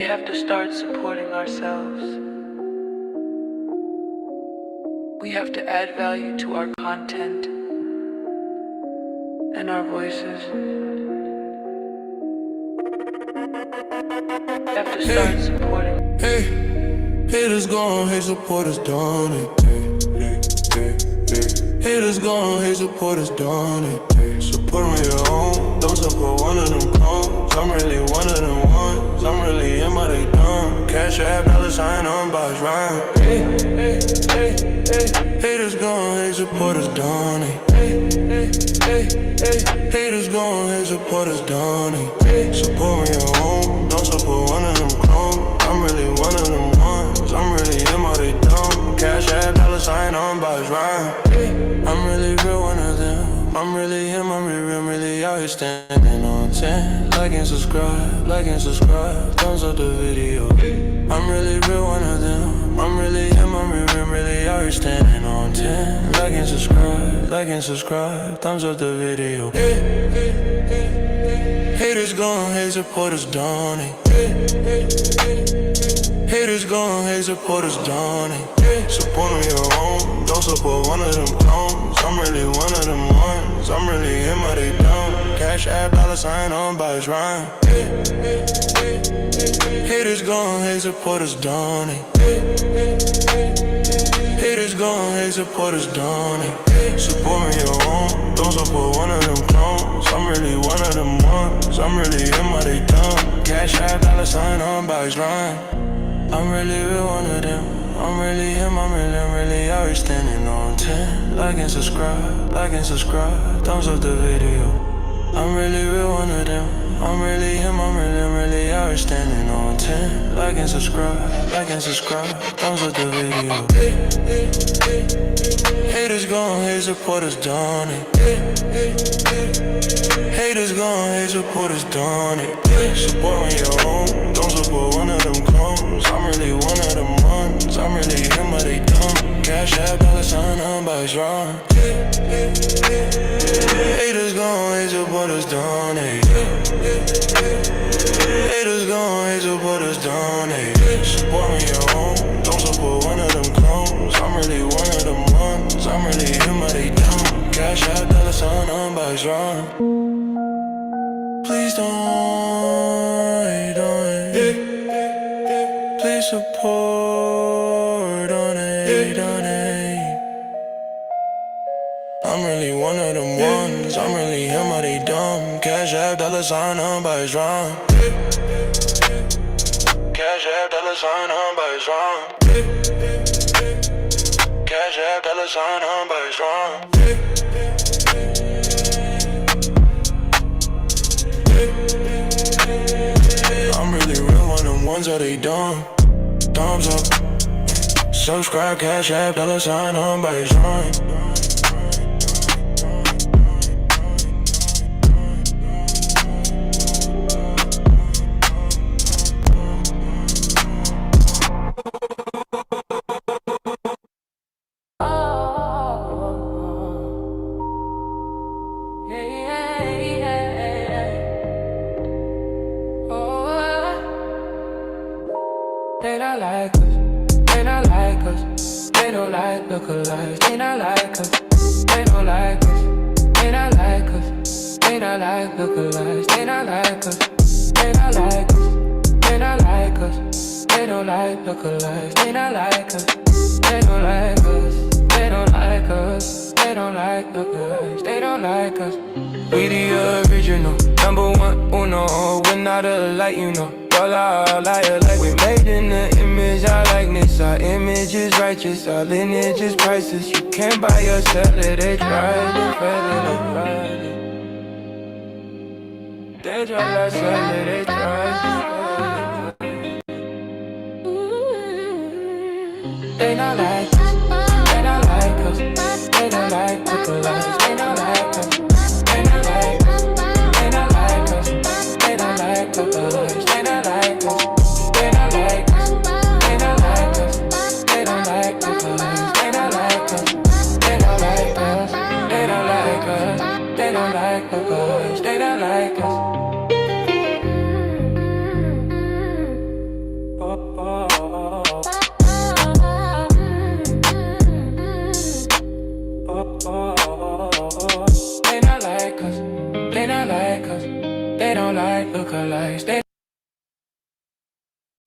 We have to start supporting ourselves. We have to add value to our content and our voices. We have to start supporting. Hey, haters gone, hate supporters done it. Haters gone, hate supporters done it. Support on your own, don't support one of them clones. I'm really one of them ones. I'm really in my they dumb. Cash app, $sign on box rhyme. Haters gone, hate supporters done it. Haters gone, hate supporters done it. Support on your own, don't support one of them clones. I'm really one of them ones. I'm really in my they dumb. Cash app, $sign on box rhyme. I'm really real one of them. I'm really him, I'm really out here standing on 10. Like and subscribe, thumbs up the video. I'm really real one of them. I'm really him, I'm really out here standing on 10. Like and subscribe, thumbs up the video. Haters gone, hate supporters done it. Haters gone, hate supporters done it. Support on your own, don't support one of them clones. I'm really one of them ones. I'm really him, how they dumb. Cash app, $sign on box rhyme. Haters gone, hate supporters done it. Haters gone, hate supporters done it. Support on your own, don't support one of them clones. I'm really one of them ones. I'm really him, how they dumb. Cash app, $sign on box rhyme. I'm really real one of them. I'm really him, I'm really out here standing on 10. Like and subscribe, thumbs up the video. I'm really real one of them. I'm really him, I'm really out here standing on 10. Like and subscribe, thumbs up the video. Haters gone, hate supporters done it. Haters gone, hate supporters done it. Support on your own, don't support one of them clones. I'm really one of them ones. I'm really him, but they dumb. Cash app, $sign on box rhyme. Haters gone, hate supporters done it. Haters gone, hate supporters done it. Support on your own, don't support one of them clones. I'm really one of them ones. I'm really him, but they dumb. Cash app, $sign on box rhyme. Please don't hate on it. Please support on it, on it. I'm really one of them ones. I'm really him, how they dumb. Cash app, $sign on box rhyme. Cash app, $sign on box rhyme. Cash app, $sign on box rhyme. I'm really real one of them ones that they dumb. Thumbs up, subscribe, cash app, $sign on box rhyme. They not like us, they not like us. They don't like lookalikes, they not like us. They don't like us, they not like us. They not like lookalikes, they not like us. They not like us, they not like us. They don't like lookalikes, they not like us. They don't like us, they don't like us. They don't like lookalikes, they don't like us. We the original, number one, uno. We're not alike, you know. All our liar like we made in the image, our likeness. Our image is righteous, our lineage is priceless. You can't buy or sell it, they tried it, they tried to sell it, they tried it. They not like us, they not like us. They don't like lookalikes, they not like us. They not like us, they not like us. They don't like lookalikes. They not like us, they not like us, they not like us. They don't like lookalikes, they not like us. They don't like us, they don't like us. They don't like lookalikes, they don't like us.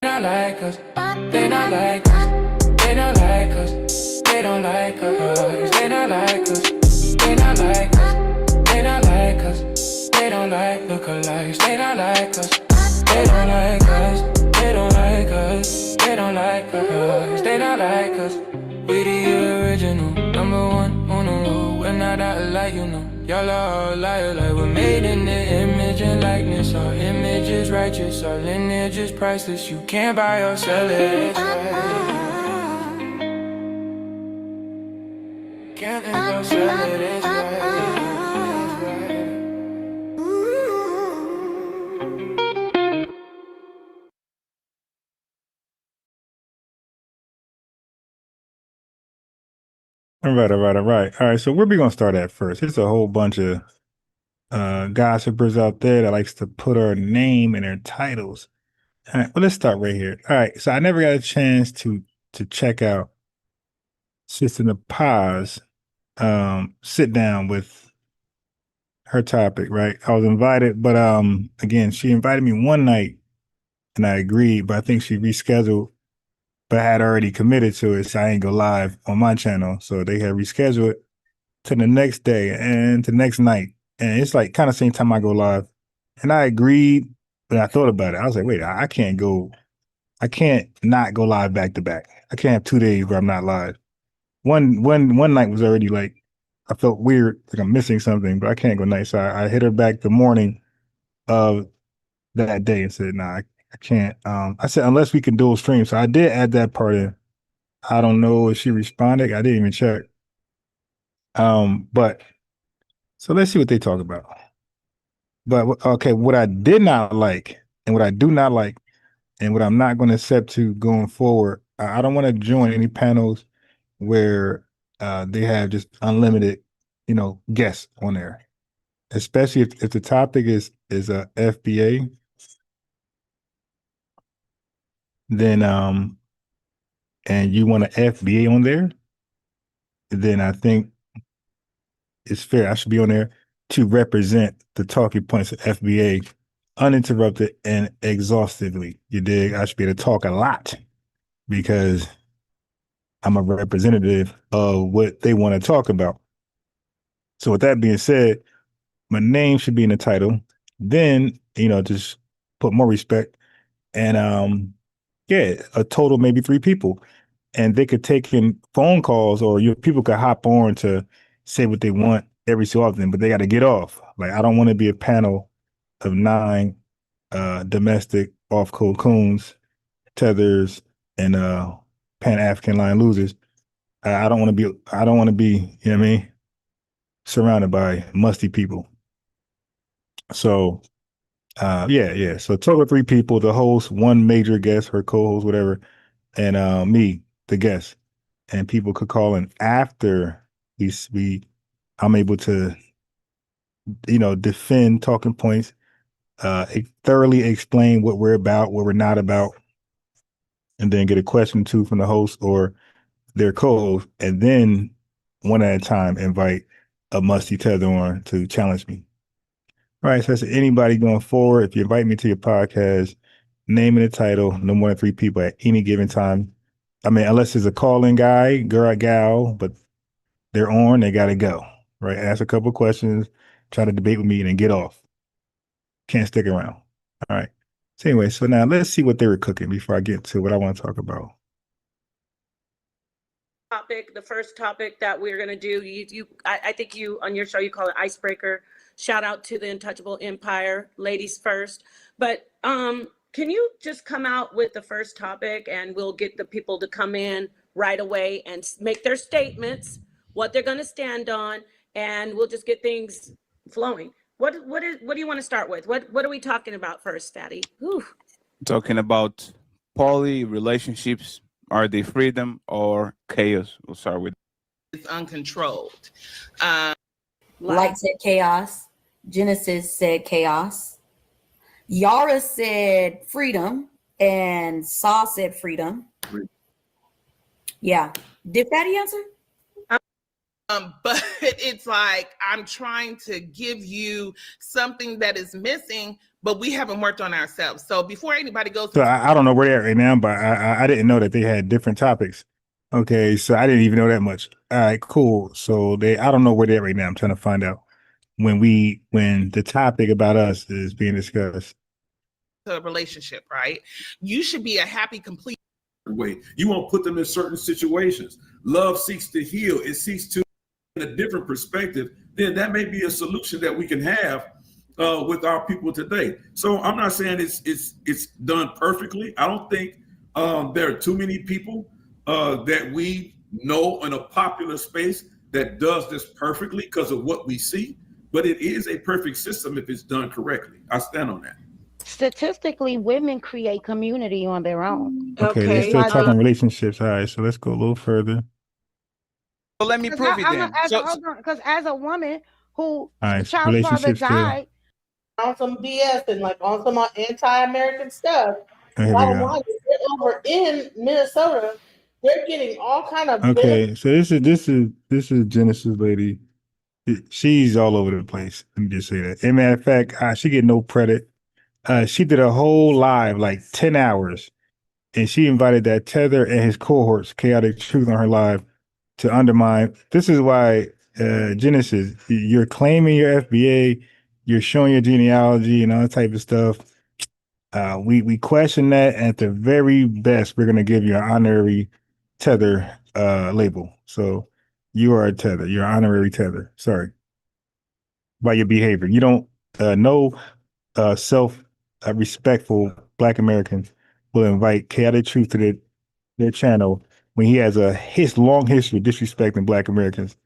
not like us. They not like us. They not like us. They don't like us. They not like us. They not like us. They not like us. They don't like lookalikes. They not like us. They don't like us. They don't like us. They don't like us. They not like us. We the original, number one on the road. We're not out of light, you know. Y'all are all liars, like we're made in the image and likeness. Our image is righteous, our lineage is priceless. You can't buy or sell it, it's right. Can't buy or sell it, it's right. All right. So where we gonna start at first? There's a whole bunch of gossipers out there that likes to put our name in their titles. All right, well, let's start right here. All right, so I never got a chance to check out Sister Napaz sit down with her topic, right? I was invited, but again, she invited me one night and I agreed, but I think she rescheduled, but I had already committed to it, so I ain't go live on my channel. So they had rescheduled it to the next day and to next night. And it's like kind of same time I go live. And I agreed, but I thought about it. I was like, wait, I can't not go live back to back. I can't have 2 days where I'm not live. One night was already like, I felt weird, like I'm missing something, but I can't go night. So I hit her back the morning of that day and said, nah, I can't. I said, unless we can dual stream. So I did add that part in. I don't know if she responded. I didn't even check. But so let's see what they talk about. But okay, what I did not like and what I do not like and what I'm not going to accept to going forward, I don't want to join any panels where they have just unlimited, guests on there, especially if the topic is a FBA, then and you want an FBA on there, then I think it's fair. I should be on there to represent the talking points of FBA uninterrupted and exhaustively. You dig? I should be able to talk a lot because I'm a representative of what they want to talk about. So with that being said, my name should be in the title. Then, just put more respect. And yeah, a total maybe 3 people. And they could take in phone calls or your people could hop on to say what they want every so often, but they got to get off. Like, I don't want to be a panel of 9 domestic off-code coons, tethers, and Pan-African line losers. I don't want to be, you know what I mean, surrounded by musty people. So yeah. So total of 3 people, the host, 1 major guest, her co-host, whatever, and me, the guest. And people could call in after I'm able to, defend talking points, thoroughly explain what we're about, what we're not about, and then get a question too from the host or their co-host, and then one at a time invite a musty tether on to challenge me. All right, so that's anybody going forward. If you invite me to your podcast, name and the title, no more than 3 people at any given time. I mean, unless it's a call-in guy, girl, gal, but they're on, they got to go, right? Ask a couple of questions, try to debate with me, and then get off. Can't stick around. All right. So anyway, so now let's see what they were cooking before I get to what I want to talk about. The first topic that we're going to do, I think you on your show, you call it icebreaker. Shout out to the Untouchable Empire, ladies first. But can you just come out with the first topic and we'll get the people to come in right away and make their statements, what they're going to stand on, and we'll just get things flowing. What do you want to start with? What are we talking about first, Fatty? Whew. Talking about poly relationships. Are they freedom or chaos? We'll start with. It's uncontrolled. Light said chaos. Genesis said chaos. Yara said freedom. And Saw said freedom. Yeah. Did Fatty answer? But it's like I'm trying to give you something that is missing, but we haven't worked on ourselves. So before anybody goes, So I don't know where they're at right now, but I didn't know that they had different topics. Okay, so I didn't even know that much. All right, cool. So I don't know where they're at right now. I'm trying to find out when the topic about us is being discussed. a relationship, right? You should be a happy, complete way. You won't put them in certain situations. Love seeks to heal. It seeks to in a different perspective. Then that may be a solution that we can have with our people today. So I'm not saying it's done perfectly. I don't think there are too many people that we know in a popular space that does this perfectly because of what we see. But it is a perfect system if it's done correctly. I stand on that. Statistically, women create community on their own. Okay, they're still talking relationships. All right, so let's go a little further. So let me prove it then. Because as a woman who right, child father died on some BS and like on some anti-American stuff. They're over in Minnesota, they're getting all kind of okay. So this is Genesis lady. She's all over the place. Let me just say that. As a matter of fact, she get no credit. She did a whole live, like 10 hours, and she invited that Tether and his cohorts, Chaotic Truth, on her live to undermine. This is why, Genesis, you're claiming your FBA, you're showing your genealogy and all that type of stuff. We question that, and at the very best, we're going to give you an honorary Tether label. So you are a Tether. You're an honorary Tether. Sorry. By your behavior. You don't know self-respectful Black Americans will invite Chaotic Truth to their channel when he has his long history of disrespecting Black Americans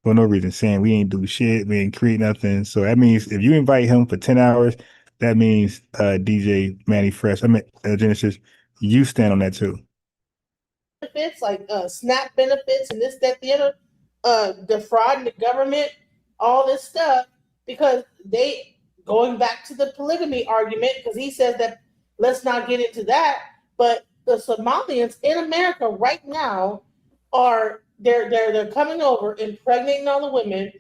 for no reason, saying we ain't do shit, we ain't create nothing. So that means if you invite him for 10 hours, that means DJ Manny Fresh, Genesis, you stand on that too. Benefits like SNAP benefits and this, that, the other, defrauding the government, all this stuff, because they going back to the polygamy argument, because he says that let's not get into that, but the Somalians in America right now are they're coming over, impregnating all the women,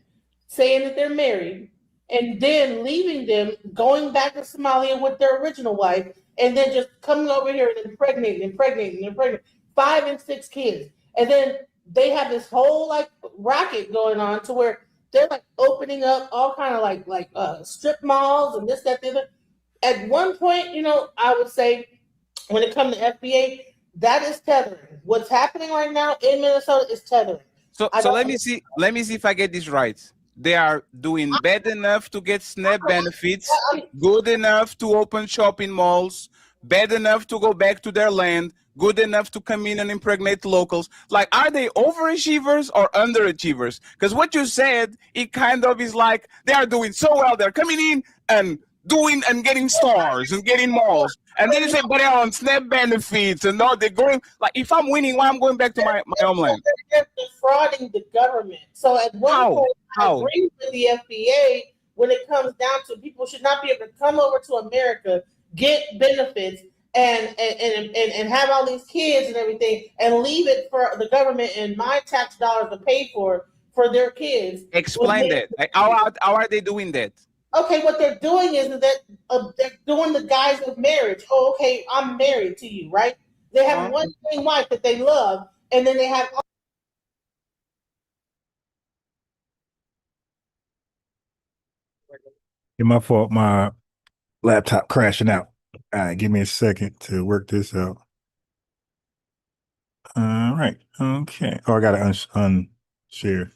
saying that they're married, and then leaving them, going back to Somalia with their original wife, and then just coming over here and impregnating, 5 and 6 kids. And then they have this whole like racket going on to where they're like opening up all kind of like strip malls and this, that, the other. At one point, I would say when it comes to FBA, that is tethering. What's happening right now in Minnesota is tethering. So let me see if I get this right. They are doing bad enough to get SNAP benefits, good enough to open shopping malls, bad enough to go back to their land, good enough to come in and impregnate locals. Like, are they overachievers or underachievers? Because what you said, it kind of is like they are doing so well. They're coming in and doing and getting stars and getting malls. And then you say, but they're on SNAP benefits and no, they're going, like, if I'm winning, why I'm going back to my homeland? They're defrauding the government. So at one point, I agree with the FBA when it comes down to people should not be able to come over to America, get benefits, and have all these kids and everything, and leave it for the government and my tax dollars to pay for their kids. Explain that. How are they doing that? Okay, what they're doing is that they're doing the guise of marriage. Oh, okay, I'm married to you, right? They have one same wife that they love, and then they have. My fault. My laptop crashing out. All right, give me a second to work this out. All right. Okay. Oh, I gotta unshare.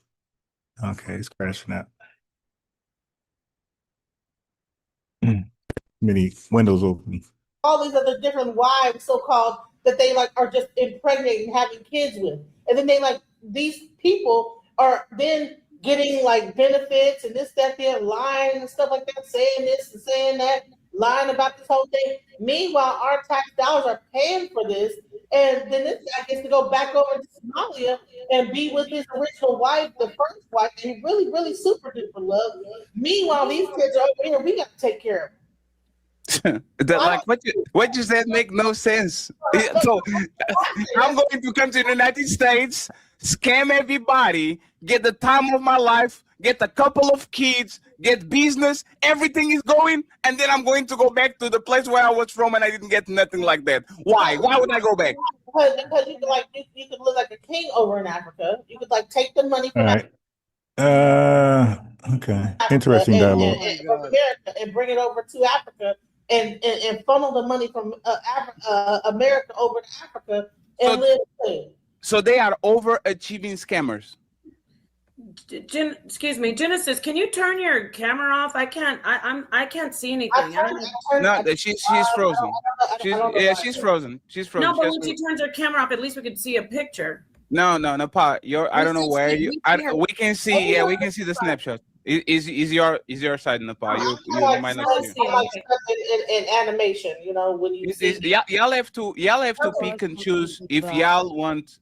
Okay, it's crashing out. Many windows open. All these other different wives, so-called, that they like are just impregnating, having kids with, and then they like these people are then getting like benefits and this, that, they're lying and stuff like that, saying this and saying that, lying about this whole thing. Meanwhile, our tax dollars are paying for this, and then this guy gets to go back over to Somalia and be with his original wife, the first wife, and he really, really super duper love. Meanwhile, these kids are over here. We got to take care of them. Like what you said make no sense. So I'm going to come to the United States, scam everybody, get the time of my life, get a couple of kids, get business, everything is going, and then I'm going to go back to the place where I was from and I didn't get nothing like that. Why? Why would I go back? Because you could like you could live like a king over in Africa. You could like take the money All from right. Okay. Africa Interesting and, dialogue. from America and bring it over to Africa and funnel the money from America over to Africa and live there. So they are overachieving scammers. Excuse me, Genesis, can you turn your camera off? I can't see anything. No, she's frozen. She's frozen. She's frozen. No, but when she turns her camera off, at least we could see a picture. No, Pa. I don't know where you. We can see. Yeah, we can see the snapshot. Is your side, Napa? You might not see. In animation, you know, when you see. Y'all have to pick and choose if y'all want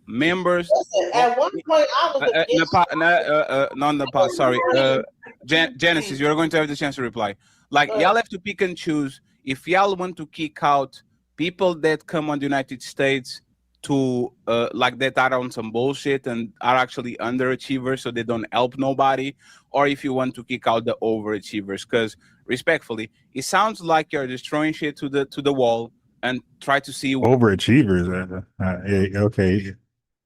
members. Listen, at one point I was not Napa, sorry. Genesis, you're going to have the chance to reply. Like y'all have to pick and choose if y'all want to kick out people that come on the United States to like that are on some bullshit and are actually underachievers, so they don't help nobody, or if you want to kick out the overachievers. Because respectfully, it sounds like you're destroying shit to the wall and try to see overachievers. Okay,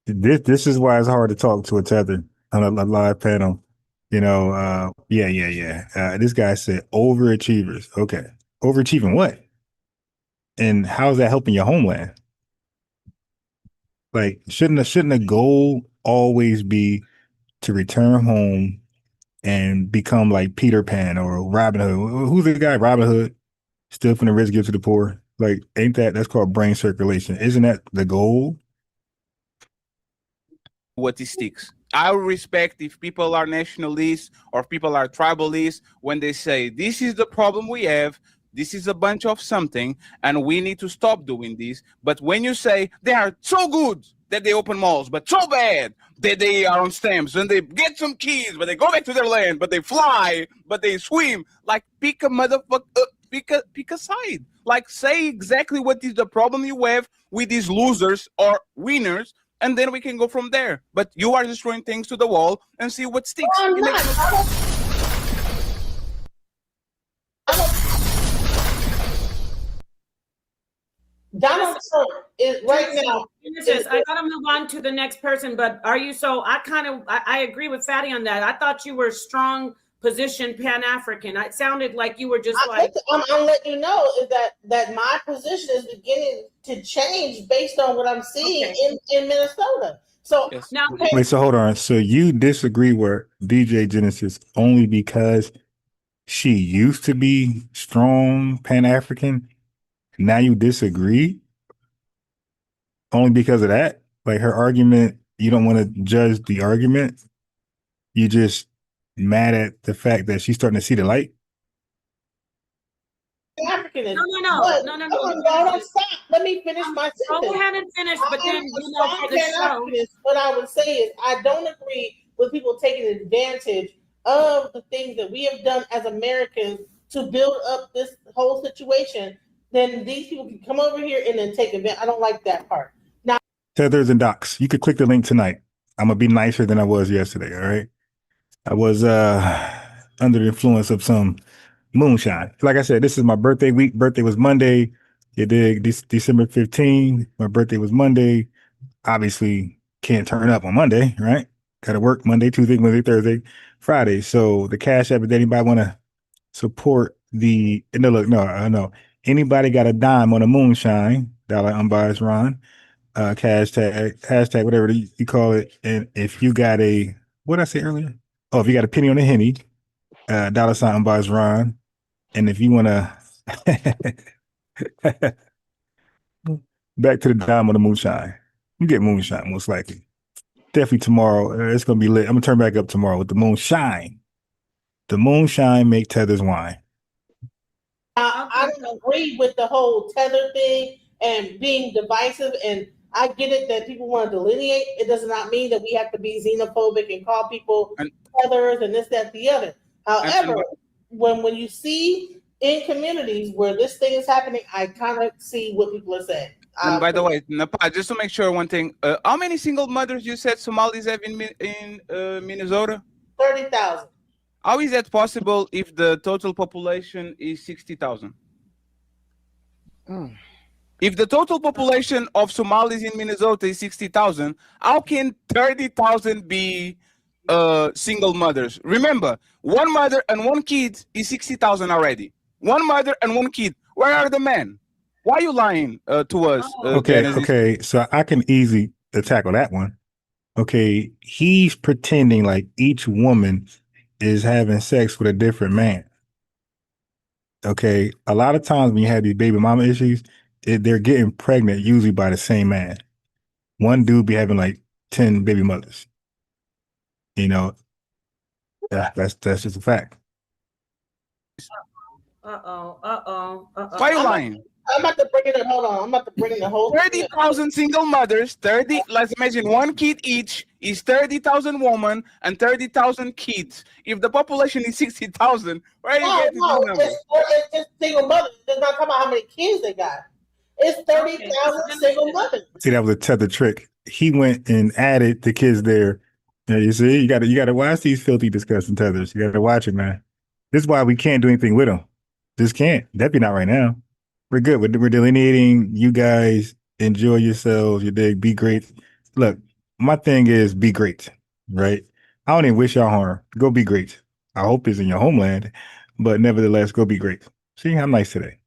this is why it's hard to talk to a tether on a live panel. You know, this guy said overachievers. Okay, overachieving what? And how's that helping your homeland? Like, shouldn't a goal always be to return home and become like Peter Pan or Robin Hood? Who's the guy? Robin Hood, still from the rich give to the poor. Like, that's called brain circulation? Isn't that the goal? What it sticks. I respect if people are nationalists or people are tribalists when they say this is the problem we have. This is a bunch of something, and we need to stop doing this. But when you say they are so good that they open malls, but so bad that they are on stamps, and they get some keys, but they go back to their land, but they fly, but they swim, like pick a motherfucker, pick a side. Like, say exactly what is the problem you have with these losers or winners, and then we can go from there. But you are destroying things to the wall and see what sticks. Donald Trump is right now. I gotta move on to the next person, but are you so? I agree with Fatty on that. I thought you were strong position Pan-African. It sounded like you were just I'm letting you know is that my position is beginning to change based on what I'm seeing in Minnesota. So now, wait, so hold on. So you disagree with DJ Genesis only because she used to be strong Pan-African? Now you disagree only because of that? Like, her argument, you don't want to judge the argument. You just mad at the fact that she's starting to see the light? Africanism. No. Don't stop. Let me finish my sentence. Go ahead and finish, but then for the show. What I would say is I don't agree with people taking advantage of the things that we have done as Americans to build up this whole situation. Then these people can come over here and then take advantage. I don't like that part. Now, Tethers and Docs, you could click the link tonight. I'm gonna be nicer than I was yesterday. All right. I was under the influence of some moonshine. Like I said, this is my birthday week. Birthday was Monday. You dig? December 15th. My birthday was Monday. Obviously, can't turn up on Monday, right? Got to work Monday, Tuesday, Wednesday, Thursday, Friday. So the Cash App, if anybody want to support the, no. Anybody got a dime on a moonshine, dollar unbiased Ron, hashtag, whatever you call it. And if you got what did I say earlier? Oh, if you got a penny on a Henny, dollar sign unbiased Ron. And if you want to, back to the dime on the moonshine. You get moonshine, most likely. Definitely tomorrow. It's going to be lit. I'm going to turn back up tomorrow with the moonshine. The moonshine make Tethers wine. I don't agree with the whole tether thing and being divisive, and I get it that people want to delineate. It does not mean that we have to be xenophobic and call people tethers and this, that, the other. However, when you see in communities where this thing is happening, I kind of see what people are saying. And by the way, Napa, just to make sure one thing, how many single mothers you said Somalis have in Minnesota? 30,000. How is that possible if the total population is 60,000? If the total population of Somalis in Minnesota is 60,000, how can 30,000 be single mothers? Remember, one mother and one kid is 60,000 already. One mother and one kid. Where are the men? Why are you lying to us? Okay. So I can easily tackle that one. Okay, he's pretending like each woman is having sex with a different man. Okay, a lot of times when you have these baby mama issues, they're getting pregnant usually by the same man. One dude be having like 10 baby mothers. You know, that's just a fact. Why are you lying? I'm about to bring it in. Hold on. I'm about to bring in the whole 30,000 single mothers, 30, let's imagine one kid each is 30,000 women and 30,000 kids. If the population is 60,000, where are you getting these numbers? It's just single mothers. It's not talking about how many kids they got. It's 30,000 single mothers. See, that was a tether trick. He went and added the kids there. Now, you see, you gotta watch these filthy, disgusting tethers. You gotta watch it, man. This is why we can't do anything with them. Just can't. Definitely not right now. We're good. We're delineating. You guys enjoy yourselves. You dig. Be great. Look, my thing is be great, right? I don't even wish y'all harm. Go be great. I hope it's in your homeland, but nevertheless, go be great. See, I'm nice today.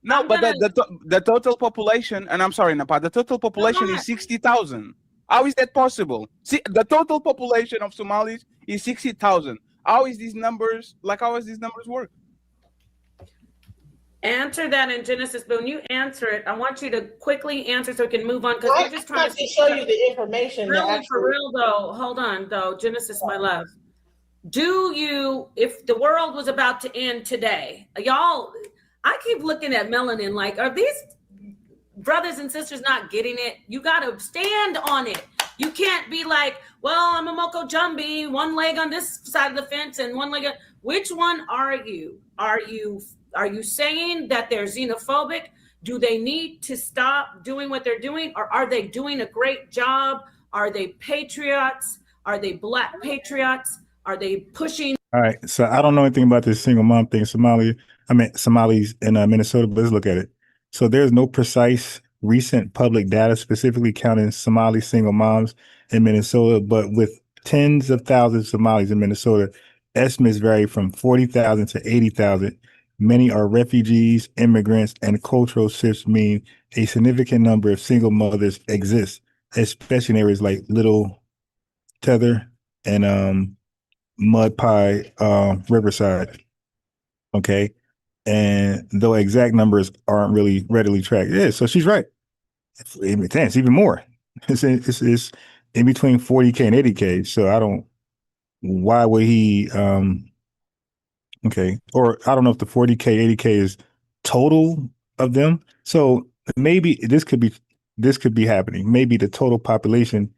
No, but the total population, and I'm sorry, Napa, the total population is 60,000. How is that possible? See, the total population of Somalis is 60,000. How is these numbers work? Answer that in Genesis, but when you answer it, I want you to quickly answer so we can move on, because we're just trying to show you the information. Really, for real though, hold on though, Genesis, my love. Do you, if the world was about to end today, y'all, I keep looking at Melanin like, are these brothers and sisters not getting it? You got to stand on it. You can't be like, well, I'm a Moko Jumbi, one leg on this side of the fence and one leg on, which one are you? Are you saying that they're xenophobic? Do they need to stop doing what they're doing? Or are they doing a great job? Are they patriots? Are they Black patriots? Are they pushing? All right. So I don't know anything about this single mom thing, Somalis in Minnesota, but let's look at it. So there's no precise recent public data specifically counting Somali single moms in Minnesota, but with tens of thousands of Somalis in Minnesota, estimates vary from 40,000 to 80,000. Many are refugees, immigrants, and cultural shifts mean a significant number of single mothers exist, especially in areas like Little Tether and Mud Pie, Riverside. Okay. And though exact numbers aren't really readily tracked. Yeah, so she's right. It's even more. It's in between 40K and 80K. So why would he okay. Or I don't know if the 40K, 80K is total of them. So maybe this could be happening. Maybe the total population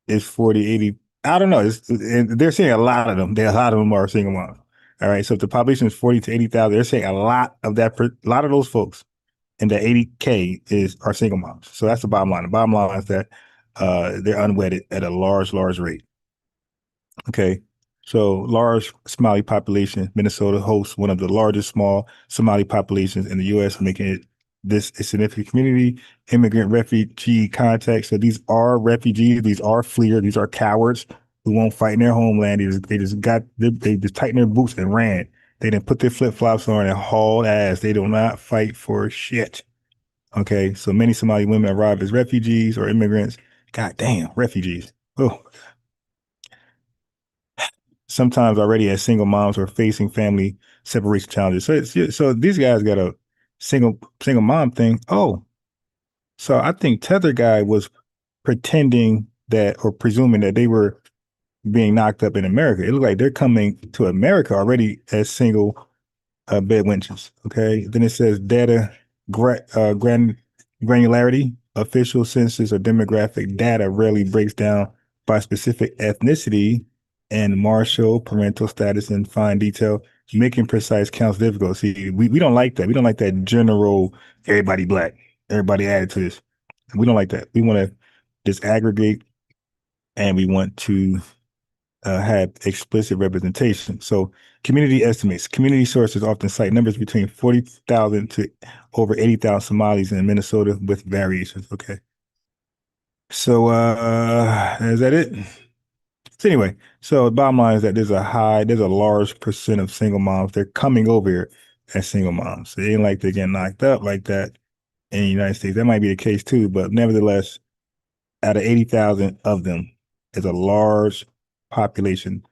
is 40, 80. I don't know. They're saying a lot of them. A lot of them are single moms. All right. So if the population is 40 to 80,000, they're saying a lot of those folks in the 80K are single moms. So that's the bottom line. The bottom line is that they're unwedded at a large rate. Okay. So large Somali population. Minnesota hosts one of the largest small Somali populations in the U.S., making this a significant community, immigrant, refugee context. So these are refugees. These are fleers. These are cowards who won't fight in their homeland. They just tightened their boots and ran. They didn't put their flip-flops on and hauled ass. They do not fight for shit. Okay. So many Somali women arrive as refugees or immigrants. God damn, refugees. Oh. Sometimes already as single moms or facing family separation challenges. So these guys got a single mom thing. Oh, so I think Tether guy was pretending that or presuming that they were being knocked up in America. It looked like they're coming to America already as single bed wenches. Okay. Then it says data granularity, official census or demographic data rarely breaks down by specific ethnicity and martial parental status in fine detail. making precise counts difficult. See, we don't like that. We don't like that general everybody black, everybody added to this. We don't like that. We want to disaggregate, and we want to have explicit representation. So community estimates. Community sources often cite numbers between 40,000 to over 80,000 Somalis in Minnesota with variations. Okay. So is that it? So anyway, so the bottom line is that there's a large percent of single moms. They're coming over here as single moms. So it ain't like they're getting knocked up like that in the United States. That might be the case too, but nevertheless, out of 80,000 of them is a large population,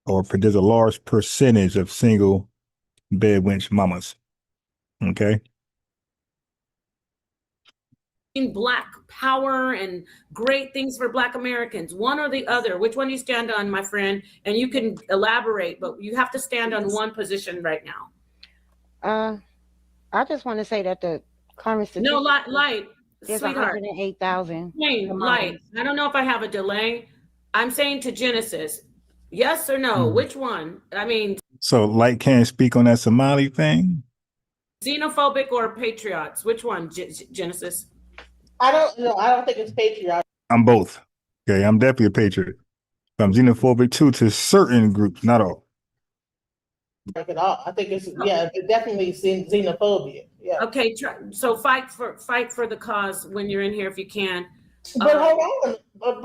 or there's a large percentage of single bed wench mamas. Okay. Black power and great things for Black Americans, one or the other. Which one do you stand on, my friend? And you can elaborate, but you have to stand on one position right now. I just want to say that the current statistics, No, light, there's sweetheart. 108,000. Light. I don't know if I have a delay. I'm saying to Genesis, yes or no? Which one? I mean, so Light can't speak on that Somali thing. xenophobic or patriots? Which one, Genesis? I don't know. I don't think it's patriotic I'm both. Okay, I'm definitely a patriot. I'm xenophobic too to certain groups, not all. at all. I think it's definitely xenophobia. Yeah. Okay, so fight for the cause when you're in here if you can. But hold on. But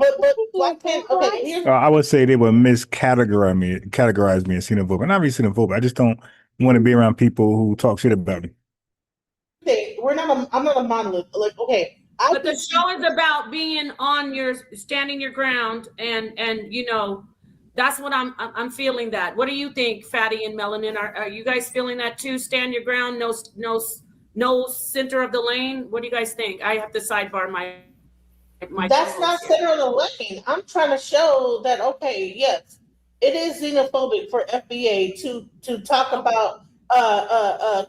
Black Panther. Okay, here's I would say they would categorize me as xenophobic. I'm not really xenophobic. I just don't want to be around people who talk shit about me. I'm not a monolith. Like, okay. But the show is about being standing your ground, and you know, that's what I'm feeling. That. What do you think, Fatty and Melanin? Are you guys feeling that too? Stand your ground, no center of the lane. What do you guys think? I have to sidebar my. That's not center of the lane. I'm trying to show that yes, it is xenophobic for FBA to talk about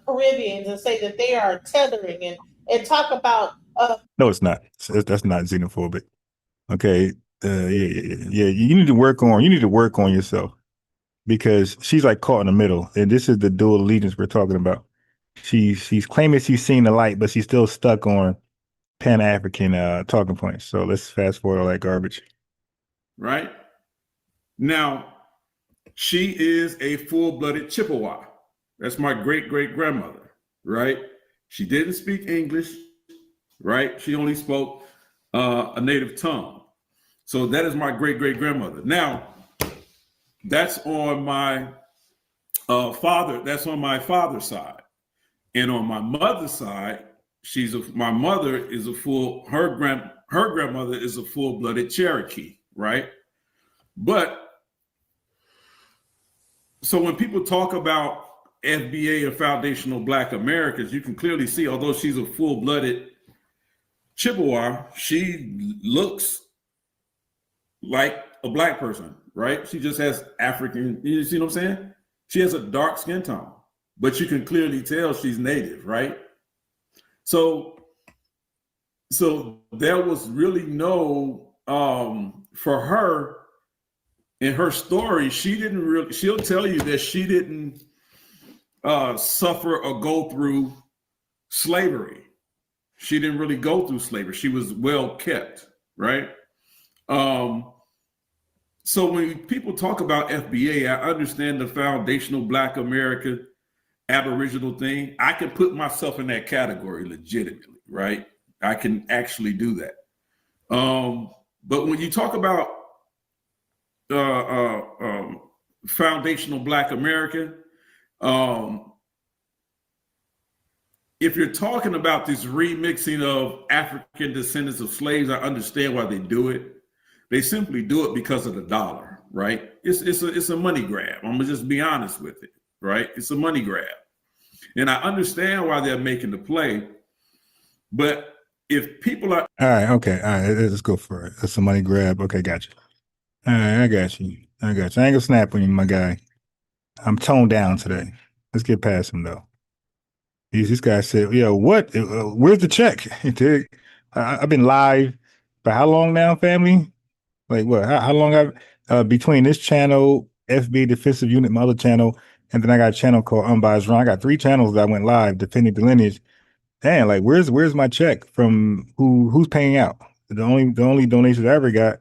Caribbeans and say that they are tethering and talk about. No, it's not. That's not xenophobic. Okay. Yeah. You need to work on yourself, because she's like caught in the middle, and this is the dual allegiance we're talking about. She's claiming she's seen the light, but she's still stuck on Pan-African talking points. So let's fast forward all that garbage. Right now, she is a full-blooded Chippewa. That's my great-great-grandmother. Right? She didn't speak English. Right? She only spoke a native tongue. So that is my great-great-grandmother. Now, that's on my father. That's on my father's side. And on my mother's side, my mother is her grandmother is a full-blooded Cherokee, right? But so when people talk about FBA and foundational Black Americans, you can clearly see, although she's a full-blooded Chippewa, she looks like a Black person, right? She just has African, you see what I'm saying? She has a dark skin tone, but you can clearly tell she's native, right? So there was really no, for her, in her story, she'll tell you that she didn't suffer or go through slavery. She didn't really go through slavery. She was well kept, right? So when people talk about FBA, I understand the foundational Black America Aboriginal thing. I can put myself in that category legitimately, right? I can actually do that. But when you talk about foundational Black America, if you're talking about this remixing of African descendants of slaves, I understand why they do it. They simply do it because of the dollar, right? It's a money grab. I'm gonna just be honest with it, right? It's a money grab. And I understand why they're making the play, but if people are all right, let's go for it. That's a money grab. Okay, gotcha. All right, I got you. I ain't gonna snap on you, my guy. I'm toned down today. Let's get past him though. This guy said, what? Where's the check? I've been live for how long now, family? Like what? How long I've between this channel, FBA Defensive Unit, my other channel, and then I got a channel called Unbiased Ron. I got 3 channels that went live defending the lineage. Man, like where's my check from? Who's paying out? The only donation I ever got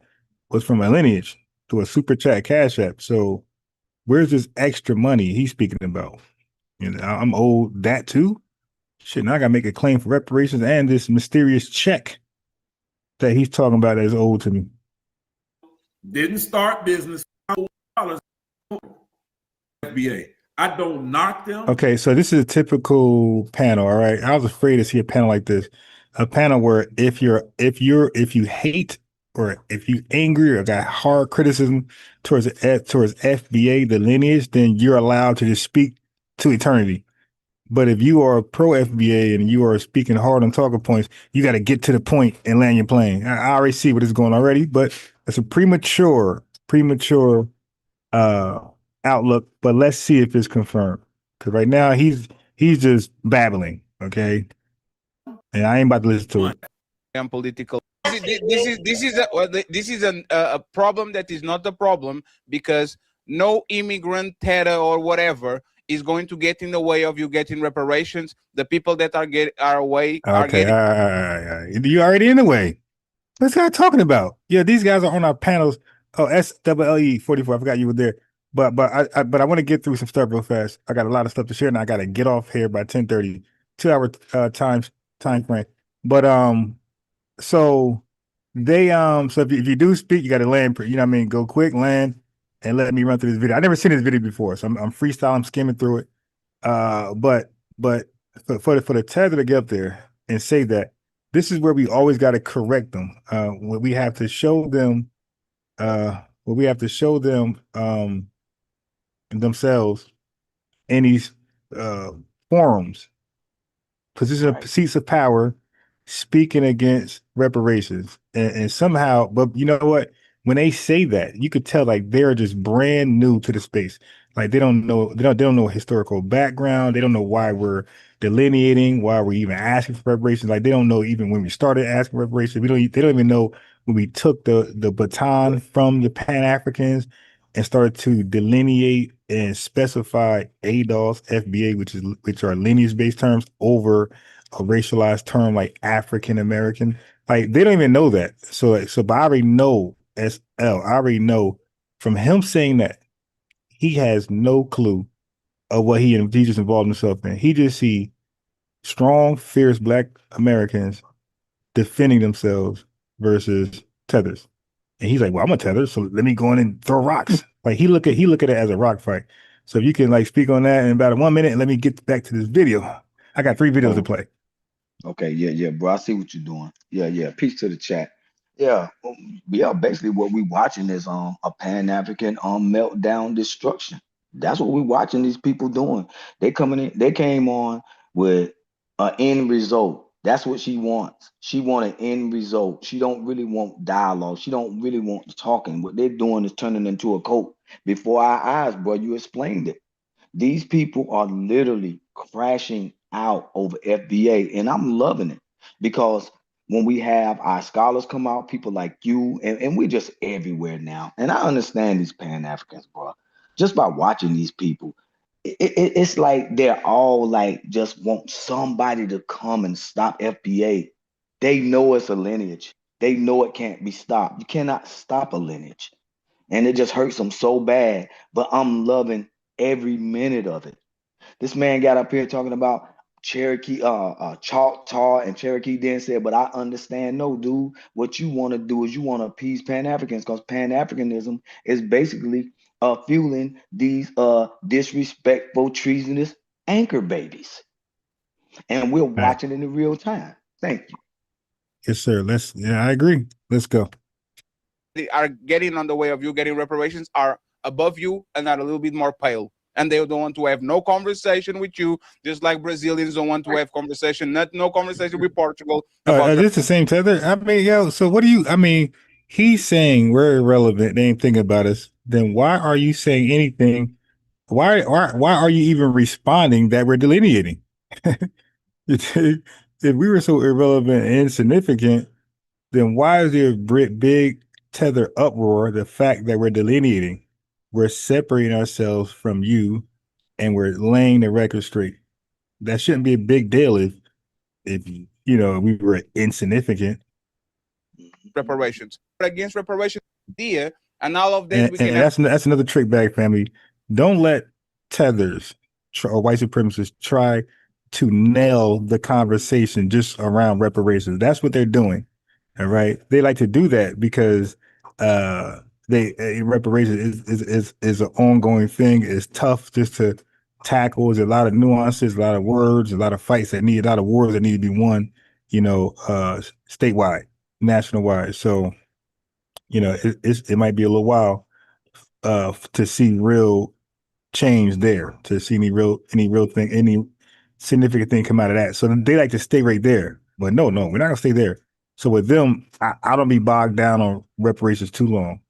was from a lineage to a super chat cash app. So where's this extra money he's speaking about? You know, I'm owed that too. Shit, now I gotta make a claim for reparations and this mysterious check that he's talking about that is owed to me. Didn't start business. FBA. I don't knock them. Okay, so this is a typical panel. All right, I was afraid to see a panel like this, a panel where if you hate or if you angry or got hard criticism towards FBA, the lineage, then you're allowed to just speak to eternity. But if you are pro FBA and you are speaking hard on talking points, you got to get to the point and land your plane. I already see what is going on already, but it's a premature outlook. But let's see if it's confirmed. Because right now he's just babbling, okay? And I ain't about to listen to it. And political. This is a problem that is not a problem because no immigrant, Tether or whatever is going to get in the way of you getting reparations. The people that are away are Okay, getting. you already in the way. What's guy talking about? Yeah, these guys are on our panels. Oh, SWLE 44. I forgot you were there. But I want to get through some stuff real fast. I got a lot of stuff to share, and I got to get off here by 10:30. 2-hour time frame. But so they so if you do speak, you got to land. You know what I mean? Go quick, land, and let me run through this video. I never seen this video before, so I'm freestyling, skimming through it. But for the tether to get up there and say that, this is where we always got to correct them. When we have to show them, themselves in these forums, position of seats of power, speaking against reparations, and somehow, but you know what? When they say that, you could tell like they're just brand new to the space. Like they don't know historical background. They don't know why we're delineating, why we're even asking for reparations. Like they don't know even when we started asking for reparations. They don't even know when we took the baton from the Pan-Africans and started to delineate and specify ADOS, FBA, which are lineage-based terms over a racialized term like African American. Like they don't even know that. But I already know I already know from him saying that he has no clue of what he just involved himself in. He just see strong, fierce Black Americans defending themselves versus Tethers. And he's like, well, I'm a Tether, so let me go in and throw rocks. Like he look at it as a rock fight. So if you can like speak on that in about 1 minute and let me get back to this video. I got 3 videos to play. Okay, yeah, bro. I see what you're doing. Yeah. Peace to the chat. Yeah, basically what we watching is a Pan-African meltdown destruction. That's what we watching these people doing. They came on with an end result. That's what she wants. She want an end result. She don't really want dialogue. She don't really want talking. What they're doing is turning into a cult before our eyes, bro. You explained it. These people are literally crashing out over FBA, and I'm loving it because when we have our scholars come out, people like you, and we're just everywhere now. And I understand these Pan-Africans, bro. Just by watching these people, it's like they're all like just want somebody to come and stop FBA. They know it's a lineage. They know it can't be stopped. You cannot stop a lineage. And it just hurts them so bad. But I'm loving every minute of it. This man got up here talking about Cherokee, Choctaw and Cherokee, then said, but I understand. No, dude, what you want to do is you want to appease Pan-Africans because Pan-Africanism is basically fueling these disrespectful, treasonous anchor babies. And we're watching it in real time. Thank you. Yes, sir. I agree. Let's go. They are getting on the way of you getting reparations are above you and are a little bit more pale. And they don't want to have no conversation with you, just like Brazilians don't want to have no conversation with Portugal. Is this the same Tether? I mean, so what do you, he's saying we're irrelevant. They ain't thinking about us. Then why are you saying anything? Why are you even responding that we're delineating? If we were so irrelevant and insignificant, then why is there a big Tether uproar? The fact that we're delineating, we're separating ourselves from you and we're laying the record straight. That shouldn't be a big deal if you know we were insignificant. Reparations. Against reparations idea, and all of this we can And that's another trick bag family. Don't let tethers or white supremacists try to nail the conversation just around reparations. That's what they're doing. All right. They like to do that because they reparations is an ongoing thing. It's tough just to tackle. There's a lot of nuances, a lot of words, a lot of fights that need a lot of wars that need to be won, you know, statewide, national wide. So you know, it might be a little while to see real change there, to see any real thing, any significant thing come out of that. So they like to stay right there. But no, we're not gonna stay there. So with them, I don't be bogged down on reparations too long.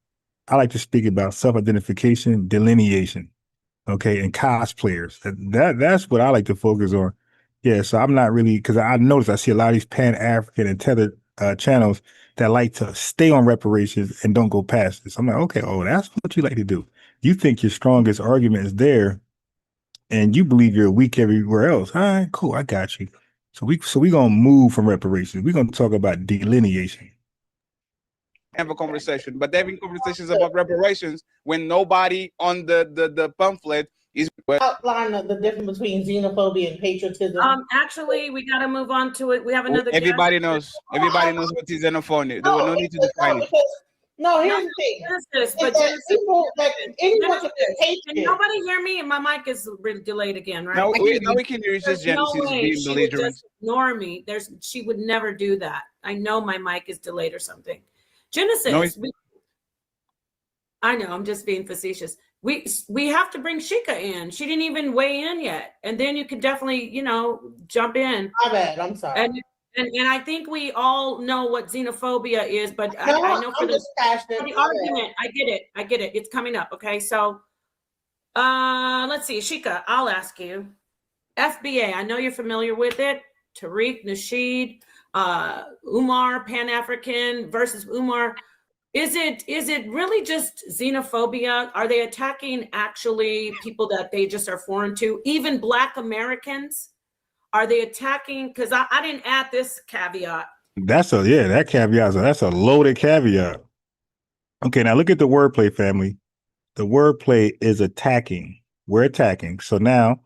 I like to speak about self-identification, delineation, okay, and cosplayers. That's what I like to focus on. Yeah, so I'm not really because I notice I see a lot of these Pan-African and tethered channels that like to stay on reparations and don't go past this. I'm like, okay, oh, that's what you like to do. You think your strongest argument is there, and you believe you're weak everywhere else. All right, cool, I got you. So we gonna move from reparations. We're gonna talk about delineation. have a conversation, but having conversations about reparations when nobody on the pamphlet is outline the difference between xenophobia and patriotism. Actually, we got to move on to it. We have another. everybody guest. knows what is xenophobia. There was no need to define it. No, here's the thing. Genesis, But people, like anyone can be a Can patriot. nobody hear me? My mic is delayed again, right? Now we can hear it's just There's no Genesis way being she would belligerent. just ignore me. She would never do that. I know my mic is delayed or something. Genesis, No, I know, I'm just being facetious. We have to bring Shika in. She didn't even weigh in yet. And then you can definitely, jump in. My bad, I'm sorry. And I think we all know what xenophobia is, but No, I know for I'm just passionate. the argument, I get it. It's coming up. Okay. So let's see, Shika, I'll ask you. FBA, I know you're familiar with it. Tariq Nasheed, Umar, Pan-African versus Umar. Is it really just xenophobia? Are they attacking actually people that they just are foreign to? Even Black Americans? Are they attacking? Because I didn't add this caveat. That caveat. That's a loaded caveat. Okay, now look at the wordplay, family. The wordplay is attacking. We're attacking. So now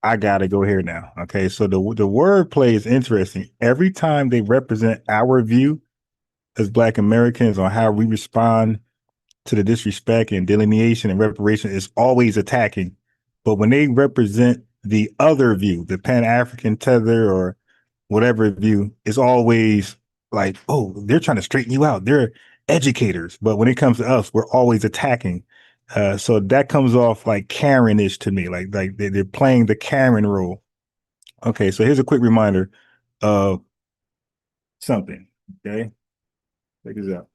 I gotta go here now. Okay, so the wordplay is interesting. Every time they represent our view as Black Americans on how we respond to the disrespect and delineation and reparation, is always attacking. But when they represent the other view, the Pan-African tether or whatever view, is always like, oh, they're trying to straighten you out. They're educators. But when it comes to us, we're always attacking. So that comes off like Karen-ish to me, like they're playing the Karen role. Okay, so here's a quick reminder of something. Okay, check this out.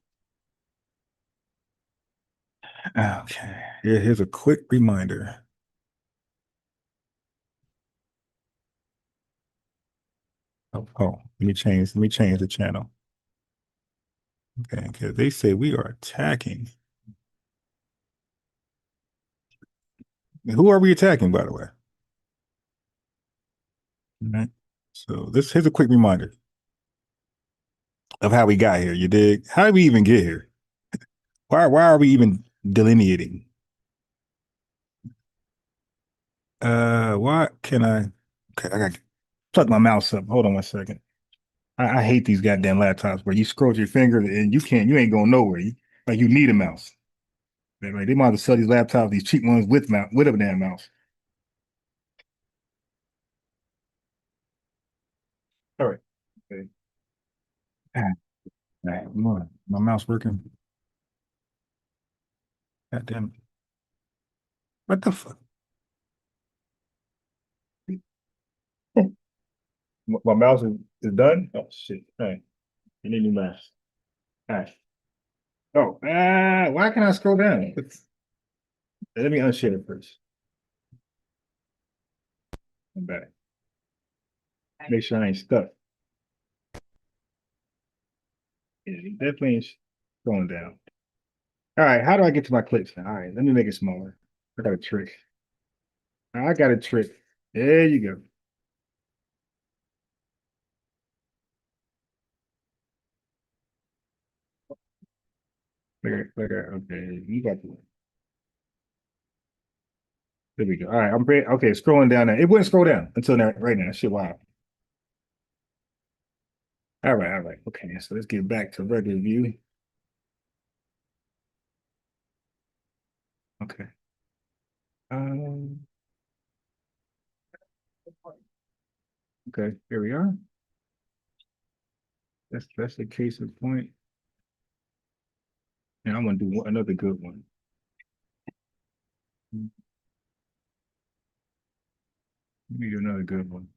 Okay, here's a quick reminder. Oh, let me change the channel. Okay, because they say we are attacking. Who are we attacking, by the way? All right. So here's a quick reminder of how we got here. You dig? How did we even get here? Why are we even delineating? Why can I? Okay, I got to plug my mouse up. Hold on 1 second. I hate these goddamn laptops where you scroll your finger and you ain't going nowhere. You need a mouse. They might as well sell these laptops, these cheap ones with a damn mouse. All right. Okay. All right, come on. My mouse working. God damn it. What the fuck? My mouse is done? Oh shit. All right. You need a new mouse. All right. Oh, why can't I scroll down? Let me unshare it first. I'm back. Make sure I ain't stuck. Yeah, you definitely ain't going down. All right, how do I get to my clips now? All right, let me make it smaller. I got a trick. I got a trick. There you go. Okay, you got the. There we go. All right, I'm ready. Okay, scrolling down there. It wouldn't scroll down until now, right now. Shit, wow. All right. Okay, so let's get back to regular view. Okay. Okay, here we are. That's the case in point. And I'm gonna do another good one. Let me do another good one.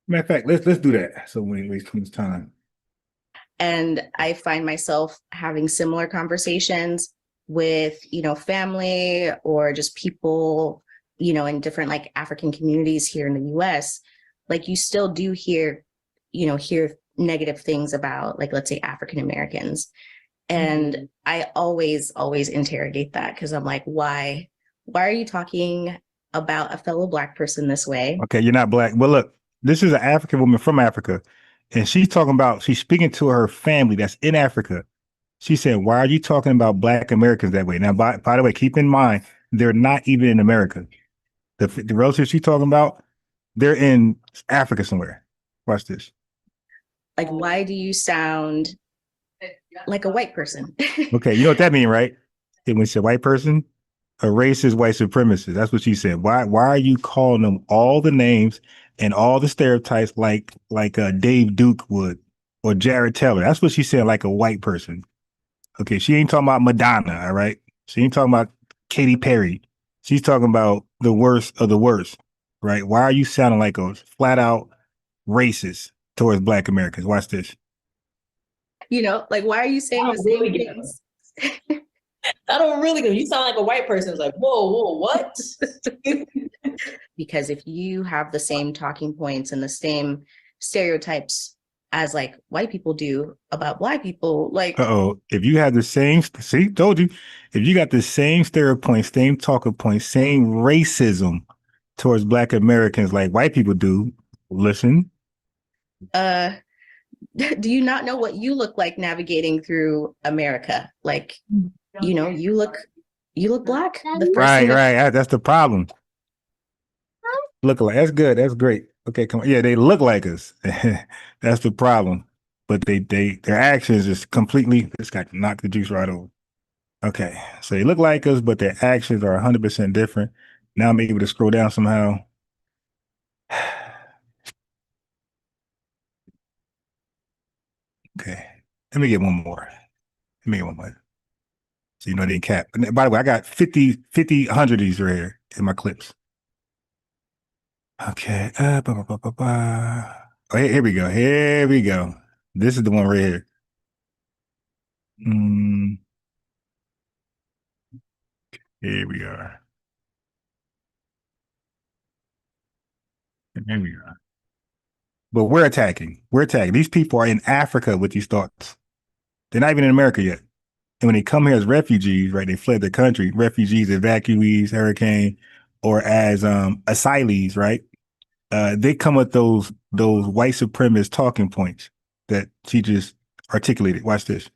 Matter of fact, let's do that so we ain't waste too much time. And I find myself having similar conversations with, family or just people, in different like African communities here in the US. Like you still do hear negative things about, like, let's say African Americans. And I always interrogate that because I'm like, why are you talking about a fellow Black person this way? Okay, you're not Black. Well, look, this is an African woman from Africa, and she's speaking to her family that's in Africa. She said, why are you talking about Black Americans that way? Now, by the way, keep in mind, they're not even in America. The relatives she's talking about, they're in Africa somewhere. Watch this. Like, why do you sound like a white person? Okay, you know what that means, right? When you say white person, a racist white supremacist. That's what she said. Why are you calling them all the names and all the stereotypes like Dave Duke would or Jared Taylor? That's what she said, like a white person. Okay, she ain't talking about Madonna, all right? She ain't talking about Katy Perry. She's talking about the worst of the worst, right? Why are you sounding like a flat out racist towards Black Americans? Watch this. Like, why are you saying the same things? I don't really know. You sound like a white person. It's like, whoa, what? Because if you have the same talking points and the same stereotypes as like white people do about Black people, like, if you have the same, told you, if you got the same stereotype, same talking points, same racism towards Black Americans like white people do, listen. Do you not know what you look like navigating through America? Like, you look Black. Right. That's the problem. Look like, that's good. That's great. Okay, come on. Yeah, they look like us. That's the problem. But their actions is completely, this guy can knock the juice right over. Okay, so they look like us, but their actions are 100% different. Now I'm able to scroll down somehow. Okay, let me get one more. So they didn't cap. And by the way, I got 50, 100 of these right here in my clips. Okay. Oh, here we go. Here we go. This is the one right here. Here we are. Here we are. But we're attacking. These people are in Africa with these thoughts. They're not even in America yet. And when they come here as refugees, right, they fled their country, refugees, evacuees, hurricane, or as asylees, right? They come with those white supremacist talking points that she just articulated. Watch this.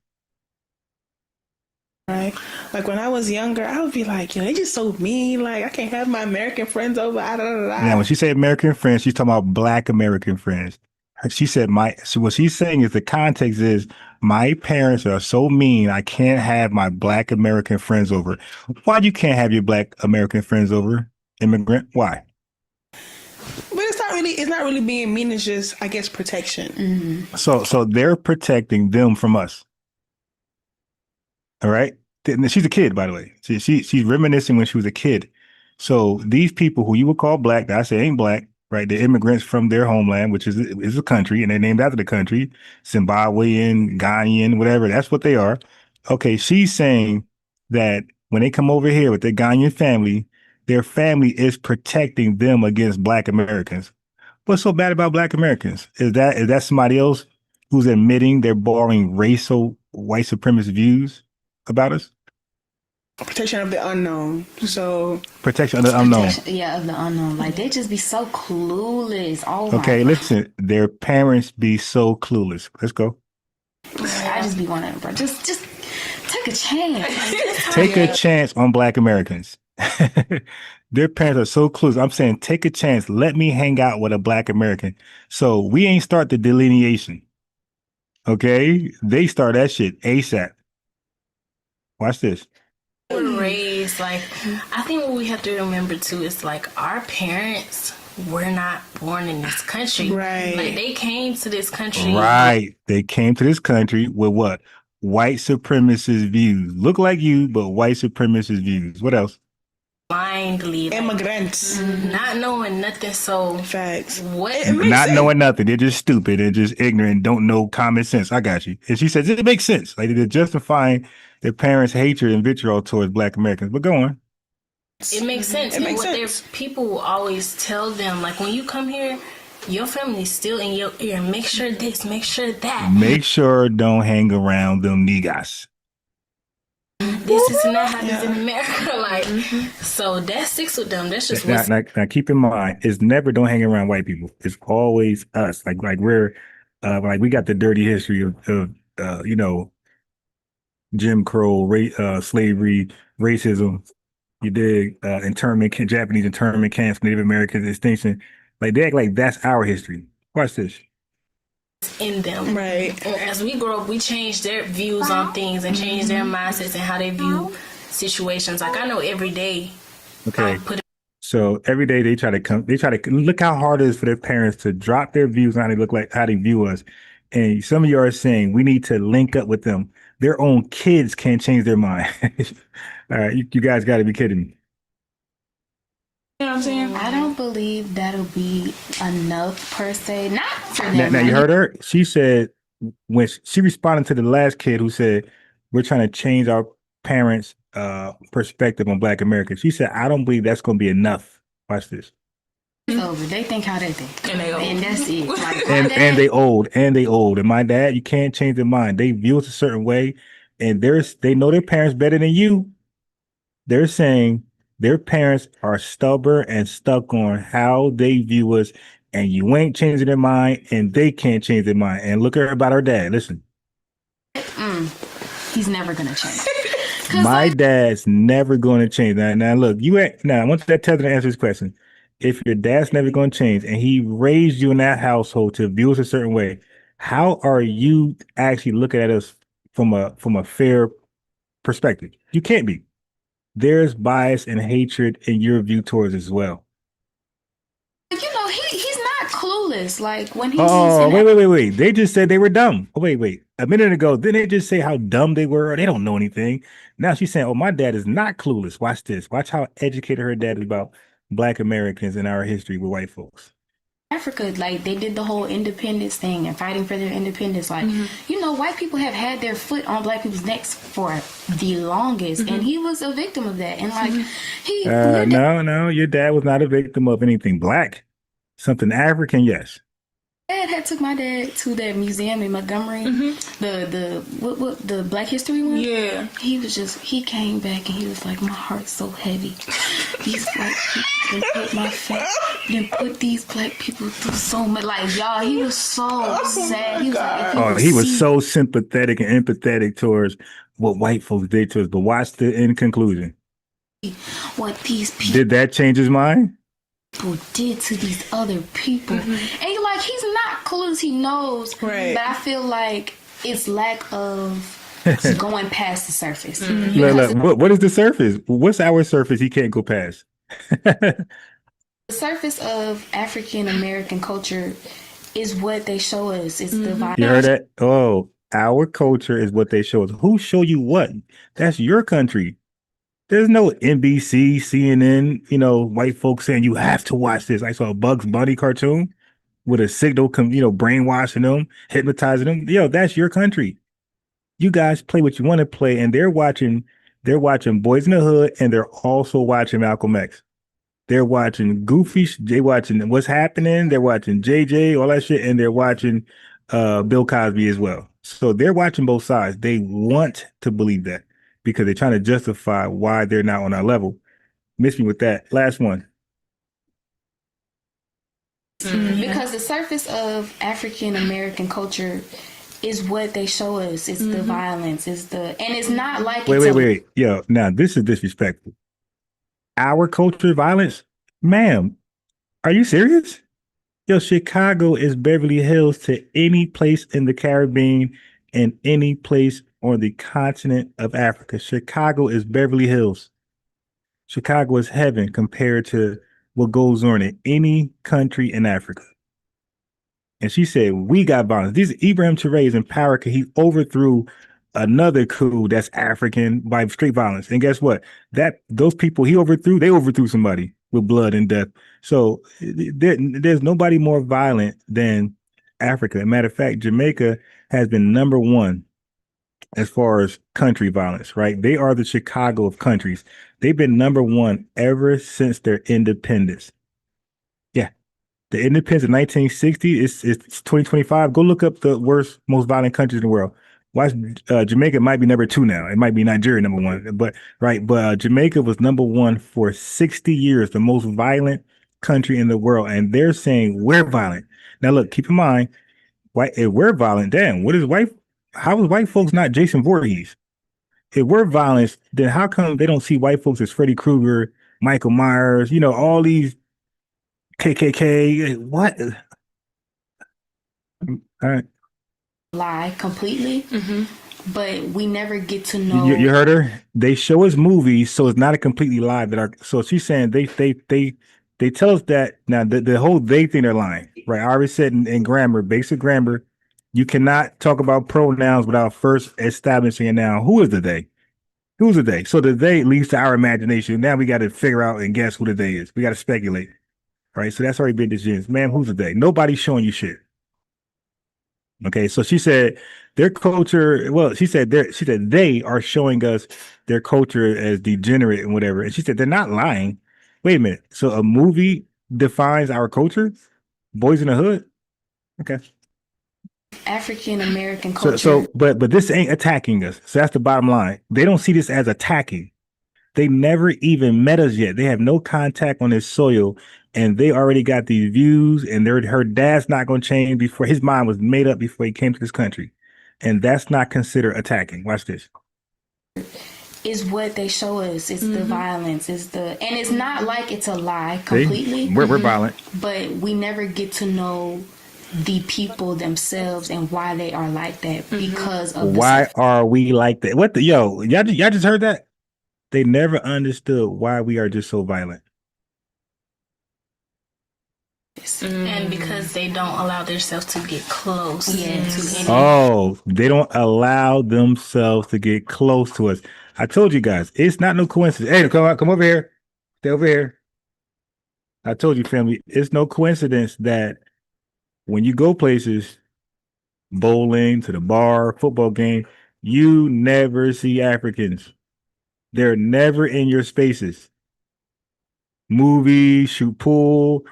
Right. Like when I was younger, I would be like, they just so mean. Like I can't have my American friends over. Now, when she say American friends, she's talking about Black American friends. She said so what she's saying is the context is my parents are so mean I can't have my Black American friends over. Why you can't have your Black American friends over, immigrant? Why? But it's not really being mean. It's just, I guess, protection. Mm-hmm. So they're protecting them from us. All right. She's a kid, by the way. She's reminiscing when she was a kid. So these people who you would call Black, that I say ain't Black, right? They're immigrants from their homeland, which is a country, and they're named after the country, Zimbabwean, Ghanaian, whatever. That's what they are. Okay, she's saying that when they come over here with their Ghanaian family, their family is protecting them against Black Americans. What's so bad about Black Americans? Is that somebody else who's admitting they're borrowing racial white supremacist views about us? Protection of the unknown. So Protection of the unknown. Yeah, of the unknown. Like they just be so clueless. Oh my Okay, God. listen, their parents be so clueless. Let's go. I just be wanting, bro. Just take a chance. Take a chance on Black Americans. Their parents are so clueless. I'm saying take a chance. Let me hang out with a Black American. So we ain't start the delineation. Okay? They start that shit ASAP. Watch this. We're raised like, I think what we have to remember too is like our parents were not born in this country. Right. Like they came to this country. Right. They came to this country with what? White supremacist views. Look like you, but white supremacist views. What else? Blindly. Like, immigrants. not knowing nothing. So facts. What? Not knowing nothing. They're just stupid and just ignorant, don't know common sense. I got you. And she says it makes sense. Like they're justifying their parents' hatred and vitriol towards Black Americans. But go on. It makes sense. It makes what sense. People will always tell them, like, when you come here, your family's still in your ear. Make sure this, make sure that. Make sure don't hang around them niggas. This is not happens in America. Like, so that sticks with them. That's just what's Now keep in mind, it's never don't hang around white people. It's always us. Like we're like we got the dirty history of you know, Jim Crow, slavery, racism. You dig? Japanese internment camps, Native American extinction. Like they act like that's our history. Watch this. in them. Right. And as we grow up, we change their views on things and change their mindsets and how they view situations. Like I know every day. Okay. So every day they try to look how hard it is for their parents to drop their views on how they look like, how they view us. And some of you are saying we need to link up with them. Their own kids can't change their mind. All right, you guys got to be kidding me. You know what I'm saying? I don't believe that'll be enough per se. Not for them. Now you heard her? She said when she responded to the last kid who said we're trying to change our parents' perspective on Black Americans. She said, I don't believe that's going to be enough. Watch this. It's over. They think how they think. And they old. And that's it. Like, and they old. And my dad, you can't change their mind. They view us a certain way, and they know their parents better than you. They're saying their parents are stubborn and stuck on how they view us, and you ain't changing their mind, and they can't change their mind. And look at her about her dad. Listen. He's never gonna change. My dad's never going to change. Now look, I want that Tether to answer this question. If your dad's never going to change and he raised you in that household to view us a certain way, how are you actually looking at us from a fair perspective? You can't be. There's bias and hatred in your view towards as well. You know, he's not clueless. Like when he's wait. They just said they were dumb. Oh, wait. A minute ago, didn't they just say how dumb they were? They don't know anything. Now she's saying, oh, my dad is not clueless. Watch this. Watch how educated her dad is about Black Americans and our history with white folks. Africa, like they did the whole independence thing and fighting for their independence. Like, you know, white people have had their foot on Black people's necks for the longest, and he was a victim of that. And like, no, your dad was not a victim of anything Black. Something African, yes. Dad had took my dad to that museum in Montgomery, the Black History one. Yeah, he came back and he was like, my heart's so heavy. These Black people put these Black people through so much. Like y'all, he was so sad. He was like, he was so sympathetic and empathetic towards what white folks did to us. But watch the end conclusion. What these people did that change his mind? Did to these other people, and you're like, he's not clueless. He knows, right? But I feel like it's lack of going past the surface. Look, what is the surface? What's our surface he can't go past? The surface of African American culture is what they show us. It's the vibe. You heard that? Oh, our culture is what they show us. Who show you what? That's your country. There's no NBC, CNN, white folks saying you have to watch this. I saw a Bugs Bunny cartoon with a signal, brainwashing them, hypnotizing them. That's your country. You guys play what you want to play, and they're watching Boys in the Hood, and they're also watching Malcolm X. They're watching Goofy. They're watching What's Happening. They're watching JJ, all that shit, and they're watching Bill Cosby as well. So they're watching both sides. They want to believe that. because they're trying to justify why they're not on our level. Miss me with that. Last one. Because the surface of African American culture is what they show us. It's the violence. And it's not like Wait. Yo, now this is disrespectful. Our culture violence? Ma'am, are you serious? Yo, Chicago is Beverly Hills to any place in the Caribbean and any place on the continent of Africa. Chicago is Beverly Hills. Chicago is heaven compared to what goes on in any country in Africa. And she said, we got violence. These Ibrahim Traoré is in power because he overthrew another coup that's African by straight violence. And guess what? Those people they overthrew somebody with blood and death. So there's nobody more violent than Africa. As a matter of fact, Jamaica has been number one as far as country violence, right? They are the Chicago of countries. They've been number one ever since their independence. Yeah. The independence of 1960, it's 2025. Go look up the most violent countries in the world. Watch Jamaica might be number two now. It might be Nigeria number one, but Jamaica was number one for 60 years, the most violent country in the world. And they're saying we're violent. Now look, keep in mind, if we're violent, damn, how is white folks not Jason Voorhees? If we're violent, then how come they don't see white folks as Freddy Krueger, Michael Myers, all these KKK? What? All right. lie completely, but we never get to know. You heard her. They show us movies, so it's not a completely lie. So she's saying they tell us that now the whole they thing they're lying, right? I already said in grammar, basic grammar, you cannot talk about pronouns without first establishing a noun. Who is the they? Who's the they? So the they leads to our imagination. Now we got to figure out and guess who the they is. We got to speculate, right? So that's already been decisions. Man, who's the they? Nobody's showing you shit. Okay, so she said their culture. Well, she said they are showing us their culture as degenerate and whatever. And she said they're not lying. Wait a minute. So a movie defines our culture? Boys in the Hood? Okay. African American culture. But this ain't attacking us. So that's the bottom line. They don't see this as attacking. They never even met us yet. They have no contact on this soil, and they already got these views. And her dad's not going to change before his mind was made up before he came to this country, and that's not considered attacking. Watch this. Is what they show us. It's the violence. And it's not like it's a lie completely. See? We're violent, but we never get to know the people themselves and why they are like that because of why are we like that? What the y'all just heard that? They never understood why we are just so violent. And because they don't allow themselves to get close to any. Oh, they don't allow themselves to get close to us. I told you guys, it's not no coincidence. Hey, come over here. Stay over here. I told you, family, it's no coincidence that when you go places, bowling, to the bar, football game, you never see Africans. They're never in your spaces. Movies, shoot pool.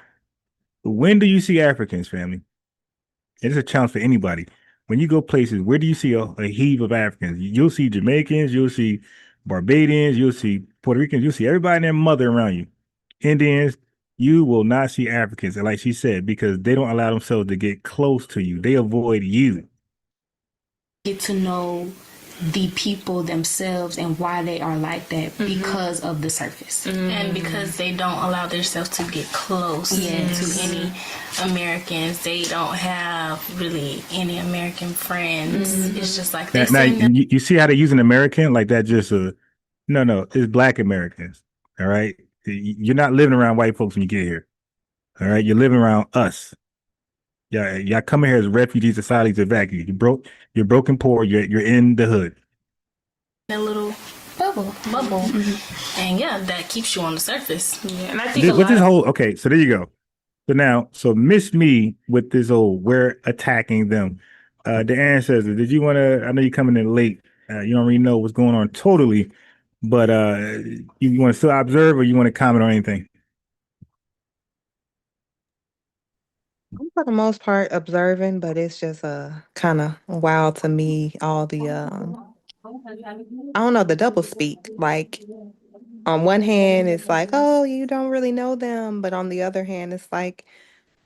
When do you see Africans, family? It's a challenge for anybody. When you go places, where do you see a heave of Africans? You'll see Jamaicans, you'll see Barbadians, you'll see Puerto Ricans, you'll see everybody and their mother around you. Indians, you will not see Africans. And like she said, because they don't allow themselves to get close to you. They avoid you. Get to know the people themselves and why they are like that because of the surface. And because they don't allow themselves to get close to any Americans. They don't have really any American friends. It's just like they now you see how they're using American like that. Just no, it's Black Americans. All right, you're not living around white folks when you get here. All right, you're living around us. Yeah, y'all come here as refugees, asylums, evacuees. You're broken, poor. You're in the hood. A little bubble, and that keeps you on the surface. Yeah, and I think okay, so there you go. So miss me with this old we're attacking them. Deanne says, did you want to? I know you're coming in late. You don't really know what's going on totally, but you want to still observe or you want to comment on anything? For the most part, observing, but it's just kind of wild to me, all the I don't know, the double speak. Like on one hand, it's like, oh, you don't really know them, but on the other hand, it's like,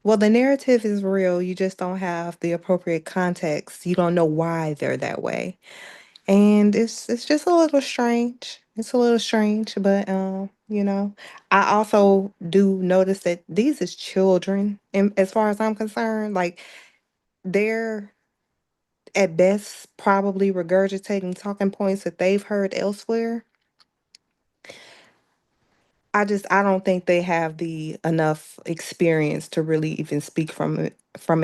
well, the narrative is real. You just don't have the appropriate context. You don't know why they're that way. And it's just a little strange. It's a little strange, but I also do notice that these is children, and as far as I'm concerned, like they're at best probably regurgitating talking points that they've heard elsewhere. I don't think they have the enough experience to really even speak from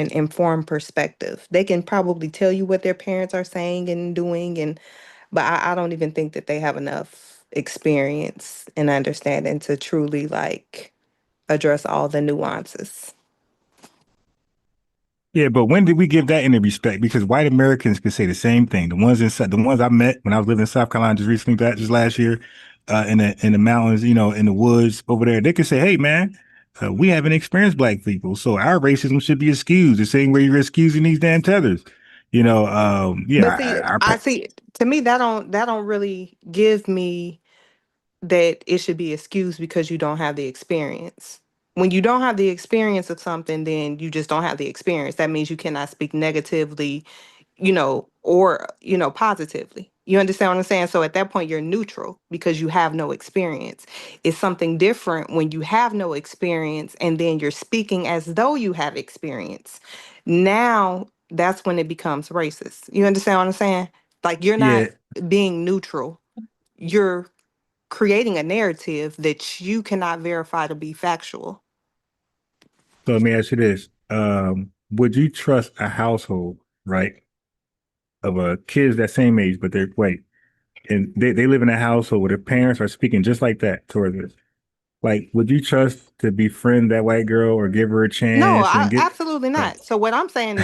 an informed perspective. They can probably tell you what their parents are saying and doing, but I don't even think that they have enough experience and understanding to truly like address all the nuances. Yeah, but when did we give that any respect? Because white Americans can say the same thing. The ones I met when I was living in South Carolina just recently, just last year, in the mountains, in the woods over there, they can say, "Hey, man, we haven't experienced black people, so our racism should be excused. The same way you're excusing these damn tethers." But see, Yeah, I see to me that don't really give me that it should be excused because you don't have the experience. When you don't have the experience of something, then you just don't have the experience. That means you cannot speak negatively, or, positively. You understand what I'm saying? So at that point, you're neutral because you have no experience. It's something different when you have no experience and then you're speaking as though you have experience. Now, that's when it becomes racist. You understand what I'm saying? Like you're not yeah. being neutral. You're creating a narrative that you cannot verify to be factual. So let me ask you this: would you trust a household, right, of kids that same age, but they're white, and they live in a household where their parents are speaking just like that towards us? Like, would you trust to befriend that white girl or give her a No, chance and I get? absolutely Uh, not. So what I'm saying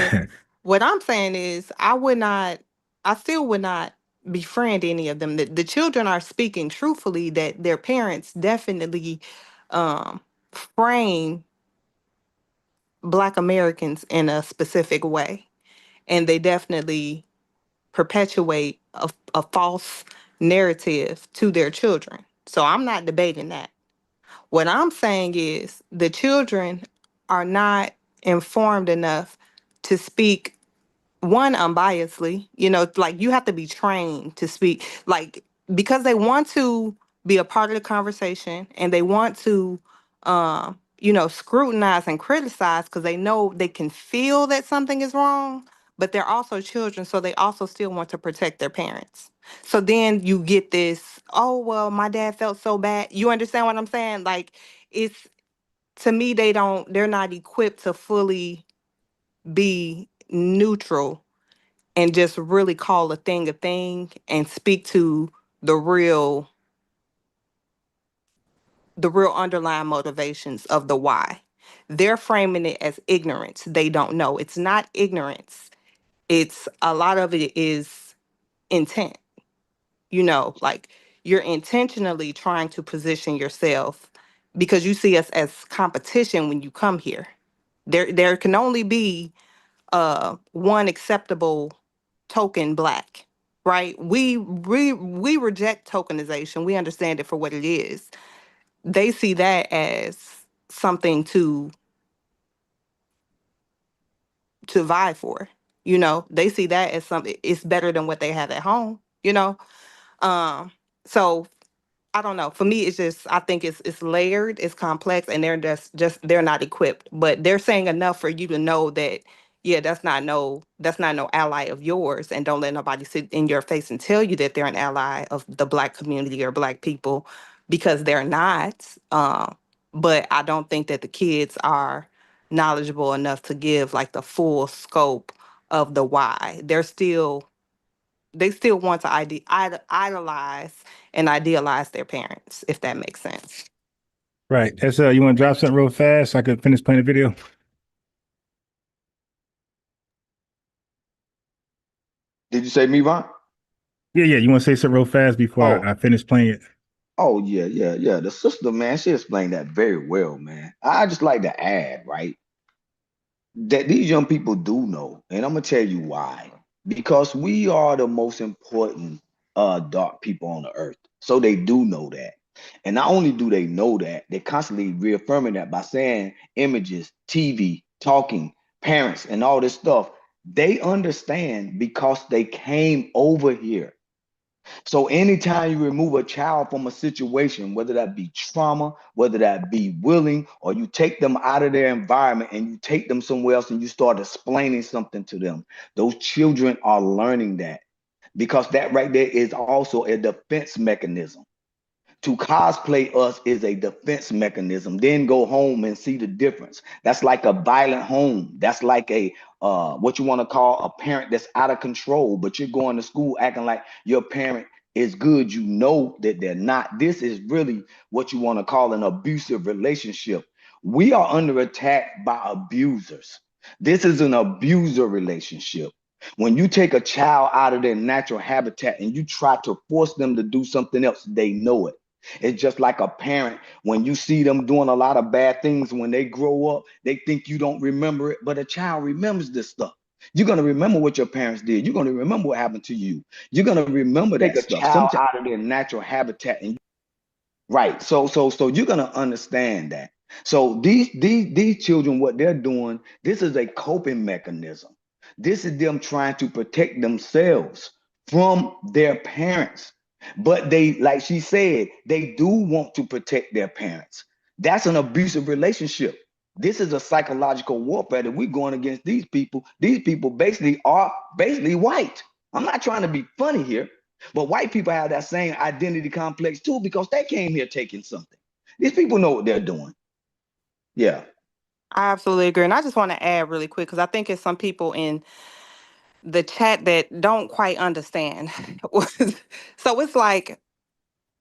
is I still would not befriend any of them. The children are speaking truthfully that their parents definitely um frame Black Americans in a specific way. And they definitely perpetuate a false narrative to their children. So I'm not debating that. What I'm saying is the children are not informed enough to speak one unbiasedly. Like you have to be trained to speak, like, because they want to be a part of the conversation and they want to scrutinize and criticize because they know they can feel that something is wrong, but they're also children, so they also still want to protect their parents. So then you get this, oh well, my dad felt so bad. You understand what I'm saying? Like, it's, to me, they're not equipped to fully be neutral and just really call a thing and speak to the real the real underlying motivations of the why. They're framing it as ignorance. They don't know. It's not ignorance. It's a lot of it is intent. Like you're intentionally trying to position yourself because you see us as competition when you come here. There can only be one acceptable token Black, right? We reject tokenization. We understand it for what it is. They see that as something to vie for. They see that as something, it's better than what they have at home. Um, so I don't know. For me, it's just, I think it's layered, it's complex, and they're just they're not equipped. But they're saying enough for you to know that, yeah, that's not no ally of yours, and don't let nobody sit in your face and tell you that they're an ally of the Black community or Black people, because they're not. But I don't think that the kids are knowledgeable enough to give like the full scope of the why. They still want to idolize and idealize their parents, if that makes sense. right. That's you want to drop something real fast so I could finish playing the video? Did you say me, Ron? Yeah, yeah. You want to say something real fast before Oh, I finish playing it? oh yeah, yeah, yeah. The sister, man, she explained that very well, man. I just like to add, right, that these young people do know, and I'm gonna tell you why. Because we are the most important dark people on the earth. So they do know that. And not only do they know that, they're constantly reaffirming that by saying images, TV, talking, parents, and all this stuff. They understand because they came over here. So anytime you remove a child from a situation, whether that be trauma, whether that be willing, or you take them out of their environment and you take them somewhere else and you start explaining something to them, those children are learning that, because that right there is also a defense mechanism. To cosplay us is a defense mechanism. Then go home and see the difference. That's like a violent home. That's like a what you want to call a parent that's out of control, but you're going to school acting like your parent is good. You know that they're not. This is really what you want to call an abusive relationship. We are under attack by abusers. This is an abuser relationship. When you take a child out of their natural habitat and you try to force them to do something else, they know it. It's just like a parent, when you see them doing a lot of bad things, when they grow up, they think you don't remember it, but a child remembers this stuff. You're going to remember what your parents did. You're going to remember what happened to you. You're going to remember that stuff. Child out of their natural habitat. And right. So you're going to understand that. So these children, what they're doing, this is a coping mechanism. This is them trying to protect themselves from their parents. But they, like she said, they do want to protect their parents. That's an abusive relationship. This is a psychological warfare that we're going against these people. These people basically are white. I'm not trying to be funny here, but white people have that same identity complex too, because they came here taking something. These people know what they're doing. Yeah. I absolutely agree. And I just want to add really quick, because I think it's some people in the chat that don't quite understand. So it's like,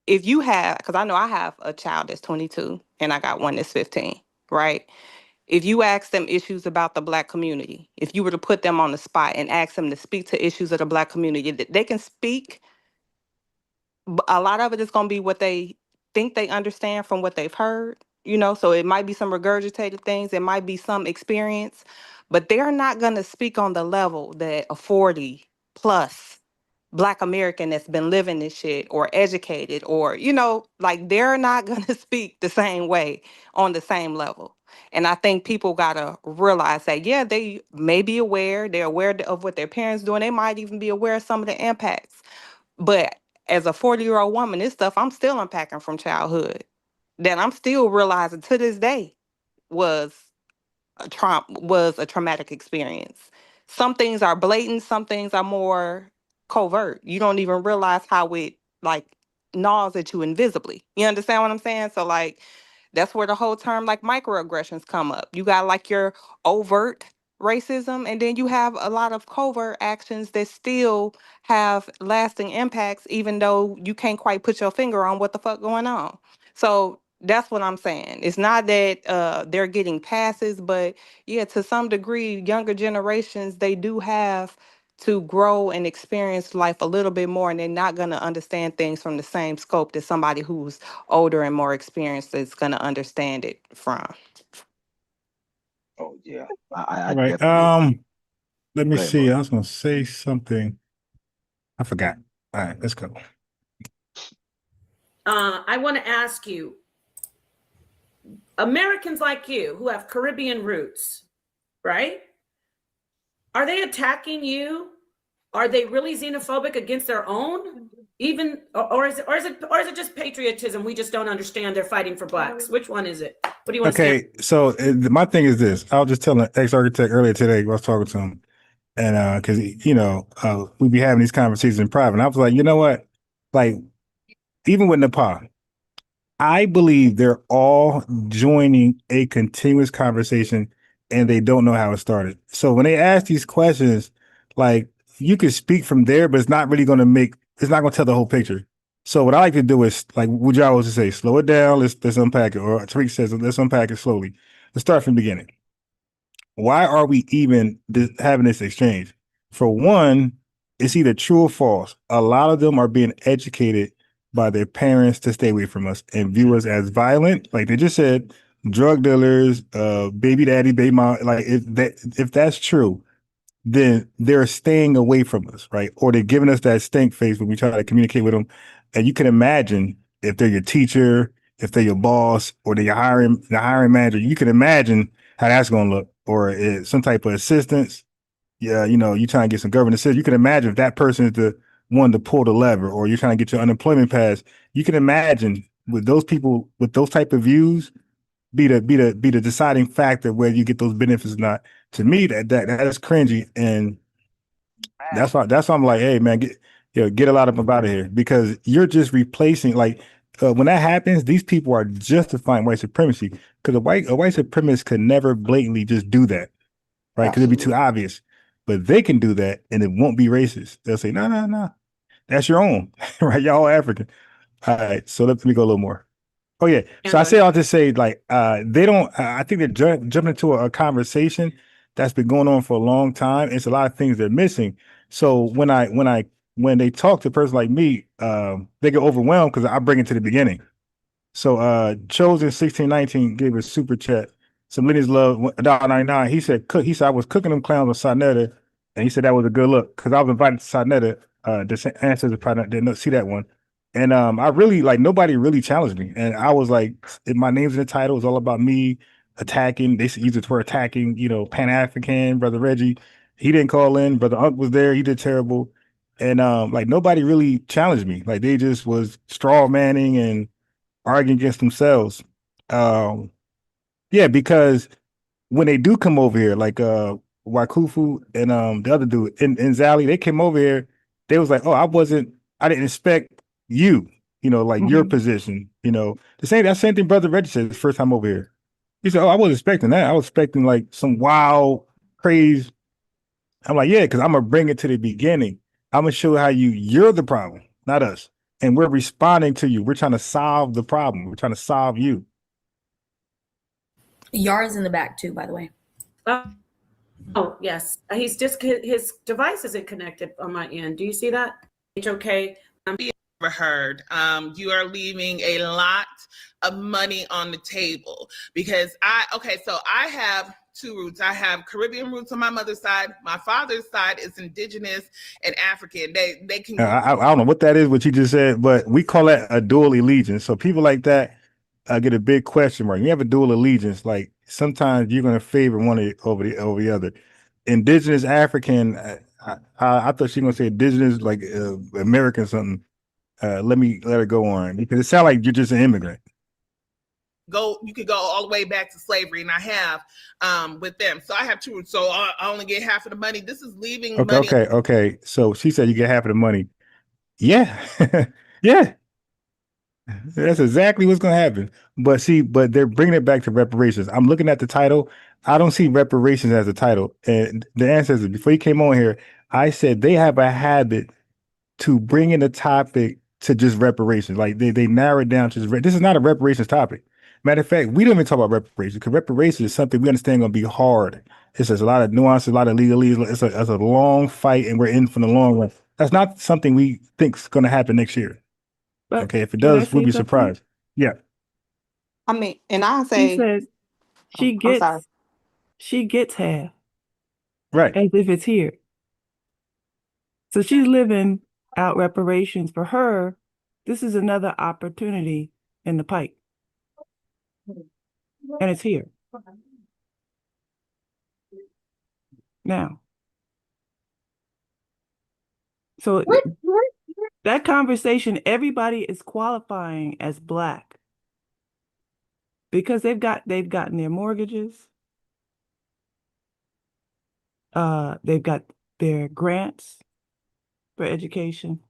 if you have, because I know I have a child that's 22 and I got one that's 15, right? If you ask them issues about the Black community, if you were to put them on the spot and ask them to speak to issues of the Black community, they can speak. A lot of it is going to be what they think they understand from what they've heard, so it might be some regurgitated things, it might be some experience, but they're not going to speak on the level that a 40 plus Black American that's been living this shit or educated or, like, they're not going to speak the same way on the same level. And I think people got to realize that, yeah, they may be aware, they're aware of what their parents doing. They might even be aware of some of the impacts. But as a 40-year-old woman, this stuff I'm still unpacking from childhood that I'm still realizing to this day was a traumatic experience. Some things are blatant, some things are more covert. You don't even realize how it like gnaws at you invisibly. You understand what I'm saying? So like that's where the whole term like microaggressions come up. You got like your overt racism, and then you have a lot of covert actions that still have lasting impacts, even though you can't quite put your finger on what the fuck going on. So that's what I'm saying. It's not that they're getting passes, but yeah, to some degree, younger generations, they do have to grow and experience life a little bit more, and they're not going to understand things from the same scope that somebody who's older and more experienced is going to understand it from. Oh yeah. I Right. definitely. Let me Go ahead, see. bro. I was gonna say something. I forgot. All right, let's go. I want to ask you, Americans like you who have Caribbean roots, right? Are they attacking you? Are they really xenophobic against their own? Even, or is it just patriotism? We just don't understand they're fighting for Blacks. Which one is it? What do you want to say? Okay, so my thing is this. I was just telling an ex-architect earlier today. I was talking to him, and because we be having these conversations in private. And I was like, you know what? Like, even with Nepal, I believe they're all joining a continuous conversation, and they don't know how it started. So when they ask these questions, like, you can speak from there, but it's not really going to it's not going to tell the whole picture. So what I like to do is, like, what y'all always say, slow it down. Let's unpack it. Or Tariq says, let's unpack it slowly. Let's start from the beginning. Why are we even having this exchange? For one, it's either true or false. A lot of them are being educated by their parents to stay away from us and view us as violent. Like they just said, drug dealers, baby daddy, baby mom. Like if that's true, then they're staying away from us, right? Or they're giving us that stink face when we try to communicate with them. And you can imagine if they're your teacher, if they're your boss, or they're the hiring manager, you can imagine how that's going to look. Or some type of assistance. Yeah, you trying to get some government assistance. You can imagine if that person is the one to pull the lever, or you're trying to get your unemployment pass. You can imagine with those people with those type of views be the deciding factor whether you get those benefits or not. To me, that is cringy, and that's why I'm like, hey man, get a lot of them out of here, because you're just replacing when that happens, these people are justifying white supremacy, because a white supremacist could never blatantly just do that, right? Because it'd be too obvious. But they can do that and it won't be racist. They'll say, no, that's your own, right? Y'all African. All right, so let me go a little more. Oh yeah. So I say all to say, they don't. I think they're jumping into a conversation that's been going on for a long time. It's a lot of things they're missing. So when they talk to a person like me, they get overwhelmed because I bring it to the beginning. So Chosen 1619 gave a super chat. Some ladies love $1.99. He said I was cooking them clowns on Sonetta, and he said that was a good look because I was invited to Sonetta. The ancestors probably didn't see that one. And I really nobody really challenged me. And I was like, if my name's in the title, it's all about me attacking. They use it for attacking, Pan-African, Brother Reggie. He didn't call in. Brother Unc was there, he did terrible. And nobody really challenged me. Like they just was straw manning and arguing against themselves. Yeah, because when they do come over here, like Wakufu and the other dude in Zali, they came over here, they was like, oh, I didn't expect you, your position, that same thing Brother Reggie said the first time over here. He said, oh, I wasn't expecting that. I was expecting like some wild craze. I'm like, yeah, because I'm gonna bring it to the beginning. I'm gonna show how you're the problem, not us. And we're responding to you. We're trying to solve the problem. We're trying to solve you. Yar's in the back too, by the way. Oh, yes. He's just, his device isn't connected on my end. Do you see that? It's okay. Heard. You are leaving a lot of money on the table because so I have two roots. I have Caribbean roots on my mother's side. My father's side is indigenous and African. They can. I don't know what that is, what you just said, but we call that a dual allegiance. So people like that get a big question mark. You have a dual allegiance. Like sometimes you're going to favor one over the other. Indigenous African. I thought she was going to say indigenous, like American something. Let her go on, because it sounds like you're just an immigrant. You could go all the way back to slavery, and I have with them. So I have two roots. So I only get half of the money. This is leaving money. Okay. So she said you get half of the money. Yeah. Yeah. That's exactly what's going to happen. But they're bringing it back to reparations. I'm looking at the title. I don't see reparations as a title. And the ancestors, before you came on here, I said they have a habit to bring in a topic to just reparations. Like they narrow it down to this is not a reparations topic. Matter of fact, we don't even talk about reparations, because reparations is something we understand going to be hard. It's a lot of nuances, a lot of legalese. It's a long fight, and we're in for the long run. That's not something we think is going to happen next year. But okay, if it does, we'll be surprised. Yeah. I mean, and I say she says she gets half, right, as if it's here. So she's living out reparations. For her, this is another opportunity in the pipe, and it's here now. So that conversation, everybody is qualifying as Black because they've gotten their mortgages, they've got their grants for education.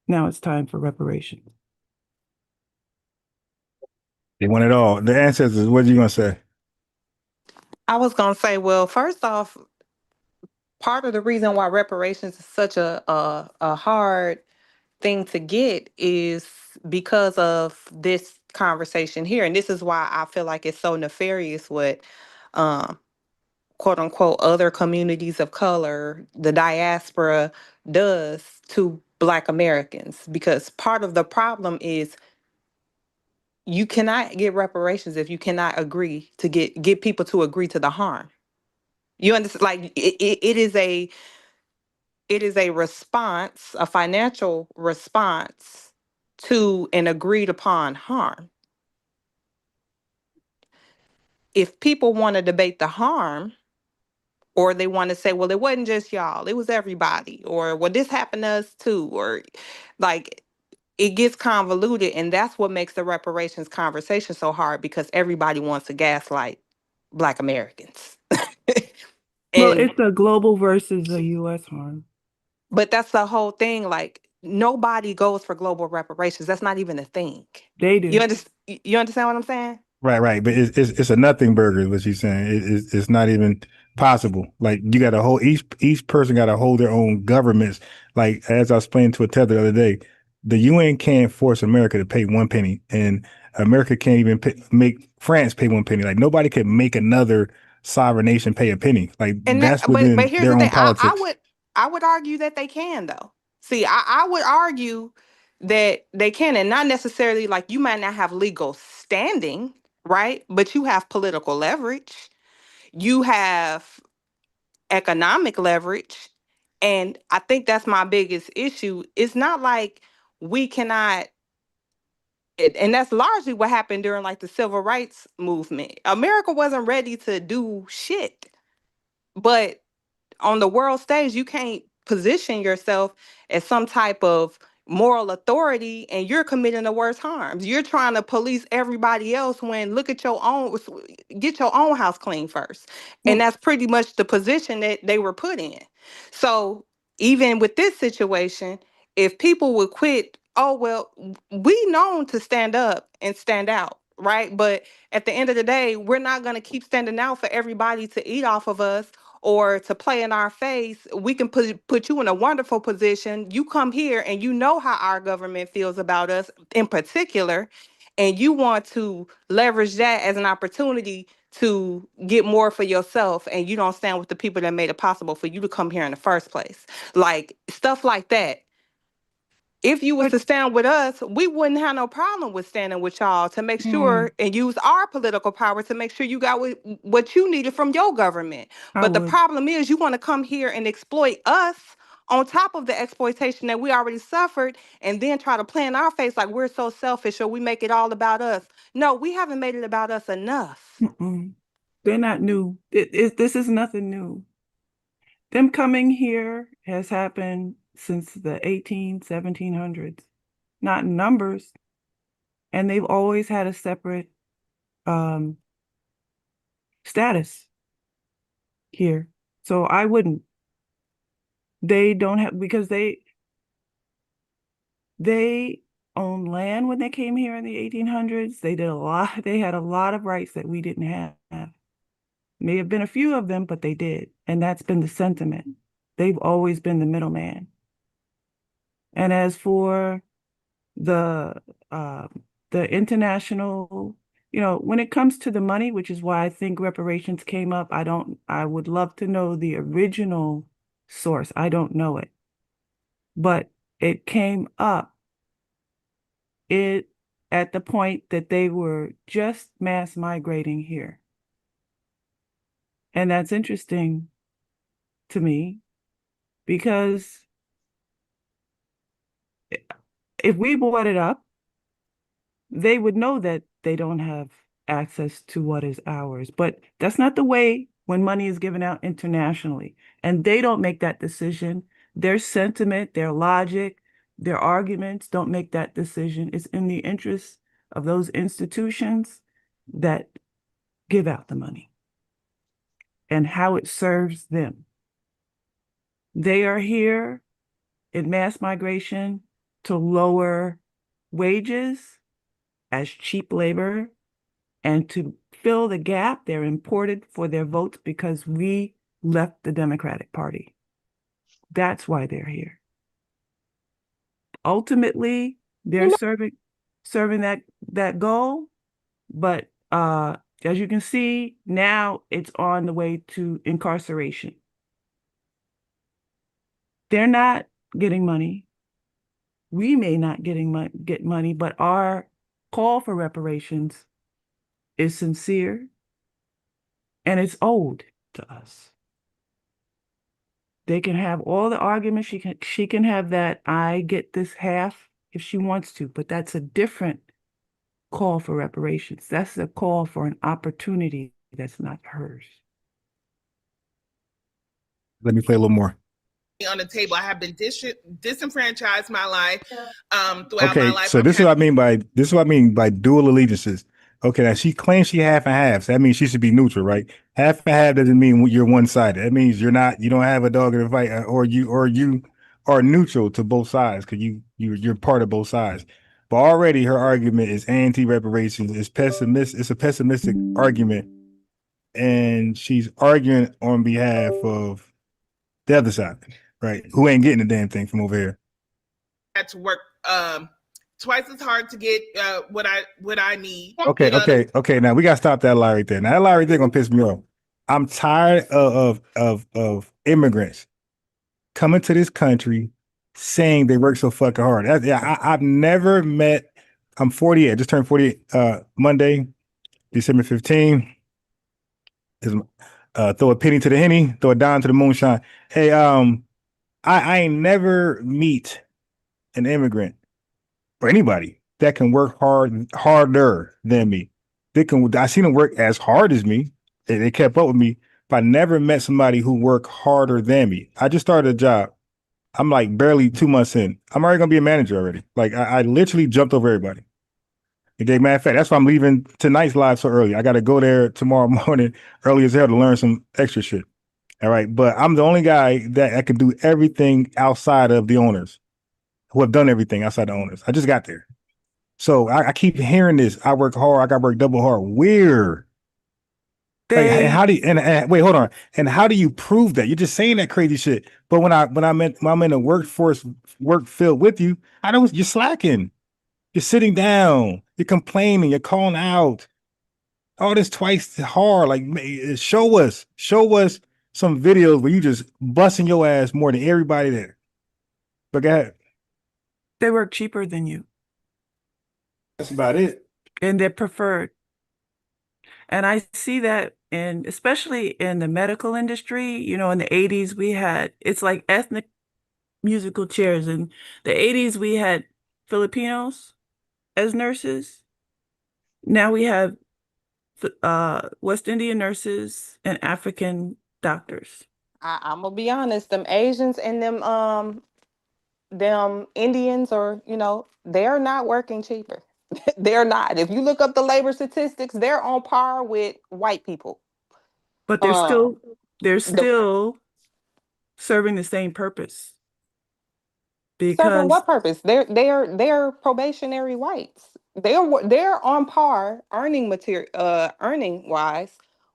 Now it's time for reparations. They want it all. The ancestors, what are you going to say? I was going to say, well, first off, part of the reason why reparations is such a hard thing to get is because of this conversation here. And this is why I feel like it's so nefarious what quote unquote other communities of color, the diaspora, does to Black Americans. Because part of the problem is you cannot get reparations if you cannot agree to get people to agree to the harm. You understand? Like it is a response, a financial response to an agreed upon harm. If people want to debate the harm, or they want to say, well, it wasn't just y'all, it was everybody, or well, this happened to us too, or like it gets convoluted, and that's what makes the reparations conversation so hard because everybody wants to gaslight Black Americans. Well, And it's a global versus a U.S. harm. but that's the whole thing. Like nobody goes for global reparations. That's not even a thing. They do. You understand what I'm saying? Right. But it's a nothing burger, is what she's saying. It's not even possible. Like you got to hold each person got to hold their own governments. Like as I was explaining to a tether the other day, the UN can't force America to pay 1 penny, and America can't even make France pay 1 penny. Like nobody can make another sovereign nation pay a penny. Like And that, that's but within here's their the own thing. politics. I would argue that they can though. See, I would argue that they can, and not necessarily like you might not have legal standing, right? But you have political leverage. You have economic leverage. And I think that's my biggest issue. It's not like we cannot, and that's largely what happened during like the civil rights movement. America wasn't ready to do shit. But on the world stage, you can't position yourself as some type of moral authority and you're committing the worst harms. You're trying to police everybody else when look at your own, get your own house clean first. And that's pretty much the position that they were put in. So even with this situation, if people would quit, oh, well, we known to stand up and stand out, right? But at the end of the day, we're not going to keep standing out for everybody to eat off of us or to play in our face. We can put you in a wonderful position. You come here and you know how our government feels about us in particular, and you want to leverage that as an opportunity to get more for yourself, and you don't stand with the people that made it possible for you to come here in the first place. Like stuff like that. If you was to stand with us, we wouldn't have no problem with standing with y'all to make sure and use our political power to make sure you got what you needed from your government. But the problem is you want to come here and exploit us on top of the exploitation that we already suffered and then try to play in our face like we're so selfish or we make it all about us. No, we haven't made it about us enough. They're not new. This is nothing new. Them coming here has happened since the 1700s, not in numbers. And they've always had a separate status here. So I wouldn't. They don't have, because they owned land when they came here in the 1800s. They did a lot. They had a lot of rights that we didn't have. May have been a few of them, but they did. And that's been the sentiment. They've always been the middleman. And as for the international, when it comes to the money, which is why I think reparations came up, I would love to know the original source. I don't know it. But it came up at the point that they were just mass migrating here. And that's interesting to me because if we brought it up, they would know that they don't have access to what is ours. But that's not the way when money is given out internationally. And they don't make that decision. Their sentiment, their logic, their arguments don't make that decision. It's in the interest of those institutions that give out the money and how it serves them. They are here in mass migration to lower wages as cheap labor and to fill the gap. They're imported for their votes because we left the Democratic Party. That's why they're here. Ultimately, they're serving that goal, but as you can see, now it's on the way to incarceration. They're not getting money. We may not get money, but our call for reparations is sincere and it's owed to us. They can have all the arguments. She can have that. I get this half if she wants to, but that's a different call for reparations. That's a call for an opportunity that's not hers. Let me play a little more. On the table. I have been disenfranchised my life throughout my Okay, life. so this is what I mean by dual allegiances. Okay, now she claims she half and half. So that means she should be neutral, right? Half and half doesn't mean you're one sided. That means you don't have a dog in the fight, or you are neutral to both sides because you're part of both sides. But already her argument is anti-reparations. It's a pessimistic argument, and she's arguing on behalf of the other side, right? Who ain't getting the damn thing from over here. I had to work twice as hard to get what I need. Okay. Now we gotta stop that lie right there. Now that lie right there gonna piss me off. I'm tired of immigrants coming to this country saying they work so fucking hard. I've never met. I'm 48. I just turned 48 Monday, December 15. Throw a penny to the henny, throw a dime to the moonshine. Hey, I ain't never meet an immigrant or anybody that can work harder than me. I seen them work as hard as me. They kept up with me, but I never met somebody who worked harder than me. I just started a job. I'm like barely 2 months in. I'm already gonna be a manager already. Like I literally jumped over everybody. Okay, matter of fact, that's why I'm leaving tonight's live so early. I got to go there tomorrow morning early as hell to learn some extra shit. All right, but I'm the only guy that can do everything outside of the owners, who have done everything outside the owners. I just got there. So I keep hearing this. I work hard. I got to work double hard. Weird. Like, and how do you, and wait, hold on. And how do you prove that? You're just saying that crazy shit. But when I'm in the workforce, work field with you, you're slacking. You're sitting down. You're complaining. You're calling out. All this twice hard. Like, show us some videos where you just busting your ass more than everybody there. But go ahead. They work cheaper than you. That's about it. And they're preferred. And I see that especially in the medical industry. In the 80s it's like ethnic musical chairs. In the 80s we had Filipinos as nurses. Now we have West Indian nurses and African doctors. I'm gonna be honest, them Asians and them Indians they're not working cheaper. They're not. If you look up the labor statistics, they're on par with white people. But they're still serving the same purpose. Serving what purpose? They're probationary whites. They're on par earning wise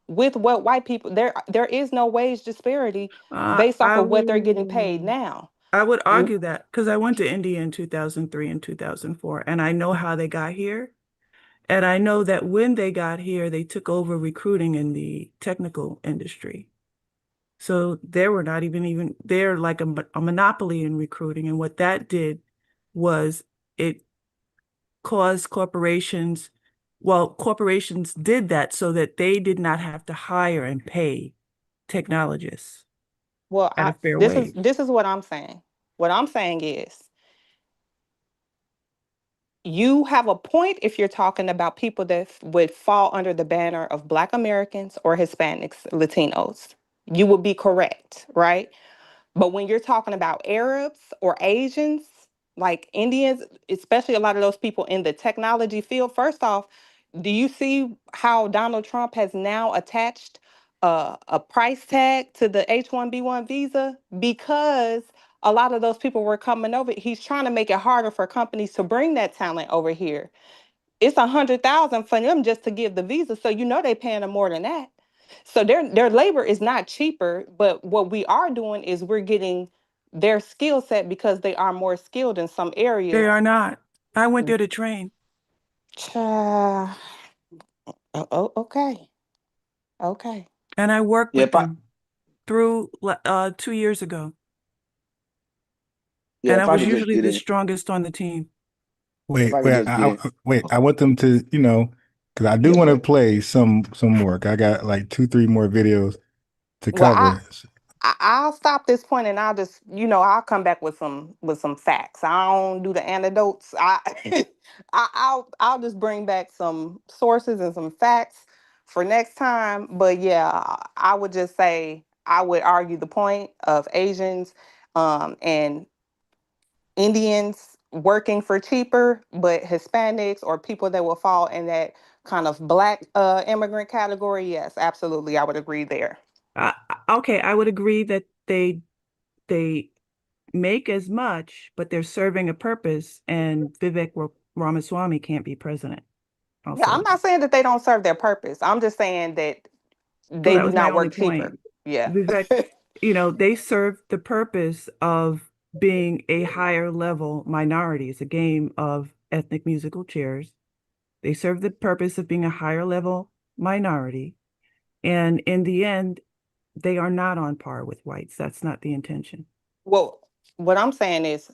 with what white people. There is no wage disparity based off of what they're getting paid now. I would argue that because I went to India in 2003 and 2004, and I know how they got here. And I know that when they got here, they took over recruiting in the technical industry. So they were not they're like a monopoly in recruiting. And what that did was it caused corporations did that so that they did not have to hire and pay technologists. Well, at a fair wage. This is what I'm saying. What I'm saying is you have a point if you're talking about people that would fall under the banner of Black Americans or Hispanics, Latinos. You would be correct, right? But when you're talking about Arabs or Asians, like Indians, especially a lot of those people in the technology field, first off, do you see how Donald Trump has now attached a price tag to the H-1B1 visa? Because a lot of those people were coming over. He's trying to make it harder for companies to bring that talent over here. It's $100,000 for them just to give the visa. So they're paying them more than that. So their labor is not cheaper, but what we are doing is we're getting their skill set because they are more skilled in some areas. They are not. I went there to train. Okay. And I worked with them through 2 years ago. And I was usually the strongest on the team. Wait, I want them to, because I do want to play some work. I got like 2-3 more videos to cover. I'll stop this point and I'll just, I'll come back with some facts. I don't do the anecdotes. I'll just bring back some sources and some facts for next time. But yeah, I would just say I would argue the point of Asians and Indians working for cheaper, but Hispanics or people that will fall in that kind of black immigrant category, yes, absolutely, I would agree there. Okay, I would agree that they make as much, but they're serving a purpose, and Vivek Ramaswamy can't be president. Yeah, I'm not saying that they don't serve their purpose. I'm just saying that So they that do was my not only work cheaper. point. Yeah. Vivek, they serve the purpose of being a higher level minority. It's a game of ethnic musical chairs. They serve the purpose of being a higher level minority. And in the end, they are not on par with whites. That's not the intention. Well, what I'm saying is,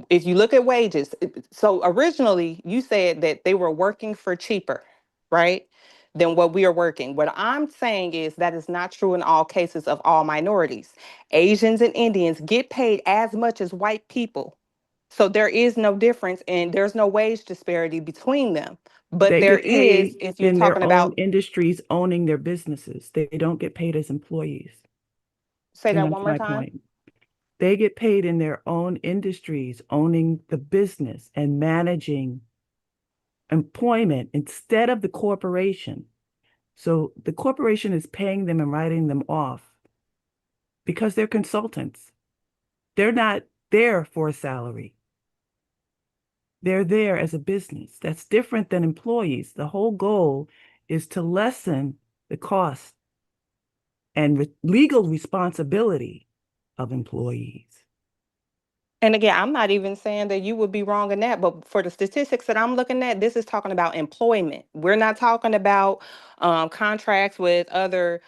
if you look at wages, so originally you said that they were working for cheaper, right? Than what we are working. What I'm saying is that is not true in all cases of all minorities. Asians and Indians get paid as much as white people. So there is no difference and there's no wage disparity between them. But They there get is, paid if you're in their talking own about, industries, owning their businesses. They don't get paid as employees. say And that that's one more my time. point. They get paid in their own industries, owning the business and managing employment instead of the corporation. So the corporation is paying them and writing them off because they're consultants. They're not there for a salary. They're there as a business. That's different than employees. The whole goal is to lessen the cost and legal responsibility of employees. And again, I'm not even saying that you would be wrong in that, but for the statistics that I'm looking at, this is talking about employment. We're not talking about contracts with other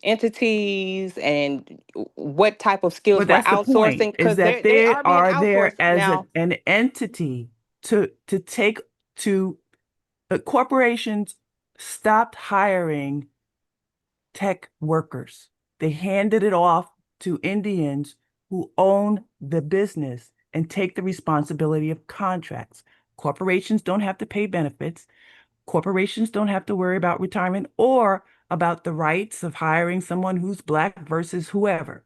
entities and what type of skills But we're that's the point, outsourcing, is because that they they are being are outsourced there as now. an entity to take to corporations stopped hiring tech workers. They handed it off to Indians who own the business and take the responsibility of contracts. Corporations don't have to pay benefits. Corporations don't have to worry about retirement or about the rights of hiring someone who's Black versus whoever.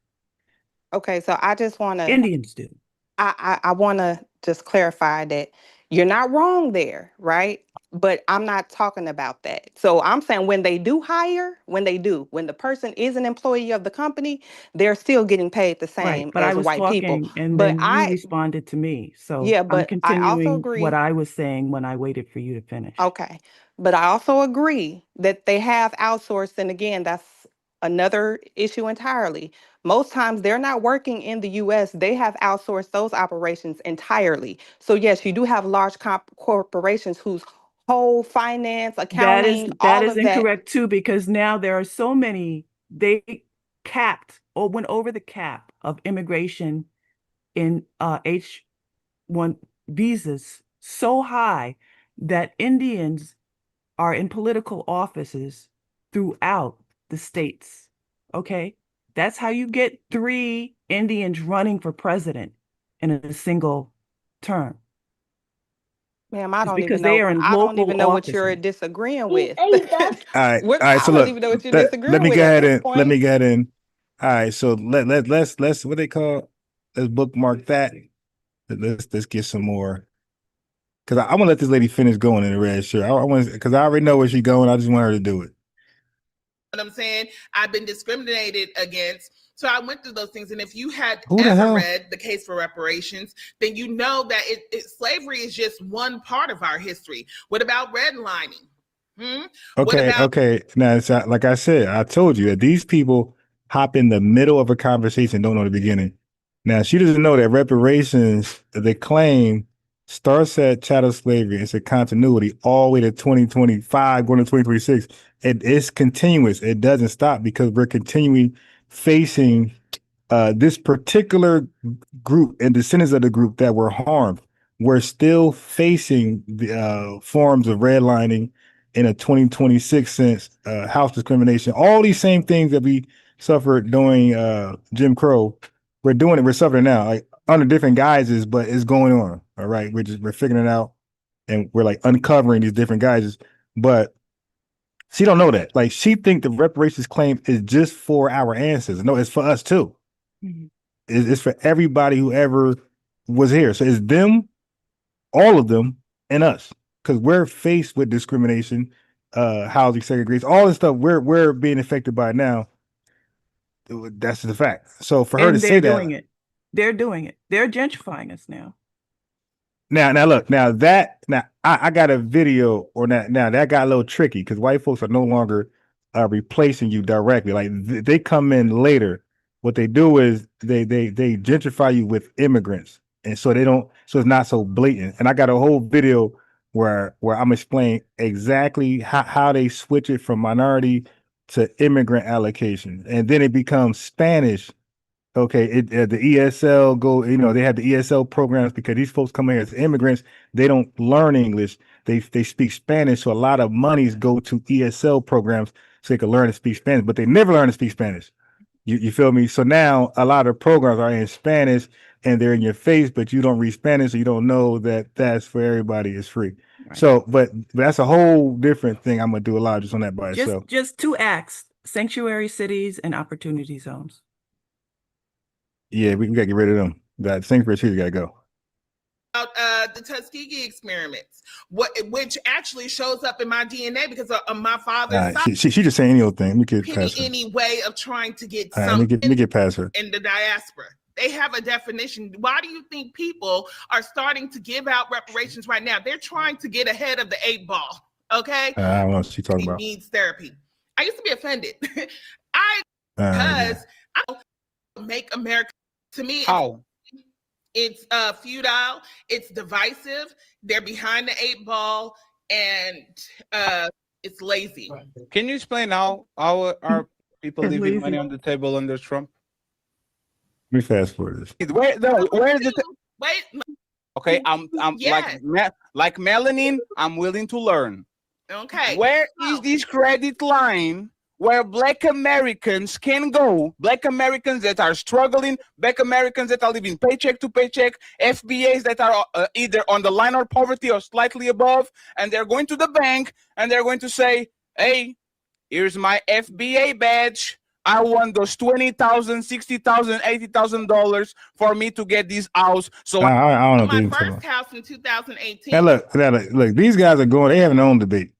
Okay, so I just want to Indians do. I want to just clarify that you're not wrong there, right? But I'm not talking about that. So I'm saying when they do hire, when the person is an employee of the company, they're still getting paid the Right. same But I as was white people. talking and But then you responded to me. So yeah, I'm but I also continuing what agree. I was saying when I waited for you to finish. Okay. But I also agree that they have outsourced. And again, that's another issue entirely. Most times they're not working in the US, they have outsourced those operations entirely. So, yes, you do have large corporations whose whole finance, accounting, That all is of that. incorrect too, because now there are so many, they capped or went over the cap of immigration in H-1 visas so high that Indians are in political offices throughout the states. Okay? That's how you get 3 Indians running for president in a single term. Ma'am, I It's don't even because they know. are in I don't local even know what you're offices. disagreeing with. All right, all right. I So don't look, even know what you're let disagreeing me with go at ahead this and let point. me get in. All right, so let's what they call, let's bookmark that. Let's get some more, because I want to let this lady finish going in the red shirt. I want, because I already know where she's going. I just want her to do it. What I'm saying, I've been discriminated against. So I went through those things. And if you had Who the ever hell? read The Case for Reparations, then you know that slavery is just one part of our history. What about redlining? What Okay, about okay. Now, it's like I said, I told you that these people hop in the middle of a conversation, don't know the beginning. Now, she doesn't know that reparations, they claim, starts at chattel slavery. It's a continuity all the way to 2025, going to 2026. It's continuous. It doesn't stop because we're continuing facing this particular group and descendants of the group that were harmed. We're still facing the forms of redlining in a 2026 sense, house discrimination, all these same things that we suffered during Jim Crow. We're doing it. We're suffering now, like under different guises, but it's going on. All right, we're figuring it out, and we're like uncovering these different guises. But she don't know that. Like she think the reparations claim is just for our ancestors. No, it's for us too. Mhm. It's for everybody who ever was here. So it's them, all of them, and us, because we're faced with discrimination, housing segregation, all this stuff. We're being affected by it now. That's the fact. So for her to And say they're that doing it. They're doing it. They're gentrifying us now. now look, now I got a video or now that got a little tricky because white folks are no longer replacing you directly. Like they come in later. What they do is they gentrify you with immigrants, and so they don't. So it's not so blatant. And I got a whole video where I'm explaining exactly how they switch it from minority to immigrant allocation, and then it becomes Spanish. Okay, the ESL go, they have the ESL programs because these folks come here as immigrants. They don't learn English. They speak Spanish, so a lot of monies go to ESL programs so they can learn to speak Spanish, but they never learn to speak Spanish. You feel me? So now a lot of programs are in Spanish and they're in your face, but you don't read Spanish, so you don't know that that's for everybody. It's free. Right. So, but that's a whole different thing. I'm gonna do a lot just on that by itself. Just two acts: sanctuary cities and opportunity zones. Yeah, we gotta get rid of them. That sanctuary cities gotta go. The Tuskegee experiments, which actually shows up in my DNA because of my father's side. She just saying any old thing. Let me get past her. Any way of trying to get Let me get past her. In the diaspora. They have a definition. Why do you think people are starting to give out reparations right now? They're trying to get ahead of the 8 ball. Okay. I don't know what she's talking about. Needs therapy. I used to be offended. Because I don't make America, to me, How? It's feudal, it's divisive, they're behind the 8 ball, and it's lazy. Can you explain how are people leaving money on the table under Trump? Let me fast forward this. Where is the wait? Okay, I'm Yes. like melanin. I'm willing to learn. Okay. Where is this credit line where Black Americans can go? Black Americans that are struggling, Black Americans that are living paycheck to paycheck, FBAs that are either on the line of poverty or slightly above, and they're going to the bank and they're going to say, "Hey, here's my FBA badge. I want those $20,000, $60,000, $80,000 for me to get this house." So I don't know. My first house in 2018. And look, these guys are going. They have their own debate,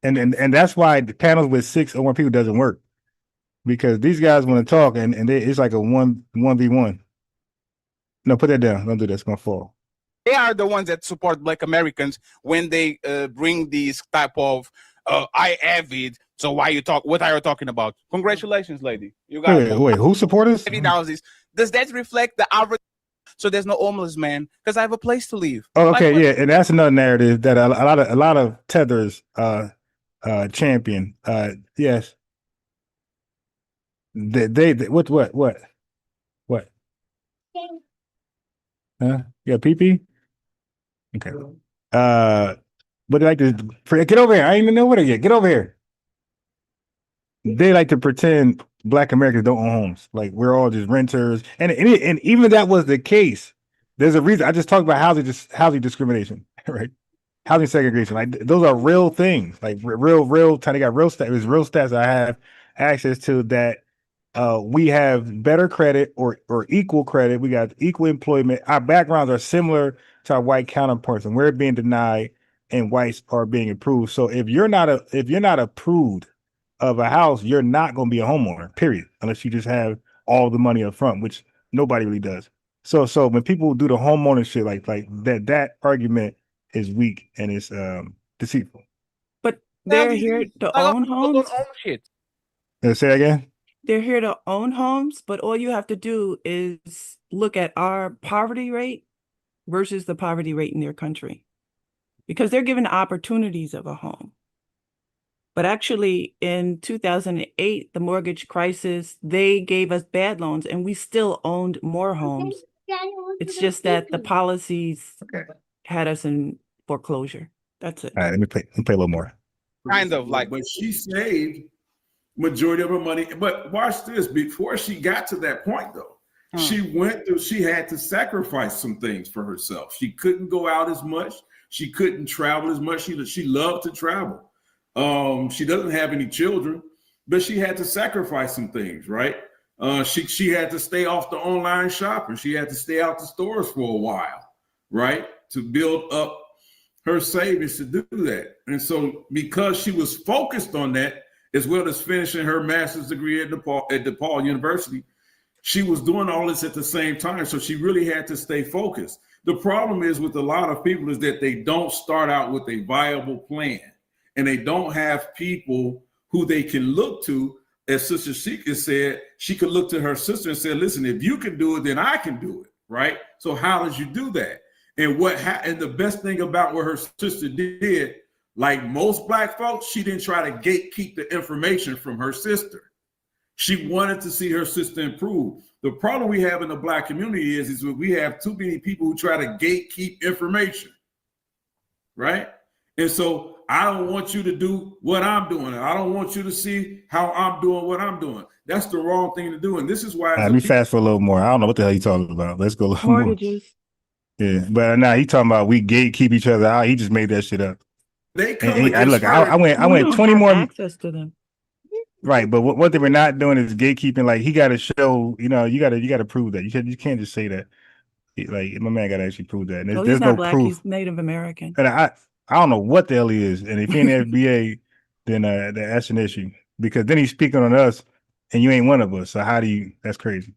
and that's why the panels with 6 or more people doesn't work, because these guys want to talk and it's like a 1v1. No, put that down. Don't do that. It's gonna fall. they are the ones that support Black Americans when they bring these type of I have it. So what are you talking about? Congratulations, lady. You got Wait, who support us? Does that reflect the average? So there's no homeless man because I have a place to live. Oh, okay, yeah, and that's another narrative that a lot of Tethers champion. Yes. They what? Huh? Yeah, PP. Okay. But they like to get over here. I ain't even know what it yet. Get over here. They like to pretend Black Americans don't own homes. Like we're all just renters. And even that was the case. There's a reason. I just talked about housing discrimination, right? Housing segregation. Like those are real things. Like real time. They got real stats. There's real stats I have access to that we have better credit or equal credit. We got equal employment. Our backgrounds are similar to our white counterparts, and we're being denied and whites are being approved. So if you're not approved of a house, you're not going to be a homeowner, period, unless you just have all the money up front, which nobody really does. So when people do the homeownership like that argument is weak and it's deceitful. But they're here to own homes. Say again? They're here to own homes, but all you have to do is look at our poverty rate versus the poverty rate in their country, because they're given opportunities of a home. But actually, in 2008, the mortgage crisis, they gave us bad loans and we still owned more homes. It's just that the policies had us in foreclosure. That's it. All right, let me play a little more. Kind of like when she saved majority of her money. But watch this, before she got to that point though, she had to sacrifice some things for herself. She couldn't go out as much. She couldn't travel as much. She loved to travel. She doesn't have any children, but she had to sacrifice some things, right? She had to stay off the online shopping. She had to stay out the stores for a while, right? To build up her savings to do that. And so because she was focused on that, as well as finishing her master's degree at DePaul University, she was doing all this at the same time. So she really had to stay focused. The problem is with a lot of people is that they don't start out with a viable plan, and they don't have people who they can look to. As Sister Sheikah said, she could look to her sister and say, listen, if you can do it, then I can do it, right? So how did you do that? And and the best thing about what her sister did, like most Black folks, she didn't try to gatekeep the information from her sister. She wanted to see her sister improve. The problem we have in the Black community is that we have too many people who try to gatekeep information, right? And so I don't want you to do what I'm doing. I don't want you to see how I'm doing what I'm doing. That's the wrong thing to do. And this is why. Let me fast for a little more. I don't know what the hell you talking about. Let's go a little more. Mortgages. Yeah, but now he talking about we gatekeep each other out. He just made that shit up. They come look, I went 20 more access to them. Right, but what they were not doing is gatekeeping. Like he got to show, you got to prove that. You can't just say that. Like my man got to actually prove that. And No, there's he's not no Black. proof. He's Native American. And I don't know what the hell he is. And if he in the FBA, then that's an issue, because then he's speaking on us, and you ain't one of us. So how do you? That's crazy.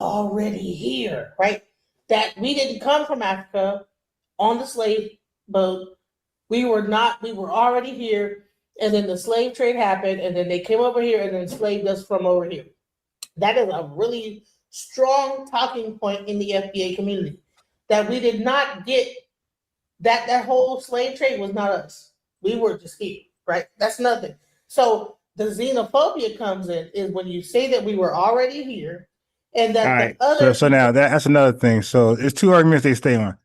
Already here, right? That we didn't come from Africa on the slave boat. We were already here, and then the slave trade happened, and then they came over here and then enslaved us from over here. That is a really strong talking point in the FBA community, that we did not get that whole slave trade was not us. We were just here, right? That's nothing. So the xenophobia comes in is when you say that we were already here, and that All right. the other So now that's another thing. So it's two arguments they stay on.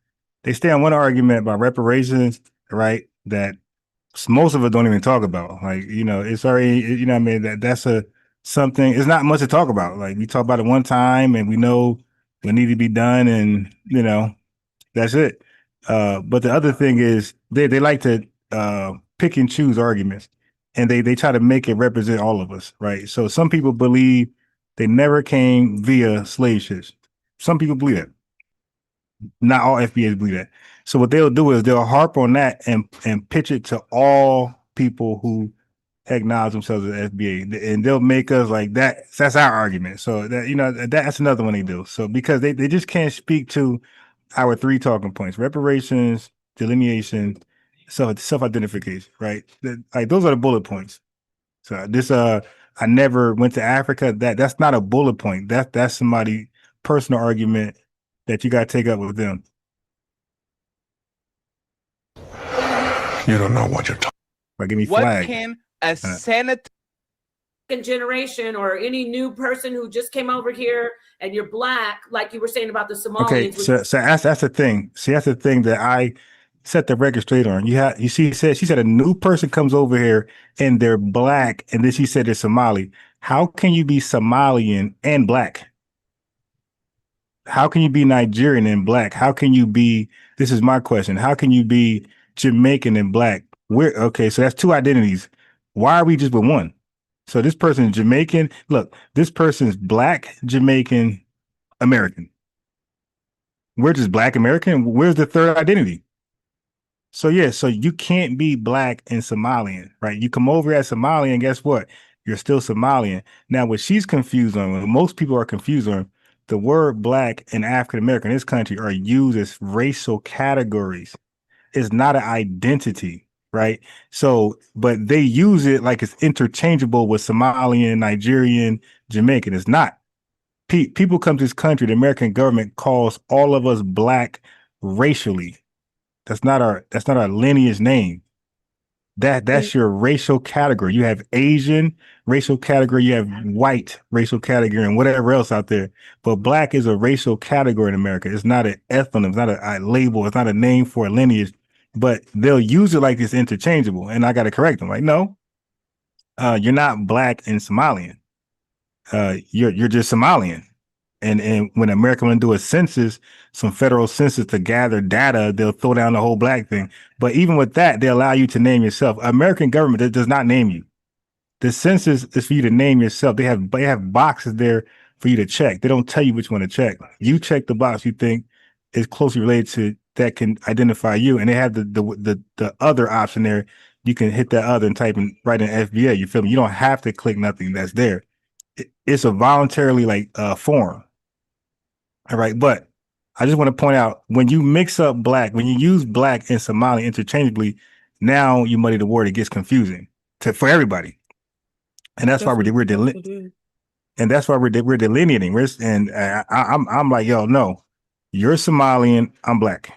They stay on one argument about reparations, right? That most of us don't even talk about. Like, it's already, what I mean, that's something. It's not much to talk about. Like we talk about it one time, and we know what need to be done, and that's it. But the other thing is they like to pick and choose arguments, and they try to make it represent all of us, right? So some people believe they never came via slave ships. Some people believe that. Not all FBAs believe that. So what they'll do is they'll harp on that and pitch it to all people who acknowledge themselves as FBA, and they'll make us like that. That's our argument. So that that's another one they do. So because they just can't speak to our three talking points: reparations, delineation, self-identification, right? Like those are the bullet points. So this I never went to Africa. That's not a bullet point. That's somebody personal argument that you got to take up with them. You don't know what you're talking. Like, give me What flag. can a senator generation or any new person who just came over here and you're Black, like you were saying about the Somalians? Okay, so that's the thing. See, that's the thing that I set the record straight on. She said a new person comes over here and they're Black, and then she said they're Somali. How can you be Somalian and Black? How can you be Nigerian and Black? How can you be? This is my question. How can you be Jamaican and Black? Okay, so that's two identities. Why are we just with one? So this person is Jamaican. Look, this person's Black, Jamaican, American. We're just Black American. Where's the third identity? So yeah, so you can't be Black and Somalian, right? You come over as Somalian, guess what? You're still Somalian. Now, what she's confused on, what most people are confused on, the word Black and African American in this country are used as racial categories. It's not an identity, right? So, but they use it like it's interchangeable with Somalian, Nigerian, Jamaican. It's not. People come to this country, the American government calls all of us Black racially. That's not our lineage name. That's your racial category. You have Asian racial category, you have white racial category, and whatever else out there. But Black is a racial category in America. It's not an ethnonym, it's not a label, it's not a name for a lineage. But they'll use it like it's interchangeable. And I got to correct them. Like, no, You're not black and Somalian. You're just Somalian. And when America want to do a census, some federal census to gather data, they'll throw down the whole black thing. But even with that, they allow you to name yourself. American government that does not name you. The census is for you to name yourself. They have boxes there for you to check. They don't tell you which one to check. You check the box you think is closely related to that can identify you, and they have the other option there. You can hit that other and type in right in FBA. You feel me? You don't have to click nothing that's there. It's a voluntarily form. All right, but I just want to point out when you mix up black, when you use black and Somali interchangeably, now you muddy the word. It gets confusing for everybody. And that's why we're delineating. And that's why we're delineating. I'm like, yo, no, you're Somalian, I'm black.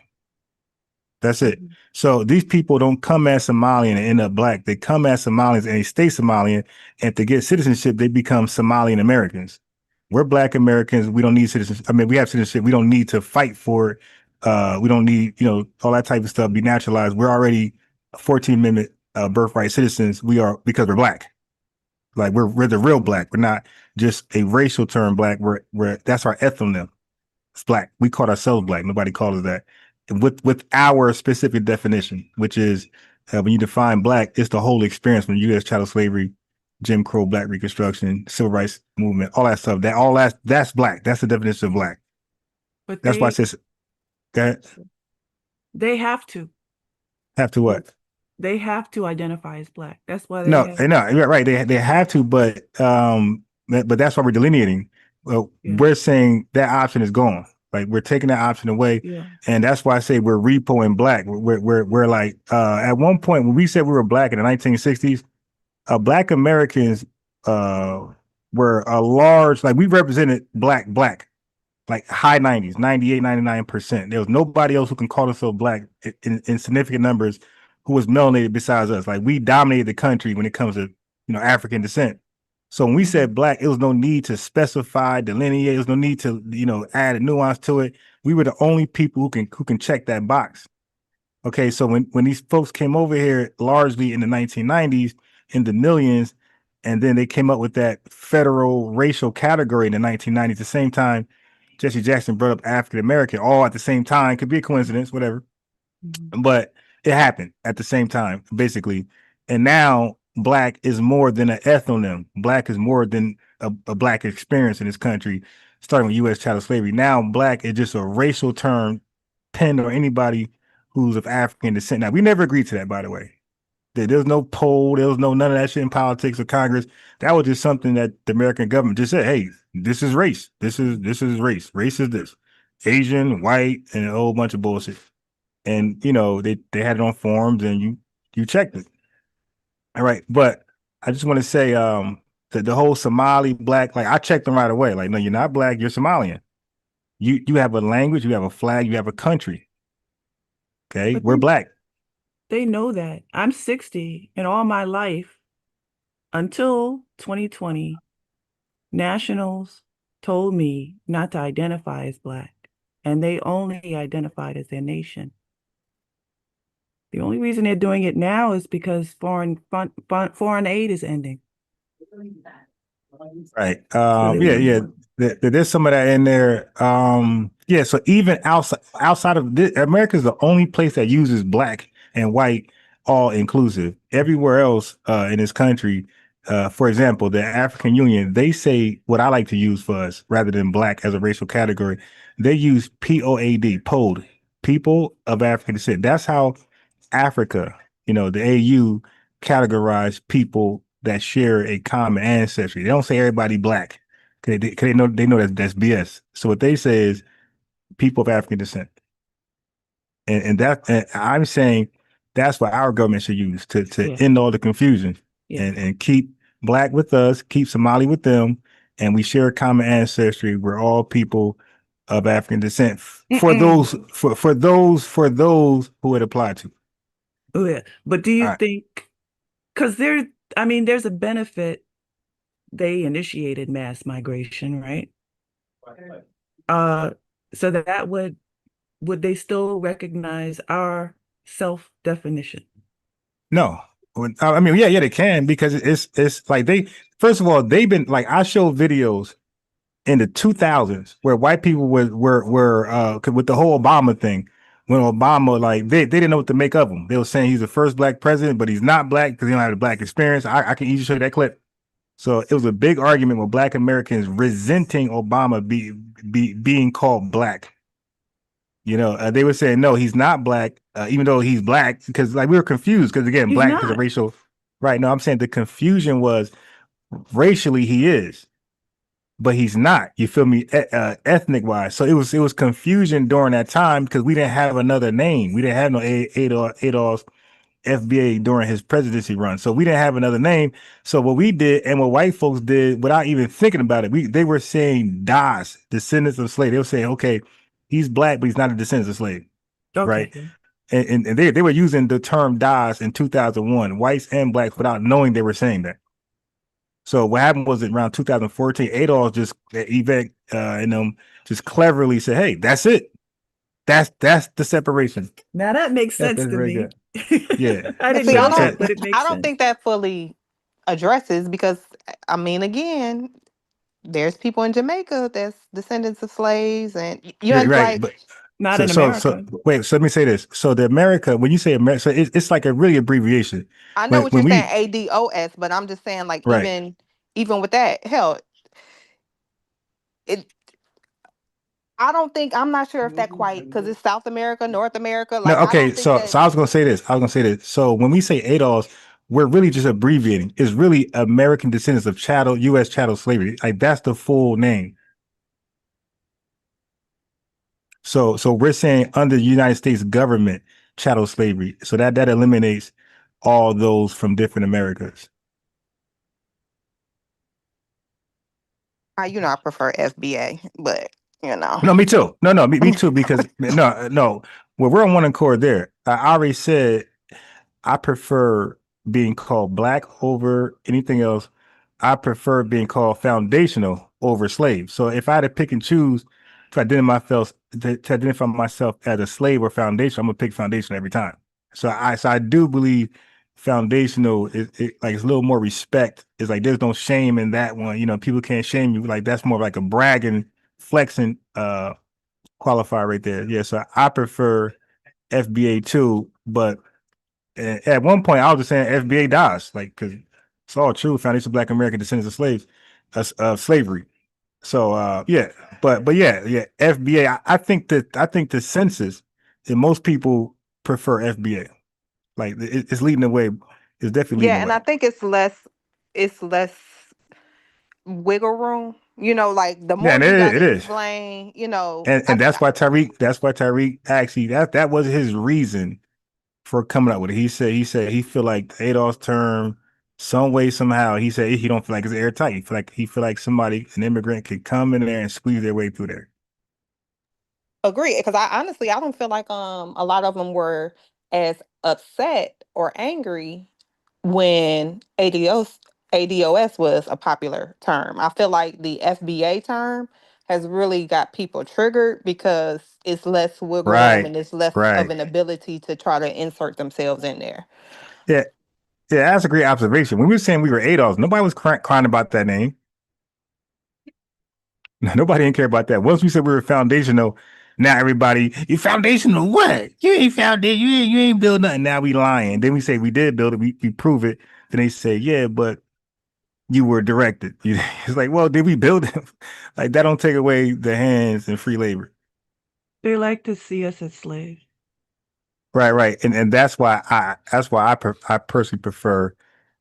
That's it. So these people don't come as Somalian and end up black. They come as Somalians and they stay Somalian. And to get citizenship, they become Somalian Americans. We're black Americans. We don't need citizenship. I mean, we have citizenship. We don't need to fight for it. We don't need, all that type of stuff be naturalized. We're already 14th Amendment birthright citizens. We are because we're black. Like we're the real black. We're not just a racial term black. We're that's our ethnonym. It's black. We call ourselves black. Nobody calls us that. With our specific definition, which is when you define black, it's the whole experience from U.S. chattel slavery, Jim Crow, Black Reconstruction, Civil Rights Movement, all that stuff. That's black. That's the definition of black. But that's why it says that they have to. Have to what? They have to identify as black. That's why they No, have no, you're right. They have to, but that's why we're delineating. Well, we're saying that option is gone. Like we're taking that option away, and that's why I say we're repoing black. We're like at one point when we said we were black in the 1960s, black Americans were a large, like we represented black, like high 90s, 98, 99%. There was nobody else who can call themselves black in significant numbers who was melanated besides us. Like we dominated the country when it comes to, African descent. So when we said black, it was no need to specify, delineate. There was no need to, add a nuance to it. We were the only people who can check that box. Okay, so when these folks came over here largely in the 1990s in the millions, and then they came up with that federal racial category in the 1990s, at the same time, Jesse Jackson brought up African American all at the same time. Could be a coincidence, whatever. But it happened at the same time, basically. And now black is more than an ethnonym. Black is more than a black experience in this country, starting with U.S. chattel slavery. Now black is just a racial term pinned on anybody who's of African descent. Now, we never agreed to that, by the way. There was no poll, there was none of that shit in politics or Congress. That was just something that the American government just said, hey, this is race. This is race. Race is this. Asian, white, and a whole bunch of bullshit. And they had it on forms and you checked it. All right. But I just want to say the whole Somali black, like I checked them right away. Like, no, you're not black, you're Somalian. You have a language, you have a flag, you have a country. Okay, we're black. They know that. I'm 60, and all my life until 2020, nationals told me not to identify as black, and they only identified as their nation. The only reason they're doing it now is because foreign aid is ending. Right. There's some of that in there. So even outside of this, America is the only place that uses black and white all inclusive. Everywhere else in this country, for example, the African Union, they say what I like to use for us rather than black as a racial category. They use POAD, POD, people of African descent. That's how Africa, the AU categorize people that share a common ancestry. They don't say everybody black. Cause they know that's BS. So what they say is people of African descent. And I'm saying that's what our government should use to end all the confusion and keep black with us, keep Somali with them, and we share a common ancestry. We're all people of African descent for those who it applied to. Oh yeah, but do you think? Because there's a benefit. They initiated mass migration, right? So that would they still recognize our self-definition? No. I mean, yeah, they can, because it's like first of all, they've been like, I show videos in the 2000s where white people were with the whole Obama thing. When Obama, like, they didn't know what to make of him. They were saying he's the first black president, but he's not black because he don't have the black experience. I can easily show you that clip. So it was a big argument with black Americans resenting Obama being called black. They were saying, no, he's not black, even though he's black, because like we were confused because, again, He's black because of not. racial. Right. No, I'm saying the confusion was racially he is, but he's not. You feel me? Ethnic wise. So it was confusion during that time because we didn't have another name. We didn't have no Adolf's FBA during his presidency run. So we didn't have another name. So what we did, and what white folks did without even thinking about it, they were saying Das, descendants of slave. They were saying, okay, he's black, but he's not a descendant of slave. Okay. Right. And they were using the term Das in 2001, whites and blacks, without knowing they were saying that. So what happened was around 2014, Adolf just Yvette and them just cleverly said, hey, that's it. That's the separation. Now that makes sense That's to very me. good. Yeah. I didn't See, know that, but it makes I don't sense. think that fully addresses, because I mean, again, there's people in Jamaica that's descendants of slaves, and Yeah, right. like, But Not in America. wait, so let me say this. So the America, when you say America, so it's like a really abbreviation. I know what When you're we saying, ADOS, but I'm just saying, like, right. even with that, hell, it. I'm not sure if that quite, because it's South America, North America. No, Like, I okay. don't think So that. I was gonna say this. So when we say ADOS, we're really just abbreviating. It's really American descendants of U.S. chattel slavery. Like, that's the full name. So we're saying under the United States government chattel slavery. So that eliminates all those from different Americas. I prefer FBA, but No, me too. No, me too. Because no. Well, we're on one accord there. I already said I prefer being called black over anything else. I prefer being called foundational over slave. So if I had to pick and choose to identify myself as a slave or foundation, I'm gonna pick foundation every time. So I do believe foundational is like, it's a little more respect. It's like there's no shame in that one. People can't shame you. Like, that's more like a bragging, flexing qualifier right there. Yeah. So I prefer FBA too, but at one point I was just saying FBA dies, like, because it's all true. Foundation of Black American Descendants of Slaves, of slavery. So yeah, but yeah, FBA. I think the census, and most people prefer FBA. Like, it's leading the way. It's definitely leading yeah, the and I way. think it's less wiggle room. Like, the Yeah, more and you got it to is. explain, And that's why Tariq actually, that was his reason for coming up with it. He said he feel like Adolf's term, some way, somehow, he said he don't feel like it's airtight. He feel like an immigrant could come in there and squeeze their way through there. agree, because I don't feel like a lot of them were as upset or angry when ADOS was a popular term. I feel like the FBA term has really got people triggered because it's less wiggle room Right. and it's less of Right. an ability to try to insert themselves in there. Yeah. Yeah, that's a great observation. When we were saying we were Adolfs, nobody was crying about that name. Nobody didn't care about that. Once we said we were foundational, now everybody, you foundational what? You ain't foundation. You ain't build nothing. Now we lying. Then we say we did build it. We prove it. Then they say, yeah, but you were directed. It's like, well, did we build it? Like, that don't take away the hands and free labor. They like to see us as slaves. Right. And that's why I personally prefer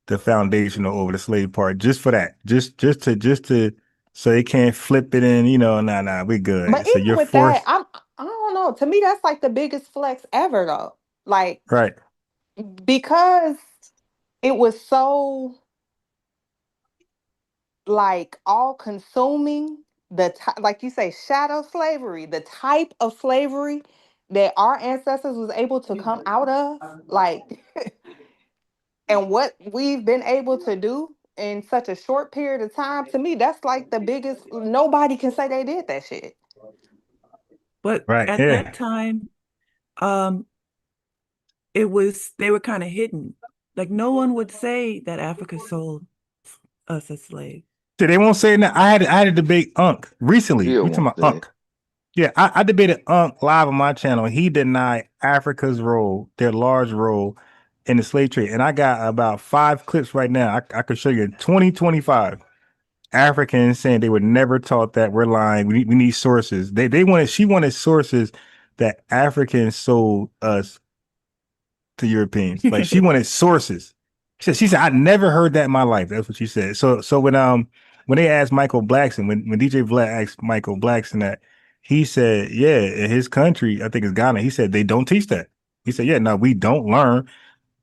the foundational over the slave part, just for that. Just to so they can't flip it in, nah, we But good. So even you're with that, forced. I don't know. To me, that's like the biggest flex ever, though. Like, Right. because it was so, like, all consuming, like you say, shadow slavery, the type of slavery that our ancestors was able to come out of, like, and what we've been able to do in such a short period of time. To me, that's like the biggest. Nobody can say they did that shit. But Right. at Yeah. that time, they were kind of hidden. Like no one would say that Africa sold us as slaves. So they won't say that. I had a debate Unc recently. Still We talking won't about say it. Unc. Yeah, I debated Unc live on my channel. He denied Africa's role, their large role in the slave trade. And I got about 5 clips right now. I could show you 2025 Africans saying they were never taught that. We're lying. We need sources. She wanted sources that Africans sold us to Europeans. Like she wanted sources. She said, I never heard that in my life. That's what she said. So when they asked Michael Blackson, when DJ Vlad asked Michael Blackson that, he said, yeah, in his country, I think it's Ghana, he said they don't teach that. He said, yeah, no, we don't learn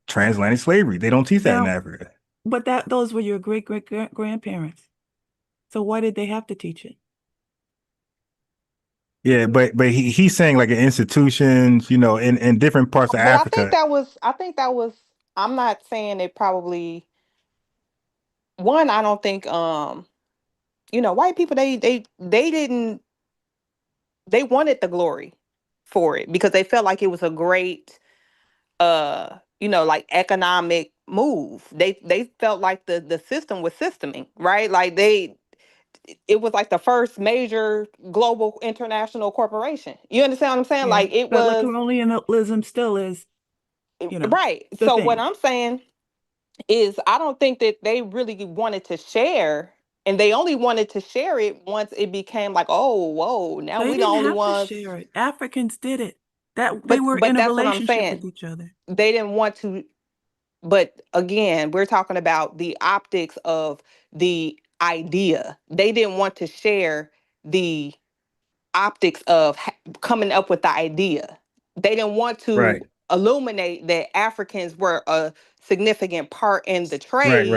transatlantic slavery. They don't teach that in Africa. But those were your great grandparents. So why did they have to teach it? Yeah, but he's saying like in institutions, in different parts of Africa. I think that was, I'm not saying it probably, I don't think, white people, they wanted the glory for it because they felt like it was a great, like economic move. They felt like the system was systeming, right? Like it was like the first major global international corporation. You understand what I'm saying? Yeah. Like it but was colonialism still is, right. So what I'm saying is I don't think that they really wanted to share, and they only wanted to share it once it became like, oh, whoa, now they we the didn't only have ones. to share it. Africans did it. They were in a that's what I'm relationship saying. with each other. They didn't want to, but again, we're talking about the optics of the idea. They didn't want to share the optics of coming up with the idea. They didn't want to illuminate that Africans were a significant part in the trade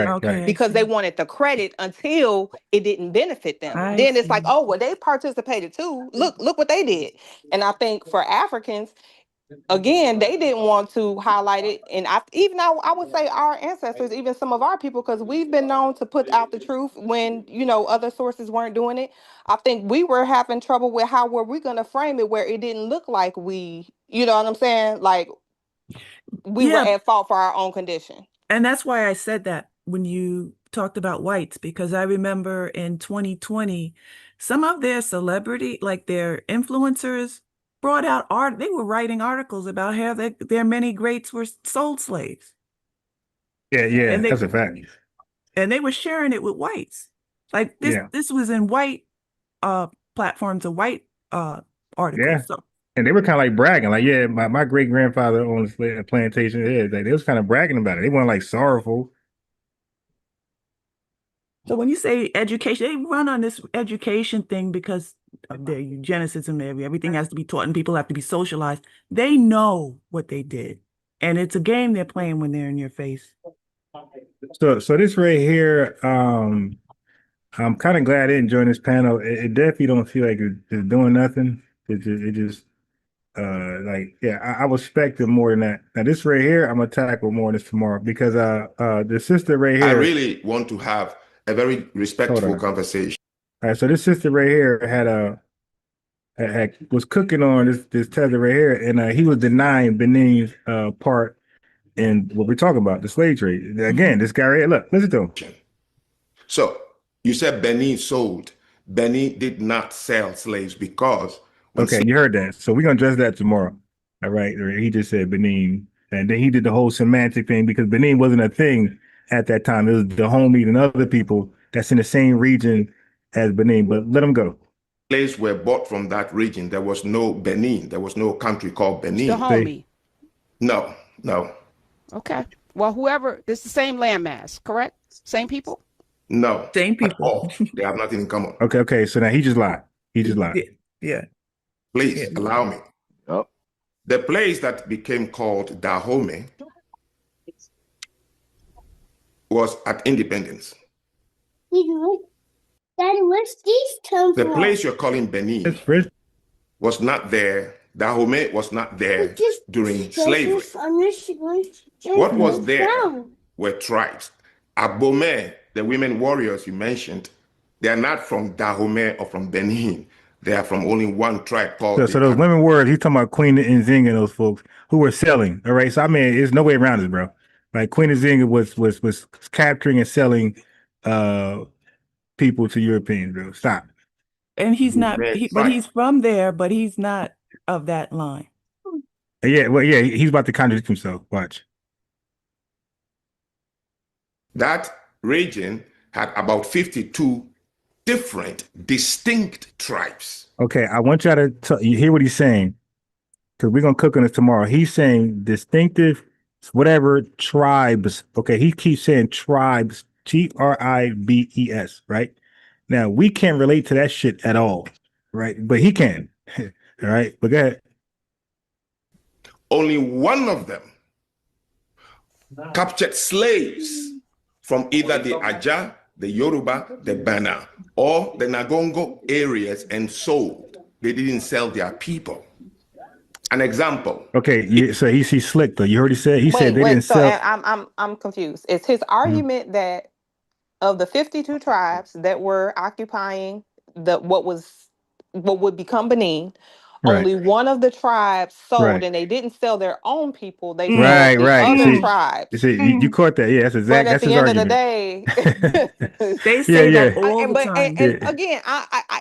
because they wanted the credit until it didn't benefit them. Then it's like, oh, well, they participated too. Look what they did. And I think for Africans, again, they didn't want to highlight it. And I would say our ancestors, even some of our people, because we've been known to put out the truth when, other sources weren't doing it. I think we were having trouble with how were we going to frame it where it didn't look like we, you know what I'm saying? Like we were at fault for our own condition. And that's why I said that when you talked about whites, because I remember in 2020, some of their celebrity, like their influencers, brought out art. They were writing articles about how their many greats were sold slaves. Yeah, that's a fact. And they were sharing it with whites. Like this was in white platforms, a white article. Yeah. So, and they were kind of like bragging, like, yeah, my great grandfather owned a plantation. Yeah, they was kind of bragging about it. They weren't like sorrowful. So when you say education, they run on this education thing because of their eugenicism, everything has to be taught and people have to be socialized. They know what they did. And it's a game they're playing when they're in your face. So this right here, I'm kind of glad I didn't join this panel. It definitely don't feel like it's doing nothing. It just I was expecting more than that. Now this right here, I'm gonna tackle more of this tomorrow because the sister right here. I really want to have a very respectful conversation. All right, so this sister right here was cooking on this tether right here, and he was denying Benin's part in what we're talking about, the slave trade. Again, this guy right here, look, listen to him. So you said Benin sold. Benin did not sell slaves because. Okay, you heard that. So we're gonna address that tomorrow. All right. He just said Benin. And then he did the whole semantic thing because Benin wasn't a thing at that time. It was the homies and other people that's in the same region as Benin. But let him go. Slaves were bought from that region. There was no Benin. There was no country called Benin. The homie. No. Okay. Well, whoever, it's the same landmass, correct? Same people? No. Same people. They have nothing in common. Okay. So now he just lied. Yeah. Please allow me. Yep. The place that became called Dahomey was at independence. Daddy, where's these come The from? place you're calling Benin was not there. Dahomey was not there during slavery. What was there were tribes. Abome, the women warriors you mentioned, they are not from Dahomey or from Benin. They are from only one tribe called. So those women warriors, he's talking about Queen Nzinga and those folks who were selling. All right. So I mean, there's no way around this, bro. Like Queen Nzinga was capturing and selling people to Europeans, bro. Stop. And he's not, That's but right. he's from there, but he's not of that line. Yeah, well, yeah, he's about to contradict himself. Watch. That region had about 52 different, distinct tribes. Okay, I want y'all to you hear what he's saying, because we're gonna cook on this tomorrow. He's saying distinctive, whatever tribes. Okay, he keeps saying tribes, tribes, right? Now we can't relate to that shit at all, right? But he can. All right, but go ahead. Only one of them captured slaves from either the Aja, the Yoruba, the Bana, or the Nagongo areas and sold. They didn't sell their people. An example. Okay, so he's slick though. You heard he said they didn't So sell. I'm confused. Is his argument that of the 52 tribes that were occupying what would become Benin, Right. only one of the tribes sold, Right. and they didn't sell their own people, they sold Right, the right. other See, tribes. you caught that. Yeah, But at that's the his end of the argument. day, They say Yeah, that all the time. and again,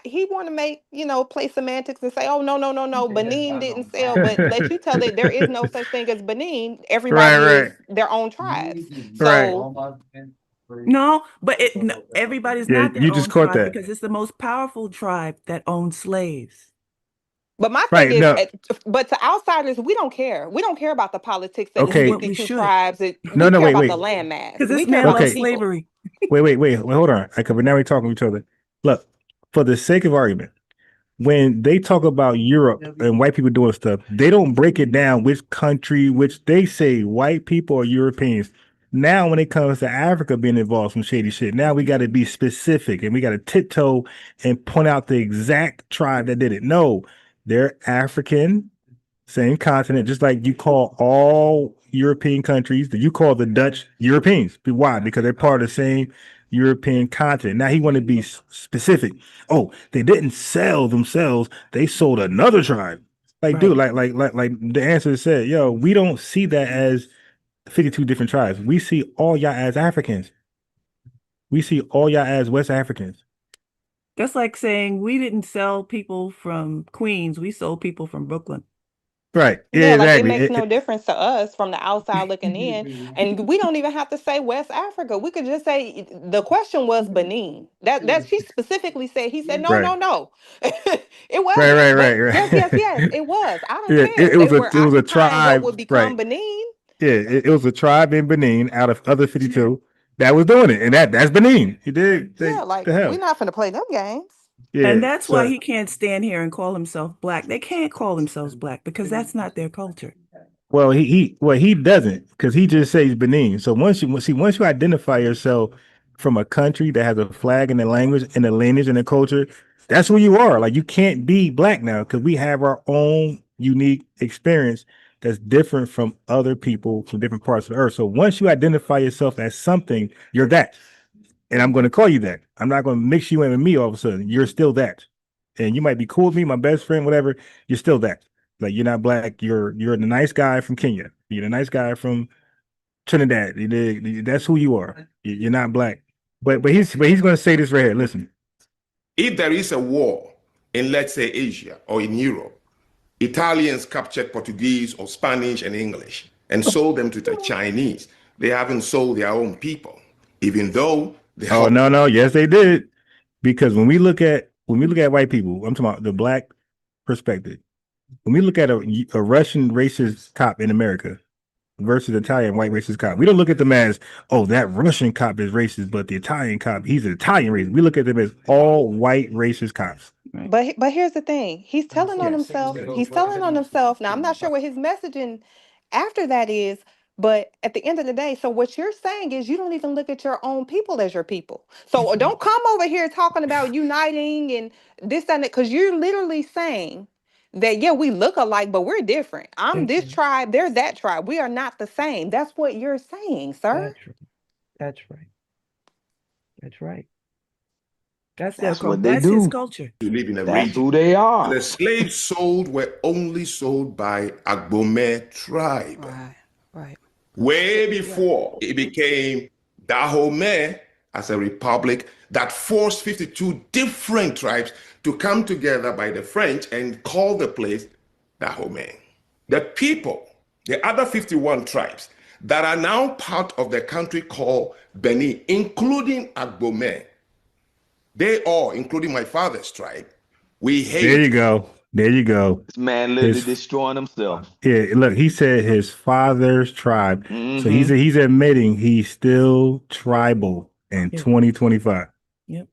he want to make, play semantics and say, oh, no, Benin didn't sell, but let you tell that there is no such thing as Benin. Everybody Right, is their own tribes. Right. So No, but everybody's Yeah, not their you own just caught tribe that. because it's the most powerful tribe that owns slaves. But my Right, thing is, no. but to outsiders, we don't care. We don't care about the politics of Okay. the What we 52 should. tribes. No, We no, care wait, about wait. the landmass. Because this We care man about the loves people. slavery. Wait, hold on. Okay, but now we're talking to each other. Look, for the sake of argument, when they talk about Europe and white people doing stuff, they don't break it down which country, which they say white people or Europeans. Now, when it comes to Africa being involved in some shady shit, now we got to be specific and we got to tiptoe and point out the exact tribe that did it. No, they're African, same continent, just like you call all European countries, that you call the Dutch Europeans. Why? Because they're part of the same European continent. Now he want to be specific. Oh, they didn't sell themselves; they sold another tribe. Like, Right. dude, like the answer said, yo, we don't see that as 52 different tribes. We see all y'all as Africans. We see all y'all as West Africans. That's like saying we didn't sell people from Queens, we sold people from Brooklyn. Right. Yeah, like it exactly. makes no difference to us from the outside looking in. And we don't even have to say West Africa. We could just say the question was Benin. That she specifically said, he said, no. It wasn't. But yes, it was. I don't Yeah, care. it was They were it was a occupying what tribe, would become right? Benin. Yeah, it was a tribe in Benin out of other 52 that was doing it, and that's Benin. You did Yeah, like the hell. we're not finna play them games. Yeah, And that's why so he can't stand here and call himself black. They can't call themselves black because that's not their culture. well he doesn't, because he just says Benin. So once you identify yourself from a country that has a flag and a language and a lineage and a culture, that's who you are. Like you can't be black now because we have our own unique experience that's different from other people from different parts of the earth. So once you identify yourself as something, you're that. And I'm going to call you that. I'm not going to mix you in with me all of a sudden. You're still that. And you might be cool with me, my best friend, whatever. You're still that. Like you're not black. You're the nice guy from Kenya. You're the nice guy from Trinidad. That's who you are. You're not black. But he's going to say this right here. Listen. If there is a war in, let's say, Asia or in Europe, Italians captured Portuguese or Spanish and English and sold them to the Chinese. They haven't sold their own people, even though they Oh no, yes they did. Because when we look at white people, I'm talking about the black perspective. When we look at a Russian racist cop in America versus Italian white racist cop, we don't look at them as, oh, that Russian cop is racist, but the Italian cop, he's an Italian racist. We look at them as all white racist cops. But here's the thing. He's telling on himself. He's telling on himself. Now I'm not sure what his messaging after that is, but at the end of the day, so what you're saying is you don't even look at your own people as your people. So don't come over here talking about uniting and this and that, because you're literally saying that yeah, we look alike, but we're different. I'm this tribe, they're that tribe. We are not the same. That's what you're saying, sir. That's right. That's right. That's what they that's do. his culture. to live in a That's region. who they are. The slaves sold were only sold by Agbome tribe. Right. way before it became Dahomey as a republic that forced 52 different tribes to come together by the French and call the place Dahomey. The people, the other 51 tribes that are now part of the country called Benin, including Agbomey, they all, including my father's tribe, we hate. There you go. There you go. This man literally destroying himself. Yeah, look, he said his father's tribe. So Mm-hmm. he's admitting he's still tribal in 2025. Yep.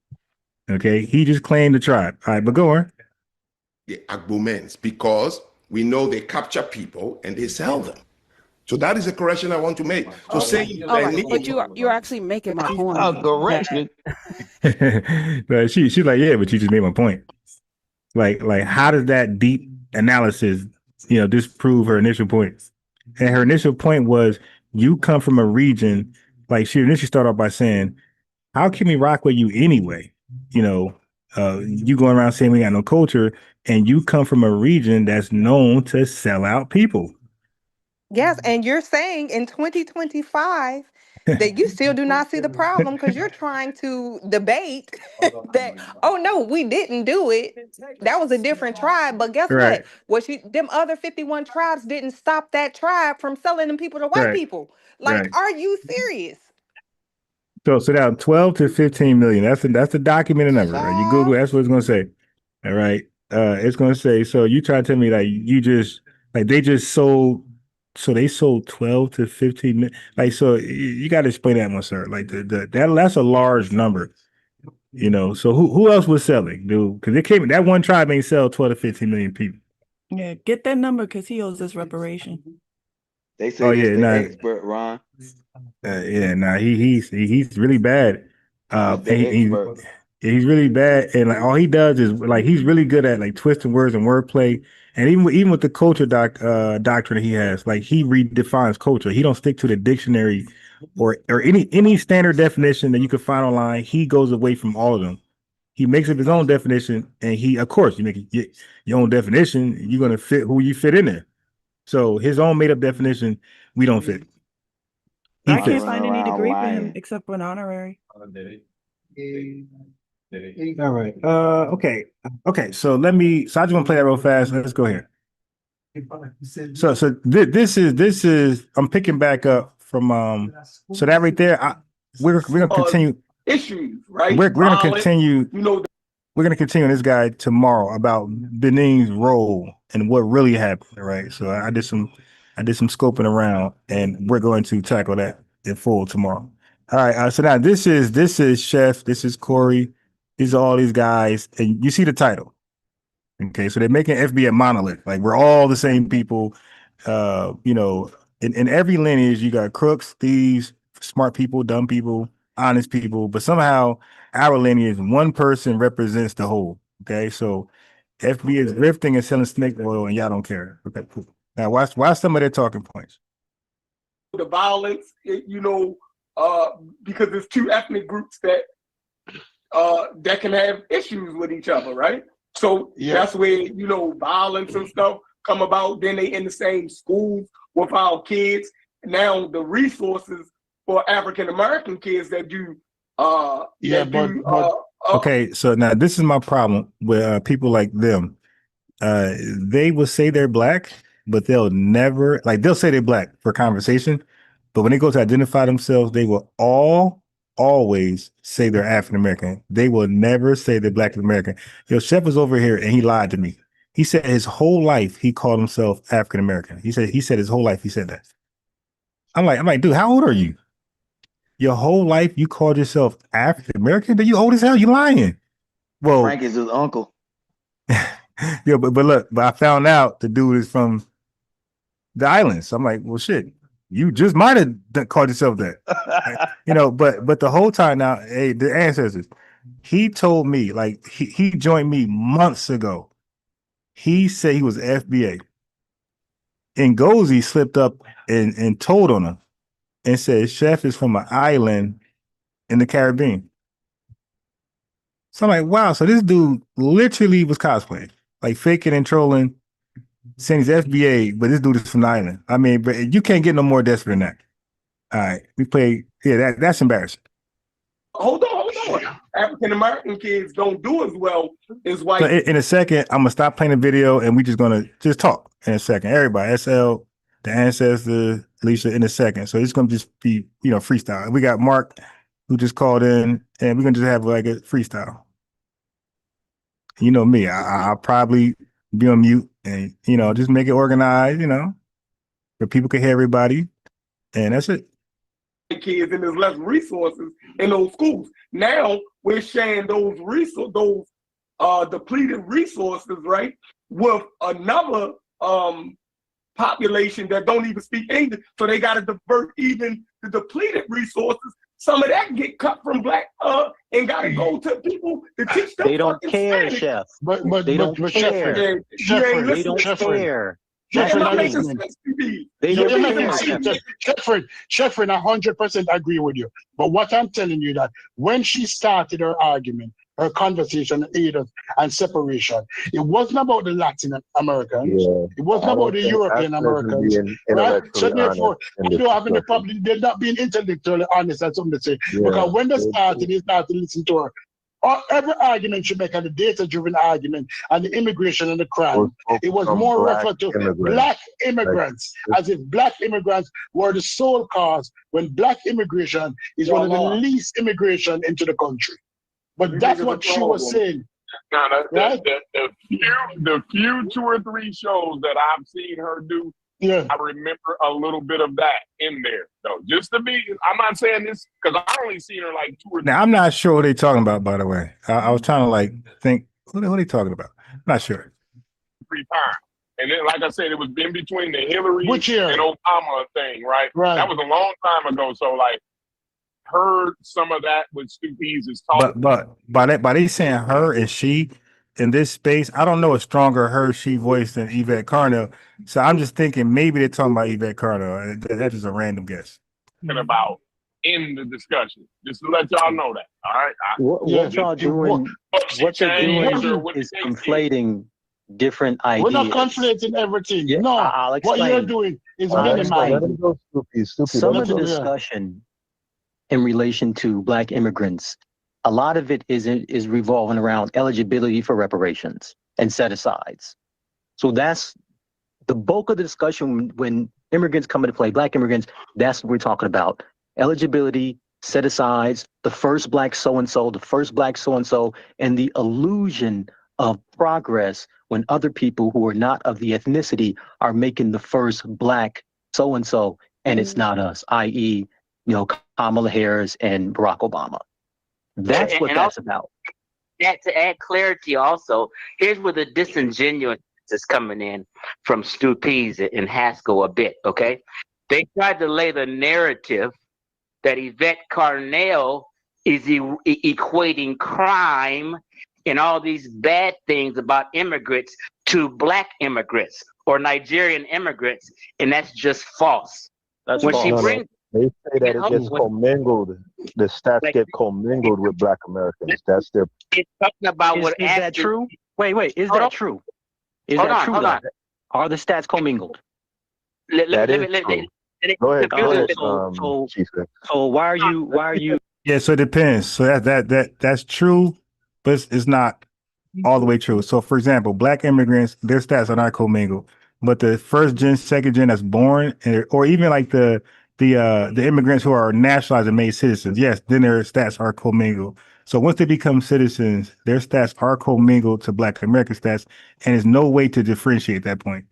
Okay, he just claimed the tribe. All right, but go on. The Agbomens, because we know they capture people and they sell them. So that is a correction I want to make. So saying All right, Benin, but you're actually making my point. Correction. But she's like, yeah, but you just made my point. Like how does that deep analysis, disprove her initial point? And her initial point was, you come from a region, like she initially started off by saying, how can we rock with you anyway? You going around saying we got no culture, and you come from a region that's known to sell out people. Yes, and you're saying in 2025 that you still do not see the problem because you're trying to debate that, oh no, we didn't do it. That was a different tribe. But guess Right. what? Them other 51 tribes didn't stop that tribe from selling them people to white Right. people. Like, Right. are you serious? So now 12 to 15 million. That's a documented number. Right? You Google, that's what it's gonna say. All right. It's gonna say, so you try to tell me like they just sold, so they sold 12 to 15 million. Like, so you gotta explain that one, sir. Like that's a large number. So who else was selling, dude? Because that one tribe ain't sell 12 to 15 million people. Yeah, get that number because he owes us reparation. They say this the expert, Ron. He's really bad. He's really bad, and like all he does is like he's really good at like twisting words and wordplay. And even with the culture doctrine he has, like he redefines culture. He don't stick to the dictionary or any standard definition that you could find online. He goes away from all of them. He makes up his own definition, and of course, you make your own definition. You're gonna fit who you fit in there. So his own made up definition, we don't fit. I can't find any degree for him except for an honorary. All right. Okay. So I just want to play that real fast. Let's go here. So this is I'm picking back up from so that right there. We're gonna continue issues, right? We're gonna continue. We're gonna continue on this guy tomorrow about Benin's role and what really happened. Right. So I did some scoping around, and we're going to tackle that in full tomorrow. All right. So now this is Chef. This is Corey. These are all these guys, and you see the title. Okay, so they're making FBA monolith. Like we're all the same people. In every lineage, you got crooks, thieves, smart people, dumb people, honest people. But somehow our lineage, one person represents the whole. Okay, so FBA is grifting and selling snake oil, and y'all don't care. Okay, cool. Now watch some of their talking points. The violence, because there's two ethnic groups that can have issues with each other, right? So that's where, violence and stuff come about. Then they in the same schools with our kids. Now the resources for African-American kids that do, okay, so now this is my problem with people like them. They will say they're black, but they'll never, they'll say they're black for conversation. But when they go to identify themselves, they will always say they're African American. They will never say they're Black American. Chef was over here and he lied to me. He said his whole life he called himself African American. He said his whole life he said that. I'm like, dude, how old are you? Your whole life you called yourself African American? But you old as hell. You lying? Well, Frank is his uncle. but I found out the dude is from the islands. So I'm like, well, shit. You just might have called yourself that, but the whole time now, hey, the ancestors, he told me, he joined me months ago. He said he was FBA. And Ngozi slipped up and told on him and said, Chef is from an island in the Caribbean. So I'm like, wow. So this dude literally was cosplaying, like faking and trolling, saying he's FBA, but this dude is from the island. I mean, but you can't get no more desperate than that. All right, we play. Yeah, that's embarrassing. Hold on. African American kids don't do as well as white. So in a second, I'm gonna stop playing the video, and we're just gonna just talk in a second. Everybody, SL, the ancestor, Alicia, in a second. So it's gonna just be freestyle. We got Mark, who just called in, and we're gonna just have like a freestyle. You know me, I'll probably be on mute and just make it organized, where people can hear everybody, and that's it. Kids and there's less resources in those schools. Now we're sharing those depleted resources, right, with another population that don't even speak English. So they got to divert even the depleted resources. Some of that get cut from black and got to go to people to teach them. They don't care, Spanish. Chef. But they don't care. They don't care. Sheffrin, 100% agree with you. But what I'm telling you that when she started her argument, her conversation, aiders and separation, it wasn't about the Latin Americans. It wasn't about the European Americans. Right? So therefore, I don't have any problem. They're not being intellectually honest, as some say. Because when they started to listen to her. Every argument she make, and the data-driven argument, and the immigration and the crime, it was more referred to black immigrants, as if black immigrants were the sole cause, when black immigration is one of the least immigration into the country. But that's what she was saying. Now, right? the few 2 or 3 shows that I've seen her do, I remember a little bit of that in there, though. Just to be, I'm not saying this because I only seen her like 2 or 3. Now I'm not sure what they're talking about. By the way, I was trying to think what are they talking about? I'm not sure. 3 times, and then like I said, it was in between the Hillary and Obama thing, right? That was a long time ago. So heard some of that with Stu Pease's talk. But by they saying her and she in this space, I don't know a stronger her she voice than Yvette Carnell. So I'm just thinking maybe they're talking about Yvette Carnell. That's just a random guess. About in the discussion, just to let y'all know that. All right. What y'all doing? What you're doing is conflating different ideas. We're not conflating everything. Yeah, no, I'll explain. What you're doing is minimizing. Some of the discussion in relation to black immigrants, a lot of it is revolving around eligibility for reparations and set-asides. So that's the bulk of the discussion when immigrants come into play, black immigrants, that's what we're talking about. Eligibility, set-asides, the first black so-and-so, the first black so-and-so, and the illusion of progress when other people who are not of the ethnicity are making the first black so-and-so, and it's not us, i.e., Kamala Harris and Barack Obama. That's what that's about. To add clarity also, here's where the disingenuous is coming in from Stu Pease and Haskell a bit, okay? They tried to lay the narrative that Yvette Carnell is equating crime and all these bad things about immigrants to black immigrants or Nigerian immigrants, and that's just false. That's when false. She brings They say that it gets commingled. The stats get commingled with Black Americans. That's their. It's talking about is that true? Wait, is that true? Is that true? Are the stats commingled? Go ahead. So why are you? Yeah, so it depends. So that's true, but it's not all the way true. So for example, black immigrants, their stats are not commingled, but the first gen, second gen that's born, or even like the immigrants who are nationalized and made citizens, yes, then their stats are commingled. So once they become citizens, their stats are commingled to Black American stats, and there's no way to differentiate that point.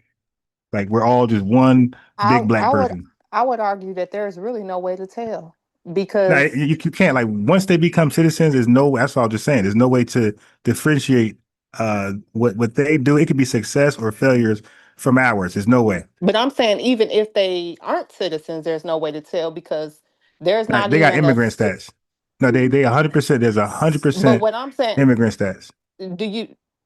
Like we're all just one big black person. I would argue that there's really no way to tell because no, you can't. Like once they become citizens, there's no. That's all I'm just saying. There's no way to differentiate what they do. It could be success or failures from ours. There's no way. But I'm saying even if they aren't citizens, there's no way to tell because there's not. They got immigrant stats. No, they 100%. There's 100%. But what I'm saying, immigrant stats.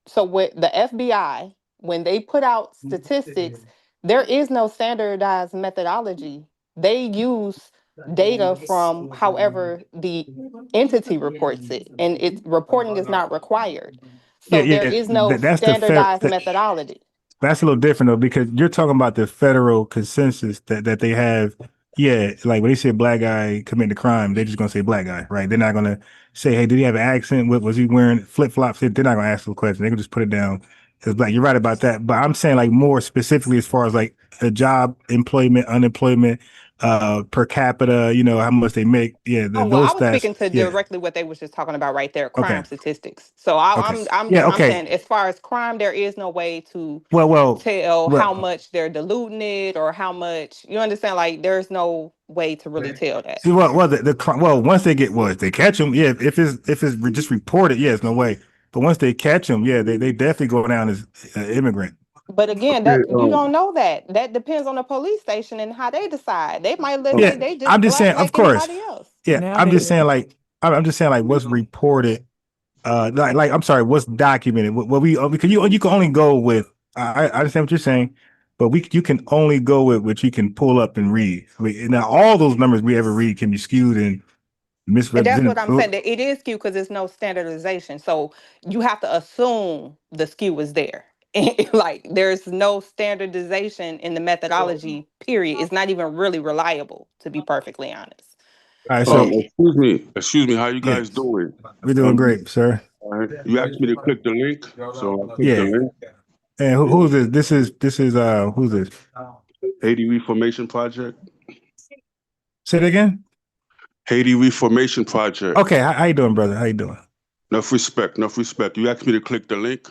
So with the FBI, when they put out statistics, there is no standardized methodology. They use data from however the entity reports it, and reporting is not required. So there is no standardized methodology. That's a little different though, because you're talking about the federal consensus that they have Yeah, like when they say black guy committing a crime, they're just gonna say black guy, right? They're not gonna say, hey, did he have an accent? What was he wearing? Flip flops? They're not gonna ask the question. They can just put it down as black. You're right about that. But I'm saying like more specifically as far as like a job, employment, unemployment, per capita, you know, how much they make. Yeah, Oh, well, I those was stats. speaking to Yeah. directly what they was just talking about right there, Okay. crime statistics. So I, Okay. I'm Yeah. Okay. saying as far as crime, there is no way to Well, tell how well. much they're diluting it or how much, you understand? Like there's no way to really tell that. See, well, well, once they get if they catch them, yeah. If it's just reported, yes, no way. But once they catch them, yeah, they definitely go down as immigrant. But again, Okay, that you don't know that. That depends on the police station and how they decide. They might Yeah, say they just I'm just black saying, of like course. anybody else. Yeah, Now I'm they just saying, like, I'm just saying, like, what's reported. Like, I'm sorry, what's documented? What we because you can only go with. I understand what you're saying, but you can only go with what you can pull up and read. Now, all those numbers we ever read can be skewed and And that's what misrepresented. I'm saying. That it is skewed because there's no standardization. So you have to assume the skew is there. Like there's no standardization in the methodology, period. It's not even really reliable, to be perfectly honest. All right, so excuse me. How you yeah, guys doing? we're doing great, sir. All right. You asked me to click the link, so I clicked the Yeah. link. And who's this? This is who's this? Haiti Reformation Project. Say it again. Haiti Reformation Project. Okay, how you doing, brother? How you doing? Enough respect, enough respect. You asked me to click the link.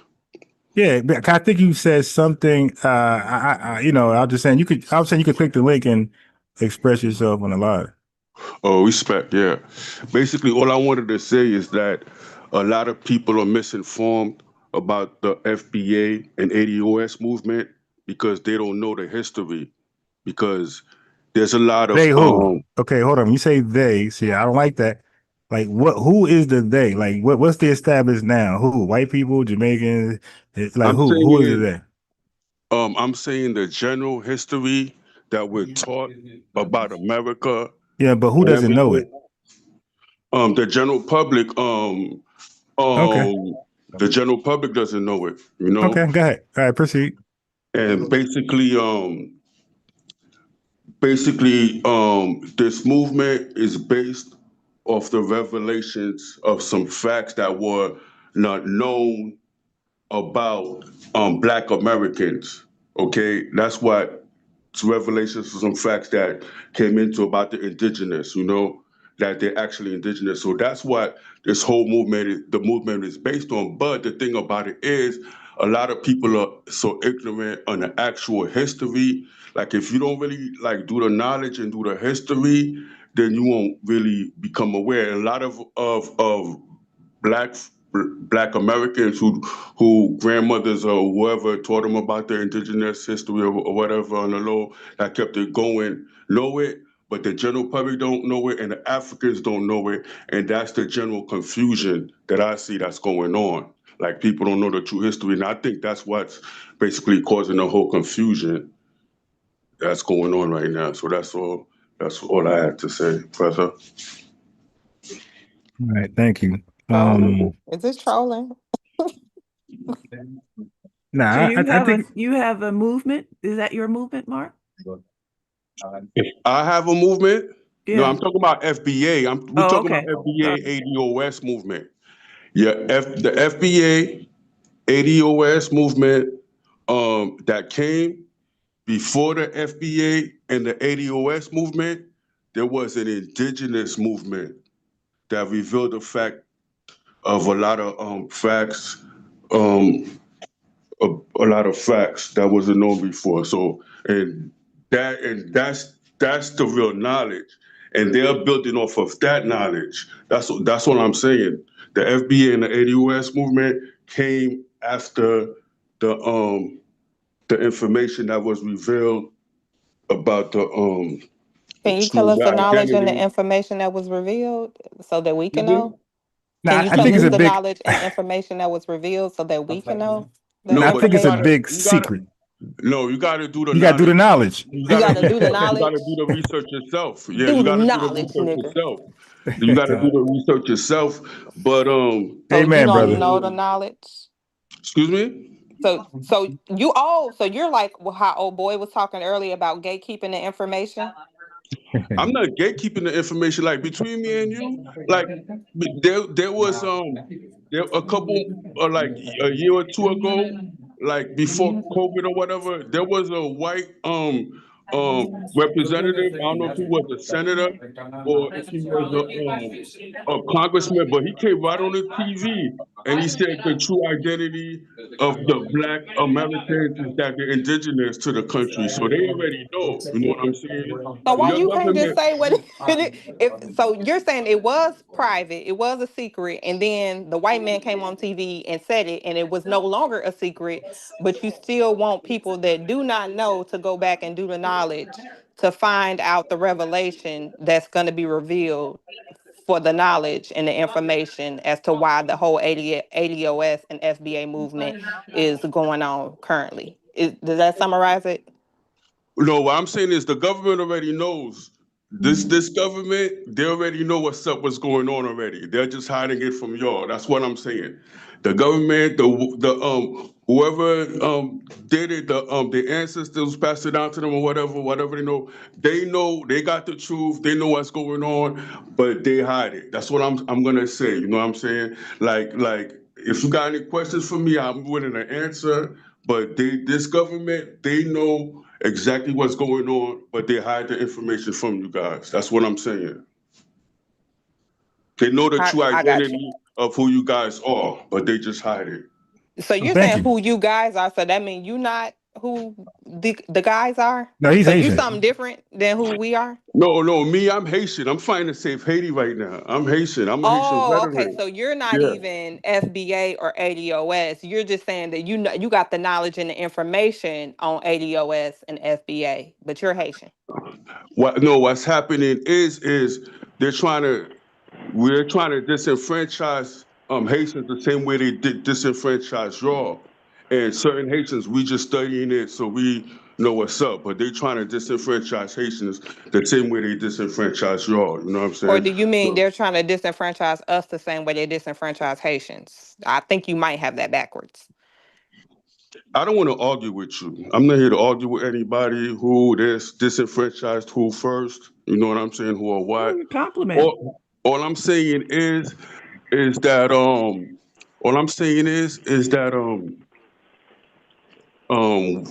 Yeah, but I think you said something. You know, I was just saying I was saying you could click the link and express yourself on the live. Oh, respect, yeah. Basically, all I wanted to say is that a lot of people are misinformed about the FBA and ADOS movement because they don't know the history. Because there's a lot of They who? Okay, hold on. You say they. See, I don't like that. Like, who is the they? Like, what's the established now? Who? White people, Jamaicans? Like, I'm who is it saying, they? I'm saying the general history that we're taught about America. Yeah, but who and doesn't know it? everything. The general public, Okay. the general public doesn't know it, you know. Okay, go ahead. All right, proceed. And basically, this movement is based off the revelations of some facts that were not known about Black Americans. Okay, that's what revelations of some facts that came into about the indigenous, you know, that they're actually indigenous. So that's what this whole the movement is based on. But the thing about it is, a lot of people are so ignorant on the actual history. Like if you don't really like do the knowledge and do the history, then you won't really become aware. A lot of Black Americans who grandmothers or whoever taught them about their indigenous history or whatever on the low that kept it going know it, but the general public don't know it and the Africans don't know it, and that's the general confusion that I see that's going on. Like people don't know the true history, and I think that's what's basically causing the whole confusion that's going on right now. So that's all. That's all I had to say, Professor. All right, thank you. Is this trolling? Nah, So I think you have a movement. Is that your movement, Mark? If I have a movement, no, Yeah. I'm talking about FBA. We're talking Okay. about FBA ADOS movement. Yeah, the FBA ADOS movement that came before the FBA and the ADOS movement, there was an indigenous movement that revealed the fact of a lot of facts, a lot of facts that wasn't known before. So that's the real knowledge, and they're building off of that knowledge. That's what I'm saying. The FBA and the ADOS movement came after the information that was revealed about Can you tell us the the knowledge and the identity. information that was revealed so that we can Excuse me? know? nah, Can you I tell think it's us a the big. knowledge and information that was revealed so that we can know the I No, but think it's a information? big secret. No, you got to do the You got to do the knowledge. knowledge. You got to do the You got knowledge. to do the research yourself. Yeah, Do you the got to do the knowledge, research nigga. yourself. You got to do the research yourself. But So you Amen, don't brother. know the knowledge. excuse me. So you're like how old boy was talking earlier about gatekeeping the information. I'm not gatekeeping the information. Like between me and you, like there was there a couple like a year or two ago, like before COVID or whatever, there was a white representative. I don't know if he was a senator or if he was a congressman, but he came right on the TV and he said the true identity of the Black Americans is that they're indigenous to the country. So they already know. You know what I'm saying? So why Your you can't just government. say what if so you're saying it was private, it was a secret, and then the white man came on TV and said it and it was no longer a secret, but you still want people that do not know to go back and do the knowledge to find out the revelation that's going to be revealed for the knowledge and the information as to why the whole ADOS and FBA movement is going on currently. Does that summarize it? No, what I'm saying is the government already knows. This government, they already know what's going on already. They're just hiding it from y'all. That's what I'm saying. The government, the whoever did it, the ancestors passed it down to them or whatever they know, they got the truth, they know what's going on, but they hide it. That's what I'm gonna say. You know what I'm saying? Like if you got any questions for me, I'm willing to answer. But this government, they know exactly what's going on, but they hide the information from you guys. That's what I'm saying. They know the true I got you. identity of who you guys are, but they just hide it. So you're Thank saying you. who you guys are, so that means you not who the guys are? No, he's So you Asian. something different than who we are? No, me, I'm Haitian. I'm fighting to save Haiti right now. I'm Haitian. I'm a Haitian Oh, okay. veteran. So you're not Yeah. even FBA or ADOS. You're just saying that you know you got the knowledge and the information on ADOS and FBA, but you're Haitian. What's happening is we're trying to disenfranchise Haitians the same way they did disenfranchise y'all. And certain Haitians, we just studying it so we know what's up. But they trying to disenfranchise Haitians the same way they disenfranchise y'all. You know what I'm Or saying? do you mean So, they're trying to disenfranchise us the same way they disenfranchise Haitians? I think you might have that backwards. I don't want to argue with you. I'm not here to argue with anybody who this disenfranchised who first. You know what I'm saying? Who or what? Compliment. All I'm saying is that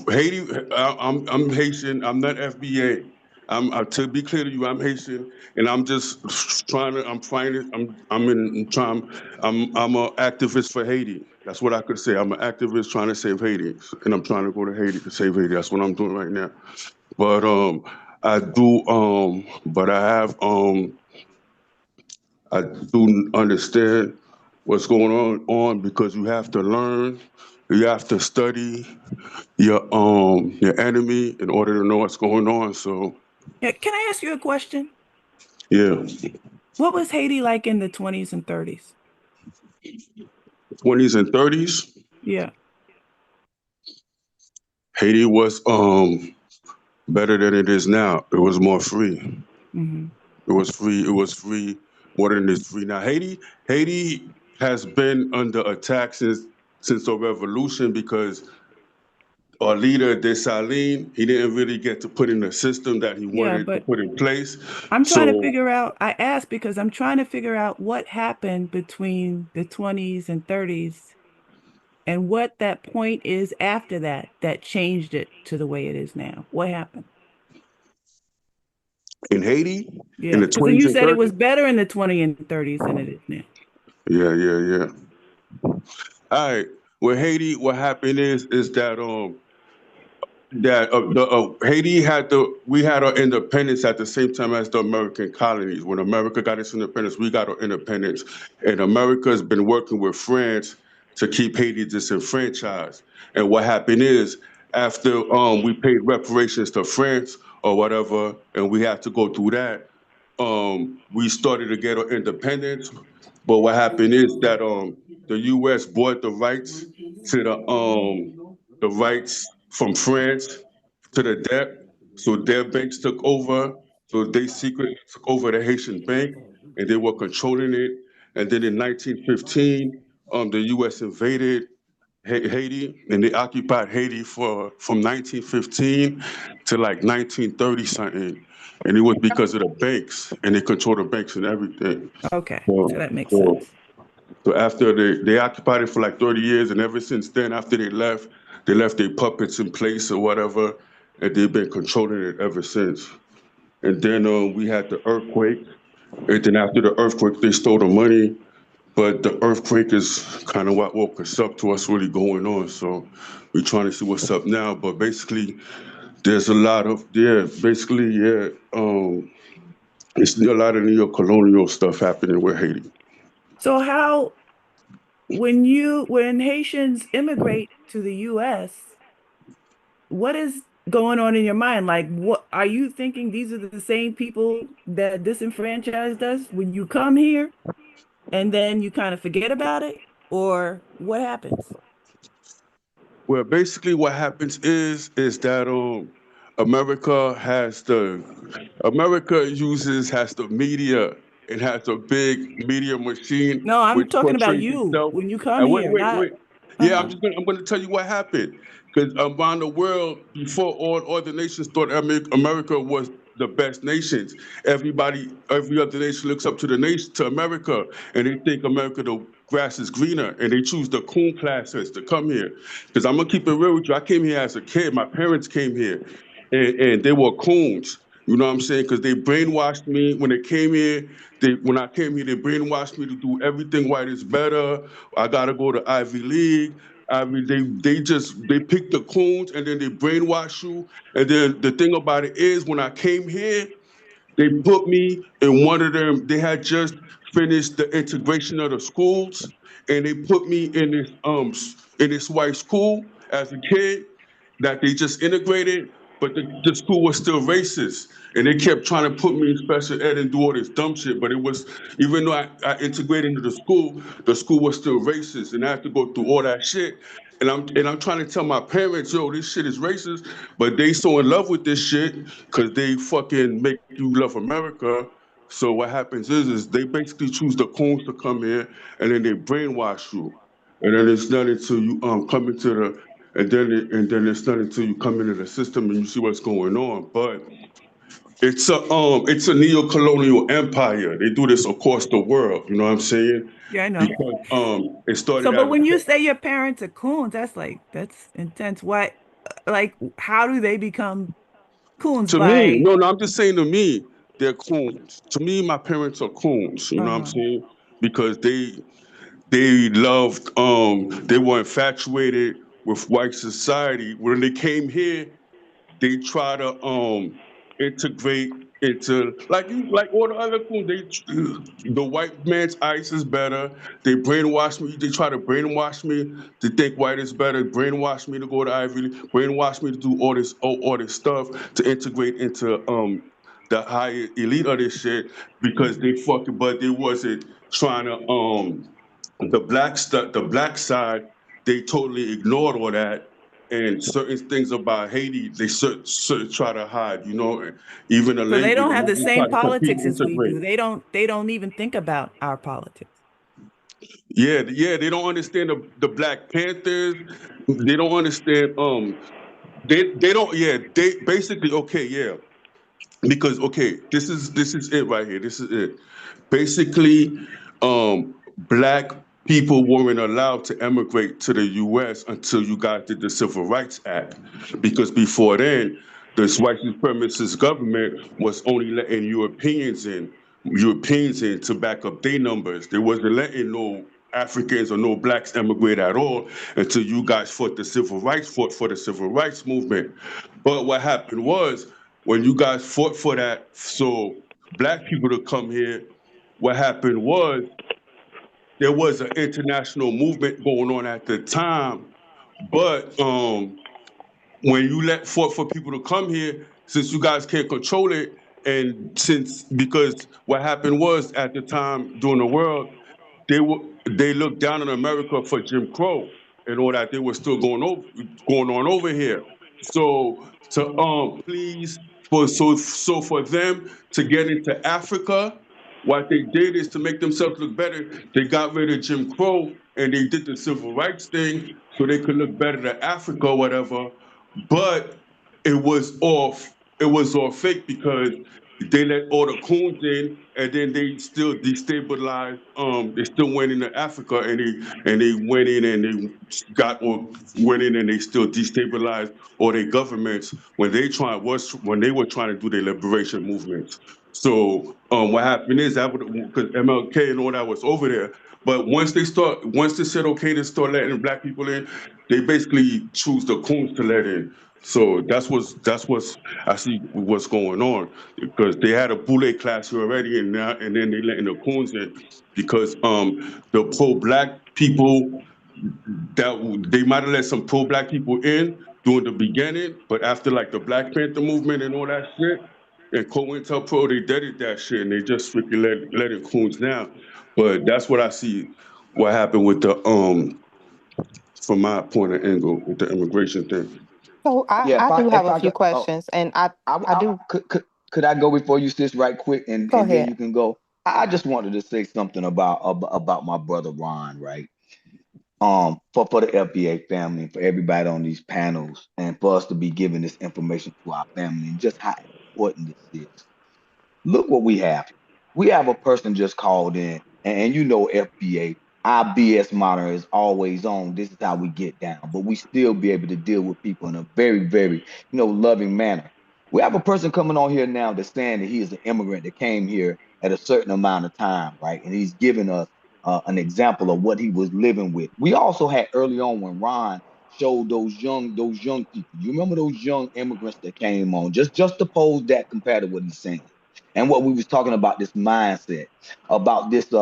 Haiti. I'm Haitian. I'm not FBA. To be clear to you, I'm Haitian, and I'm just trying to. I'm finding. I'm in trying. I'm an activist for Haiti. That's what I could say. I'm an activist trying to save Haiti, and I'm trying to go to Haiti to save Haiti. That's what I'm doing right now. But I do. But I do understand what's going on because you have to learn. You have to study your enemy in order to know what's going on. So Yeah, can I ask you a question? yeah. What was Haiti like in the 20s and 30s? 20s and 30s, Yeah. Haiti was better than it is now. It was more free. Mm-hmm. It was free. It was free more than it's free now. Haiti has been under attack since the revolution because our leader Dessalines, he didn't really get to put in the system that he Yeah, wanted to but put in place. I'm trying to So figure out, I asked because I'm trying to figure out what happened between the 20s and 30s and what that point is after that changed it to the way it is now. What happened? in Haiti, Yeah, in the because 20s you and said it 30s, was better in the 20s and 30s than it is now. yeah. All right. With Haiti, what happened is that Haiti we had our independence at the same time as the American colonies. When America got its independence, we got our independence, and America has been working with France to keep Haiti disenfranchised. And what happened is after we paid reparations to France or whatever, and we had to go through that, we started to get our independence. But what happened is that the U.S. bought the rights to the rights from France to the debt. So their banks took over. So they secretly took over the Haitian bank, and they were controlling it. And then in 1915, the U.S. invaded Haiti, and they occupied Haiti from 1915 to like 1930 something, and it was because of the banks, and they controlled the banks and everything. Okay, so that makes So, sense. so after they occupied it for like 30 years, and ever since then, after they left their puppets in place or whatever, and they've been controlling it ever since. And then we had the earthquake, and then after the earthquake, they stole the money. But the earthquake is kind of what woke us up to what's really going on. So we're trying to see what's up now. But basically, there's a lot of it's a lot of neo-colonial stuff happening with Haiti. So how, when Haitians immigrate to the US, what is going on in your mind? Like, what are you thinking these are the same people that disenfranchised us when you come here and then you kind of forget about it? Or what happens? Well, basically what happens is that America has the media. It has a big media machine No, I'm which talking about portrays you itself. when you come And wait, here, wait, not wait. Yeah, I'm gonna tell you what happened. Because around the world, before all the nations thought America was the best nations. Every other nation looks up to to America, and they think America the grass is greener, and they choose the coon classes to come here. Because I'm gonna keep it real with you. I came here as a kid. My parents came here, and they were coons. You know what I'm saying? Because they brainwashed me when they came here. When I came here, they brainwashed me to do everything white is better. I gotta go to Ivy League. I mean, they pick the coons and then they brainwash you. And then the thing about it is, when I came here, they put me in one of them. They had just finished the integration of the schools, and they put me in this white school as a kid that they just integrated, but the school was still racist. And they kept trying to put me in special ed and do all this dumb shit. But it was, even though I integrated into the school was still racist. And I had to go through all that shit. And I'm trying to tell my parents, yo, this shit is racist, but they so in love with this shit because they fucking make you love America. So what happens is they basically choose the coons to come here, and then they brainwash you. And then it's not until you come into the and then it's not until you come into the system and you see what's going on. But it's a neo-colonial empire. They do this across the world. You know what I'm saying? Yeah, I know. Because it started So, but as when you say your parents are coons, that's intense. What, like, how do they become coons to me, by? no, I'm just saying to me, they're coons. To me, my parents are coons. You know what I'm saying? Because they loved they were infatuated with white society. When they came here, they try to integrate into like all the other cool. The white man's ice is better. They brainwash me. They try to brainwash me to think white is better. Brainwash me to go to Ivy League. Brainwash me to do all this stuff to integrate into the higher elite of this shit because but they wasn't trying to the black side, they totally ignored all that. And certain things about Haiti, they try to hide, you know, even the So they language, don't have the they try same to completely politics as we integrate. do. They don't even think about our politics. Yeah, they don't understand the Black Panthers. They don't understand, they don't, they basically, okay, yeah. Because this is it right here. This is it. Basically, black people weren't allowed to emigrate to the U.S. until you guys did the Civil Rights Act, because before then, this white supremacist government was only letting Europeans in to back up their numbers. They wasn't letting no Africans or no blacks emigrate at all until you guys fought for the civil rights movement. But what happened was when you guys fought for that, so black people to come here, what happened was there was an international movement going on at the time, but when you fought for people to come here, since you guys can't control it, and because what happened was at the time during the world, they looked down on America for Jim Crow and all that. They were still going on over here. So for them to get into Africa, what they did is to make themselves look better. They got rid of Jim Crow and they did the civil rights thing so they could look better to Africa or whatever. But it was all fake because they let all the coons in, and then they still destabilized. They still went into Africa, and they went in and they went in and they still destabilized all their governments when they were trying to do their liberation movements. So what happened is that because MLK and all that was over there, but once they said okay to start letting black people in, they basically choose the coons to let in. So that's what's I see what's going on, because they had a boule class here already, and then they letting the coons in because the pro-black people that they might have let some pro-black people in during the beginning, but after like the Black Panther movement and all that shit, and COINTELPRO, they deaded that shit and they just strictly letting coons down. But that's what I see what happened with the from my point of angle with the immigration thing. So Yeah, I do have if a I few could, questions, and I do. could I go before you, sis, right quick, and Go then ahead. you can go. I just wanted to say something about my brother Ron, right? For the FBA family, for everybody on these panels, and for us to be giving this information to our family, and just how important this is. Look what we have. We have a person just called in, and you know FBA, our BS monitor is always on. This is how we get down, but we still be able to deal with people in a very, very, loving manner. We have a person coming on here now that's saying that he is an immigrant that came here at a certain amount of time, right? And he's giving us an example of what he was living with. We also had early on when Ron showed those young people. You remember those young immigrants that came on? Just to pose that compared to what he's saying. And what we was talking about, this mindset, about this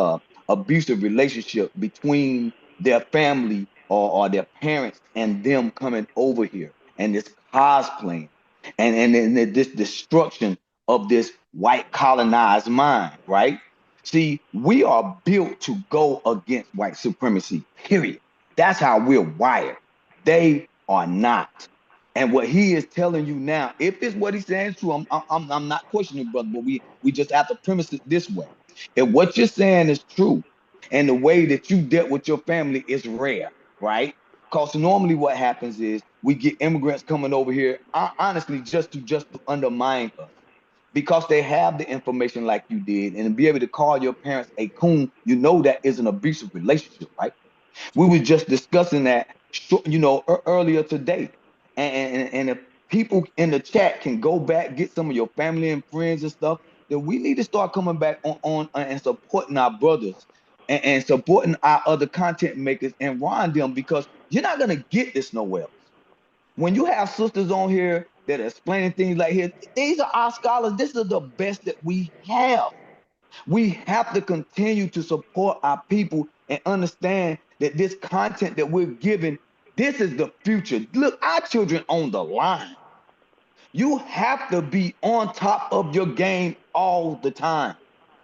abusive relationship between their family or their parents and them coming over here, and this cosplaying and this destruction of this white colonized mind, right? See, we are built to go against white supremacy, period. That's how we're wired. They are not. And what he is telling you now, if it's what he's saying is true, I'm not questioning, brother, but we just have to premise it this way. If what you're saying is true, and the way that you dealt with your family is rare, right? Because normally what happens is we get immigrants coming over here, honestly, just to undermine us, because they have the information like you did, and to be able to call your parents a coon, that is an abusive relationship, right? We were just discussing that, earlier today. And if people in the chat can go back, get some of your family and friends and stuff, then we need to start coming back on and supporting our brothers and supporting our other content makers and Ron them, because you're not gonna get this nowhere else. When you have sisters on here that are explaining things like here, these are our scholars. This is the best that we have. We have to continue to support our people and understand that this content that we're giving, this is the future. Look, our children on the line. You have to be on top of your game all the time.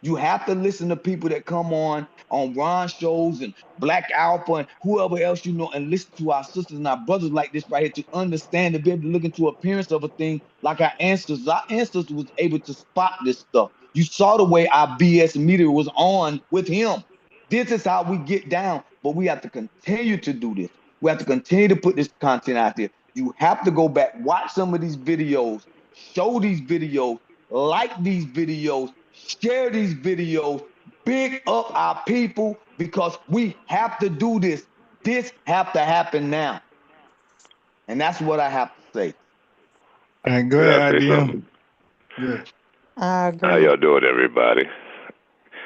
You have to listen to people that come on Ron shows and Black Alpha and whoever else and listen to our sisters and our brothers like this right here to understand, to be able to look into appearance of a thing like our ancestors. Our ancestors was able to spot this stuff. You saw the way our BS meter was on with him. This is how we get down, but we have to continue to do this. We have to continue to put this content out there. You have to go back, watch some of these videos, show these videos, like these videos, share these videos, big up our people, because we have to do this. This have to happen now. And that's what I have to say. All right, go Can I ahead, say IBM. something? Good. I agree. How y'all doing, everybody?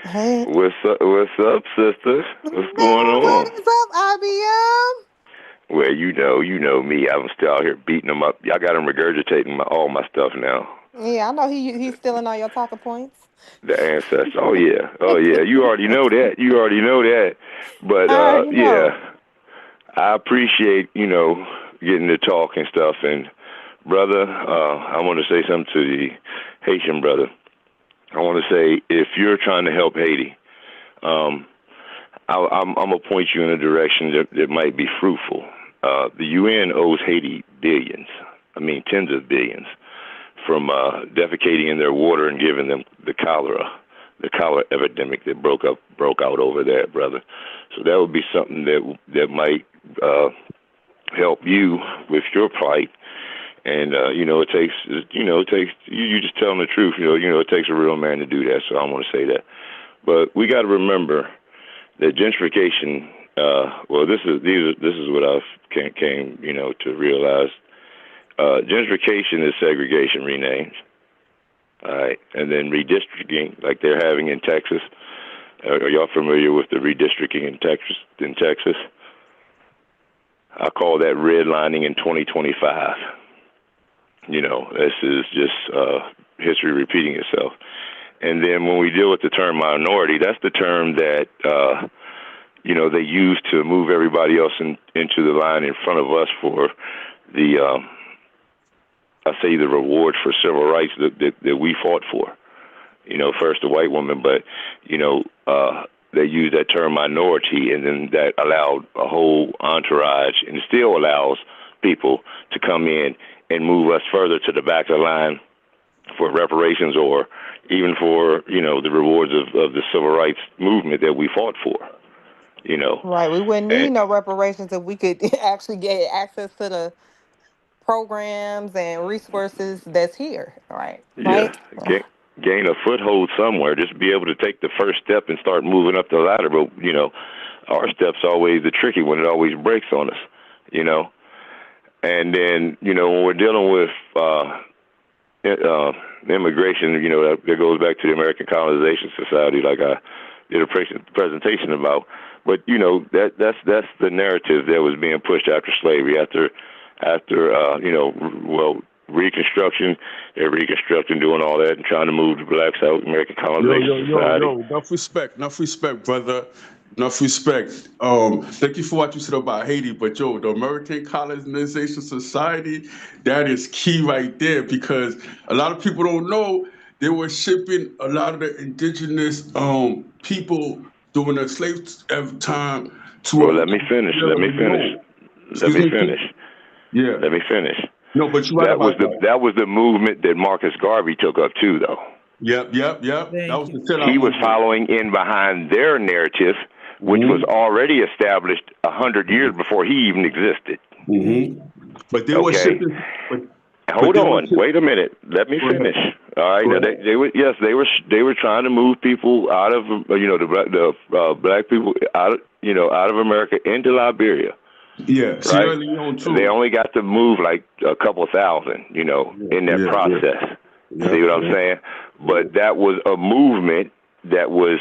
Hey. What's up, sisters? What's going What on? is up, IBM? Well, you know me. I'm still out here beating them up. Y'all got them regurgitating all my stuff now. Yeah, I know he's stealing all your talking points. The ancestors. Oh yeah. You already know that. But I already know. yeah, I appreciate getting to talk and stuff. And brother, I want to say something to the Haitian brother. I want to say, if you're trying to help Haiti, I'm gonna point you in a direction that might be fruitful. The UN owes Haiti billions. I mean, tens of billions, from defecating in their water and giving them the cholera cholera epidemic that broke out over there, brother. So that would be something that might help you with your plight. And it takes you just telling the truth. It takes a real man to do that. So I want to say that. But we got to remember that gentrification. This is what I came to realize. Gentrification is segregation renamed. All right, and then redistricting, like they're having in Texas. Are y'all familiar with the redistricting in Texas? I call that redlining in 2025. This is just history repeating itself. And then when we deal with the term minority, that's the term that they use to move everybody else into the line in front of us for the the reward for civil rights that we fought for. First the white woman, but they use that term minority, and then that allowed a whole entourage, and still allows people to come in and move us further to the back of the line for reparations, or even for the rewards of the civil rights movement that we fought for. Right. We wouldn't need no reparations if we could actually get access to the programs and resources that's here. Right. Yeah. Right. Gain a foothold somewhere. Just be able to take the first step and start moving up the ladder. But our step's always the tricky one. It always breaks on us. And then when we're dealing with immigration, that goes back to the American Colonization Society, like I did a presentation about. But that's the narrative that was being pushed after slavery, after Reconstruction. They're reconstructing, doing all that, and trying to move the blacks out. American Colonization Society. Enough respect, brother. Enough respect. Thank you for what you said about Haiti, but the American Colonization Society, that is key right there, because a lot of people don't know they were shipping a lot of the indigenous people during the slave time to. Well, let me finish. Yeah. Let me finish. No, but you're right that was the movement that Marcus Garvey took up too, though. Yep. That was the he was following in behind their narrative, which was already established 100 years before he even existed. But they were shipping. Hold on, wait a minute. Let me finish. All right. Now they were trying to move people out of the black people out of America into Liberia. Yeah, Sierra Leone too. They only got to move like a couple thousand, in that process. Yeah. See what I'm saying? But that was a movement that was,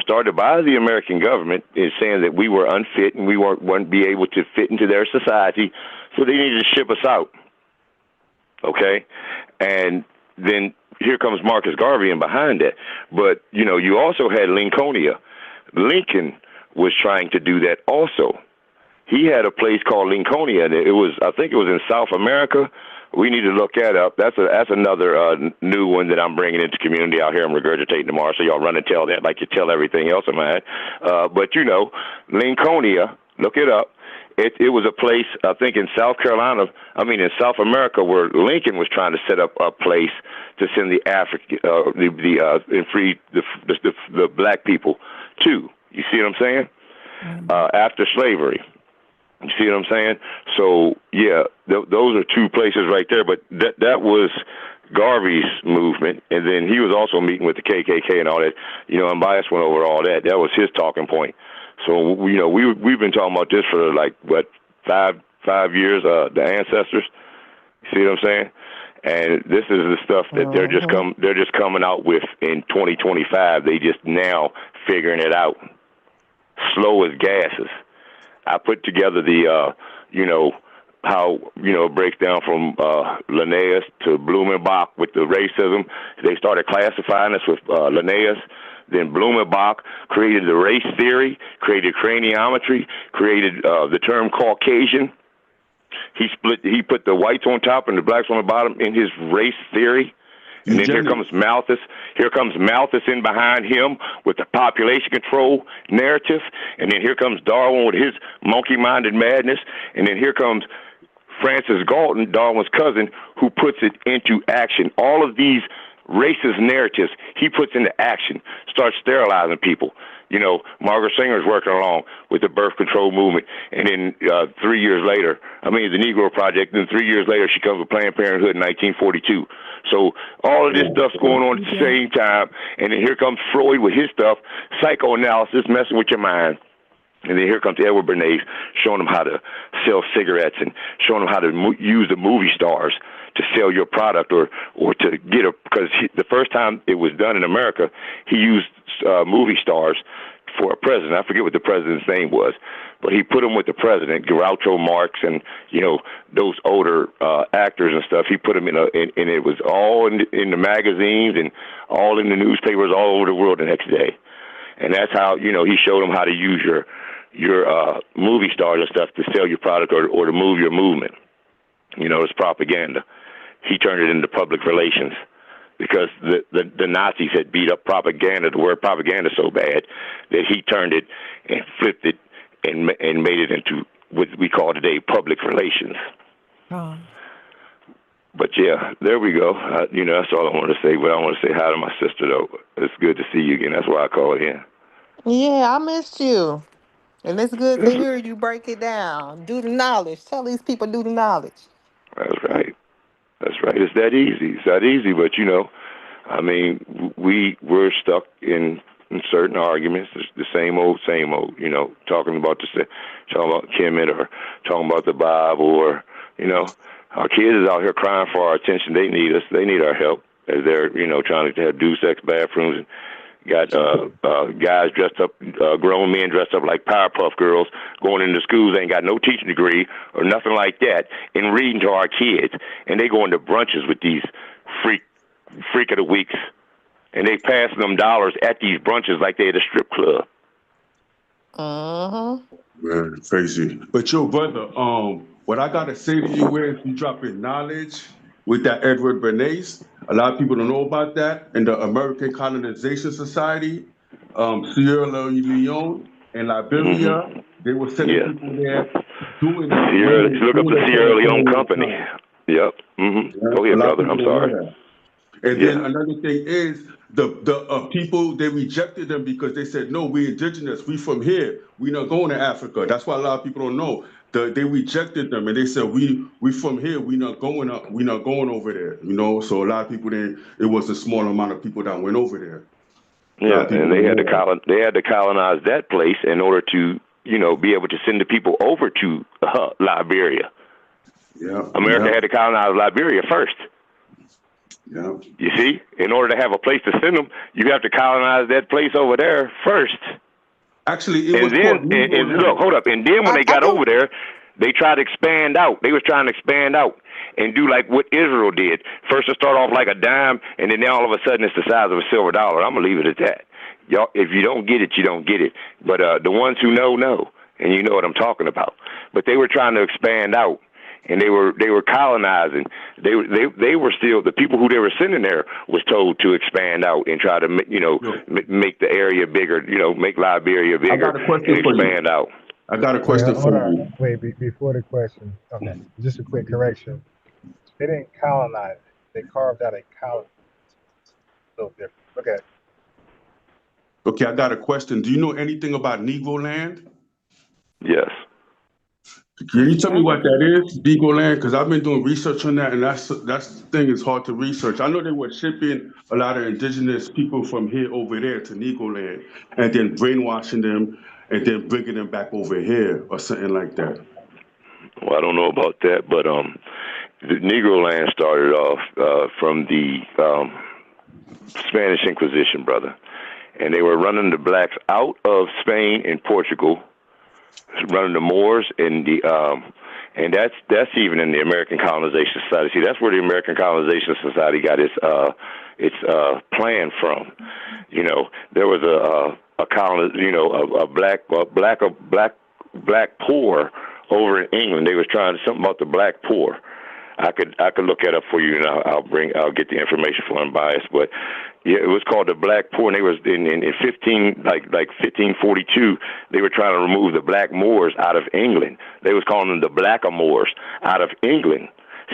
started by the American government, in saying that we were unfit and we wouldn't be able to fit into their society, so they needed to ship us out. Okay? And then here comes Marcus Garvey in behind that. But, you also had Lincolnia. Lincoln was trying to do that also. He had a place called Lincolnia, and I think it was in South America. We need to look that up. That's another new one that I'm bringing into community out here. I'm regurgitating tomorrow, so y'all run and tell that like you tell everything else in my head. But Lincolnia, look it up. It was a place, I think, in South America, where Lincoln was trying to set up a place to send the and free the black people to. You see what I'm saying? After slavery. You see what I'm saying? So, yeah, those are two places right there. But that was Garvey's movement. And then he was also meeting with the KKK and all that. Unbiased went over all that. That was his talking point. So, we've been talking about this for, 5 years, the ancestors. You see what I'm saying? And this is the stuff that they're just coming out with in 2025. They just now figuring it out. Slow as gases. I put together the, how, it breaks down from Linnaeus to Blumenbach with the racism. They started classifying us with Linnaeus. Then Blumenbach created the race theory, created craniometry, created the term Caucasian. He put the whites on top and the blacks on the bottom in his race theory. And then here comes Malthus. Here comes Malthus in behind him with the population control narrative. And then here comes Darwin with his monkey-minded madness. And then here comes Francis Galton, Darwin's cousin, who puts it into action. All of these racist narratives he puts into action, starts sterilizing people. You know, Margaret Sanger's working along with the birth control movement, and then 3 years later, the Negro Project, and 3 years later she comes with Planned Parenthood in 1942. So all of this stuff's going on at the same time, and then here comes Freud with his stuff, psychoanalysis, messing with your mind. And then here comes Edward Bernays showing them how to sell cigarettes and showing them how to use the movie stars to sell your product or to get because the first time it was done in America, he used movie stars for a president. I forget what the president's name was, but he put them with the president, Groucho Marx, and those older actors and stuff. He put them and it was all in the magazines and all in the newspapers all over the world the next day. And that's how he showed them how to use your movie stars and stuff to sell your product or to move your movement. It's propaganda. He turned it into public relations because the Nazis had beat up propaganda. The word propaganda so bad that he turned it and flipped it and made it into what we call today public relations. Oh. But yeah, there we go. That's all I want to say. But I want to say hi to my sister, though. It's good to see you again. That's why I called in. Yeah, I missed you. And it's good to hear you break it down. Do the knowledge. Tell these people do the knowledge. That's right. That's right. It's that easy. It's that easy. But, we're stuck in certain arguments, the same old, talking about Kemet or talking about the Bible or, our kids is out here crying for our attention. They need us. They need our help as they're, trying to have do-sex bathrooms and got guys dressed up, grown men dressed up like Powerpuff Girls going into schools, ain't got no teaching degree or nothing like that, and reading to our kids. And they go into brunches with these freak of the weeks, and they passing them dollars at these brunches like they at a strip club. Man, crazy. But your brother, what I gotta say to you is you dropping knowledge with that Edward Bernays. A lot of people don't know about that. In the American Colonization Society, Sierra Leone and Liberia, they were sending people there doing look up the Sierra Leone Company. Yep. Go ahead, brother. I'm sorry. And then another thing is the people, they rejected them because they said, no, we indigenous, we from here, we not going to Africa. That's why a lot of people don't know. They rejected them and they said, we from here, we not going over there, So a lot of people it was a small amount of people that went over there. Yeah, and they had to colonize that place in order to, be able to send the people over to Liberia. Yeah. America had to colonize Liberia first. Yeah. You see, in order to have a place to send them, you have to colonize that place over there first. Actually, look, hold up. And then when they got over there, they tried to expand out. They was trying to expand out and do like what Israel did. First, to start off like a dime, and then all of a sudden it's the size of a silver dollar. I'm gonna leave it at that. Y'all, if you don't get it, you don't get it. But the ones who know, and you know what I'm talking about. But they were trying to expand out. And they were colonizing. They were still, the people who they were sending there was told to expand out and try to make the area bigger. Make Liberia bigger and expand out. I got a question for you. Wait, before the question. Okay, just a quick correction. They didn't colonize it. They carved out a colony. A little different. Okay. Okay, I got a question. Do you know anything about Negro land? Yes. Can you tell me what that is, Negro land? Because I've been doing research on that, and that thing is hard to research. I know they were shipping a lot of indigenous people from here over there to Negro land, and then brainwashing them, and then bringing them back over here, or something like that. Well, I don't know about that, but the Negro land started off from the Spanish Inquisition, brother, and they were running the blacks out of Spain and Portugal, running the Moors and and that's even in the American Colonization Society. See, that's where the American Colonization Society got its plan from. There was a colony, a black poor over in England. They was trying something about the black poor. I could look that up for you, and I'll get the information for unbiased. But yeah, it was called the Black Poor, and they was in 1542. They were trying to remove the black Moors out of England. They was calling them the Blackamoors out of England.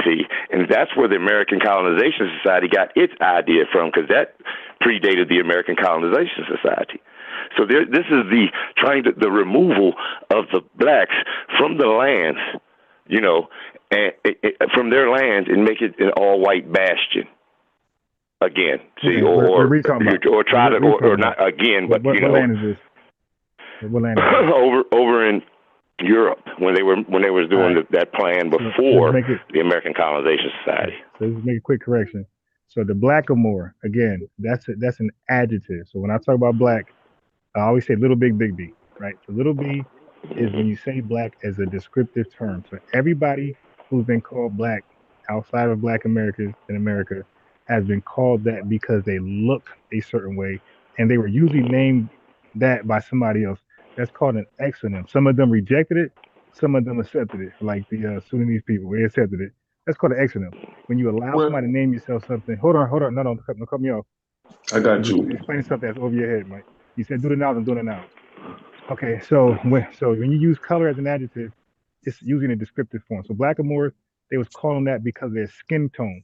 See, and that's where the American Colonization Society got its idea from, because that predated the American Colonization Society. So this is the removal of the blacks from the lands, and from their lands, and make it an all-white bastion again. See, or try to, or not again, but what land is this? What land is this? over in Europe when they was doing that plan before the American Colonization Society. So let's make a quick correction. So the blackamoor, again, that's an adjective. So when I talk about black, I always say little big B, right? So little b is when you say black as a descriptive term. So everybody who's been called black outside of Black Americans in America has been called that because they look a certain way, and they were usually named that by somebody else. That's called an exonym. Some of them rejected it, some of them accepted it, like the Sudanese people, they accepted it. That's called an exonym. When you allow somebody to name yourself something, hold on, no, cut me off. I got you. Explain something that's over your head, Mike. You said do the nouns, I'm doing the nouns. Okay, so when you use color as an adjective, it's using a descriptive form. So blackamoors, they was calling that because of their skin tone.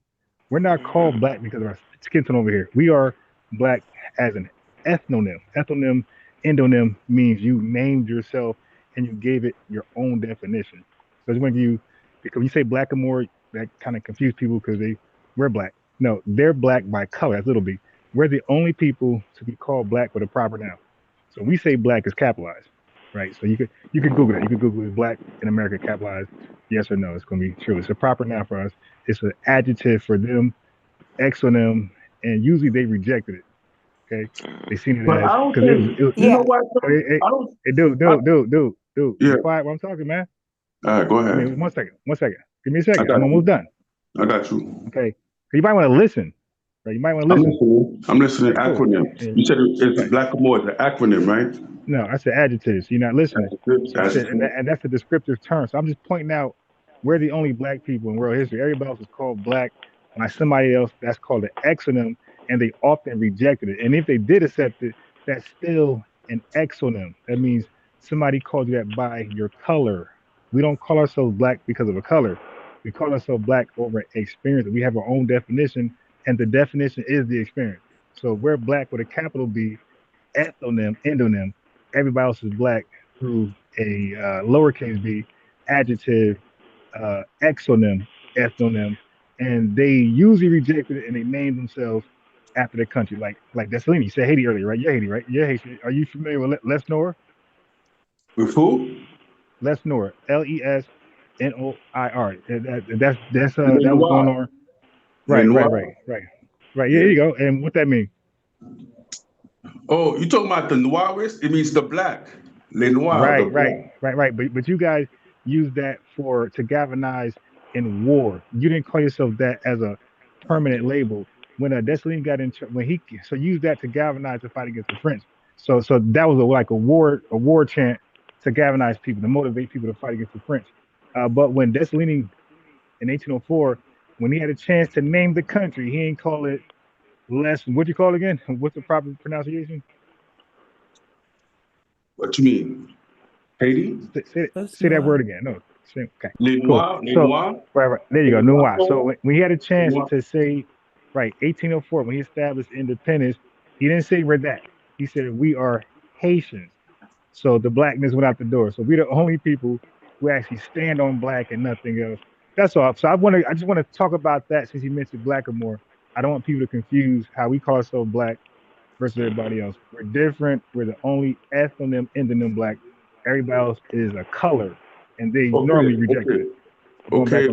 We're not called black because of our skin tone over here. We are black as an ethnonym. Ethnonym, endonym means you named yourself and you gave it your own definition. So when because you say blackamoor, that kind of confuse people because we're black. No, they're black by color. That's little b. We're the only people to be called black with a proper noun. So we say black is capitalized, right? So you could Google that. You could Google is black in America capitalized? Yes or no? It's going to be true. It's a proper noun for us. It's an adjective for them, exonym, and usually they rejected it. Okay, they seen it as because it was. You know what? Dude, yeah. Be quiet while I'm talking, man. All right, go ahead. I mean, one second. Give me a second. I'm almost done. I got you. Okay, you might want to listen. Right? You might want to listen. I'm listening. Acronym. You said it's blackamoor. It's an acronym, right? No, I said adjectives. You're not listening. So I said, and that's a descriptive term. So I'm just pointing out we're the only black people in world history. Everybody else is called black by somebody else. That's called an exonym, and they often rejected it. And if they did accept it, that's still an exonym. That means somebody called you that by your color. We don't call ourselves black because of a color. We call ourselves black over experience. We have our own definition, and the definition is the experience. So we're black with a capital B, ethnonym, endonym. Everybody else is black through a lowercase b, adjective, exonym, ethnonym, and they usually rejected it and they named themselves after their country. Like Dessalini, you said Haiti earlier, right? You're Haiti, right? You're Haitian. Are you familiar with Lesnor? With who? Lesnor, Lesnoir. That's that was going on. Right. Yeah, there you go. And what that mean? Oh, you talking about the Noirs? It means the black. Les Noirs. Right. But you guys use that to galvanize in war. You didn't call yourself that as a permanent label. When Dessalines got in, use that to galvanize the fight against the French. So that was like a war chant to galvanize people, to motivate people to fight against the French. But when Dessalines in 1804, when he had a chance to name the country, he ain't call it what you call it again? What's the proper pronunciation? What you mean? Haiti? Say that word again. No. Okay. Les Noirs. Cool. Right. There you go. Noir. So when he had a chance to say, 1804, when he established independence, he didn't say we're that. He said we are Haitians. So the blackness went out the door. So we're the only people who actually stand on black and nothing else. That's all. So I just want to talk about that since you mentioned blackamoor. I don't want people to confuse how we call ourselves black versus everybody else. We're different. We're the only ethnonym, endonym black. Everybody else is a color, and they normally reject it. Okay,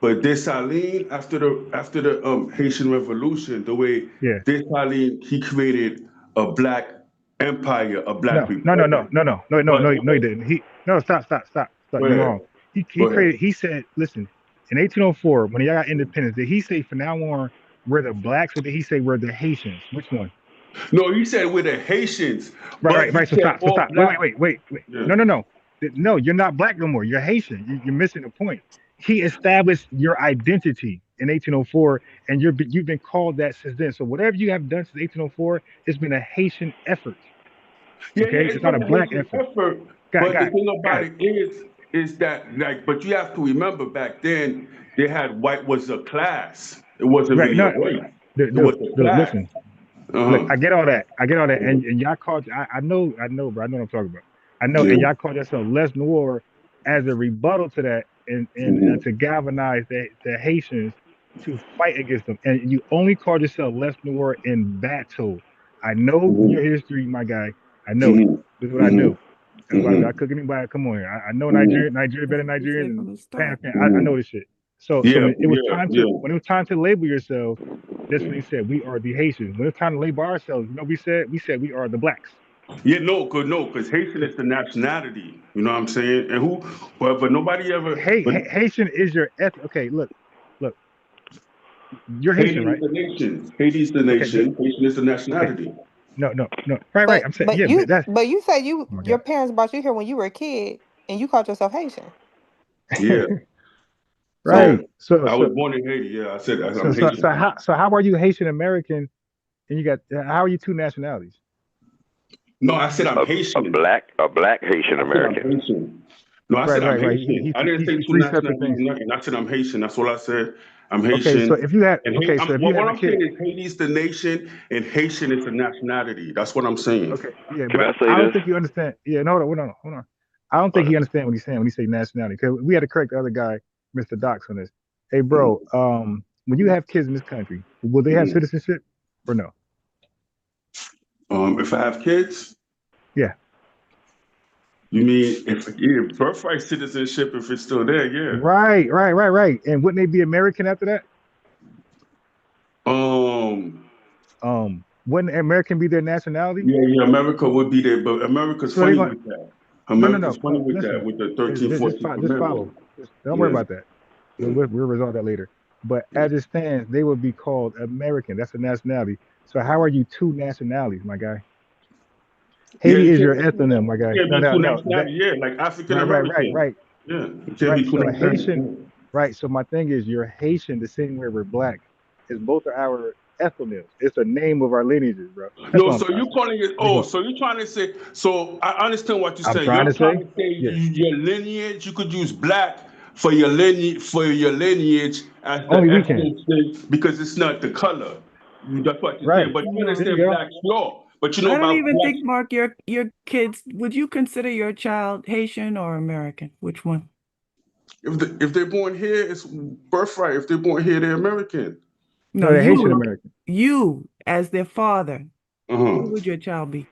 but Dessalines, after the Haitian Revolution, the way Dessalines, he created a black empire of black people. No, he didn't. Stop. You're wrong. He said, listen, in 1804, when he got independence, did he say from now on we're the blacks, or did he say we're the Haitians? Which one? No, he said we're the Haitians. Right. So stop. Wait. Yeah. No, you're not black no more. You're Haitian. You're missing the point. He established your identity in 1804, and you've been called that since then. So whatever you have done since 1804, it's been a Haitian effort. It's not a black effort. But the thing about it is, is that like, but you have to remember back then they had white was a class. It wasn't Right. really a No, race. It was a dude, class. listen. Look, I get all that. And y'all called. I know, bro. I know what I'm talking about. I know, and Yeah. y'all called yourself less noir as a rebuttal to that, and to galvanize the Haitians to fight against them. And you only called yourself less noir in battle. I know your history, my guy. I know it. This is what I do. That's why I cook anybody. Come on here. I know Nigeria better than Nigerians and Pan-African. I know this shit. So when it was time to label yourselves, that's when he said we are the Haitians. When it's time to label ourselves, you know, we said we are the blacks. Yeah, because Haitian is the nationality. You know what I'm saying? And who, but nobody ever. Haitian is your ethnic. Okay, look, you're Haitian, right? Haiti's the nation. Haitian is the nationality. No. Right. I'm saying, But you said oh my your God. parents brought you here when you were a kid, and you called yourself Haitian. Yeah. Right. So I was born in Haiti. Yeah, I said I'm Haitian. So how are you Haitian American? And you got how are you two nationalities? No, I said I'm Haitian. A black Haitian American. No, I said I'm Right. Haitian. I didn't say two three separate nationalities. things. Nothing. I said I'm Haitian. That's what I said. I'm Haitian. Okay, so if you had what a I'm kid, saying is Haiti's the nation and Haitian is the nationality. That's what I'm saying. okay, yeah, Can I but say I don't this? think you understand. Yeah, no, hold on. I don't think he understands what he's saying when he say nationality. Because we had to correct the other guy, Mr. Docs, on this. Hey, bro, when you have kids in this country, will they have citizenship or no? If I have kids, yeah. You mean if birthright citizenship if it's still there? Yeah. Right. And wouldn't they be American after that? Wouldn't American be their nationality? Yeah. America would be there, but America's So funny with that. America's funny with listen, that, with the 13th, 14th just follow. Don't worry about that. We'll resolve that later. But as it stands, they would be called American. That's a nationality. So how are you two nationalities, my guy? Haiti is your ethnonym, my guy. No. Like African American. Right. Yeah. Right. So Haitian. Right. So my thing is, you're Haitian the same way we're black. It's both of our ethnonyms. It's the name of our lineages, bro. No, so you calling it? So you're trying to say? So I understand what you're saying. Trying to say your lineage. You could use black for your lineage as the only we ethnic because it's not the color. That's what you're saying. But you understand black law. But you know I don't about even think, Mark, your kids. Would you consider your child Haitian or American? Which one? If they're born here, it's birthright. If they're born here, they're American. No, they're Haitian American. You, as their father, who would your child be?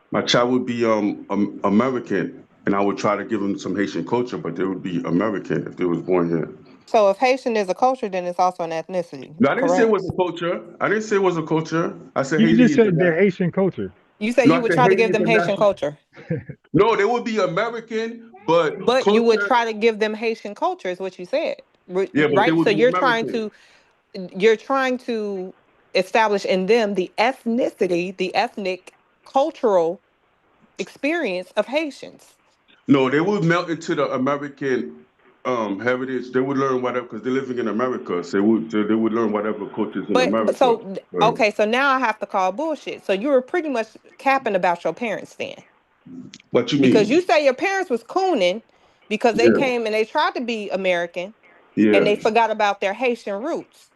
My child would be American, and I would try to give them some Haitian culture, but they would be American if they was born here. So if Haitian is a culture, then it's also an ethnicity. No, I didn't correct? say it was a culture. I said you Haiti just said they're Haitian culture. You said you would try to give them Haitian culture. No, they would be American, but you would try to give them Haitian culture, is what you said. Yeah, but right? they would So be you're trying to establish in them the ethnicity, the ethnic cultural experience of Haitians. No, they would melt into the American heritage. They would learn whatever because they're living in America. So they would learn whatever cultures in America. So now I have to call bullshit. So you were pretty much capping about your parents then. What you mean? Because you say your parents was cooning because they came and they tried to be American and they forgot about their Haitian roots.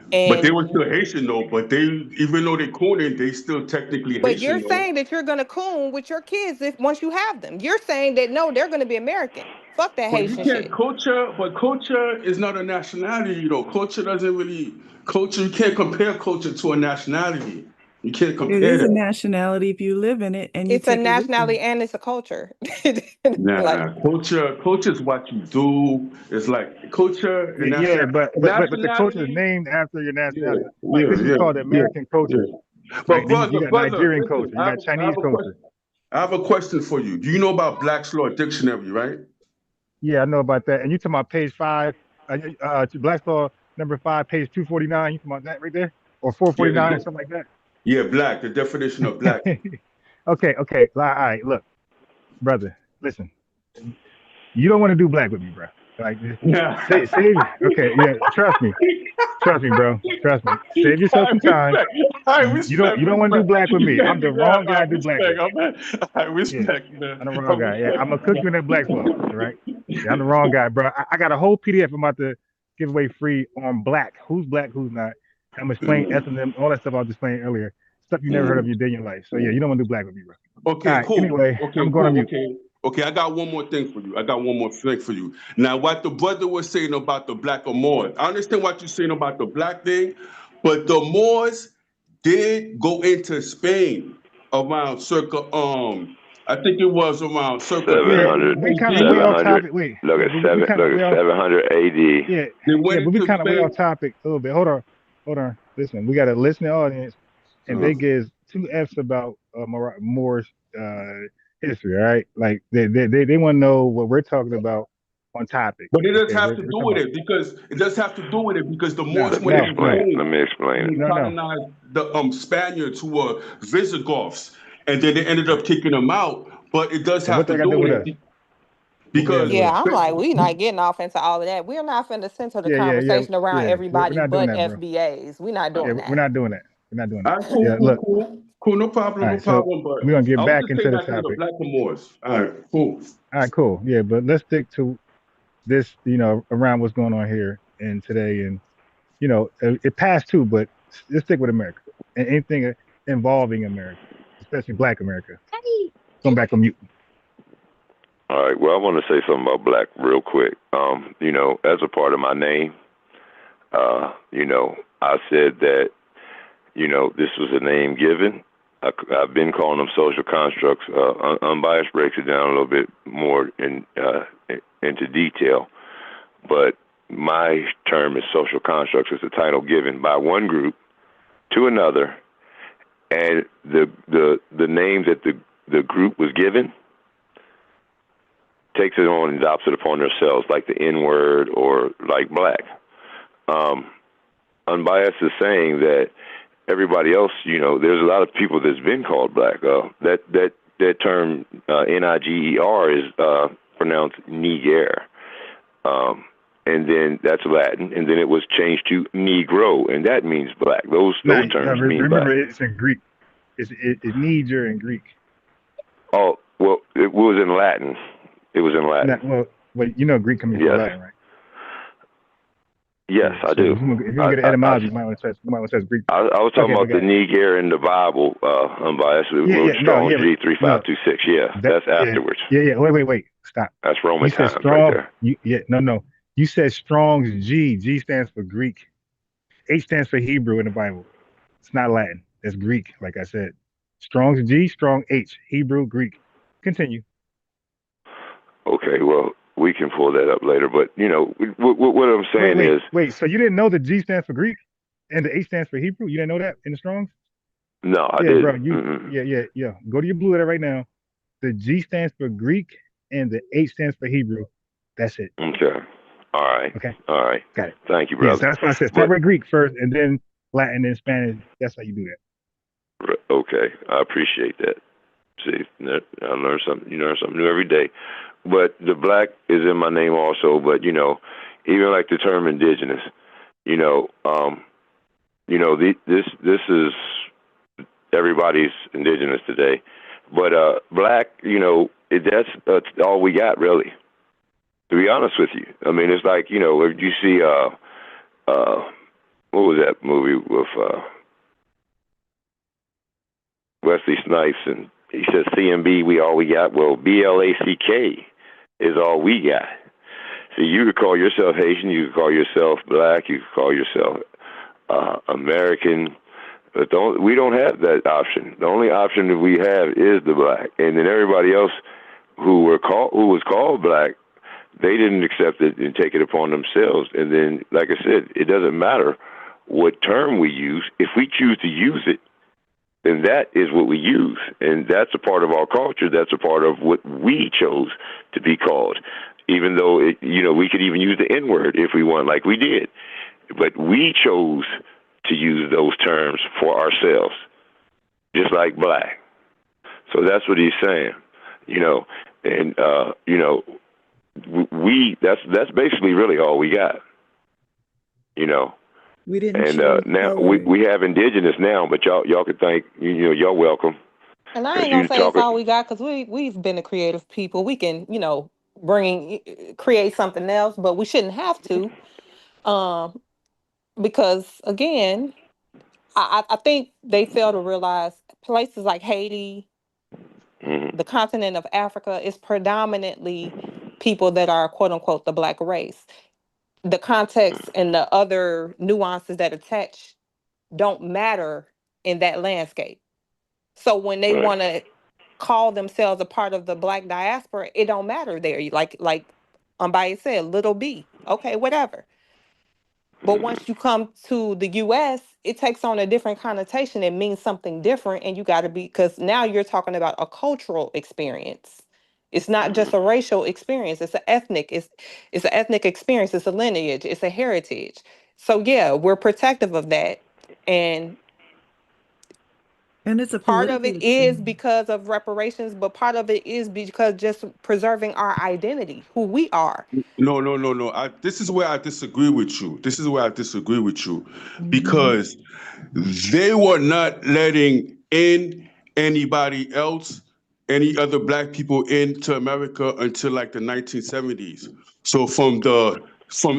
But they were still Haitian though. But even though they cooning, they still technically Haitian. But you're saying that you're gonna coon with your kids once you have them. You're saying that no, they're gonna be American. Fuck that Haitian shit. Culture is not a nationality, though. Culture doesn't really you can't compare culture to a nationality. You can't compare it. It is a nationality if you live in it and you it's a nationality and it's a culture. Culture is what you do. It's like culture and but the culture is named after your nationality. This is called American culture. But you got Nigerian culture, you got Chinese culture. I have a question for you. Do you know about Black's Law Dictionary, right? Yeah, I know about that. And you talking about page 5, Black's Law number 5, page 249. You talking about that right there, or 449 or something like that? Yeah, black. The definition of black. Okay. All right, look, brother, listen. You don't want to do black with me, bro. Like, Yeah. save. Okay, yeah. Trust me, bro. Trust me. Save yourself some time. You don't want to do black with me. I'm the wrong guy to do black with. I Yeah, respect, man. I'm the I wrong guy. Yeah, I'm respect, gonna cook you in that black sauce. All right. Yeah, I'm the wrong guy, bro. I got a whole PDF I'm about to give away free on black. Who's black? Who's not? I'm gonna explain S and M, all that stuff I was explaining earlier. Stuff you never heard of your day in your life. So yeah, you don't want to do black with me, bro. Okay, All right. cool. Anyway, Okay, I'm going on cool. mute. Okay, I got one more thing for you. Now, what the brother was saying about the black Moors, I understand what you're saying about the black thing, but the Moors did go into Spain around circa, I think it was around circa 700. We kind of way off topic. Wait, Look yeah, at but we kind of way off. 700 AD. Yeah, They went but we into kind of way off Spain. topic a little bit. Hold on. Listen, we got a listening audience, and they give 2 F's about Moore's history. All right, like they want to know what we're talking about on topic. But it does Okay, have to we're do talking with about. it because the No, Moors Let me went no, into no, explain. Spain Let me explain and it. they no, no. colonized the Spaniards who were Visigoths, and then they ended up kicking them out. But it does And have what they to got to do do with with us? it What they got to because do with Yeah, us? I'm like, we not getting off into all of that. We're not finna center the Yeah. conversation around We're everybody not doing but that, bro. FBAs. We're not Yeah, doing we're that. not doing that. We're not doing that. all right, Yeah, look. cool, no All problem, right, so But we're gonna get I was back just saying into the that to the topic. Black Moors. All right, cool. All right, cool. Yeah, but let's stick to this, around what's going on here and today. And, it passed too, but let's stick with America and anything involving America, especially Black America. Going back on mute. All right. Well, I want to say something about black real quick. As a part of my name, I said that, this was a name given. I've been calling them social constructs. Unbiased breaks it down a little bit more into detail. But my term is social constructs. It's a title given by one group to another, and the name that the group was given takes it on and adopts it upon themselves, like the N-word or like black. Unbiased is saying that everybody else, there's a lot of people that's been called black. That term Niger is pronounced Niger. And then that's Latin, and then it was changed to Negro, and that means black. Those terms mean black. Remember, it's in Greek. It's Niger in Greek. Oh, well, it was in Latin. It was in Latin. Greek comes from Latin, right? Yes, I do. If you're going to get etymology, you might want to test Greek. I was talking about the Niger in the Bible, unbiased. Strong G 3526. Yeah, that's afterwards. Yeah. Wait. Stop. That's Roman you said times strong, right there. No. You said Strong's G. G stands for Greek. H stands for Hebrew in the Bible. It's not Latin. It's Greek, like I said. Strong's G, Strong H. Hebrew, Greek. Continue. Okay, well, we can pull that up later. But, what I'm saying is... Wait, so you didn't know the G stands for Greek and the H stands for Hebrew? You didn't know that in the Strong's? No, I didn't. Bro, yeah. Go to your blue letter right now. The G stands for Greek and the H stands for Hebrew. That's it. Okay. All right. Okay. All right. Got it. Thank you, brother. Yes, that's why I said start with Greek first and then Latin and Spanish. That's how you do that. Okay. I appreciate that. See, I learn something. You learn something new every day. But the black is in my name also. But, even like the term indigenous, this is everybody's indigenous today. But black, that's all we got, really. To be honest with you, I mean, it's like, if you see, what was that movie with Wesley Snipes, and he says, CMB, we all we got. Well, BLACK is all we got. So you could call yourself Haitian, you could call yourself black, you could call yourself American, but we don't have that option. The only option that we have is the black, and then everybody else who was called black, they didn't accept it and take it upon themselves. And then, like I said, it doesn't matter what term we use. If we choose to use it, then that is what we use. And that's a part of our culture. That's a part of what we chose to be called. Even though, we could even use the N-word if we want, like we did. But we chose to use those terms for ourselves, just like black. So that's what he's saying, that's basically really all we got. You know. We didn't And choose now color. we have indigenous now, but y'all could think y'all welcome. And I ain't You gonna say it's all we got because we've been a creative people. We can, create something else, but we shouldn't have to. Because again, I think they fail to realize places like Haiti, the continent of Africa, is predominantly people that are quote unquote the black race. The context and the other nuances that attach don't matter in that landscape. So when they want to call themselves a part of the black diaspora, it don't matter there. Like Umbaye said, little b, okay, whatever. But once you come to the US, it takes on a different connotation. It means something different. And you got to be, because now you're talking about a cultural experience. It's not just a racial experience. It's an ethnic experience. It's a lineage. It's a heritage. So yeah, we're protective of that. And it's a part of political it is experience. because of reparations, but part of it is because just preserving our identity, who we are. No. This is where I disagree with you. Because they were not letting in anybody else, any other black people into America until like the 1970s. So from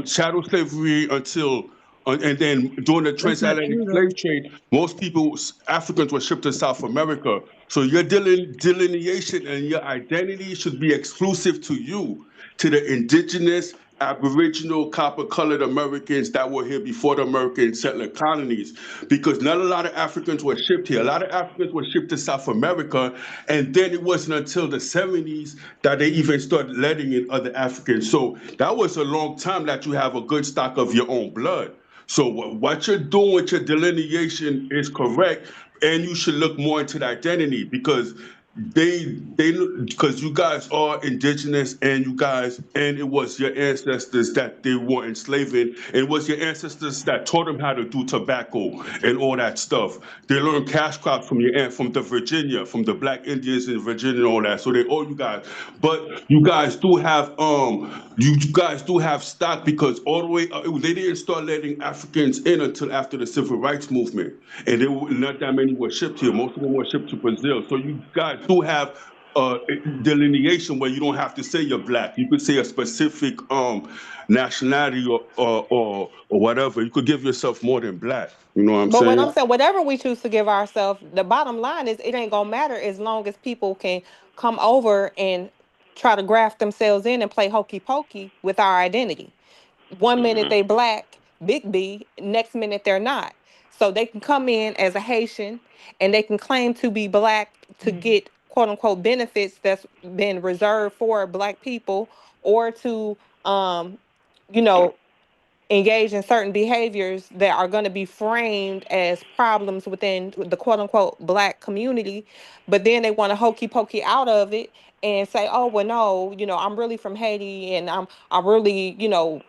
chattel slavery until and then during the transatlantic slave trade, most people, Africans, were shipped to South America. So your delineation and your identity should be exclusive to you, to the indigenous, Aboriginal, copper-colored Americans that were here before the American settler colonies, because not a lot of Africans were shipped here. A lot of Africans were shipped to South America, and then it wasn't until the 70s that they even started letting in other Africans. So that was a long time that you have a good stock of your own blood. So what you're doing with your delineation is correct, and you should look more into the identity, because because you guys are indigenous, and it was your ancestors that they were enslaving. It was your ancestors that taught them how to do tobacco and all that stuff. They learned cash crops from your aunt, from the black Indians in Virginia and all that. So they owe you guys. But you guys do have stock, because all the way they didn't start letting Africans in until after the civil rights movement, and not that many were shipped here. Most of them were shipped to Brazil. So you guys do have delineation where you don't have to say you're black. You could say a specific nationality or whatever. You could give yourself more than black. You know what I'm But what saying? I'm saying, whatever we choose to give ourselves, the bottom line is it ain't gonna matter as long as people can come over and try to graft themselves in and play hokey pokey with our identity. One minute they black, big B, next minute they're not. So they can come in as a Haitian and they can claim to be black to get quote unquote benefits that's been reserved for black people, or to you know engage in certain behaviors that are going to be framed as problems within the quote unquote black community. But then they want to hokey pokey out of it and say, oh, well, no, I'm really from Haiti, and I'm really,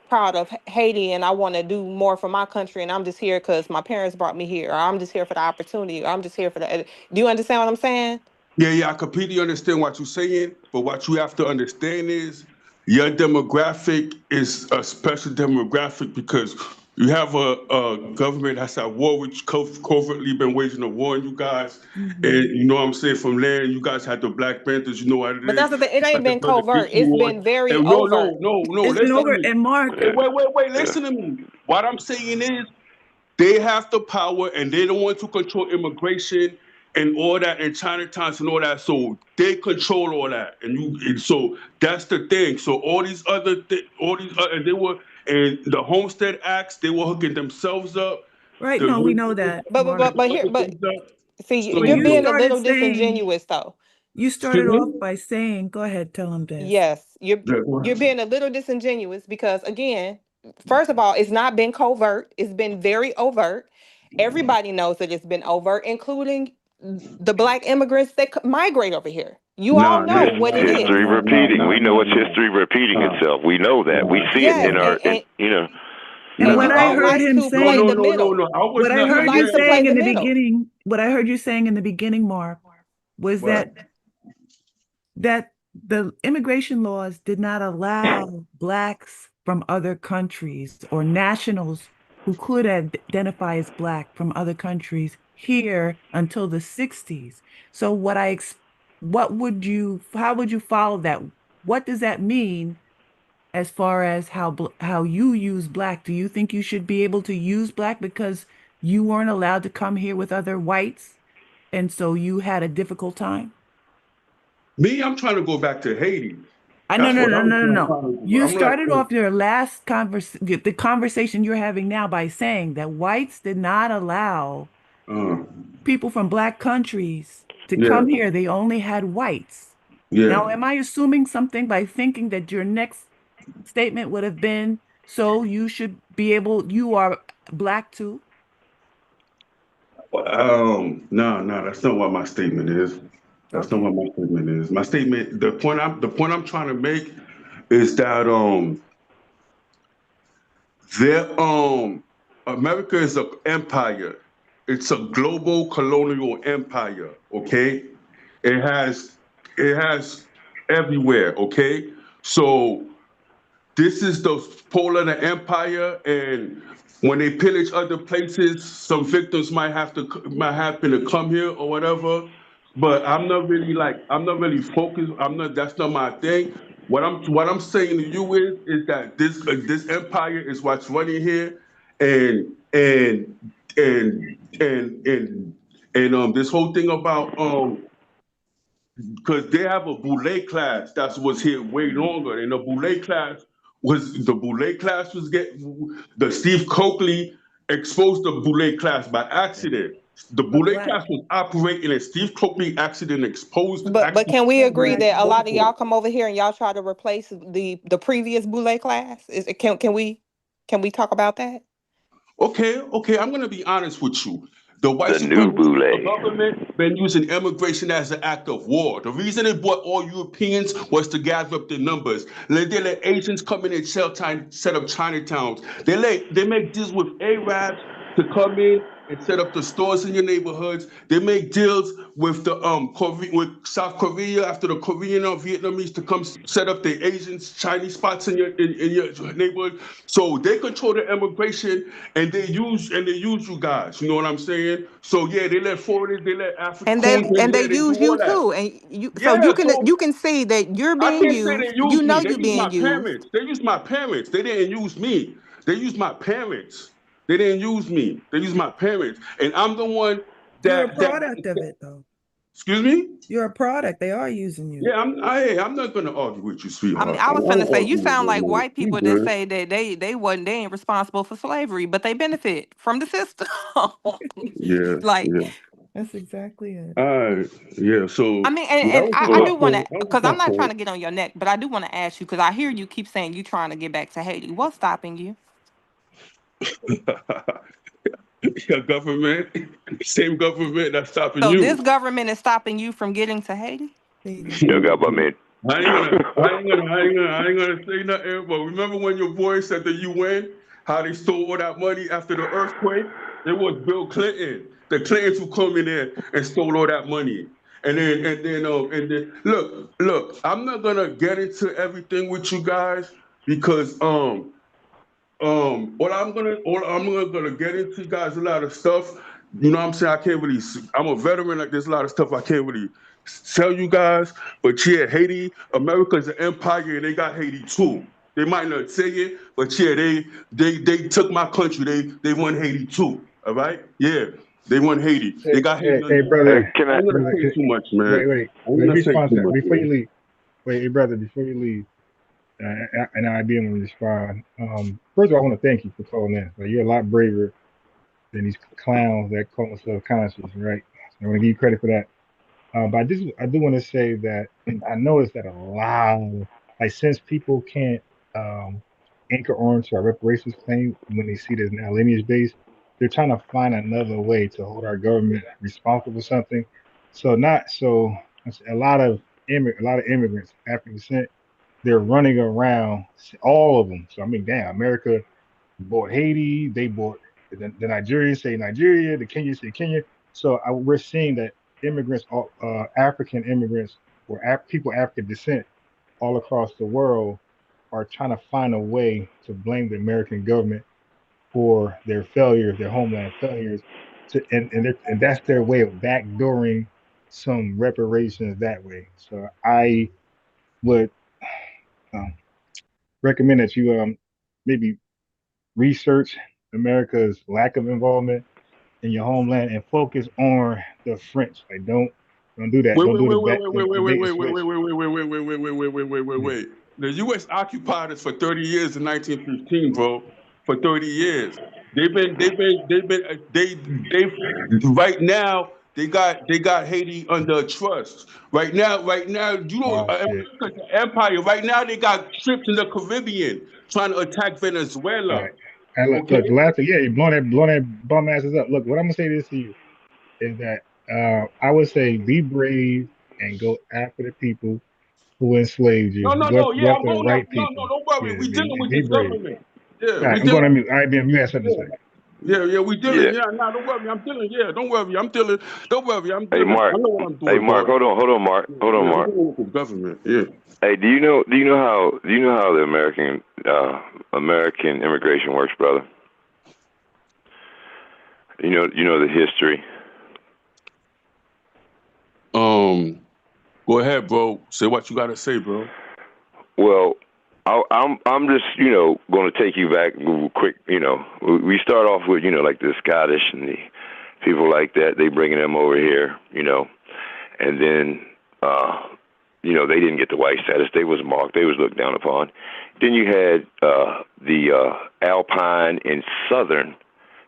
proud of Haiti, and I want to do more for my country, and I'm just here because my parents brought me here, or I'm just here for the opportunity, or I'm just here for the. Do you understand what I'm saying? Yeah, I completely understand what you're saying, but what you have to understand is your demographic is a special demographic, because you have a government that's at war, which covertly been waging a war on you guys. And you know what I'm saying? From there, you guys had the Black Panthers, you know what it But is. that's the thing. It You ain't had the been Brother covert. Beefy It's Wars. been very And overt. no, It's been listen to over. me. And Mark, Wait, listen to me. What I'm saying is, they have the power, and they don't want to control immigration and all that, and Chinatowns and all that. So they control all that, and so that's the thing. So all these and they were, and the Homestead Acts, they were hooking themselves up. right? The No, we Louis know Vuitton that, But Mark. see, So But you're you being a started little saying disingenuous, though. you started off by saying, "Go ahead, tell them this." Yes, you're being a little disingenuous because, again, first of all, it's not been covert. It's been very overt. Everybody knows that it's been overt, including the black immigrants that migrate over here. You all know what it is. History repeating. We know it's history repeating itself. We know that. We see it Yes, in our, And what you I all heard like him to play saying, the middle. what I You heard you like to play saying in the the middle. beginning, what I heard you saying in the beginning, Mark, was that the immigration laws did not allow Blacks from other countries or nationals who could identify as Black from other countries here until the 60s. So how would you follow that? What does that mean as far as how you use Black? Do you think you should be able to use Black because you weren't allowed to come here with other whites, and so you had a difficult time? Me, I'm trying to go back to Haiti. No, That's no, what no, I'm no, no, trying no. to do. You I'm like, started off your last the conversation you're having now by saying that whites did not allow people from Black countries to yeah, come here. They only had whites. yeah. Now, am I assuming something by thinking that your next statement would have been, so you should be able, you are Black too? No, that's not what my statement is. That's not Okay. what my statement is. My statement, the point I'm trying to make is that there America is an empire. It's a global colonial empire, okay? It has everywhere, okay? So this is the pole of the empire, and when they pillage other places, some victims might happen to come here or whatever. But I'm not really focused. That's not my thing. What I'm saying to you is that this empire is what's running here, and this whole thing about because they have a Boule class that was here way longer, and the Boule class was getting the Steve Coakley exposed the Boule class by accident. The Boule class was operating, and Steve Coakley accident exposed. But can we agree that a lot of y'all Exposed come over here and y'all try to replace the previous Boule class? Can we talk about that? Okay, I'm gonna be honest with you. The white The new supremacist boule. government been using immigration as an act of war. The reason they brought all Europeans was to gather up the numbers. They let Asians come in and set up Chinatowns. They make deals with Arabs to come in and set up the stores in your neighborhoods. They make deals with the with South Korea after the Korean or Vietnamese to come set up the Asians, Chinese spots in your neighborhood. So they control the immigration, and they use you guys. You know what I'm saying? So yeah, they let foreigners, they let And Africans in. they Yeah, they do use all you that. too. And so Yeah, so you can see that you're I being can't say they used. You used know me. They you used being my used. parents. They used my parents. They didn't use me. They used my parents. They didn't use me. They used my parents. And I'm the one You're a that product of it, though. excuse me? You're a product. They are using you. Yeah, I'm not gonna argue with you, I mean, sweetheart. I I was won't gonna say you argue with sound like you. white You people that good. say that they ain't responsible for slavery, but they benefit from the system. Yeah, Like, yeah. That's exactly it. Yeah, so I mean, yeah, that and was just I my do want to, point. That was just because my I'm not trying point. to get on your neck, but I do want to ask you, because I hear you keep saying you trying to get back to Haiti. What's stopping you? Your government, same government that's stopping So you. this government is stopping you from getting to Haiti? Your government. I ain't gonna say nothing. But remember when your boy said the UN, how they stole all that money after the earthquake? It was Bill Clinton. The Clintons who come in there and stole all that money. And then look, I'm not gonna get into everything with you guys because all I'm gonna get into, guys, a lot of stuff. You know what I'm saying? I can't really. I'm a veteran. Like there's a lot of stuff I can't really tell you guys. But yeah, Haiti, America's an empire, and they got Haiti too. They might not say it, but yeah, they took my country. They won Haiti too. All right? Yeah, they won Haiti. They got Haiti Hey, under. brother. Can I I? ain't gonna Brother, say too much, man. wait. I ain't Let me gonna say respond to too that much, before you man. leave. Wait, hey, brother, before you leave, and I be able to respond. First of all, I want to thank you for calling in. Like, you're a lot braver than these clowns that call themselves conscious, right? I want to give you credit for that. But I do want to say that I noticed that a lot of, like, since people can't anchor on to our reparations claim when they see this now lineage based, they're trying to find another way to hold our government responsible for something. So not so a lot of immigrants, African descent, they're running around, all of them. So I mean, damn, America bought Haiti, they bought the Nigerians say Nigeria, the Kenyans say Kenya. So we're seeing that immigrants, African immigrants, where people of African descent all across the world are trying to find a way to blame the American government for their failures, their homeland failures, and that's their way of backdooring some reparations that way. So I would um, recommend that you maybe research America's lack of involvement in your homeland and focus on the French. Like don't do that. Wait, Don't wait, do wait, the wait, back wait, the, wait, the wait, bait wait, and wait, wait, switch. wait, wait, wait, wait, wait, wait, wait, wait, wait, wait, wait. The U.S. occupied us for 30 years in 1915, bro. For 30 years, they right now they got Haiti under trust. Right now, you know, Oh shit. America's an empire. Right now, they got ships in the Caribbean trying to attack All Venezuela. right. And Okay. look, the last thing, yeah, you're blowing that bum asses up. Look, what I'm gonna say this to you is that I would say be brave and go after the people who enslaved you. No. Yeah, Go I'm after the going up. right No, people. don't worry. Yeah, We dealing with be this brave. government. Yeah, All right, we I'm going dealing. to mute. All right, Ben, you had something to say. Yeah, we dealing. Yeah. Yeah, no, don't worry. I'm dealing. Yeah, don't worry. I'm dealing. Don't worry. I'm Hey, dealing. Mark. I know what I'm doing, Hey, Mark. bro. Hold on, Mark. Hold on, Yeah, Mark. I'm dealing with the government. Yeah. Hey, do you know how the American immigration works, brother? You know the history. Go ahead, bro. Say what you gotta say, bro. Well, I'm just going to take you back real quick. We start off with like the Scottish and the people like that. They bringing them over here, and then they didn't get the white status. They was marked. They was looked down upon. Then you had the Alpine and Southern.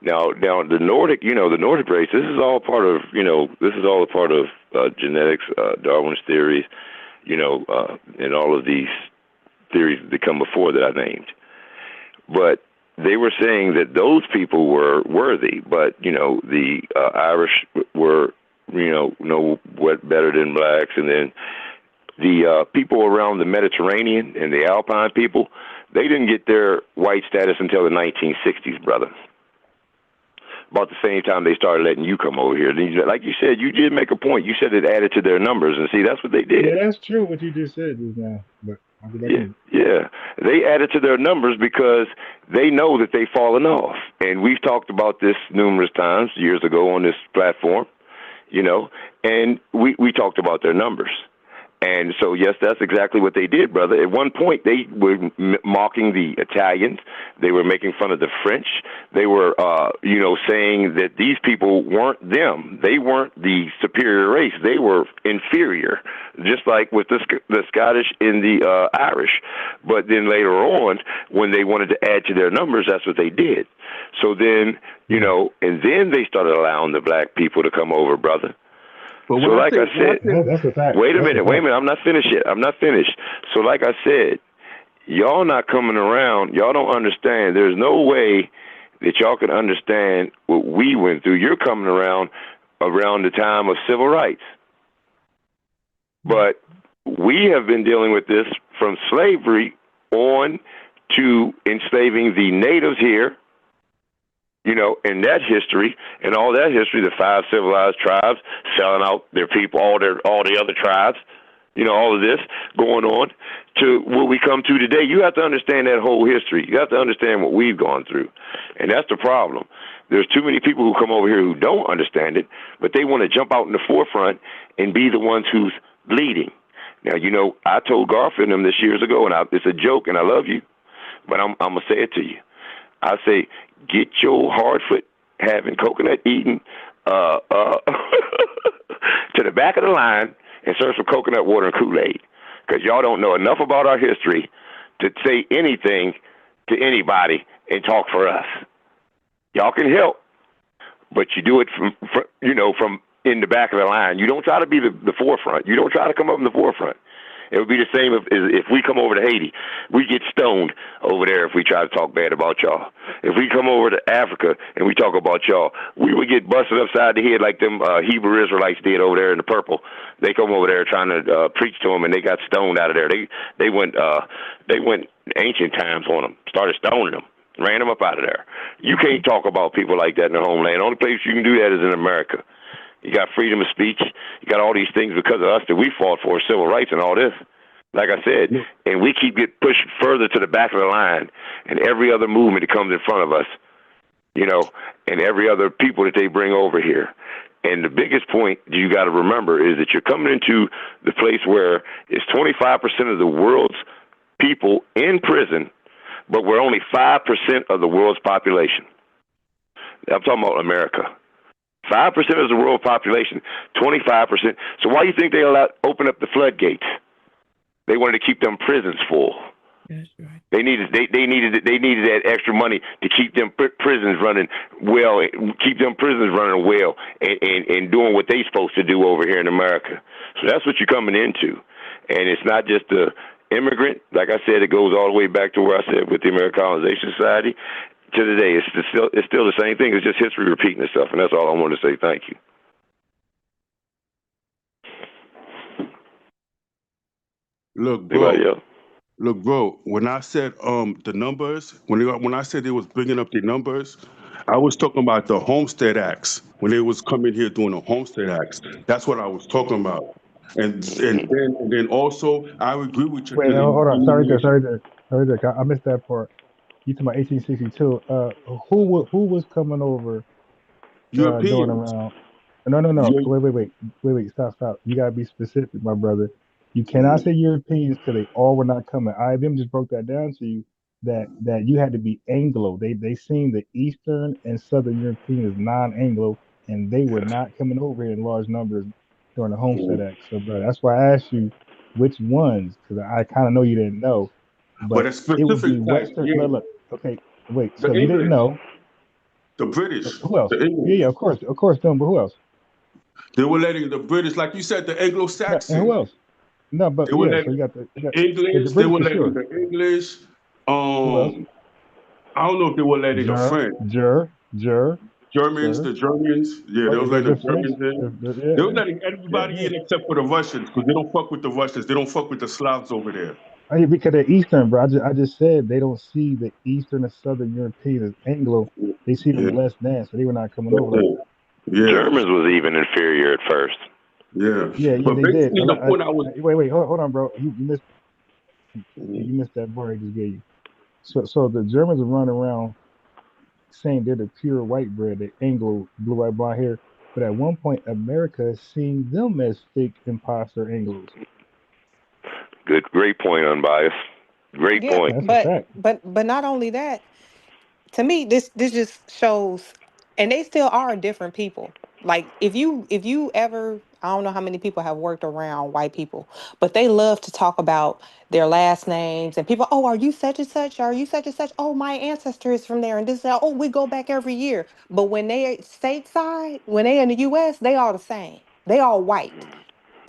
Now the Nordic, the Nordic race. This is all part of genetics, Darwin's theories, and all of these theories that come before that I named. But they were saying that those people were worthy, but the Irish were no what better than blacks, and then the people around the Mediterranean and the Alpine people, they didn't get their white status until the 1960s, brother. About the same time they started letting you come over here. Like you said, you did make a point. You said it added to their numbers, and see, that's what they did. Yeah, that's true what you just said just now. But I'll go back in. Yeah, they added to their numbers because they know that they've fallen off. And we've talked about this numerous times years ago on this platform, and we talked about their numbers. And so, yes, that's exactly what they did, brother. At one point, they were mocking the Italians. They were making fun of the French. They were, saying that these people weren't them. They weren't the superior race. They were inferior, just like with the Scottish and the Irish. But then later on, when they wanted to add to their numbers, that's what they did. So then, and then they started allowing the black people to come over, brother. So like I said, wait a minute, I'm not finished yet. So like I said, y'all not coming around. Y'all don't understand. There's no way that y'all can understand what we went through. You're coming around the time of civil rights. But we have been dealing with this from slavery on to enslaving the natives here, in that history and all that history, the 5 civilized tribes selling out their people, all the other tribes, all of this going on to what we come to today. You have to understand that whole history. You have to understand what we've gone through. And that's the problem. There's too many people who come over here who don't understand it, but they want to jump out in the forefront and be the ones who's leading. Now, I told Garfield them this years ago, and it's a joke, and I love you, but I'm going to say it to you. I say, get your hard foot having coconut eating to the back of the line and serve some coconut water and Kool-Aid, because y'all don't know enough about our history to say anything to anybody and talk for us. Y'all can help, but you do it from in the back of the line. You don't try to be the forefront. You don't try to come up in the forefront. It would be the same if we come over to Haiti. We get stoned over there if we try to talk bad about y'all. If we come over to Africa and we talk about y'all, we would get busted upside the head like them Hebrew Israelites did over there in the purple. They come over there trying to preach to them, and they got stoned out of there. They went ancient times on them, started stoning them, ran them up out of there. You can't talk about people like that in the homeland. The only place you can do that is in America. You got freedom of speech. You got all these things because of us that we fought for, civil rights and all this. Like I said, and we keep getting pushed further to the back of the line, and every other movement that comes in front of us, you know, and every other people that they bring over here. And the biggest point you got to remember is that you're coming into the place where it's 25% of the world's people in prison, but we're only 5% of the world's population. I'm talking about America. 5% of the world population, 25%. So why do you think they open up the floodgates? They wanted to keep them prisons full. That's right. They needed that extra money to keep them prisons running well, and doing what they supposed to do over here in America. So that's what you're coming into, and it's not just the immigrant. Like I said, it goes all the way back to where I said with the American Colonization Society to today. It's still the same thing. It's just history repeating itself, and that's all I want to say. Thank you. Look, bro. When I said the numbers, when I said they was bringing up the numbers, I was talking about the Homestead Acts when they was coming here doing the Homestead Acts. That's what I was talking about. And then also I agree with you. Wait, hold on. Sorry there. I missed that part. You talking about 1862? Who was coming over? Doing Europeans. around? No. Wait. Stop. You gotta be specific, my brother. You cannot say Europeans because they all were not coming. IBM just broke that down to you that you had to be Anglo. They seen the Eastern and Southern Europeans as non-Anglo, and they were not coming over here in large numbers during the Homestead Act. So, brother, that's why I asked you which ones, because I kind of know you didn't know, but a specific it would be type, Western. yeah. Look, okay, wait. The So you didn't English, know the British, who else? the English. Yeah, of course, them. But who else? They were letting the British, like you said, the And who Anglo-Saxon. else? No, but They were yeah. So letting you got the English. They British were for letting sure. the English. Who else? I don't know if they were letting the French. Germans, the Germans. Yeah, they was letting the Germans in. They were letting everybody in except for the Russians because they don't fuck with the Russians. They don't fuck with the Slavs over there. Because they're Eastern, bro. I just said they don't see the Eastern and Southern Europeans as Anglo. They see them less than, so they were not coming over like that. Yeah. Germans was even inferior at first. Yeah. Yeah, but they did. basically, the point I was. Wait, hold on, bro. You missed that bar I just gave you. So the Germans are running around saying they're the pure white bread, the Anglo, blue-eyed blonde hair. But at one point, America is seeing them as fake imposter Anglos. Great point, unbiased. Great point. That's a fact. But not only that, to me, this just shows, and they still are different people. Like if you ever, I don't know how many people have worked around white people, but they love to talk about their last names and people. Oh, are you such and such? Are you such and such? Oh, my ancestor is from there, and this. Oh, we go back every year. But when they stateside, when they in the U.S., they all the same. They all white.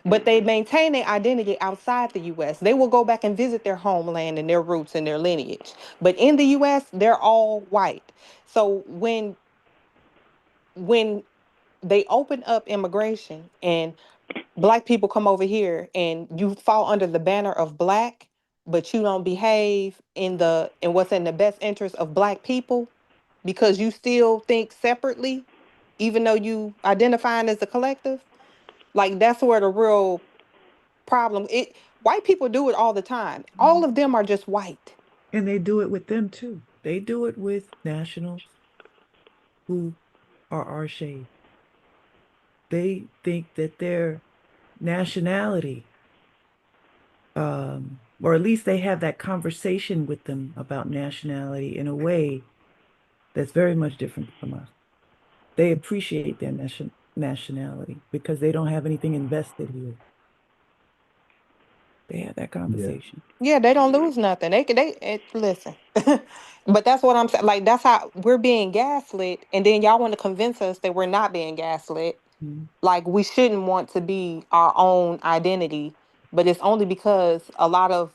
But they maintain their identity outside the US. They will go back and visit their homeland and their roots and their lineage. But in the US, they're all white. So when they open up immigration and black people come over here and you fall under the banner of black, but you don't behave in what's in the best interest of black people because you still think separately, even though you identifying as a collective, like that's where the real problem. White people do it all the time. All of them are just white. And they do it with them too. They do it with nationals who are our shade. They think that their nationality, or at least they have that conversation with them about nationality in a way that's very much different from us. They appreciate their nationality because they don't have anything invested here. They have that conversation. Yeah, they don't lose nothing. Listen. But that's what I'm saying. Like that's how we're being gaslit, and then y'all want to convince us that we're not being gaslit. Like we shouldn't want to be our own identity, but it's only because a lot of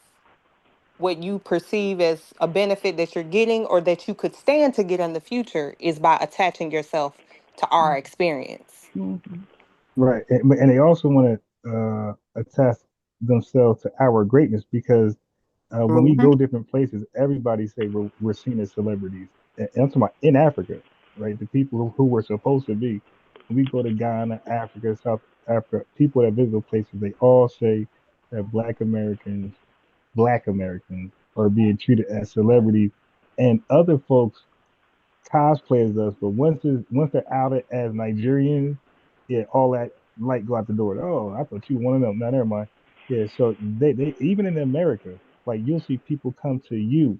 what you perceive as a benefit that you're getting or that you could stand to get in the future is by attaching yourself to our experience. Right, and they also want to attach themselves to our greatness because when we go different places, everybody say we're seen as celebrities. And I'm talking about in Africa, right? The people who we're supposed to be. we go to Ghana, Africa, South Africa, people that visit those places, they all say that Black Americans are being treated as celebrities, and other folks cosplay as us. But once they're outed as Nigerians, yeah, all that light go out the door. Oh, I thought you were one of them. No, never mind. Yeah, so they even in America, like you'll see people come to you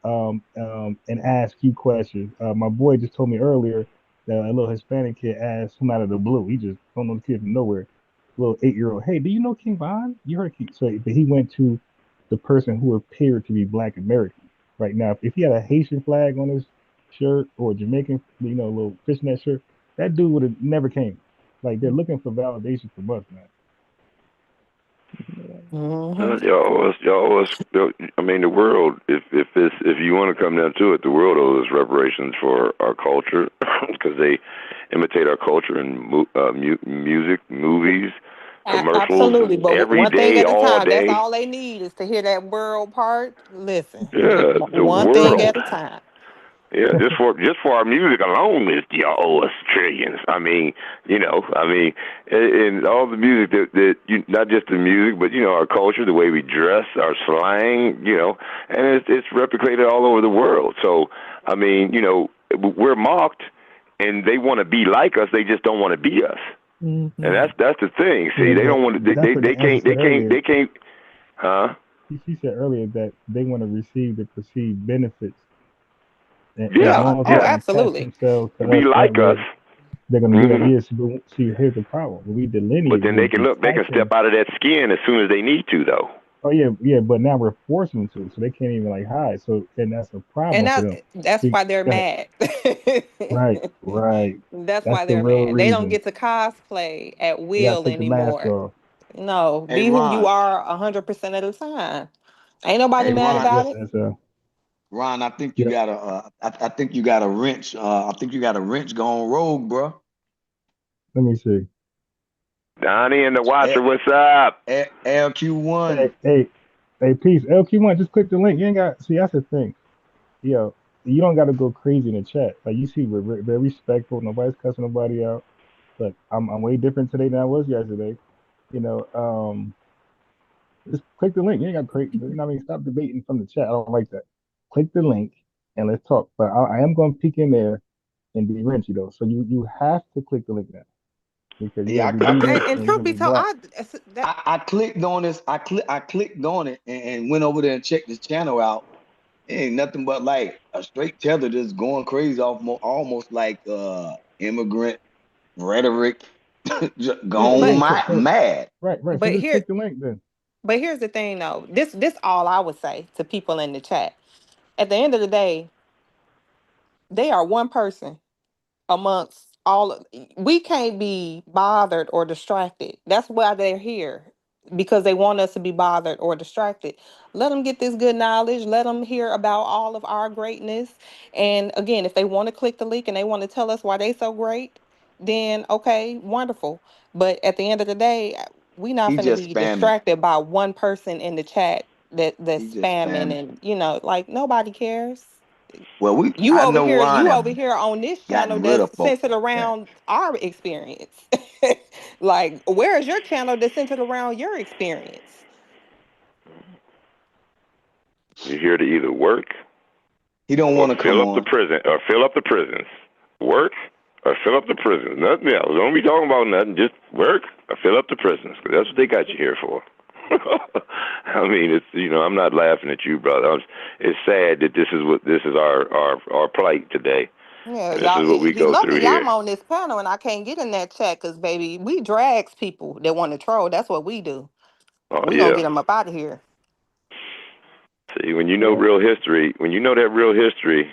and ask you questions. My boy just told me earlier that a little Hispanic kid asked him out of the blue. He just don't know the kid from nowhere. Little 8-year-old, hey, do you know King Von? You heard King? So, but he went to the person who appeared to be Black American. Right now, if he had a Haitian flag on his shirt or a Jamaican, little fishnet shirt, that dude would have never came. Like they're looking for validation from us, man. I mean, the world. If you want to come down to it, the world owes reparations for our culture because they imitate our culture in music, movies, commercials, Absolutely, but every one thing day, at a all time. That's day. all they need is to hear that world part. Listen, Yeah, the one thing at world. a time. Yeah, just for our music alone, y'all owe us trillions. I mean, and all the music that not just the music, but our culture, the way we dress, our slang, and it's replicated all over the world. So, I mean, we're mocked, and they want to be like us. They just don't want to be us, and that's the thing. See, they don't want to. They can't. Huh? He said earlier that they want to receive the perceived benefits. And Yeah. as long as Oh, they can attach absolutely. themselves to Be us like that way, us. they're going to do that. Yes, but see, here's the problem. We delineate. But then they can step out of that skin as soon as they need to, though. Oh yeah, but now we're forcing them to, so they can't even hide. So, and that's a problem And for them. that's why they're Go ahead. mad. Right. That's That's why the they're real mad. They don't reason. get to cosplay at They gotta will take the mask anymore. off. No, Hey be who you Ron, are 100% of the time. Ain't nobody hey mad Ron, about it. Ron, I think you Yeah. got a, I think you got a wrench. I think you got a wrench gone rogue, bro. Let me see. Donnie and the Watcher, what's up? LQ1. Hey, peace. LQ1, just click the link. You ain't got. See, that's the thing. Yo, you don't got to go crazy in the chat. Like you see, we're very respectful. Nobody's cussing nobody out. Look, I'm way different today than I was yesterday. Just click the link. You ain't got crazy. Stop debating from the chat. I don't like that. Click the link and let's talk. But I am going to peek in there and be wrenchy though. So you have to click the link now because you Yeah, got to be And, Negro and and truth you're be gonna be told, black. I clicked on this. I clicked on it and went over there and checked this channel out. It ain't nothing but like a straight tether just going crazy off almost like immigrant rhetoric gone mad. Right. So but just here, click the link then. but here's the thing though. This all I would say to people in the chat. At the end of the day, they are one person amongst we can't be bothered or distracted. That's why they're here, because they want us to be bothered or distracted. Let them get this good knowledge, let them hear about all of our greatness. And again, if they want to click the link and they want to tell us why they so great, then okay, wonderful. But at the end of the day, we not He going to just be spamming. distracted by one person in the chat that's He just spamming, spamming. and like nobody cares. Well, You I over know here, Ron you have over here on this channel gotten rid of that's folks centered like that. around our experience. Like, where is your channel that's centered around your experience? You're here to either work He don't want to come fill up the on. prison or fill up the prisons. Work or fill up the prisons. Nothing else. Don't be talking about nothing. Just work or fill up the prisons. That's what they got you here for. I mean, it's I'm not laughing at you, brother. It's sad that this is our plight today. Yeah, And this y'all. is what we He go through lucky here. I'm on this panel and I can't get in that chat because baby, we drags people that want to troll. That's what we do. Oh We gonna yeah. get them up out of here. See, when you know real history, when you know that real history,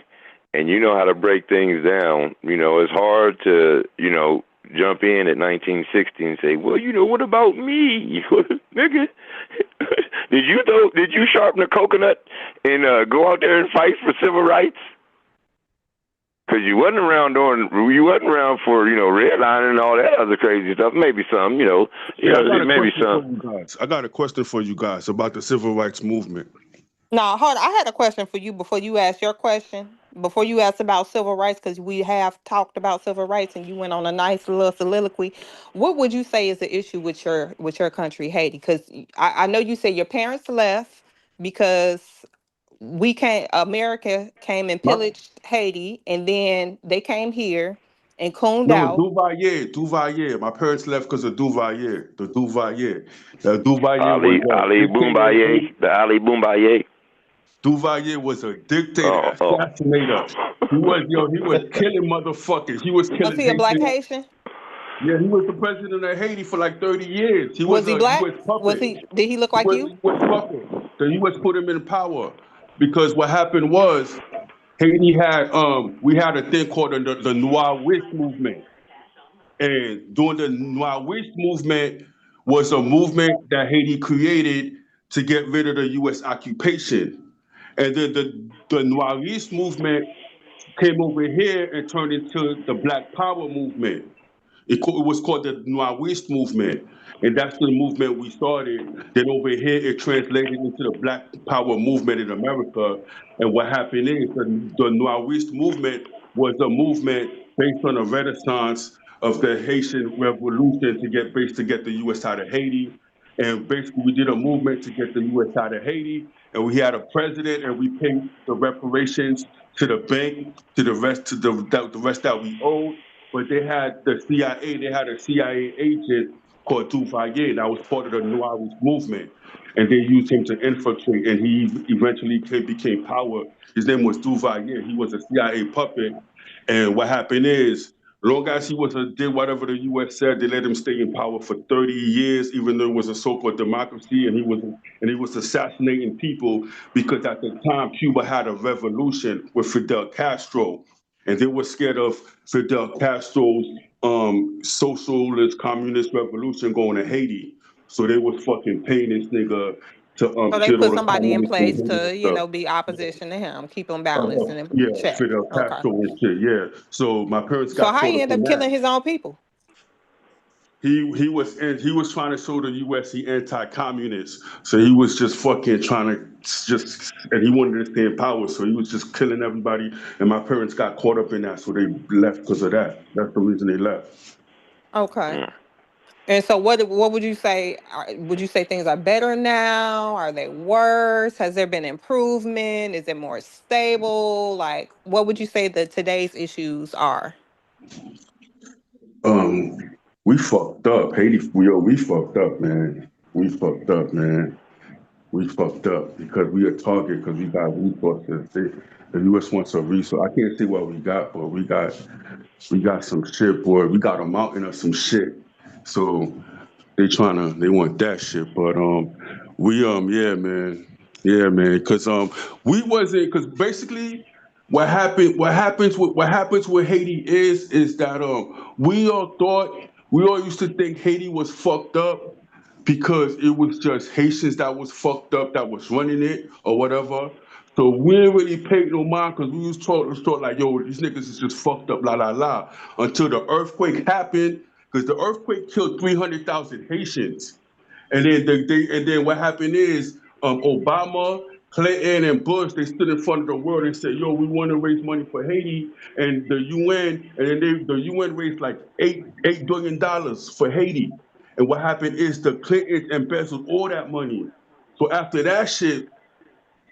and you know how to break things down, it's hard to jump in at 1960 and say, well, what about me, nigga? Did you sharpen a coconut and go out there and fight for civil rights? Because you wasn't around for redlining and all that other crazy stuff. Maybe some, maybe some. I got a question for you guys about the civil rights movement. No, hold on. I had a question for you before you ask your question. before you asked about civil rights, because we have talked about civil rights and you went on a nice little soliloquy, what would you say is the issue with your country, Haiti? Because I know you said your parents left because America came and My, pillaged Haiti, and then they came here and cooned no, out. Duvalier. My parents left because of Duvalier. The Duvalier. The Duvalier was Ali a Ali dictator in Boumbaye, Haiti. the Ali Boumbaye. Duvalier was a dictator, Oh, oh. assassinator. He was killing motherfuckers. He was Was killing he a black Haitians. Haitian? Yeah, he was the president of Haiti for like 30 years. He Was was he a black? U.S. puppet. Did he look like you? He was puppet. The U.S. put him in power because what happened was Haiti had we had a thing called the Noir-Wist movement, and during the Noir-Wist movement was a movement that Haiti created to get rid of the U.S. occupation, and then the Noirist movement came over here and turned into the Black Power movement. It was called the Noirist movement, and that's the movement we started. Then over here, it translated into the Black Power movement in America. And what happened is the Noirist movement was a movement based on a renaissance of the Haitian Revolution to get the U.S. out of Haiti. And basically, we did a movement to get the U.S. out of Haiti, and we had a president, and we paid the reparations to the bank, to the rest, the rest that we owed. But they had the CIA. They had a CIA agent called Duvalier that was part of the Noirist movement, and they used him to infiltrate. And he eventually became power. His name was Duvalier. He was a CIA puppet. And what happened is, long as he did whatever the U.S. said, they let him stay in power for 30 years, even though it was a so-called democracy, and he was assassinating people because at the time Cuba had a revolution with Fidel Castro, and they were scared of Fidel Castro's socialist communist revolution going to Haiti. So they was fucking paying this nigga to So they kill all put the somebody in communists in place Haiti and to, stuff. be opposition to him, keep him balanced and in Yeah, check. Fidel Okay. Castro and shit. Yeah. So my parents So got how caught he up end in up that. killing his own people? He was trying to show the U.S. he anti-communist. So he was just fucking trying to and he wanted to stay in power. So he was just killing everybody. And my parents got caught up in that, so they left because of that. That's the reason they left. Okay. And so what would you say? Would you say things are better now? Are they worse? Has there been improvement? Is it more stable? Like, what would you say that today's issues are? We fucked up. Haiti, we fucked up, man. We fucked up, man. We fucked up because we a target because we got resources. The U.S. wants a resource. I can't say what we got, but we got some shit, boy. We got a mountain of some shit. So they want that shit. But yeah, man, because we wasn't because basically what happens with Haiti is that we all used to think Haiti was fucked up because it was just Haitians that was fucked up that was running it or whatever. So we didn't really pay no mind because we was taught like, yo, these niggas is just fucked up, la la la, until the earthquake happened, because the earthquake killed 300,000 Haitians. And then what happened is Obama, Clinton, and Bush, they stood in front of the world and said, "Yo, we want to raise money for Haiti," and the UN, and then the UN raised like $8 billion for Haiti. And what happened is the Clintons embezzled all that money. So after that shit,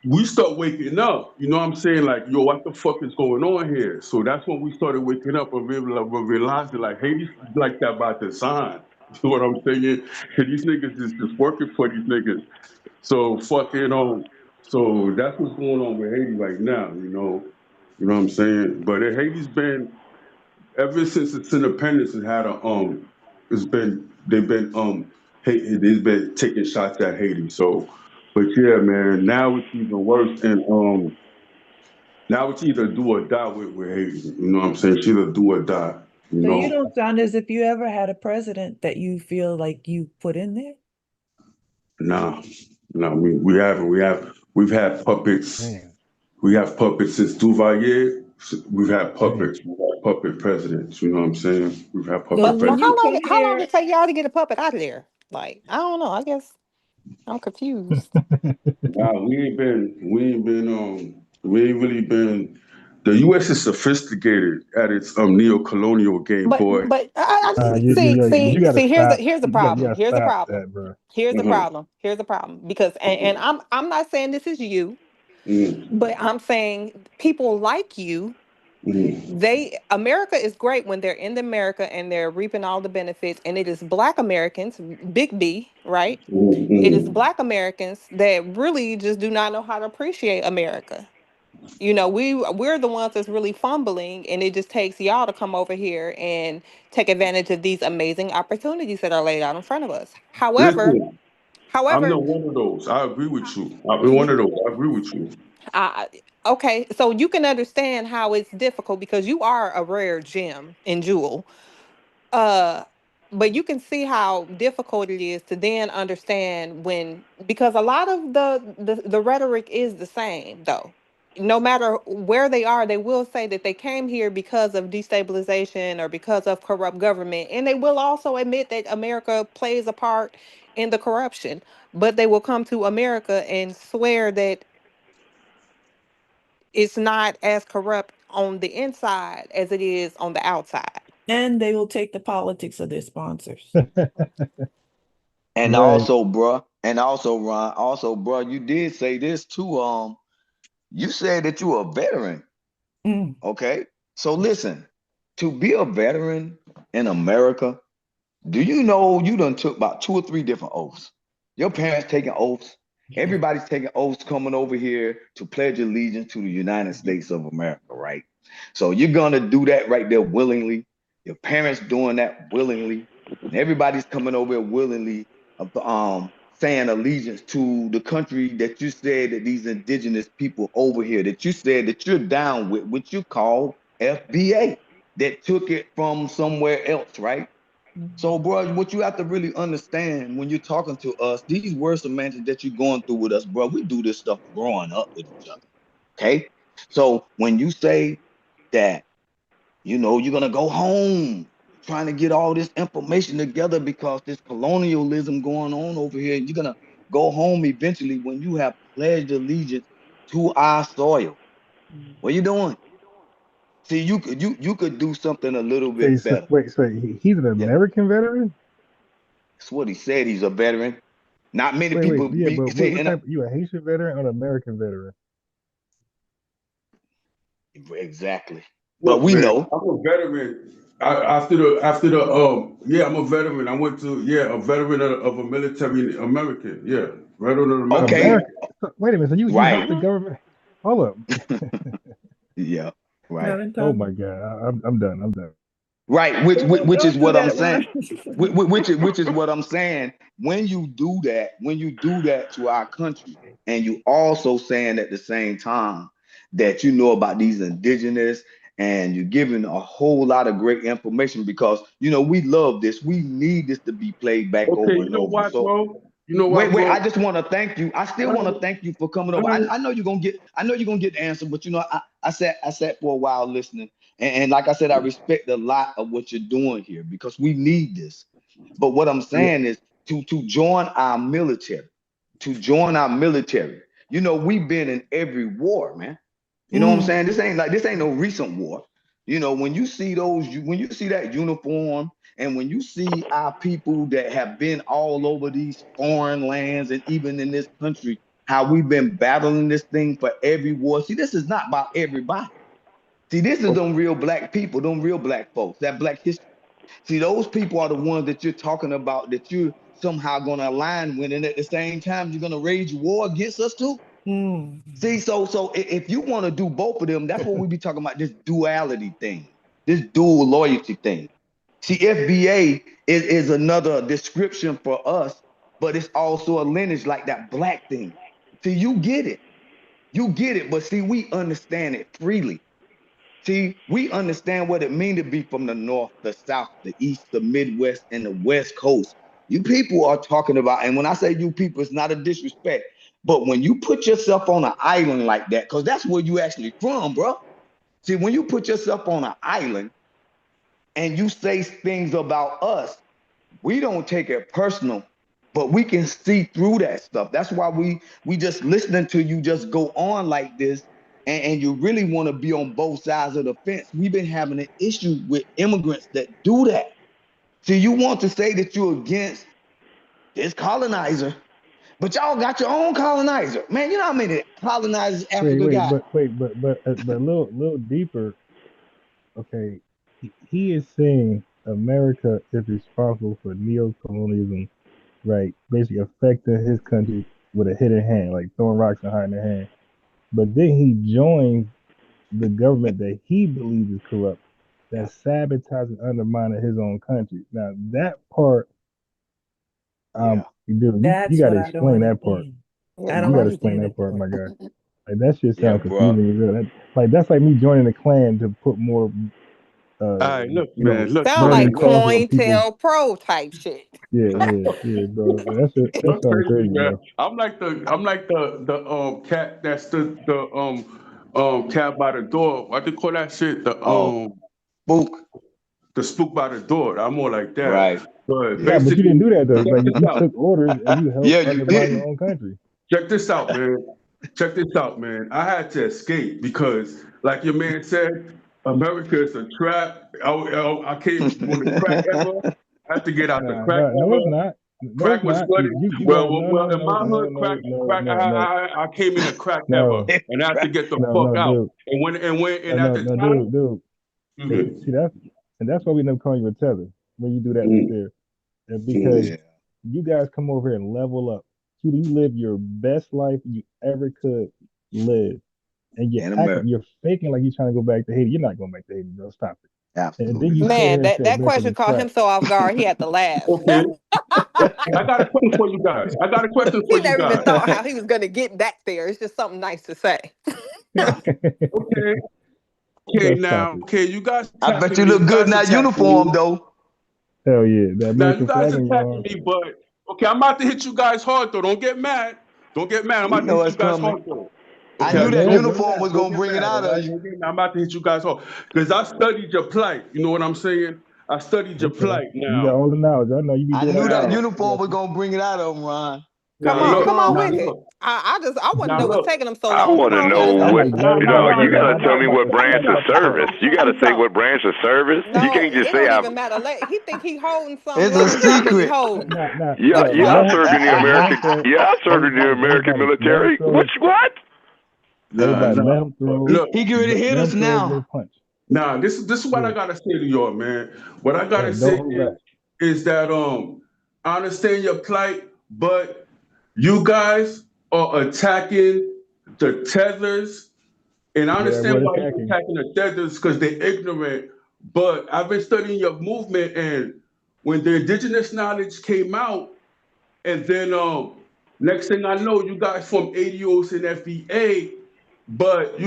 we start waking up. You know what I'm saying? Like, yo, what the fuck is going on here? So that's when we started waking up and realizing like, Haiti's like that by design. You know what I'm saying? And these niggas is just working for these niggas. So so that's what's going on with Haiti right now, you know. You know what I'm saying? But Haiti's been ever since its independence it had a they've been taking shots at Haiti. So but yeah, man, now it's even worse and now it's either do or die with Haiti. You know what I'm saying? It's either do or die, you So you know. don't sound as if you ever had a president that you feel like you put in there. Nah, no, we haven't. We've had puppets. Man. We have puppets since Duvalier. We've had puppets. We've had puppet presidents. You know what I'm saying? We've had puppet But when presidents. you came How long here, did it take y'all to get a puppet out of there? Like, I don't know. I guess I'm confused. Nah, we ain't really been The U.S. is sophisticated at its neo-colonial game, boy. But You gotta see, stop. here's the You problem. gotta Here's the stop problem. that, bro. Here's the problem. Here's the problem. Because and I'm not saying this is you, but I'm saying people like you, America is great when they're in America and they're reaping all the benefits, and it is Black Americans, big B, right? It is Black Americans that really just do not know how to appreciate America. You know, we're the ones that's really fumbling, and it just takes y'all to come over here and take advantage of these amazing opportunities that are laid out in front of us. However, Listen, I'm not one of those. I agree with you. I've been one of those. I agree with you. okay, so you can understand how it's difficult because you are a rare gem and jewel. Uh, but you can see how difficult it is to then understand when, because a lot of the rhetoric is the same though. No matter where they are, they will say that they came here because of destabilization or because of corrupt government, and they will also admit that America plays a part in the corruption. But they will come to America and swear that it's not as corrupt on the inside as it is on the outside. And they will take the politics of their sponsors. And Right. also, bruh, and also, Ron, also, bruh, you did say this too. You said that you are a veteran. Okay. So listen, to be a veteran in America, do you know you done took about 2 or 3 different oaths? Your parents taking oaths. Everybody's taking oaths coming over here to pledge allegiance to the United States of America, right? So you're gonna do that right there willingly. Your parents doing that willingly. And everybody's coming over here willingly, saying allegiance to the country that you said that these indigenous people over here that you said that you're down with, which you call FBA, that took it from somewhere else, right? So, bro, what you have to really understand when you're talking to us, these words of mention that you're going through with us, bro, we do this stuff growing up with each other. Okay. So when you say that, you know, you're gonna go home trying to get all this information together because this colonialism going on over here, and you're gonna go home eventually when you have pledged allegiance to our soil. What are you doing? See, you could do something a little bit better. So he's an American veteran? That's what he said. He's a veteran. Not many Wait, people yeah, but see, what type? You a Haitian veteran or an American veteran? Exactly. Look, But we man, know. I'm a veteran. Yeah, I'm a veteran. I went to a veteran of a military American. Yeah, veteran of the military. Okay. Wait a minute. So you helped the government? Hold up. Yeah. Right. Oh my God. I'm done. I'm done. Right, which is Don't do what I'm that, saying. Ron. Which is what I'm saying. When you do that to our country, and you also saying at the same time that you know about these indigenous, and you're giving a whole lot of great information because you know we love this. We need this to be played back Okay, over you and know over. what, So bro? You know what, wait. bro? I just want to thank you. I still want to thank you for coming over. I know you're gonna get. I know you're gonna get the answer, but you know, I sat for a while listening, and like I said, I respect a lot of what you're doing here because we need this. But what I'm saying is to join our military, You know, we've been in every war, man. You know what I'm saying? This ain't no recent war. You know, when you see that uniform, and when you see our people that have been all over these foreign lands and even in this country, how we've been battling this thing for every war. See, this is not about everybody. See, this is them real black people, them real black folks, that black history. See, those people are the ones that you're talking about that you're somehow going to align with, and at the same time, you're going to rage war against us too. See, so if you want to do both of them, that's what we be talking about, this duality thing, this dual loyalty thing. See, FBA is another description for us, but it's also a lineage like that black thing. See, you get it, but see, we understand it freely. See, we understand what it means to be from the north, the south, the east, the Midwest, and the West Coast. You people are talking about, and when I say you people, it's not a disrespect, but when you put yourself on an island like that, because that's where you actually from, bro. See, when you put yourself on an island and you say things about us, we don't take it personal, but we can see through that stuff. That's why we just listening to you just go on like this and you really want to be on both sides of the fence, we've been having an issue with immigrants that do that. So you want to say that you're against this colonizer, but y'all got your own colonizer. Man, you know how many colonizers Africa got? But a little deeper. Okay, he is saying America is responsible for neo-colonialism, right? Basically affecting his country with a hidden hand, like throwing rocks and hiding their hand. But then he joins the government that he believes is corrupt, that's sabotaging and undermining his own country. Now that part, you That's got what to I don't explain that part. understand. Yeah, I You don't got to bro. explain understand that that part, part. my guy. Like that shit Yeah, sounds bro. confusing. That's like me joining the Klan to put more, All right, look, you know, man, look, Sound burning like man. crosses on people. COINTELPRO type shit. Yeah, bro. That Look sounds crazy, crazy, man. bro. I'm like the cat that's the cat by the door. What they call that shit? Spook. The spook by the door. I'm more like that. Right. But Nah, but you didn't basically, do that though. check Like this you out. took orders and you helped Yeah, you undermine your didn't. own country. Check this out, man. Check this out, man. I had to escape because, like your man said, America is a trap. I came from the crack era. I had to get out the crack No, it's era. not. No, Crack it's was not. flooded. You Well, got in my hood, crack. I came in the crack era, and I had to get the fuck out. dude. And at the time, Dude. mhm, See that's why we never call you a tether when you do that right mhm, there. And because Yeah. you guys come over here and level up. You live your best life you ever could live. And In America. you're faking like you're trying to go back to Haiti. You're not going back to Haiti, bro. Stop it. And then Absolutely you not. sit here Man, and that, say that America's question a caught trap. him so off guard he had to laugh. okay. I got a question for you guys. He never even thought how he was gonna get back there. It's just something nice to say. Okay. Bro, stop it. Okay, you guys I bet attacking you me. look You good in guys that attacking uniform, me. though. Hell yeah. The Now you American guys flag on your attacking arm. me, but okay, I'm about to hit you guys hard though. Don't get mad. Don't get mad. I'm We about to know hit it's you guys coming. hard though. I Okay, knew that don't get uniform mad. was Don't gonna get bring it mad. out All of right, you. don't get mad. I'm about to hit you guys hard because I studied your plight. You know what I'm saying? I studied your Okay. plight. You got Now, all the knowledge. I know you be I doing knew that that now. uniform was gonna bring it out of him, Ron. Come now on, look. come on Now with it. look. I want to Now know what's look. taking him so I long. want Come to on, know Justin. I'm what, like Now, right now, you got now, to now, tell me now, what branch of service. You got to say what branch of service. You No, can't just it say don't I've, even matter. He think he holding something. It's Let a him tell me he secret. holding. yeah, But I let him served in the American, throw. I served in the American Let him military. throw his. What? Everybody, let nah. him throw. Look. He get ready to hit Let us him throw his now. little punch. Now, this is what I Yeah. gotta say to y'all, man. What I gotta Don't say hold back. is that I understand your plight, but you guys are attacking the tethers, and I Yeah, that understand word why you're attacking. attacking the tethers because they're ignorant. But I've been studying your movement, and when the indigenous knowledge came out, and then next thing I know, you guys formed ADOs and FBA. But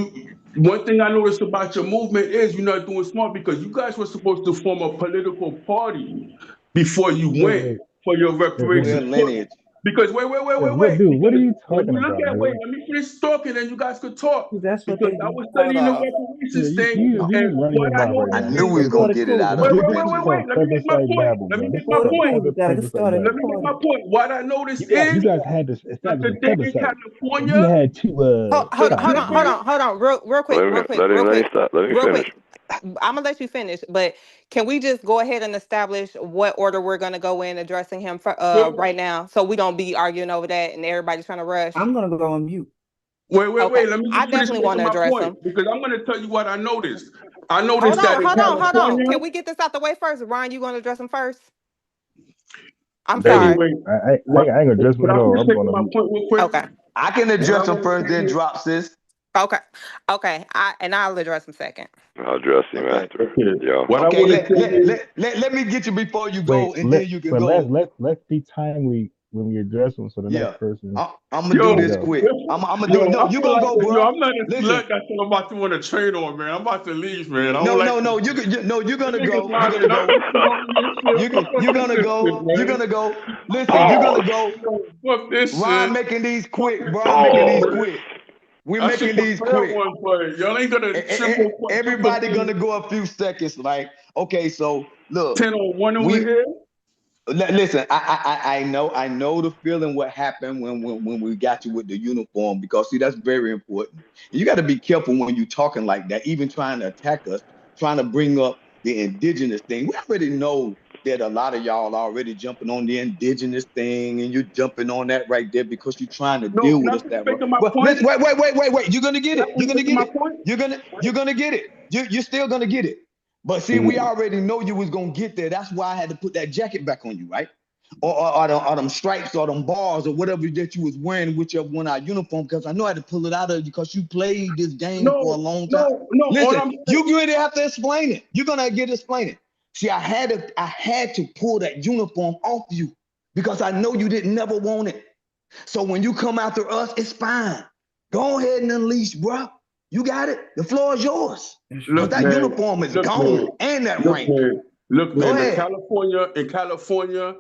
one thing I noticed about your movement is you're not doing smart because you guys were supposed to form a political party before you went Wait. for your We're reparations. lineage. Because wait. Dude, what are Because you when talking you look about, at nigga? let me finish talking and you guys could talk. That's what Because they I do. was Hold studying the up. Yeah, reparations thing, you and just running what your I mouth right I now. noticed knew This we is was is gonna get it out of wait, him wait, wait, wait, eventually. wait. Let me make my plebiscite point. babble, Let me bro. make This my is point. Gotta plebiscite start a Let babble. me make my party. point. What I noticed You is guys had to that establish the a day in plebiscite. And you California, had to Hold stop it, bro. on. Real quick, Let me stop. Let me real finish. quick. I'm gonna let you finish, but can we just go ahead and establish what order we're gonna go in addressing him for, right now, so we don't be arguing over that and everybody's trying to rush. I'm gonna go on mute. Okay, Let me I just finish definitely want making to my address point him. because I'm going to tell you what I noticed. I Hold noticed that on, in hold on. California. Can we get this out the way first? Ryan, you gonna address him first? I'm sorry. Anyway, I ain't gonna address him can at I all. finish I'm going making to my mute. point real quick? Okay. I can What I address him want first, to then say is, drop, sis. Okay. I'll address him second. I'll address him Okay. after. okay, Yeah. what I Okay, want to let, say let, is, let, let me get you before you Wait, go, and then you can go. let's be timely when we address them so the Yeah. next person I'm gonna do yo, can this go. quick. I'm gonna do no, I you feel gonna like, go, bro. I'm not a Listen. slut that's I'm about to want to trade on, man. I'm about to leave, man. I don't No, like no, this. you're You gonna niggas go. You're gonna lining up go. with all this shit. You're Fuck gonna this shit, go. You're man. gonna go. Listen, you're gonna Pause. go. Yo, fuck this Ron shit. making these Fuck quick. this Ron shit, making these Pause. man. quick. We're I should making these prepare quick. one, but y'all ain't gonna triple Everybody gonna go a few seconds. Like, okay, so look, 10 on 1 over we here. Listen, I know the feeling what happened when we got you with the uniform, because see, that's very important. You got to be careful when you talking like that, even trying to attack us, trying to bring up the indigenous thing. We already know that a lot of y'all already jumping on the indigenous thing, and you're jumping on that right there because you're trying to No, deal with us not that way. making my But point. listen, wait. You're gonna get Not it. You're gonna making get my it. point. You're gonna get it. You're still gonna get it. But see, we already know you was gonna get there. That's why I had to put that jacket back on you, right? Or them stripes or them bars or whatever that you was wearing, whichever one our uniform, because I know I had to pull it out of you because you played this game for a long time. No. All Listen, I'm you really have to explain it. You're gonna get to explain it. See, I had to pull that uniform off you because I know you didn't never want it. So when you come after us, it's fine. Go ahead and unleash, bro. You got it. The floor is yours. Because that uniform is gone and that rank. Look, Go man. ahead. In California,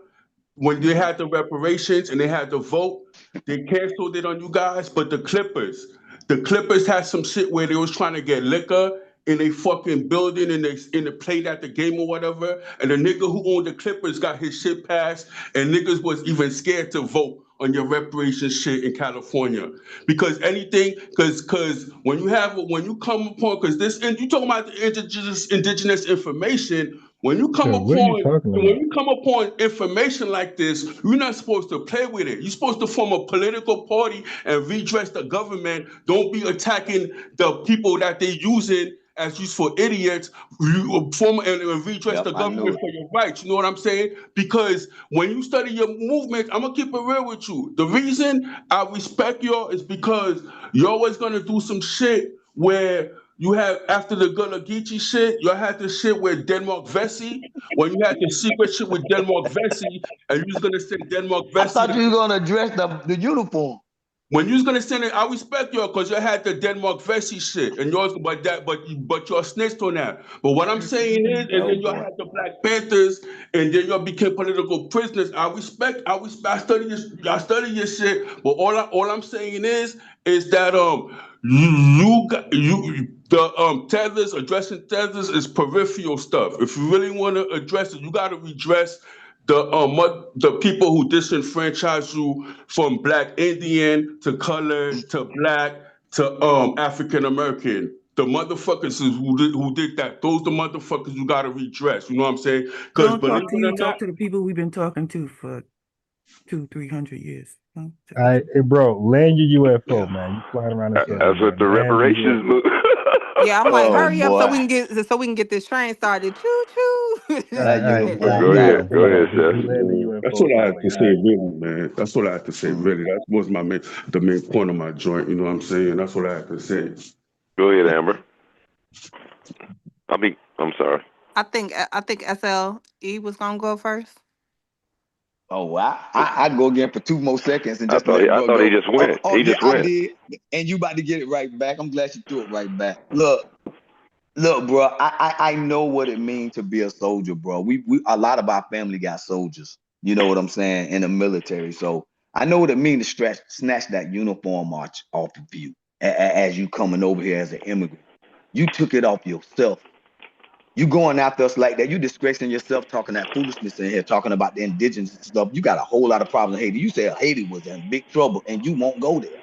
when they had the reparations and they had the vote, they canceled it on you guys. But the Clippers had some shit where they was trying to get liquor in a fucking building and they played at the game or whatever. And the nigga who owned the Clippers got his shit passed, and niggas was even scared to vote on your reparations shit in California. Because when you come upon, because this, and you talking about the indigenous information, when you come So what are you upon talking when about? you come upon information like this, you're not supposed to play with it. You're supposed to form a political party and redress the government. Don't be attacking the people that they using as useful idiots. You form and redress Yep, the I knew government it. for your rights. You know what I'm saying? Because when you study your movement, I'm gonna keep it real with you. The reason I respect y'all is because you're always gonna do some shit where you have, after the Gullah Geechee shit, you had the shit with Denmark Vesey. When you had the secret shit with Denmark Vesey, and you was gonna say Denmark I Vesey. thought you were gonna address the uniform. When you was gonna send it, I respect y'all because you had the Denmark Vesey shit, and yours, but y'all snitched on that. But what I'm saying is, and Oh then y'all boy. had the Black Panthers, and then y'all became political prisoners. I I study your shit. But all I'm saying is that the tethers, addressing tethers is peripheral stuff. If you really want to address it, you got to redress the people who disenfranchise you, from Black Indian to colored to Black to African American. The motherfuckers who did that. Those the motherfuckers you gotta redress. You know what I'm saying? Because Don't believe talk to it you, or not, talk to the people we've been talking to for 200-300 years. Huh? All right, hey, bro, land your UFO, Yeah. man. You flying around in circles, That's what man. the Land your reparations UFO. move. Yeah, I'm like, Oh hurry up so boy. we can get this train started. Choo choo. That All right, uniform Go got ahead. him. Go ahead, Seth. You land the that's UFO what I have finally. to All say, right. really, man. That's what I have to say, really. That was the main point of my joint. You know what I'm saying? That's what I have to say. Go ahead, Amber. I'm sorry. I think SLE was gonna go first. Oh, I go again for 2 more seconds and I just let bro thought he go. just went. He Yeah, just I went. did. And you about to get it right back. I'm glad you threw it right back. Look, bro, I know what it means to be a soldier, bro. We a lot of our family got soldiers. You know what I'm saying, in the military. So I know what it means to snatch that uniform march off of you as you coming over here as an immigrant. You took it off yourself. You going after us like that. You disgracing yourself, talking that foolishness in here, talking about the indigenous stuff. You got a whole lot of problems in Haiti. You said Haiti was in big trouble and you won't go there.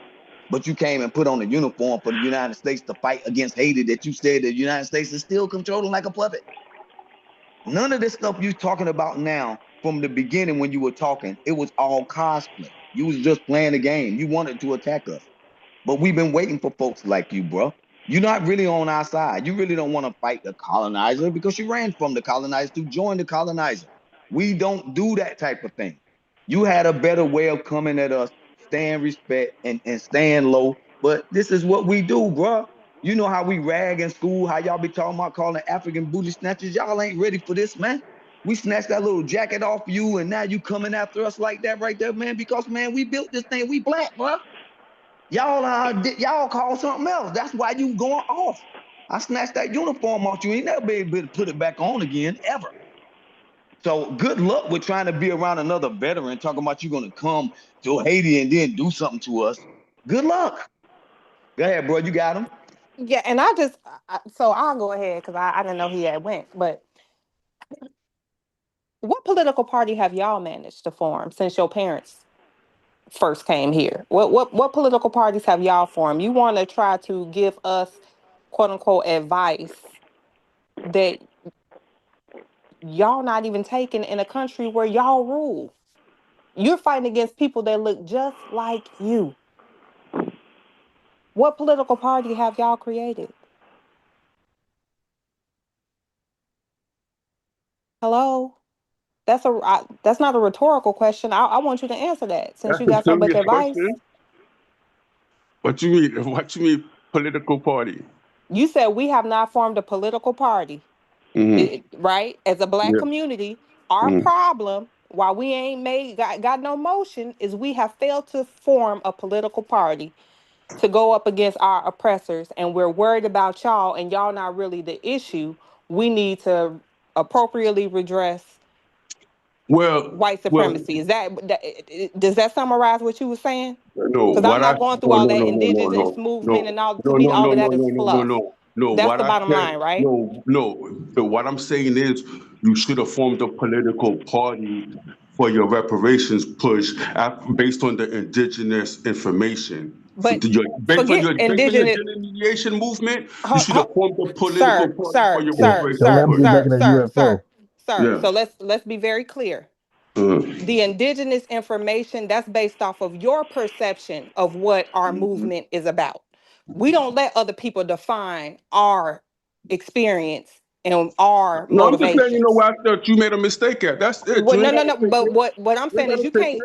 But you came and put on a uniform for the United States to fight against Haiti that you said the United States is still controlling like a puppet. None of this stuff you talking about now, from the beginning when you were talking, it was all cosplay. You was just playing the game. You wanted to attack us. But we've been waiting for folks like you, bro. You're not really on our side. You really don't want to fight the colonizer because you ran from the colonizer to join the colonizer. We don't do that type of thing. You had a better way of coming at us, staying respect and staying low. But this is what we do, bro. You know how we rag in school, how y'all be talking about calling African booty snatchers. Y'all ain't ready for this, man. We snatched that little jacket off you, and now you coming after us like that right there, man, because, man, we built this thing. We black, bro. Y'all call something else. That's why you going off. I snatched that uniform off you. Ain't never be able to put it back on again, ever. So good luck with trying to be around another veteran talking about you gonna come to Haiti and then do something to us. Good luck. Go ahead, bro. You got him. Yeah, and so I'll go ahead because I didn't know he had went, but What political party have y'all managed to form since your parents first came here? What political parties have y'all formed? You want to try to give us quote unquote advice that y'all not even taking in a country where y'all rule. You're fighting against people that look just like you. What political party have y'all created? Hello? That's not a rhetorical question. I want you to answer that since That's you a got so much serious advice. question. What you mean? What you mean political party? You said we have not formed a political party, right? As a black Yeah. community, our problem, why we ain't got no motion, is we have failed to form a political party to go up against our oppressors, and we're worried about y'all, and y'all not really the issue. We need to appropriately redress white supremacy. Does that summarize what you were saying? No, Because I'm what I not going through no all no that no no no indigenous no movement no and all. To no me, no all no of no that no is no no fluff. no no. That's What the I bottom said line, right? what I'm saying is you should have formed a political party for your reparations push based on the indigenous information. But Based on forget your indigenous. delineation movement, you should have formed a political Sir, party for sir, your sir, reparations Don't let sir, them push. get back sir, in that sir, UFO. sir, sir. Yeah. So let's be very clear. Uh, The indigenous information, that's based off of your perception of what our movement is about. We don't let other people define our experience and our no, I'm just letting you know motivations. where I thought you made a mistake at. That's it. Well, You ain't got no. to fix But it. what I'm You ain't saying got is to fix it.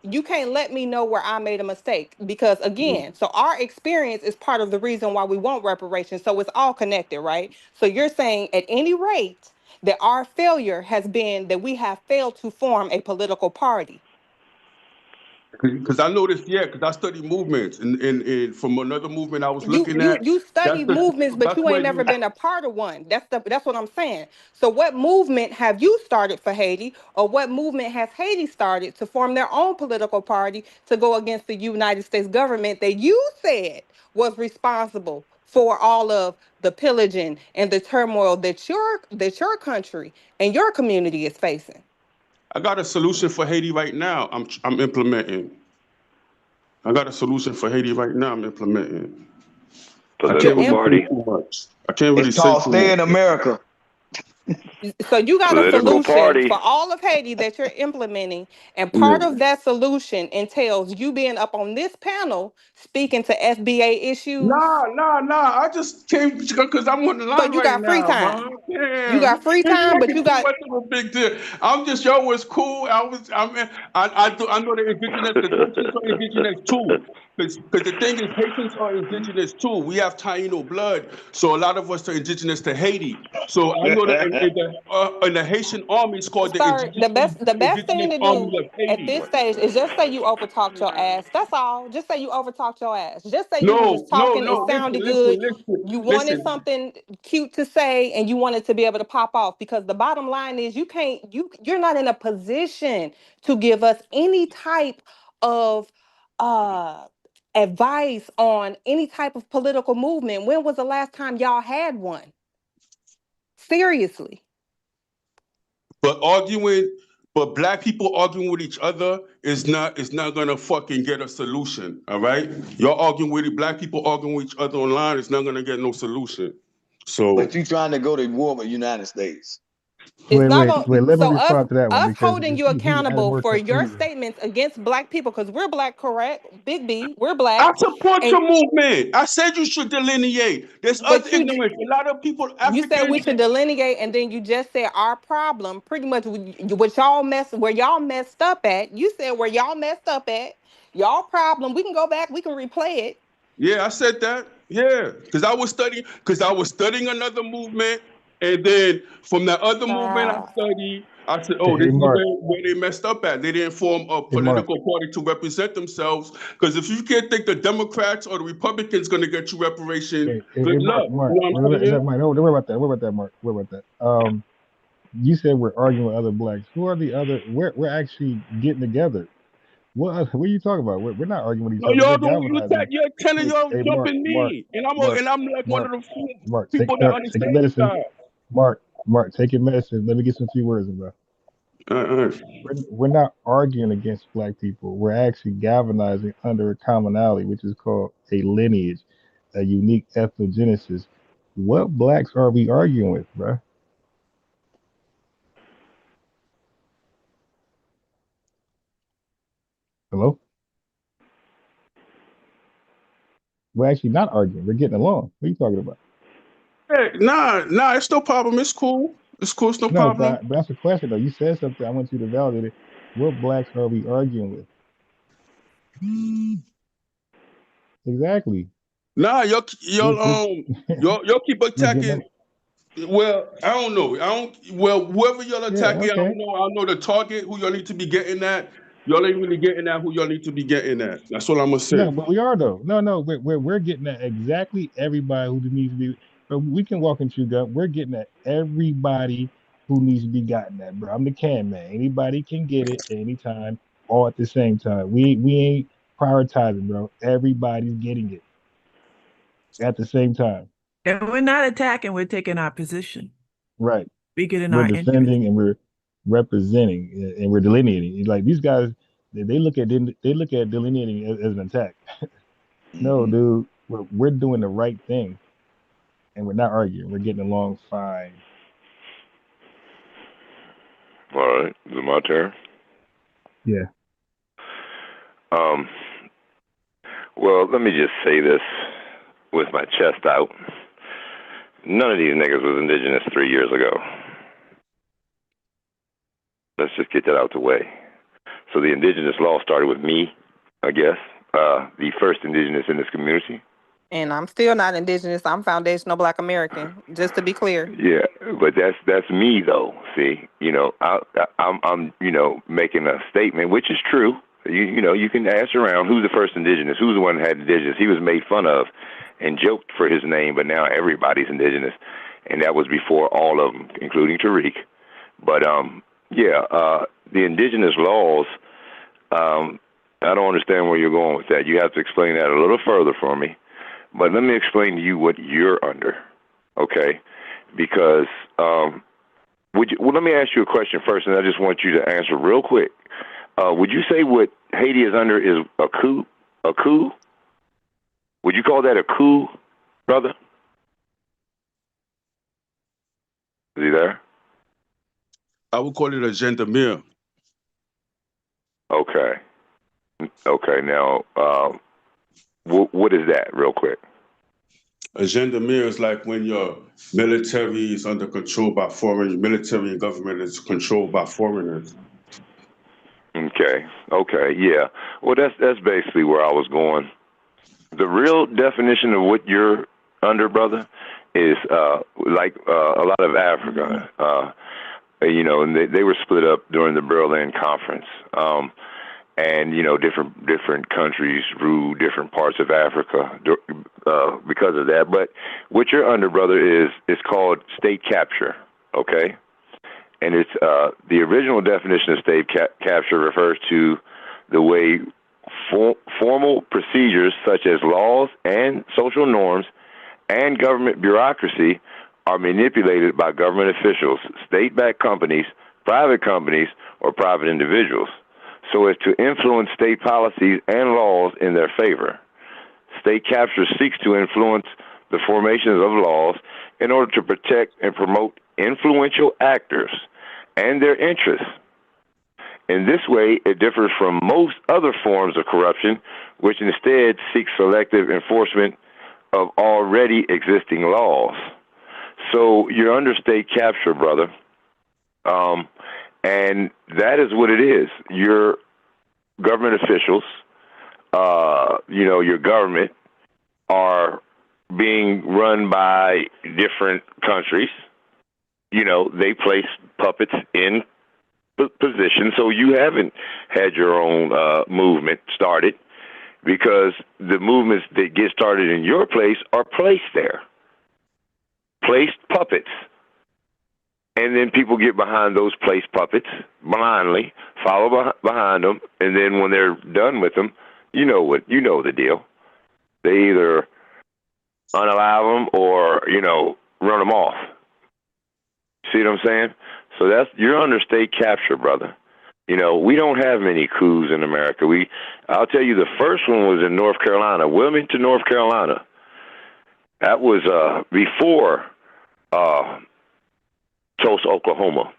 you can't let me know where I made a mistake, because again, so our experience is part of the reason why we want reparations. So it's all connected, right? So you're saying at any rate that our failure has been that we have failed to form a political party. Because I noticed, yeah, because I study movements, and from another movement I was You looking you at, you study movements, but that's you where ain't never you. been a part of one. That's what I'm saying. So what movement have you started for Haiti, or what movement has Haiti started to form their own political party to go against the United States government that you said was responsible for all of the pillaging and the turmoil that your country and your community is facing? I got a solution for Haiti right now. I'm implementing. I got a solution for Haiti right now. I'm implementing. I can't Political really say party. too much. I can't It's really say called too Stay in much. America. So you got a Political solution party. for all of Haiti that you're implementing, and part Yeah. of that solution entails you being up on this panel speaking to FBA issues. Nah. I just came because I'm on the So line you right got free now, man. time. You Damn, got free you time, but making you too got much of a big deal. I'm just, y'all was cool. I know the indigenous, because Haitians are indigenous too. Because the thing is, Haitians are indigenous too. We have Taino blood, so a lot of us are indigenous to Haiti. So I know that in the Haitian army, it's called the Sir, the best thing Indigenous to Army do of at Haiti. this stage is just say you overtalked your ass. That's all. Just say you overtalked your ass. Just say you was just talking, it No. sounded good. You wanted Listen. something cute to say and you wanted to be able to pop off, because the bottom line is you're not in a position to give us any type of uh advice on any type of political movement. When was the last time y'all had one? Seriously. But black people arguing with each other is not gonna fucking get a solution. All right, y'all arguing with black people arguing with each other online is not gonna get no solution. So But you trying to go to war with the United States. It's not Wait. going. Let me So us respond to that one us because holding you he added accountable more for to your it. statements against black people, because we're black, correct? Big B, we're black, I support and your movement. I said you should delineate. There's other but ignorance. A lot of people, you said we Africans. should delineate, and then you just said our problem, pretty much what y'all where y'all messed up at. You said where y'all messed up at, y'all problem. We can go back, we can replay it. Yeah, I said that. Yeah, because I was studying another movement, and then from that other movement Uh, I said, oh, this Hey is Mark. where they messed up at. They didn't form a Hey Mark. political party to represent themselves. Because if you can't think the Democrats or the Republicans going to get you reparations, Hey good Mark. luck. You know what I'm Never saying? mind. Don't worry about that. Worry about that, Mark. Worry about that. You said we're arguing with other blacks. Who are the other? We're actually getting together. What are you talking about? We're not arguing with each No, other. We're y'all don't. galvanizing. You're telling Hey, y'all hey, jumping me, Mark, and I'm like one Mark, of the few Mark. people that Take your understand you medicine. guys. Mark, take your medicine. Let me get some few words in, bro. We're not arguing against black people. We're actually galvanizing under a commonality, which is called a lineage, a unique ethnogenesis. What blacks are we arguing with, bruh? Hello? We're actually not arguing. We're getting along. What are you talking about? Hey, nah, it's no problem. It's cool. It's cool. It's no No, problem. but that's the question though. You said something. I want you to validate it. What blacks are we arguing with? Exactly. Nah, y'all keep We're getting attacking. Well, I don't know. Well, whoever y'all attacking, I okay. don't know. I don't know the target who y'all need to be getting at. Y'all ain't really getting at who y'all need to be getting at. That's what I'm gonna say. No, but we are though. No, we're getting at exactly everybody who needs to be. But we can walk and chew gum. We're getting at everybody who needs to be gotten at, bro. I'm the can man. Anybody can get it anytime, all at the same time. We ain't prioritizing, bro. Everybody's getting it at the same time. And we're not attacking, we're taking our position. Right. Speaking in We're our interest. defending and we're representing and we're delineating. It's like these guys, they look at delineating as an attack. No, dude, we're doing the right thing, and we're not arguing. We're getting along fine. All right, is it my turn? Yeah. Well, let me just say this with my chest out. None of these niggas was indigenous 3 years ago. Let's just get that out the way. So the indigenous law started with me, I guess, the first indigenous in this community. And I'm still not indigenous. I'm foundational Black American, just to be clear. Yeah, but that's me though. See, I'm making a statement, which is true. You can ask around who's the first indigenous, who's the one that had indigenous. He was made fun of and joked for his name, but now everybody's indigenous, and that was before all of them, including Tariq. But the indigenous laws. I don't understand where you're going with that. You have to explain that a little further for me. But let me explain to you what you're under, okay? Because let me ask you a question first, and I just want you to answer real quick. Would you say what Haiti is under is a coup? A coup? Would you call that a coup, brother? Is he there? I would call it a gendarmerie. Okay. Okay. Now, what is that, real quick? A gendarmerie is like when your military is under control by military and government is controlled by foreigners. Okay. Yeah. Well, that's basically where I was going. The real definition of what you're under, brother, is like a lot of Africa. And they were split up during the Berlin Conference. And different countries rule different parts of Africa because of that. But what you're under, brother, it's called state capture. Okay, and it's the original definition of state capture refers to the way formal procedures such as laws and social norms and government bureaucracy are manipulated by government officials, state-backed companies, private companies, or private individuals, so as to influence state policies and laws in their favor. State capture seeks to influence the formation of laws in order to protect and promote influential actors and their interests. In this way, it differs from most other forms of corruption, which instead seek selective enforcement of already existing laws. So you're under state capture, brother. And that is what it is. Your government officials, your government are being run by different countries. They place puppets in position. So you haven't had your own movement started because the movements that get started in your place are placed there. Placed puppets. And then people get behind those placed puppets blindly, follow behind them, and then when they're done with them, you know the deal. They either unalive them or run them off. See what I'm saying? So you're under state capture, brother. You know, we don't have many coups in America. I'll tell you, the first one was in North Carolina, Wilmington, North Carolina. That was before Tulsa, Oklahoma.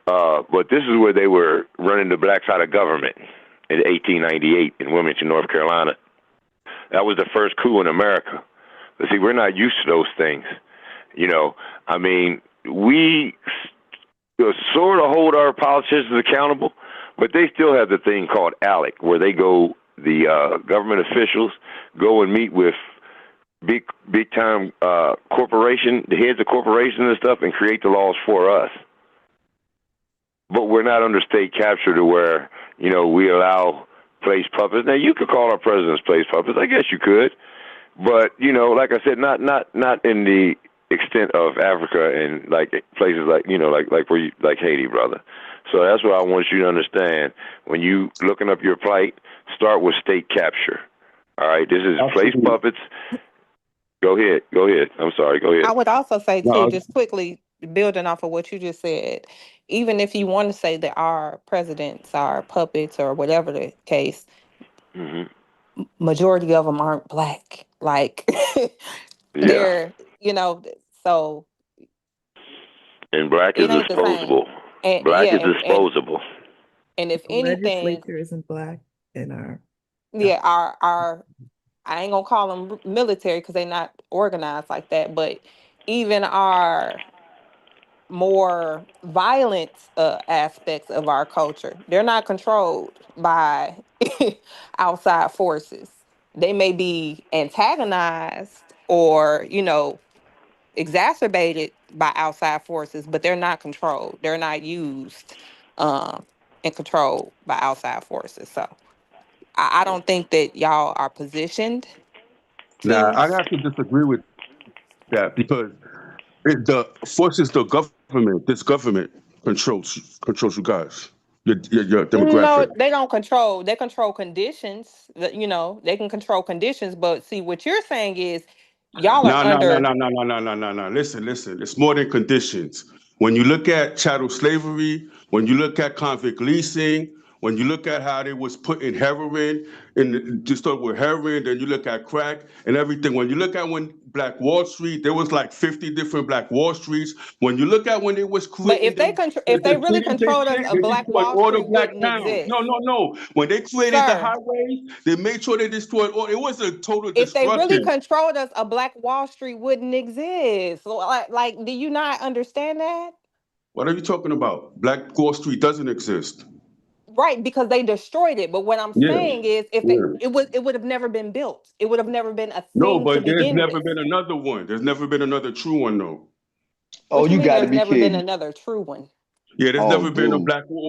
But this is where they were running the blacks out of government in 1898 in Wilmington, North Carolina. That was the first coup in America. But see, we're not used to those things. You know, I mean, we sort of hold our politicians accountable, but they still have the thing called ALEC, where the government officials go and meet with big time corporation, the heads of corporations and stuff, and create the laws for us. But we're not under state capture to where, you know, we allow place puppets. Now, you could call our presidents place puppets. I guess you could. But, you know, like I said, not in the extent of Africa and like places like, you know, like Haiti, brother. So that's what I want you to understand. When you looking up your plight, start with state capture. All right, this is place puppets. Go ahead. I'm sorry. Go ahead. I would also say too, just quickly building off of what you just said, even if you want to say that our presidents are puppets or whatever the case, majority of them aren't black. Like they're, you know, so. And black is disposable. Black is disposable. And if The anything, legislature isn't black in our. Yeah, our I ain't gonna call them military because they're not organized like that, but even our more violent aspects of our culture, they're not controlled by outside forces. They may be antagonized or, you know, exacerbated by outside forces, but they're not controlled. They're not used and controlled by outside forces. So I don't think that y'all are positioned to. Nah, I have to disagree with that because the forces, the government, this government controls you guys, your No, demographic. they don't control. They control conditions. You know, they can control conditions. But see, what you're saying is y'all are No. under. Listen. It's more than conditions. When you look at chattel slavery, when you look at convict leasing, when you look at how they was putting heroin just start with heroin, then you look at crack and everything. When you look at when Black Wall Street, there was like 50 different Black Wall Streets. When you look at when it was But creating if they really creating this controlled us, shit, a they Black destroyed Wall all the Street Black wouldn't towns. exist. No. When they created the Sir, highways, they made sure they destroyed all. It was a total if they really destruction. controlled us, a Black Wall Street wouldn't exist. So, like, do you not understand that? What are you talking about? Black Wall Street doesn't exist. Right, because they destroyed it. But what I'm Yeah. saying is, if Yeah. it would have never been built. It would have never been a No, thing to but there's begin never with. been another one. There's never been another true one, though. Oh, What you you mean? got to There's be never been kidding. another true one. Yeah, there's Oh, never been dude.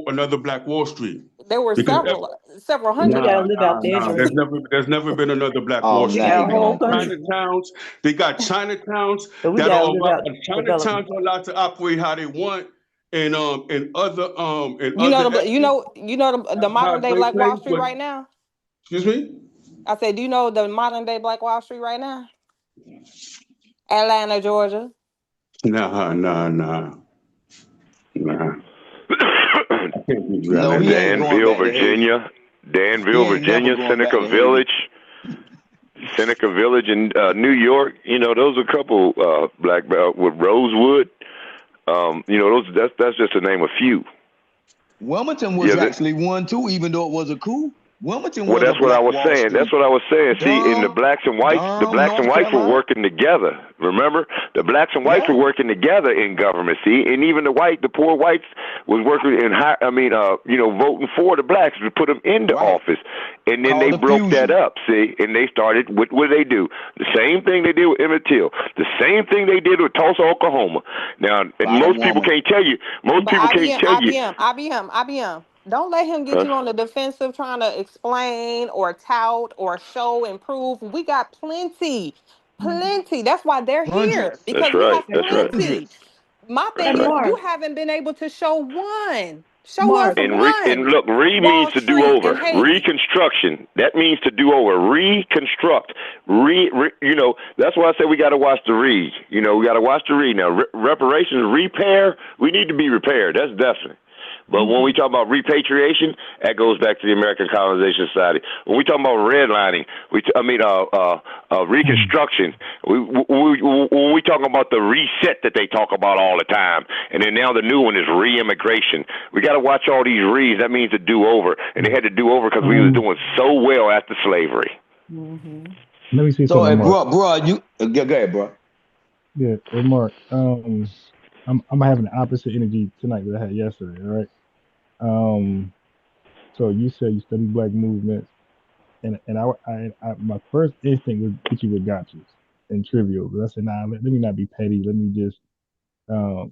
another Black Wall Street. There were Because several hundred. There's never been another Black Oh, Wall Street. now you're They got going crazy. Chinatowns. They got Chinatowns that are Chinatowns are allowed to operate how they want, and other You know the modern day halfway Black Wall place. Street But right now. excuse me. I said, do you know the modern day Black Wall Street right now? Atlanta, Georgia. Nah. No, he ain't going Danville, back to Haiti. Danville, He ain't never Virginia, going back to Seneca Village in New York. You know, those are a couple black with Rosewood. You know, that's just to name a few. Wilmington was actually one too, even though it was a coup. Wilmington Well, was that's a what I Black was Wall saying. Street. That's what I was saying. See, in the blacks and whites, North were Carolina. working together. Remember, the blacks and whites were working together in government. See, and even the poor whites was working in voting for the blacks to put them into office, and then they broke that up. See, and they started. What did they do? The same thing they did with Emmett Till. The same thing they did with Tulsa, Oklahoma. Now, most people can't tell you. IBM. Don't let him get you on the defensive trying to explain or tout or show and prove. We got plenty. That's why they're here, because we have plenty. My thing is, you haven't been able to show one. Show Mark. us And one. look, Wall means to do Street over. in Haiti. Reconstruction. That means to do over. Reconstruct. That's why I say we got to watch the re. We got to watch the re. Now, reparations, repair, we need to be repaired. That's definite. But when we talk about repatriation, that goes back to the American Colonization Society. When we talk about redlining, reconstruction, when we talk about the reset that they talk about all the time, and then now the new one is re-immigration. We got to watch all these re's. That means to do over, and they had to do over because we was doing so well after slavery. Let me see So, something, Mark. bro, you go ahead, bro. Yeah, hey, Mark. I'm having the opposite energy tonight that I had yesterday. All right. So you said you study black movements, and my first instinct was hit you with gotchas and trivial. But I said, nah, let me not be petty. Let me just now,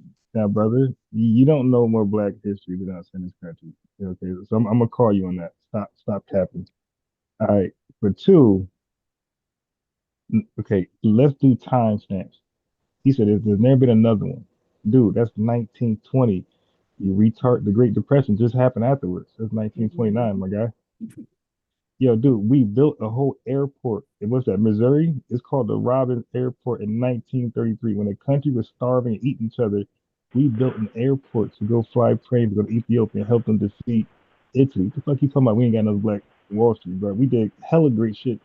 brother, you don't know more black history than us in this country. Okay, so I'm gonna call you on that. Stop capping. All right. For two, okay, let's do timestamps. He said there's never been another one. Dude, that's 1920. You retard. The Great Depression just happened afterwards. That's 1929, my guy. Yo, dude, we built a whole airport. It was that Missouri. It's called the Robins Airport in 1933. When the country was starving and eating each other, we built an airport to go fly planes to go to Ethiopia and help them defeat Italy. What the fuck you talking about? We ain't got no black Wall Street, bro. We did hella great shit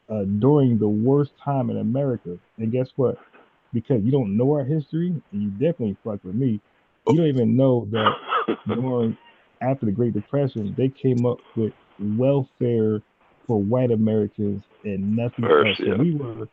during the worst time in America. And guess what? Because you don't know our history, and you definitely fuck with me, you don't even know that after the Great Depression, they came up with welfare for white Americans and nothing else. So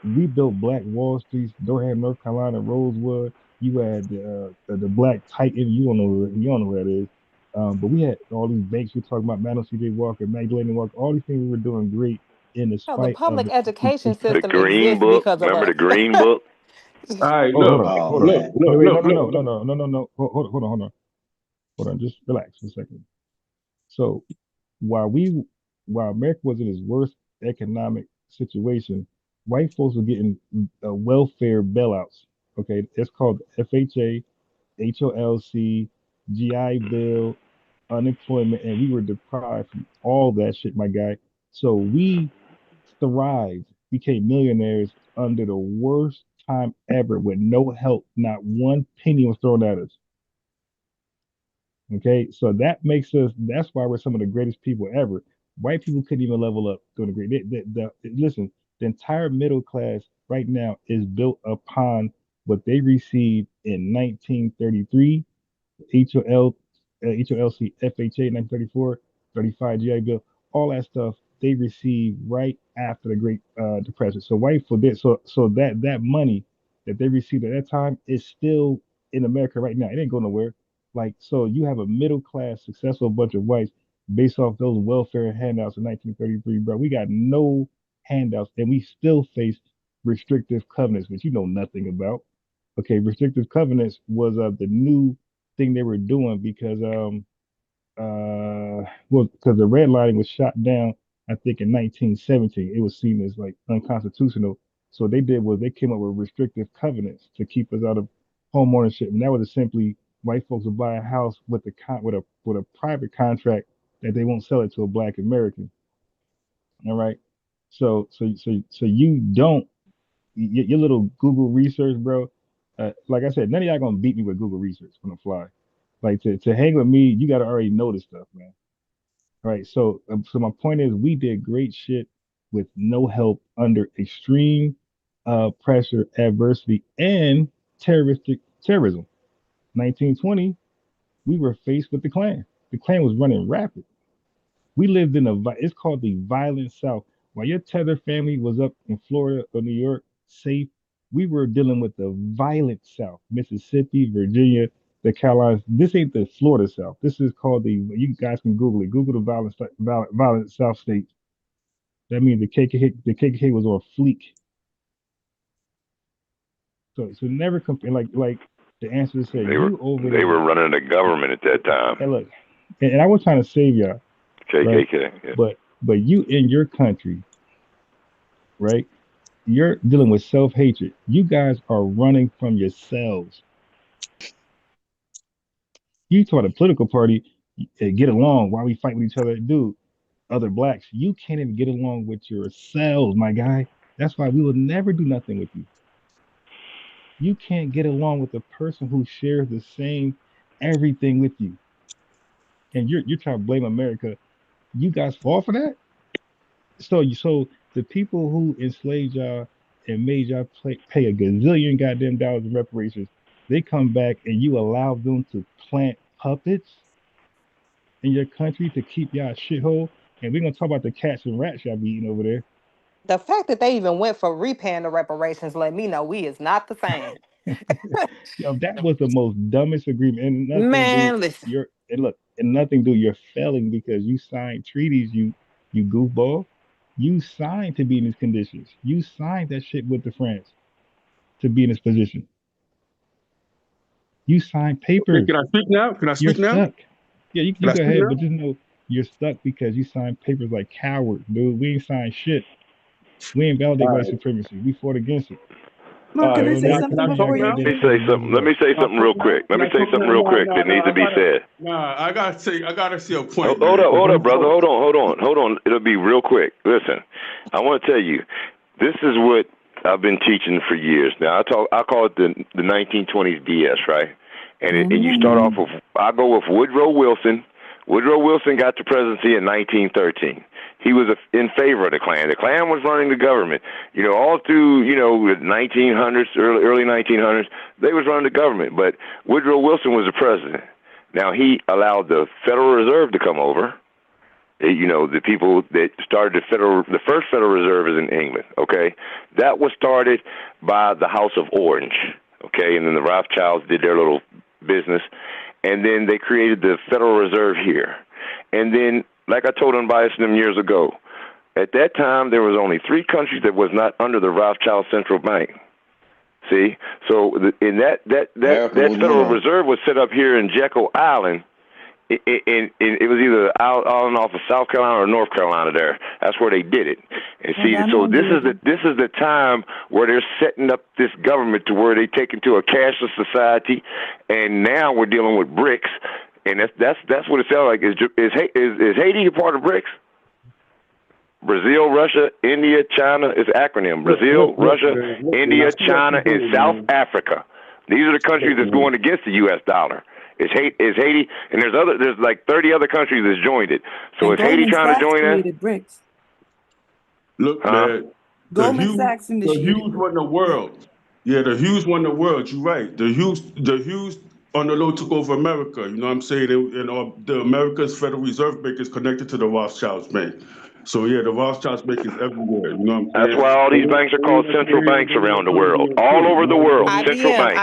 we built Black Wall Street, Durham, North Carolina, Rosewood. You had the Black Titan. You don't know who that is. But we had all these banks. We're talking about Madam C.J. Walker, Magdalena Walker. All these things we were doing great in the No, the spite of public education The system Green exists Book. because of Remember us. the Green Book? All right, Hold look, on. look, look, Wait, look, no. look. Hold on. Just relax for a second. So while America was in its worst economic situation, white folks were getting welfare bailouts. Okay, it's called FHA, HOLC, GI Bill, unemployment, and we were deprived from all that shit, my guy. So we thrived, became millionaires under the worst time ever with no help. Not one penny was thrown at us. Okay, so that's why we're some of the greatest people ever. White people couldn't even level up during the great. Listen, the entire middle class right now is built upon what they received in 1933 HOL, HOLC, FHA 1934, 35 GI Bill, all that stuff they received right after the Great Depression. So white people did so that money that they received at that time is still in America right now. It ain't going nowhere. Like so, you have a middle class, successful bunch of whites based off those welfare handouts in 1933, bro. We got no handouts, and we still face restrictive covenants, which you know nothing about. Okay, restrictive covenants was the new thing they were doing because because the redlining was shot down, I think in 1917. It was seen as like unconstitutional. So what they did was they came up with restrictive covenants to keep us out of home ownership, and that was simply white folks would buy a house with with a private contract that they won't sell it to a black American. All right. So you don't your little Google research, bro. Like I said, none of y'all gonna beat me with Google research on the fly. Like to hang with me, you gotta already know this stuff, man. All right. So my point is, we did great shit with no help under extreme pressure, adversity, and terrorism. 1920, we were faced with the Klan. The Klan was running rapid. We lived in it's called the violent South. While your Tether family was up in Florida or New York, safe, we were dealing with the violent South, Mississippi, Virginia, the Carolinas. This ain't the Florida South. This is called you guys can Google it. Google the violent South states. That means the KKK was on fleek. So never compare like the answer to say They were running the government at that time. And look, and I was trying to save y'all. KKK. Right? Yeah. But you in your country, right? You're dealing with self-hatred. You guys are running from yourselves. You taught a political party get along while we fight with each other, dude. Other blacks, you can't even get along with yourselves, my guy. That's why we will never do nothing with you. You can't get along with a person who shares the same everything with you, and you're trying to blame America. You guys fall for that. So the people who enslaved y'all and made y'all pay a gazillion goddamn dollars in reparations, they come back and you allow them to plant puppets in your country to keep y'all a shithole. And we're gonna talk about the cats and rats y'all be eating over there. The fact that they even went for repaying the reparations let me know we is not the same. Yo, that was the most dumbest agreement. And nothing, dude. Man, listen. Nothing, dude. You're failing because you signed treaties. You goofball. You signed to be in these conditions. You signed that shit with the France to be in this position. You signed papers. Okay, can I speak now? Can I speak You're now? stuck. Yeah, you go ahead, but just know you're stuck because you signed papers like cowards, dude. We ain't signed shit. We ain't validate white supremacy. We fought against it. Mark, can I say something before you? Let me say something real quick. Let me say something real quick that needs to be said. Nah, I gotta say a point. Hold up, brother. Hold on. It'll be real quick. Listen, I want to tell you, this is what I've been teaching for years. Now I call it the 1920s BS, right? And you start off with, I go with Woodrow Wilson. Woodrow Wilson got the presidency in 1913. He was in favor of the Klan. The Klan was running the government. All through, the 1900s, early 1900s, they was running the government. But Woodrow Wilson was the president. Now, he allowed the Federal Reserve to come over. The people that started the first Federal Reserve is in England, okay? That was started by the House of Orange, okay? And then the Rothschilds did their little business. And then they created the Federal Reserve here. And then, like I told Unbiased them years ago, at that time, there was only 3 countries that was not under the Rothschild Central Bank. See? So that Federal Reserve was set up here in Jekyll Island. It was either out off of South Carolina or North Carolina there. That's where they did it. And see, so this is the time where they're setting up this government to where they take into a cashless society, and now we're dealing with BRICS, and that's what it sounds like. Is Haiti a part of BRICS? Brazil, Russia, India, China is acronym. Brazil, Russia, India, China, and South Africa. These are the countries that's going against the U.S. dollar. Is Haiti, and there's like 30 other countries that's joined it. So is Haiti trying to join that? BRICS. Look, man, Goldman Sachs initiated. The Hughes won the world. Yeah, the Hughes won the world. You're right. The Hughes on the low took over America. You know what I'm saying? And the America's Federal Reserve Bank is connected to the Rothschilds Bank. So yeah, the Rothschilds Bank is everywhere. You know what I'm saying? That's why all these banks are called central banks around the world, all over the world. Central banks.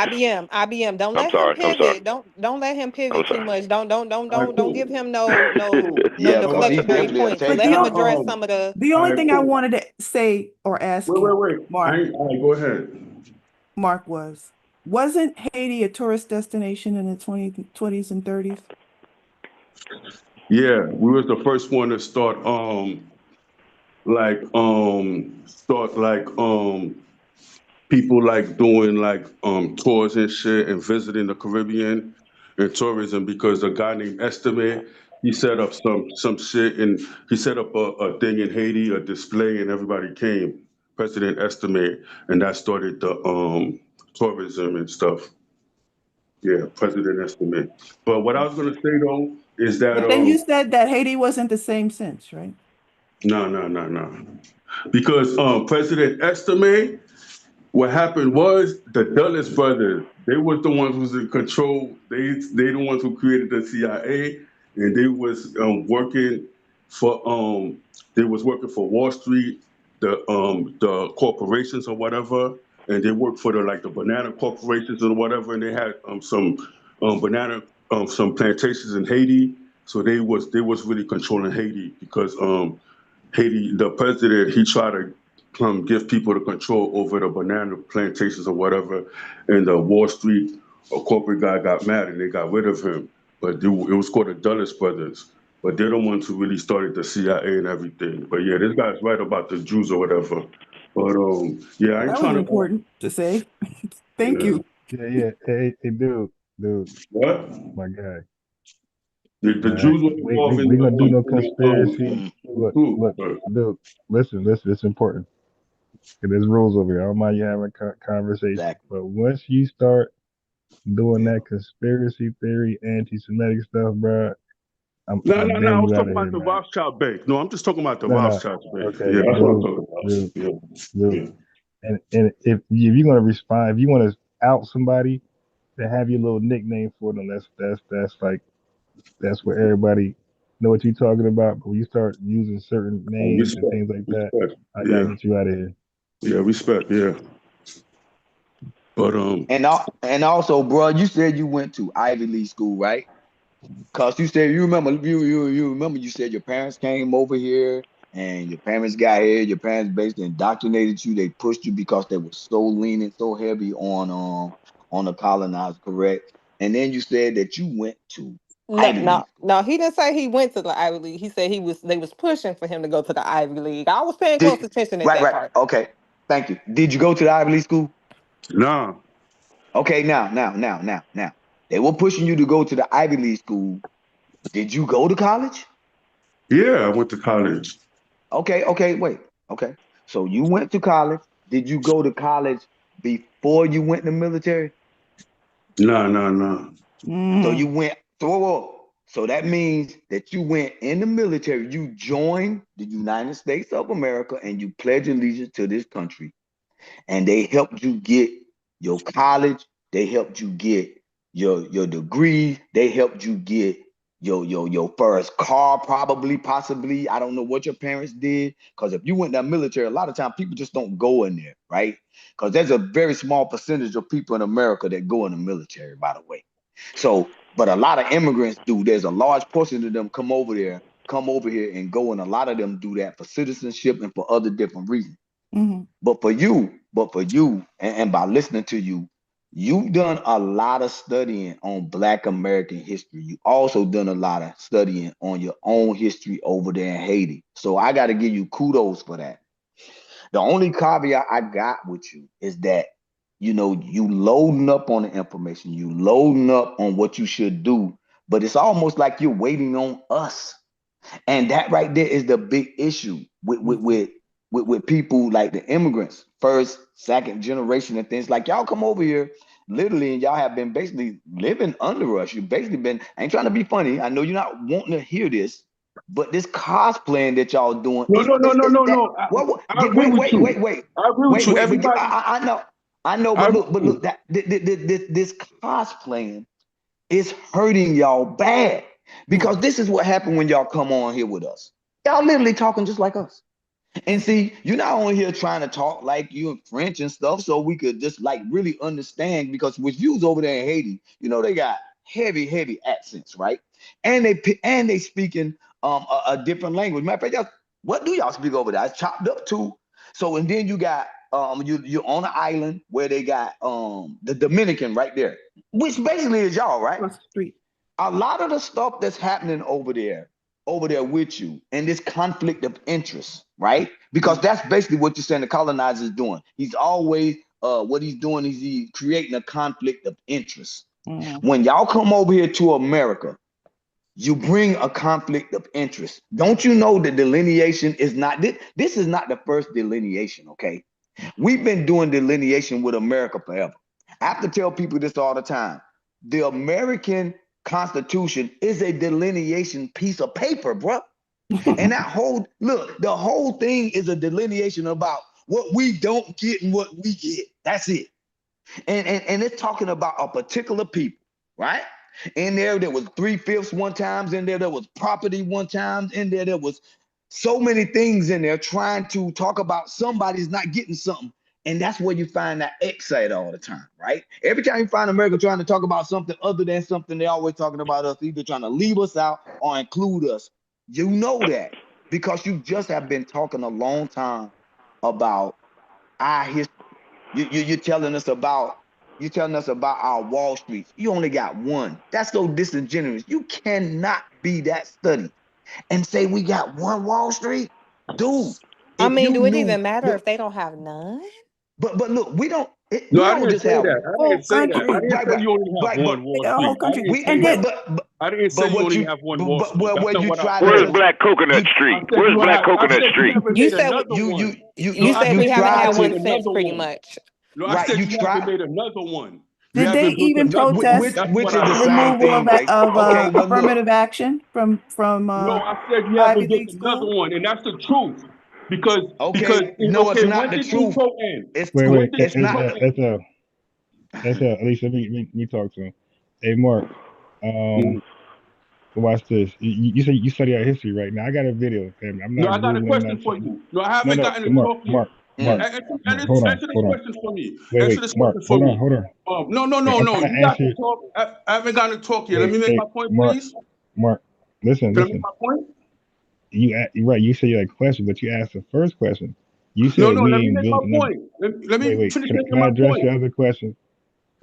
IBM. Don't let him pivot. Don't let him pivot too much. Don't give him no deflectionary points. Let him address some of the. The only thing I wanted to say or ask wait. Mark. Go ahead. Mark, wasn't Haiti a tourist destination in the 20s and 30s? Yeah, we was the first one to start people like doing like tours and shit and visiting the Caribbean and tourism, because a guy named Estime, he set up some shit, and he set up a thing in Haiti, a display, and everybody came. President Estime, and that started the tourism and stuff. Yeah, President Estime. But what I was gonna say though is that But then you said that Haiti wasn't the same since, right? No. Because President Estime, what happened was the Dulles brothers, they was the ones who was in control. They the ones who created the CIA, and they was working for Wall Street, the corporations or whatever, and they worked for the banana corporations or whatever, and they had some banana some plantations in Haiti. So they was really controlling Haiti, because Haiti, the president, he tried to give people the control over the banana plantations or whatever, and the Wall Street corporate guy got mad and they got rid of him. But it was called the Dulles brothers. But they're the ones who really started the CIA and everything. But yeah, this guy's right about the Jews or whatever. But yeah, I ain't trying to. Important to say. Thank you. Yeah. Hey, dude. What? My guy. The All right, Jews were involved in we the gonna do no conspiracy. Look, group. listen. It's important. There's rules over here. I don't mind you having a conversation, Exactly. but once you start doing that conspiracy theory, anti-Semitic stuff, bro, I No. ban I was you out talking of here, about the man. Rothschild Bank. No, I'm just talking about the No, no. Rothschild Bank. Okay, Yeah, that's what I'm Luke, talking about. Luke, Yeah. Luke. And if you're gonna respond, if you want to out somebody, then have your little nickname for them. That's where everybody know what you're talking about. But when you start using certain names and things like that, I gotta get you out of here. Yeah, respect. Yeah. But And also, bro, you said you went to Ivy League school, right? Cause you said you remember you said your parents came over here and your parents got here. Your parents basically indoctrinated you. They pushed you because they were so leaning, so heavy on the colonized, correct? And then you said that you went to Ivy League. No, he didn't say he went to the Ivy League. He said they was pushing for him to go to the Ivy League. I was paying close attention at that part. Okay. Thank you. Did you go to the Ivy League school? No. Okay, now. They were pushing you to go to the Ivy League school. Did you go to college? Yeah, I went to college. Okay, wait. Okay. So you went to college. Did you go to college before you went in the military? No. So you went So that means that you went in the military. You joined the United States of America and you pledged allegiance to this country. And they helped you get your college. They helped you get your degree. They helped you get your first car, possibly. I don't know what your parents did. Because if you went in the military, a lot of times people just don't go in there, right? Because there's a very small percentage of people in America that go in the military, by the way. So, but a lot of immigrants do. There's a large portion of them come over here and go, and a lot of them do that for citizenship and for other different reasons. Mm-hmm. But for you, and by listening to you, you've done a lot of studying on Black American history. You also done a lot of studying on your own history over there in Haiti. So I got to give you kudos for that. The only caveat I got with you is that, you loading up on the information, you loading up on what you should do, but it's almost like you're waiting on us. And that right there is the big issue with people like the immigrants, first, second generation and things like y'all come over here literally and y'all have been basically living under us. You've basically been, I ain't trying to be funny. I know you're not wanting to hear this, but this cosplaying that y'all doing. No. I agree with you. I agree with you. Everybody. I know, but look, that this cosplaying is hurting y'all bad. Because this is what happened when y'all come on here with us. Y'all literally talking just like us. And see, you're not on here trying to talk like you in French and stuff, so we could just like really understand. Because with yous over there in Haiti, they got heavy accents, right? And they speaking a different language. Matter of fact, what do y'all speak over there? It's chopped up too. So and then you got you're on an island where they got the Dominican right there, which basically is y'all, right? Across the street. A lot of the stuff that's happening over there with you, and this conflict of interest, right? Because that's basically what you're saying the colonizer is doing. He's always what he's doing is he's creating a conflict of interest. When y'all come over here to America, you bring a conflict of interest. Don't you know the delineation is not this is not the first delineation, okay? We've been doing delineation with America forever. I have to tell people this all the time. The American Constitution is a delineation piece of paper, bro. And the whole thing is a delineation about what we don't get and what we get. That's it. And it's talking about a particular people, right? In there was 3/5 one times, in there was property one time, in there was so many things in there trying to talk about somebody's not getting something. And that's where you find that excite all the time, right? Every time you find America trying to talk about something other than something, they're always talking about us, either trying to leave us out or include us. You know that because you just have been talking a long time about our history. You're telling us about our Wall Street. You only got one. That's so disingenuous. You cannot be that studied and say we got one Wall Street, dude. I mean, do it even matter if they don't have none? But look, we don't. No, You I don't didn't just say have that. I Whole didn't say that. I country, didn't right, say you only have right, one Wall the whole Street. I country, didn't say and but then that. I didn't say you what only you have one Wall Street. That's what not you what I try Where's said. to Black Coconut you I Street? said Where's you Black have. I Coconut said you Street? haven't You made said another one. No, you I said said we you haven't try had haven't made one to since another pretty one. much. No, I right said you you try haven't made another one. You did they haven't built even another one. protest That's what which I is the said. same removal of thing, right? Okay, well look, affirmative action from No, I said you Ivy haven't built League another school? one, and that's the truth. Because okay, no, it's not when the did this truth. vote end? It's When did it's this not. vote end? That's Alicia. Let me talk to him. Hey, Mark. Watch this. You say you study our history right now. I got a video, family. I'm No, not I got a googling. I'm question not for checking. you. No, I haven't No. gotten So to talk yet. Mark. Hold Answer this on. question for me. Answer Wait. this Mark, question for me. hold on. Wait, I'm No. trying to You got answer. to talk. I haven't gotten to talk yet. Let Wait, me make my point, Mark. please. Mark, listen. Can I make my point? You're right. You said you had a question, but you asked the first question. You No, said we let me ain't make my built enough. point. Let me Wait. finish Can making I my address point. your other question?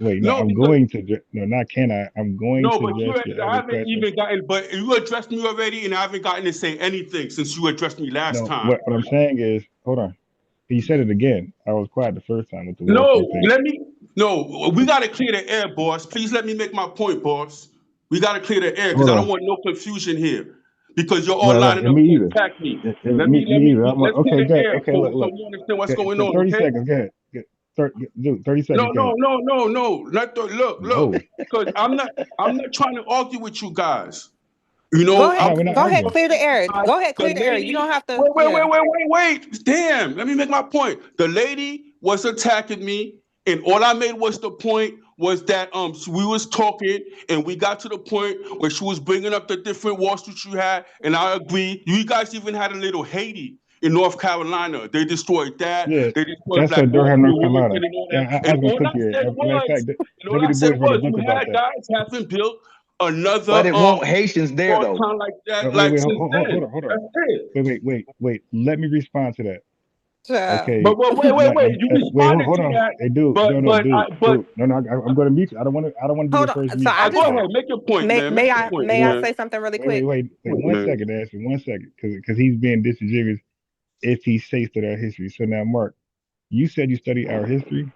Wait, no. No, I'm because going to. No, not can I. I'm going no, to but address your I other haven't question. even gotten. But you addressed me already, and I haven't gotten to say anything since you addressed me last No, time. what I'm saying is, hold on. He said it again. I was quiet the first time with the Wall No, Street thing. we got to clear the air, boss. Please let me make my point, boss. We got to clear the air because Hold I on. don't want no confusion here because you're all No, lining and up me to either. attack me. Me either. Let's clear Okay, the good. air Okay, so look. we understand what's Okay, going on, 30 okay? seconds. Go ahead. 30 seconds. Go ahead. No. Look, because I'm not trying to argue with you guys. You know, We're not Go ahead, arguing. clear the air. Go ahead, the clear the air. You lady. don't have to. Yeah. Wait. Damn, let me make my point. The lady was attacking me, and all I made was the point was that we was talking, and we got to the point where she was bringing up the different Wall Street you had, and I agree. You guys even had a little Haiti in North Carolina. They destroyed that. Yeah, They destroyed that's Black a Wall Durham, Street, North Carolina. Wilmington, and all Yeah, that. I was And gonna all cook I you. said As a matter of was, fact, WD Boys wrote a book you about had that. guys haven't built another But it won't Haitians there small though. town like that Wait, like since hold then. on. That's it. Wait. Let me respond to that. Child. Okay. But wait. You responded Hold to on. that. Hey, dude. But Dude. No. I'm going to mute you. I don't want to be Hold the on. first So mute. I go just ahead, make your point, man. Make your point, may I man. say something really quick? Wait. 1 second, Ashley. 1 second, because he's being disingenuous if he says that our history. So now, Mark, you said you study our history.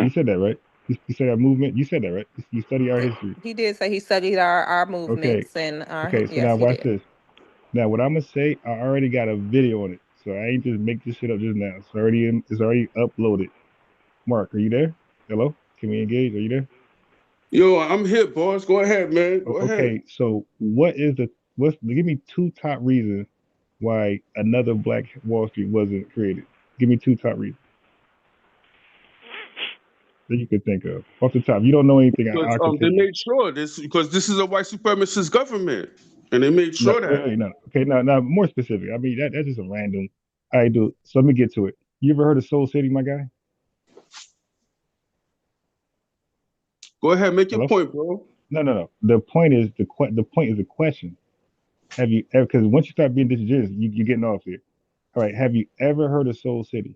You said that, right? You said our movement. You said that, right? You study our history. He did say he studied our Okay. movements and our. Okay. So Yes, now he watch did. this. Now, what I'm gonna say, I already got a video on it, so I ain't just make this shit up just now. It's already uploaded. Mark, are you there? Hello? Can we engage? Are you there? Yo, I'm here, boss. Go ahead, man. Go ahead. Okay, so give me 2 top reasons why another Black Wall Street wasn't created. Give me 2 top reasons that you could think of off the top. You don't know anything. I can They take made sure because this is a white supremacist government, and they made sure that. no. Okay, now more specific. I mean that's just a random. I do. So let me get to it. You ever heard of Soul City, my guy? Go ahead, make your Hello? point, bro. No. The point is the point is a question. Have you ever? Because once you start being disingenuous, you're getting off here. All right. Have you ever heard of Soul City?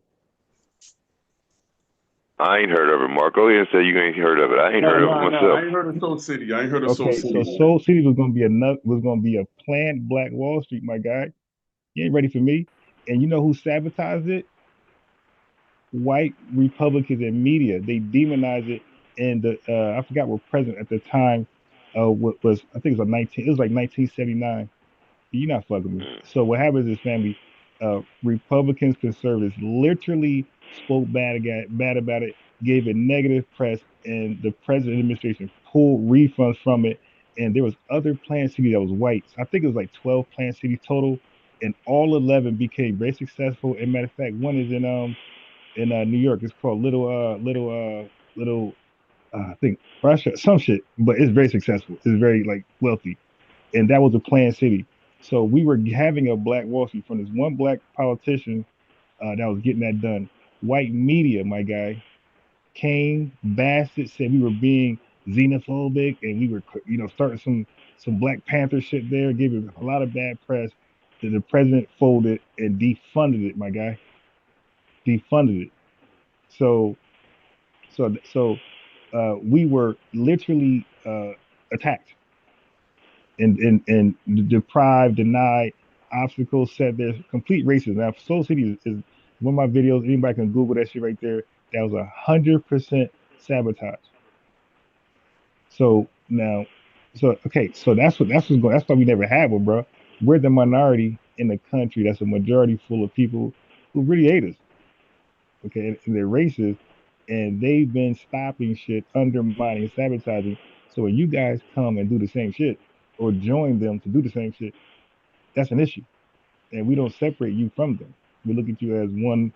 I ain't heard of it, Mark. Go ahead and say you ain't heard of it. I ain't heard of it myself. I ain't heard of Soul City. Okay, so Soul City was gonna be a planned Black Wall Street, my guy. You ain't ready for me. And you know who sabotaged it? White Republicans and media. They demonized it, and I forgot what president at the time. What was I think it was like 1979. You're not fucking me. So what happens is, family, Republicans, conservatives, literally spoke bad about it, gave it negative press, and the president administration pulled refunds from it. And there was other planned cities that was white. So I think it was like 12 planned cities total, and all 11 became very successful. And matter of fact, one is in New York. It's called I think Russia, some shit, but it's very successful. It's very like wealthy, and that was a planned city. So we were having a Black Wall Street from this one Black politician that was getting that done. White media, my guy, came, bashed, said we were being xenophobic, and we were, starting some Black Panther shit there. Gave it a lot of bad press. That the president folded and defunded it, my guy. Defunded it. So we were literally attacked and deprived, denied, obstacles set. There's complete racism. Now, Soul City is One of my videos, anybody can Google that shit right there. That was 100% sabotage. So now, okay, so that's what's going. That's why we never have it, bro. We're the minority in the country that's a majority full of people who really hate us. Okay, and they're racist, and they've been stopping shit, undermining, sabotaging. So when you guys come and do the same shit, or join them to do the same shit, that's an issue, and we don't separate you from them. We look at you as one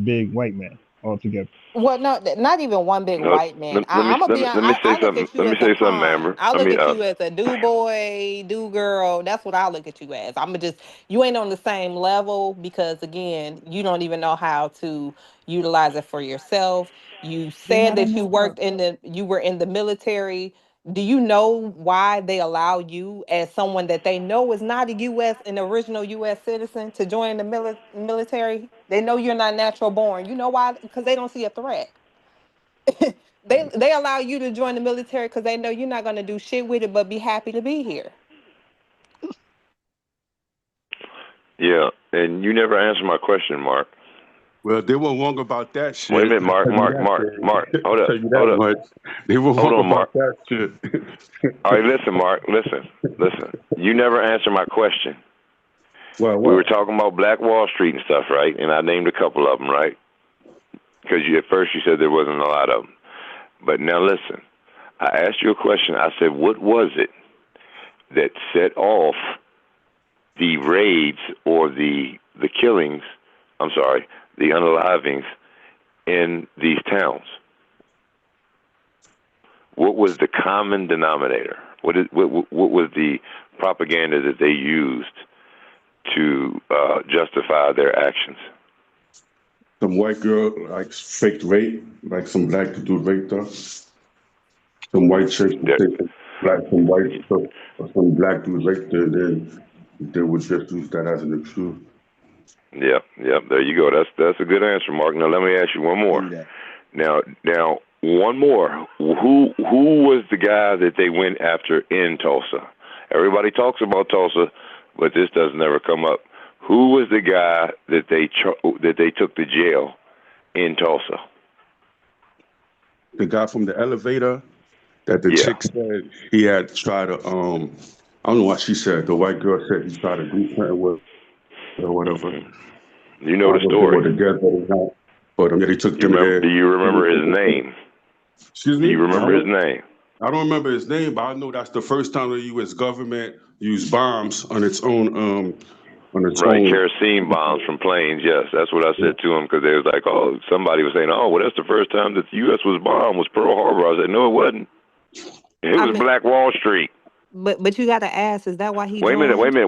big white man altogether. Well, no, not even one big No, white man. let me I'm gonna let be me on. let me say I look something. at you Let me as a say something, pawn. Amber. I I look mean, at you as a do boy, do girl. That's what I look at you as. I'm just you ain't on the same level because again, you don't even know how to utilize it for yourself. You You're said not that in you this worked book. in you were in the military. Do you know why they allow you as someone that they know is not a an original US citizen to join the military? They know you're not natural born. You know why? Because they don't see a threat. They allow you to join the military because they know you're not going to do shit with it but be happy to be here. yeah, and you never answered my question, Mark. Well, they were wrong about that shit. Wait a minute, Mark. I'll tell you that shit. Hold I'll up, tell you hold that up. much. They were Hold wrong on, Mark. about that shit. All right, listen, Mark. Listen. You never answered my question. Well, we were talking about Black Wall Street and stuff, right? And I named a couple of them, right? Because at first you said there wasn't a lot of them. But now listen, I asked you a question. I said, what was it that set off the raids or the killings, I'm sorry, the unalivings in these towns? What was the common denominator? What was the propaganda that they used to justify their actions? Some white girl like faked rape, like some black dude raped her. Some white chick would say some black dude raped her, and then they would just use that as an excuse. Yep. There you go. That's a good answer, Mark. Now let me ask you one more. Now one more. Who was the guy that they went after in Tulsa? Everybody talks about Tulsa, but this doesn't ever come up. Who was the guy that they took to jail in Tulsa? The guy from the elevator that the chick said he had tried to I don't know what she said. The white girl said he tried to do something with or whatever. You know the story. But they took them there. Do you remember his name? Excuse me? Do you remember his name? I don't remember his name, but I know that's the first time the U.S. government used bombs on its own. Kerosene bombs from planes. Yes, that's what I said to him because they was like, oh, somebody was saying, oh, well, that's the first time that the U.S. was bombed was Pearl Harbor. I said, no, it wasn't. It was Black Wall Street. But you got to ask, is that why he Wait a minute. Let me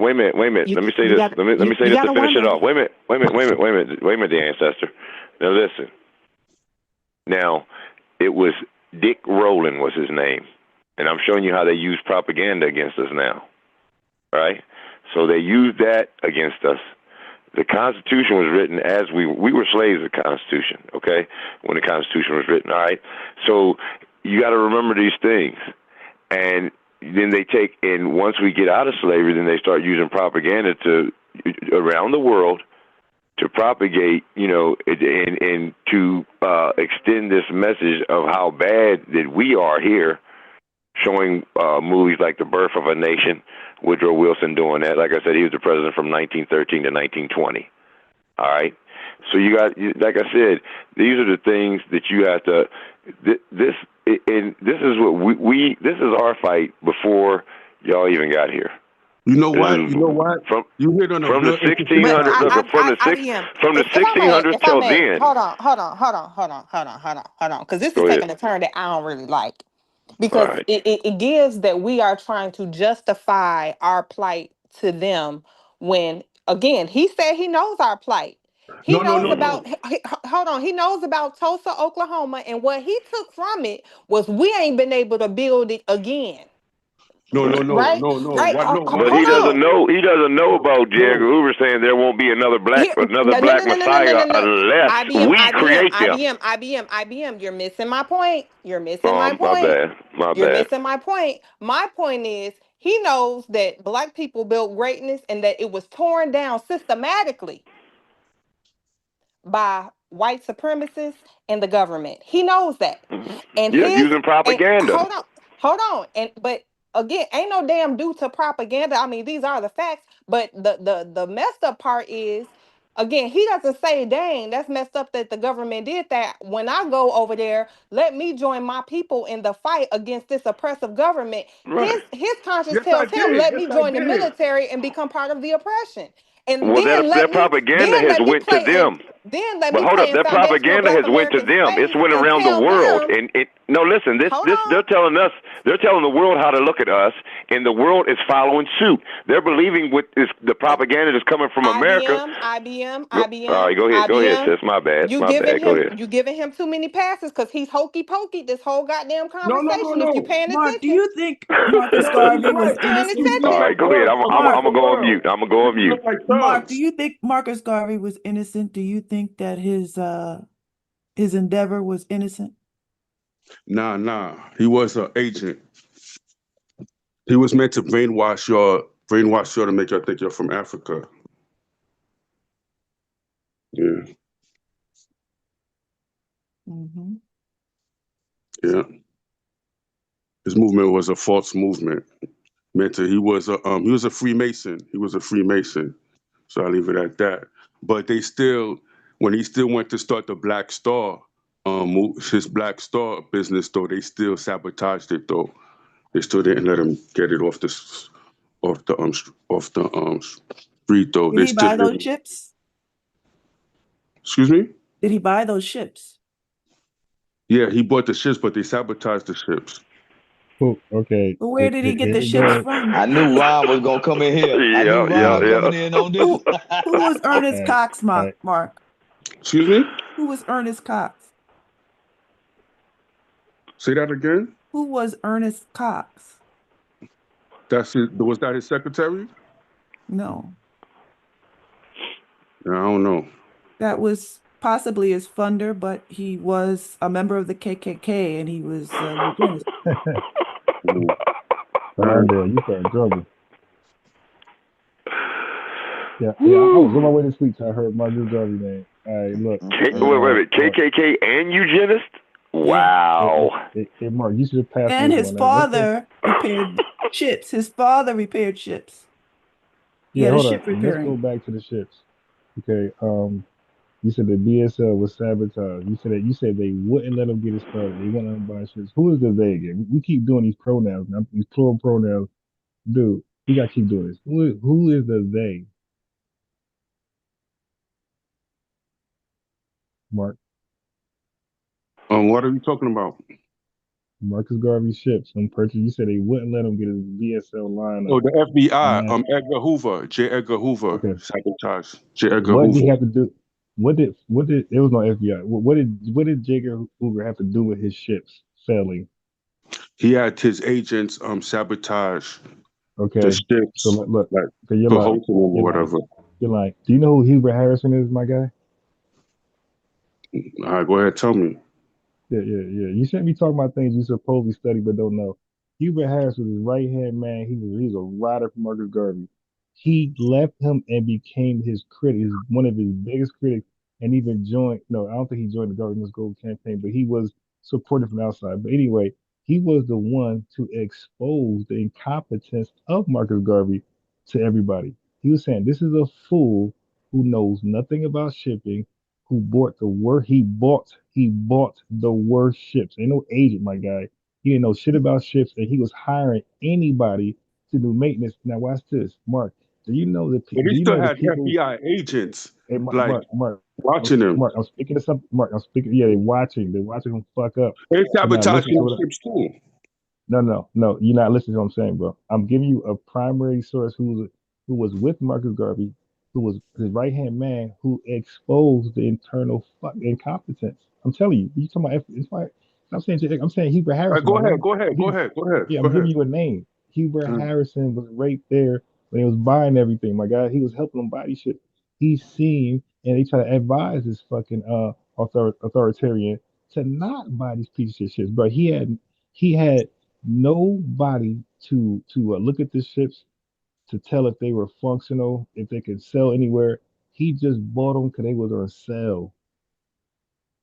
say this. Let me say this to finish it off. Wait a minute, the ancestor. Now listen. Now, it was Dick Rowland was his name, and I'm showing you how they use propaganda against us now. Right? So they used that against us. The Constitution was written as we were slaves of the Constitution. Okay, when the Constitution was written. All right. So you got to remember these things, and then they take, and once we get out of slavery, then they start using propaganda around the world to propagate, and to extend this message of how bad that we are here, showing movies like The Birth of a Nation, Woodrow Wilson doing that. Like I said, he was the president from 1913 to 1920. All right. So you got, like I said, these are the things that you have to. This is what this is our fight before y'all even got here. You know what? You hit on from the 1600 from the 1600s till then. Hold on, because this is taking a turn that I don't really like. Because it gives that we are trying to justify our plight to them when, again, he said he knows our plight. He knows about Tulsa, Oklahoma, and what he took from it was we ain't been able to build it again. No. Right? But he doesn't know. He doesn't know about J. Edgar Hoover saying there won't be another black Messiah unless we create them. IBM. You're missing my point. My bad. You're missing my point. My point is he knows that black people built greatness and that it was torn down systematically by white supremacists and the government. He knows that. And Yeah, using propaganda. hold on. And but again, ain't no damn due to propaganda. I mean, these are the facts. But the messed up part is, again, he doesn't say, dang, that's messed up that the government did that. When I go over there, let me join my people in the fight against this oppressive government. Right. His conscience Yes, I tells him, did. let Yes, me I join the did. military and become part of the oppression. And Well, then that propaganda has went to play in them. let But me hold play up, in that foundational propaganda Black has went to American them. It's space went and around the tell world. them, And no, listen, they're telling us, they're telling the world how to look at us, and the world is following suit. They're believing with the propaganda that's coming from America. IBM. All right, go ahead, sis. My bad. Go ahead. You giving him too many passes because he's hokey pokey this whole goddamn conversation. No. If you paying Mark, do attention, you think Marcus Garvey was paying innocent? All attention. right, go ahead. I'm gonna go on mute. I'm gonna go on mute. Mark, do you think Marcus Garvey was innocent? Do you think that his endeavor was innocent? Nah. He was an agent. He was meant to brainwash y'all to make y'all think you're from Africa. Yeah. Mm-hmm. Yeah. His movement was a false movement. He was a Freemason. He was a Freemason. So I'll leave it at that. But when he still went to start the Black Star, his Black Star business though, they still sabotaged it though. They still didn't let him get it off the street though. Did They he still buy those didn't. ships? Excuse me? Did he buy those ships? Yeah, he bought the ships, but they sabotaged the ships. Oh, okay. But where did he get the ships from? I knew Ron was gonna come in here. I knew Ron coming in on this. Who was Ernest Cox, Mark? Excuse me? Who was Ernest Cox? Say that again? Who was Ernest Cox? Was that his secretary? No. I don't know. That was possibly his funder, but he was a member of the KKK and he was lieutenant. You start in trouble. Yeah, I was on my way to sleep till I heard Marcus Garvey name. All right, look. Wait, KKK and eugenist? Wow. Hey, Mark, you should have passed And this his one. father repaired ships. His father repaired ships. Yeah, hold on. Ship Let's go back to the ships. Okay. You said the BSL was sabotaged. You said they wouldn't let him get it started. They wouldn't let him buy ships. Who is the they again? We keep doing these pronouns, now, these plural pronouns. Dude, we gotta keep doing this. Who is the they? Mark. What are we talking about? Marcus Garvey ships. You said they wouldn't let him get his BSL line. Oh, the FBI. Edgar Hoover. J. Edgar Hoover. Okay. Sabotage. J. Edgar What Hoover. did he have to do? What did there was no FBI. What did J. Edgar Hoover have to do with his ships failing? He had his agents sabotage the ships. So look, like you're for lying. hosting them or whatever. You're lying. Do you know who Hubert Harrison is, my guy? All right, go ahead, tell me. Yeah. You shouldn't be talking about things you supposedly study but don't know. Hubert Harris was his right hand man. He's a writer for Marcus Garvey. He left him and became his critic, one of his biggest critics, and even joined. No, I don't think he joined the Garvey Must Go campaign, but he was supported from the outside. But anyway, he was the one to expose the incompetence of Marcus Garvey to everybody. He was saying, "This is a fool who knows nothing about shipping, who bought the worst. He bought the worst ships. Ain't no agent, my guy. He didn't know shit about ships, and he was hiring anybody to do maintenance. Now watch this, Mark. Do you know that? But Do he you still know the had people? FBI agents Hey, Mark, watching him. Mark, I'm speaking to something. Mark, I'm speaking. Yeah, they're watching. They're watching him fuck up. They sabotaging the ships too. No. You're not listening to what I'm saying, bro. I'm giving you a primary source who was with Marcus Garvey, who was his right hand man, who exposed the internal incompetence. I'm telling you. You talking about? It's like I'm saying Hubert Harrison. Go ahead. Yeah, I'm giving you a name. Hubert Harrison was right there when he was buying everything. My God, he was helping them buy these shit. He's seen, and he tried to advise this fucking authoritarian to not buy these pieces of shit. But he had nobody to look at the ships to tell if they were functional, if they could sell anywhere. He just bought them because they was on sale.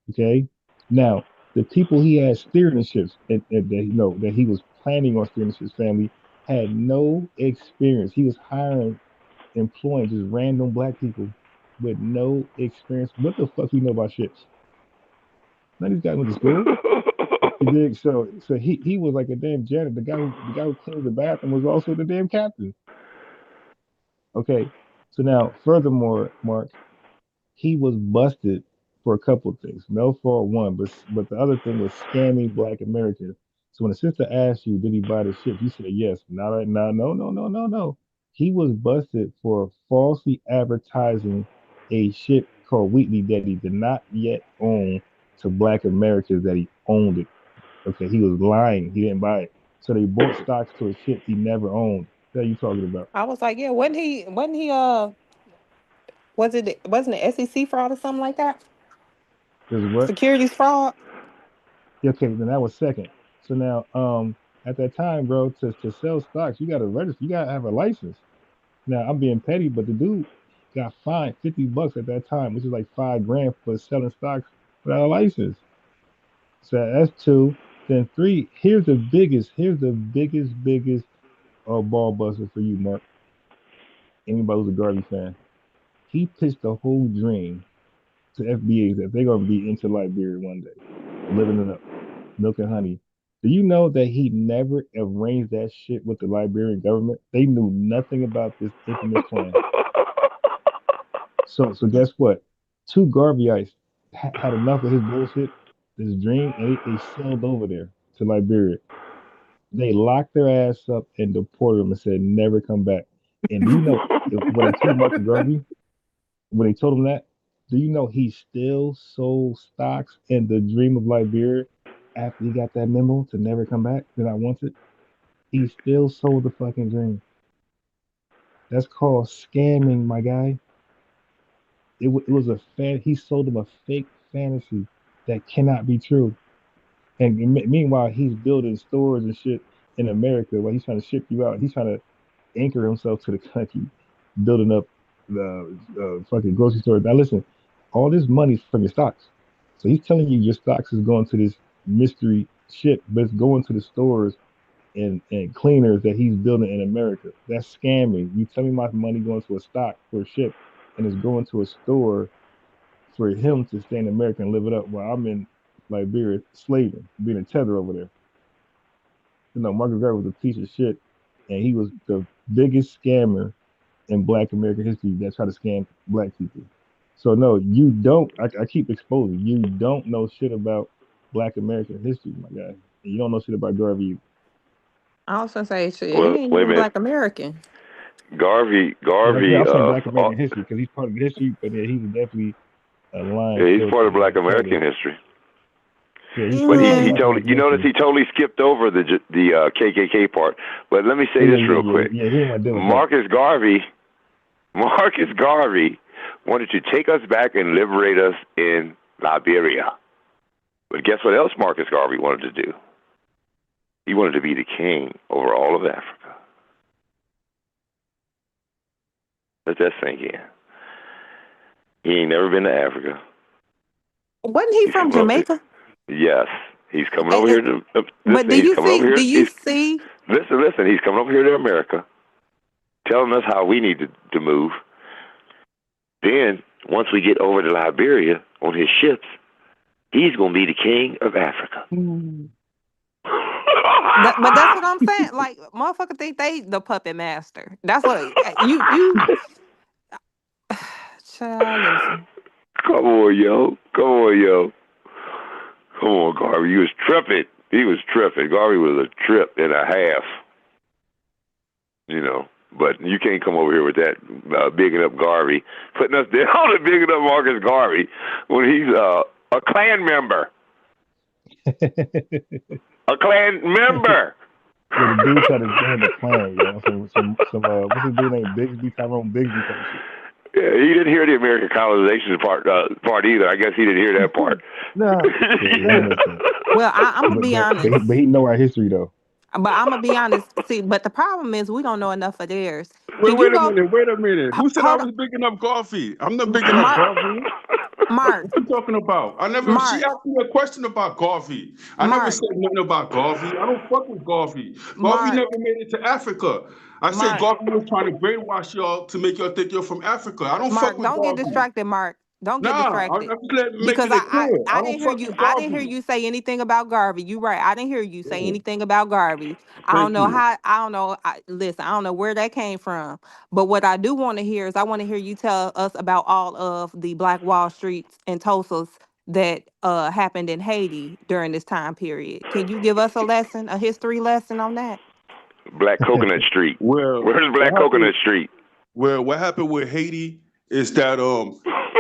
Okay. Now, the people he had steering the ships and that he was planning on steering the ships family had no experience. He was employing just random black people with no experience. What the fuck you know about ships? None of these guys went to school. You dig? So he was like a damn janitor. The guy who cleans the bathroom was also the damn captain. Okay. So now, furthermore, Mark, he was busted for a couple of things. No fault one, but the other thing was scamming Black Americans. So when the sister asked you, did he buy the ship? You said yes. Not right now. No. He was busted for falsely advertising a ship called Wheatley that he did not yet own to Black Americans that he owned it. Okay, he was lying. He didn't buy it. So they bought stocks to a ship he never owned. What are you talking about? I was like, yeah, wasn't he wasn't it SEC fraud or something like that? There's what? Securities fraud? Okay, then that was second. So now, at that time, bro, to sell stocks, you gotta register, you gotta have a license. Now I'm being petty, but the dude got fined $50 at that time, which is like $5,000 for selling stocks without a license. So that's two. Then three, here's the biggest ball buster for you, Mark. Anybody who's a Garvey fan. He pitched the whole dream to FBA that they're gonna be into Liberia one day, living it up, milk and honey. Do you know that he never arranged that shit with the Liberian government? They knew nothing about this infamous plan. So guess what? Two Garveyites had enough of his bullshit, this dream, and they sailed over there to Liberia. They locked their ass up and deported them and said never come back. And do you know what they told Marcus Garvey? When they told him that, do you know he still sold stocks in the dream of Liberia after he got that memo to never come back, that I wanted? He still sold the fucking dream. That's called scamming, my guy. It was he sold him a fake fantasy that cannot be true. And meanwhile, he's building stores and shit in America while he's trying to ship you out. He's trying to anchor himself to the country, building up the fucking grocery store. Now listen, all this money's from your stocks. So he's telling you your stocks is going to this mystery ship, but it's going to the stores and cleaners that he's building in America. That's scamming. You tell me my money going to a stock for a ship and it's going to a store for him to stay in America and live it up while I'm in Liberia slaving, being a tether over there. You know, Marcus Garvey was a piece of shit, and he was the biggest scammer in Black American history that tried to scam Black people. So no, you don't. I keep exposing. You don't know shit about Black American history, my guy. And you don't know shit about Garvey. I was gonna say, shit, Well, he ain't wait a even minute. Black American. Garvey. I'm saying Black American history because he's part of the history, but yeah, he's definitely a line. Yeah, he's part of Black American history. Yeah, but he totally, you notice he totally skipped over the KKK part. But let me say this real quick. Marcus Garvey wanted to take us back and liberate us in Liberia. But guess what else Marcus Garvey wanted to do? He wanted to be the king over all of Africa. Let that sink in. He ain't never been to Africa. Wasn't he from Jamaica? Yes, he's coming over here to. But do you see? Listen. He's coming over here to America, telling us how we need to move. Then, once we get over to Liberia on his ships, he's going to be the king of Africa. But that's what I'm saying. Like, motherfuckers think they the puppet master. That's what you. Child, listen. Come on, yo. Come on, Garvey. He was tripping. Garvey was a trip and a half. You know, but you can't come over here with that bigging up Garvey, putting us down and bigging up Marcus Garvey when he's a Klan member. A Klan member. Yeah, the dude tried to join the Klan, you know. Some what's his dude named Bigsby, Tyrone Bigsby type shit. Yeah, he didn't hear the American colonization part either. I guess he didn't hear that part. No. Well, I'm gonna be honest. But he know our history though. But I'm gonna be honest. See, but the problem is we don't know enough of theirs. Wait, Can you wait a go? minute. Wait a minute. Who said I Hold on, was bigging up Garvey? I'm not bigging up Mark. Garvey. Mark. What you talking about? I never. She Mark. asked me a question about Garvey. I never Mark. said nothing about Garvey. I don't fuck with Garvey. Garvey Mark. never made it to Africa. I said Mark. Garvey was trying to brainwash y'all to make y'all think you're from Africa. I don't fuck Mark, with don't get Garvey. distracted, Mark. Don't get Nah, distracted. I'm just Because making it clear. I I don't didn't hear fuck you. with I didn't hear Garvey. you say anything about Garvey. You right. I didn't hear you say Yeah. anything about Garvey. I don't Thank know you. how. I don't know. Listen, I don't know where that came from. But what I do want to hear is I want to hear you tell us about all of the Black Wall Streets and Tulsas that happened in Haiti during this time period. Can you give us a lesson, a history lesson on that? Black Coconut Street. Well, Where's Black Coconut Street? Well, what happened with Haiti is that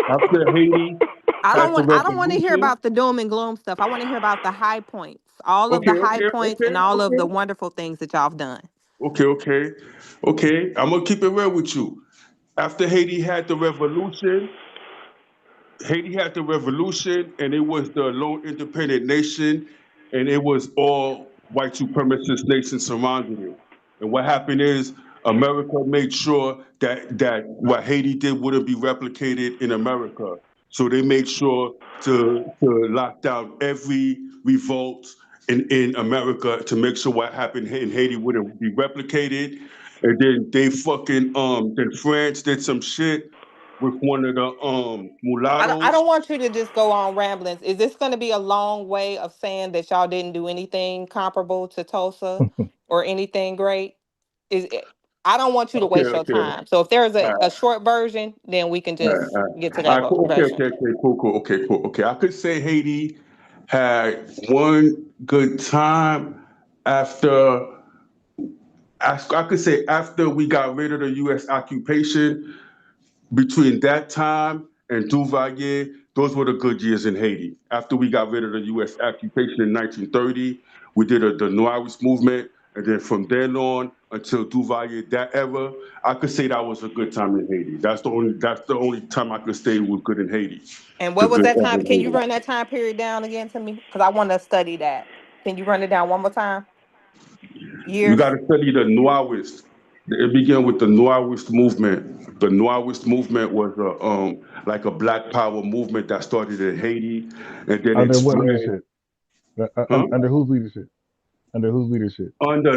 after Haiti I had the don't want to hear revolution. about the doom and gloom stuff. I want to hear about the high points, all of the high points and all of the wonderful things that y'all have done. Okay. I'm gonna keep it real with you. After Haiti had the revolution, and it was the lone independent nation, and it was all white supremacist nations surrounding it. And what happened is America made sure that what Haiti did wouldn't be replicated in America. So they made sure to lock down every revolt in America to make sure what happened in Haiti wouldn't be replicated. And then they then France did some shit with one of the mulattoes. I don't want you to just go on ramblings. Is this going to be a long way of saying that y'all didn't do anything comparable to Tulsa or anything great? I don't want you to waste your Okay. time. So if there's a short version, then we can just get to that version. Cool. Okay. I could say Haiti had one good time after. I could say after we got rid of the U.S. occupation. Between that time and Duvalier, those were the good years in Haiti. After we got rid of the U.S. occupation in 1930, we did the Noirist movement, and then from then on until Duvalier, that era, I could say that was a good time in Haiti. That's the only time I could say was good in Haiti. And what was that time? Can you run that time period down again to me? Because I want to study that. Can you run it down one more time? You got to study the Noirist. It began with the Noirist movement. The Noirist movement was like a Black Power movement that started in Haiti, and then Under it what spread. leadership? Under whose leadership? Under whose leadership? Under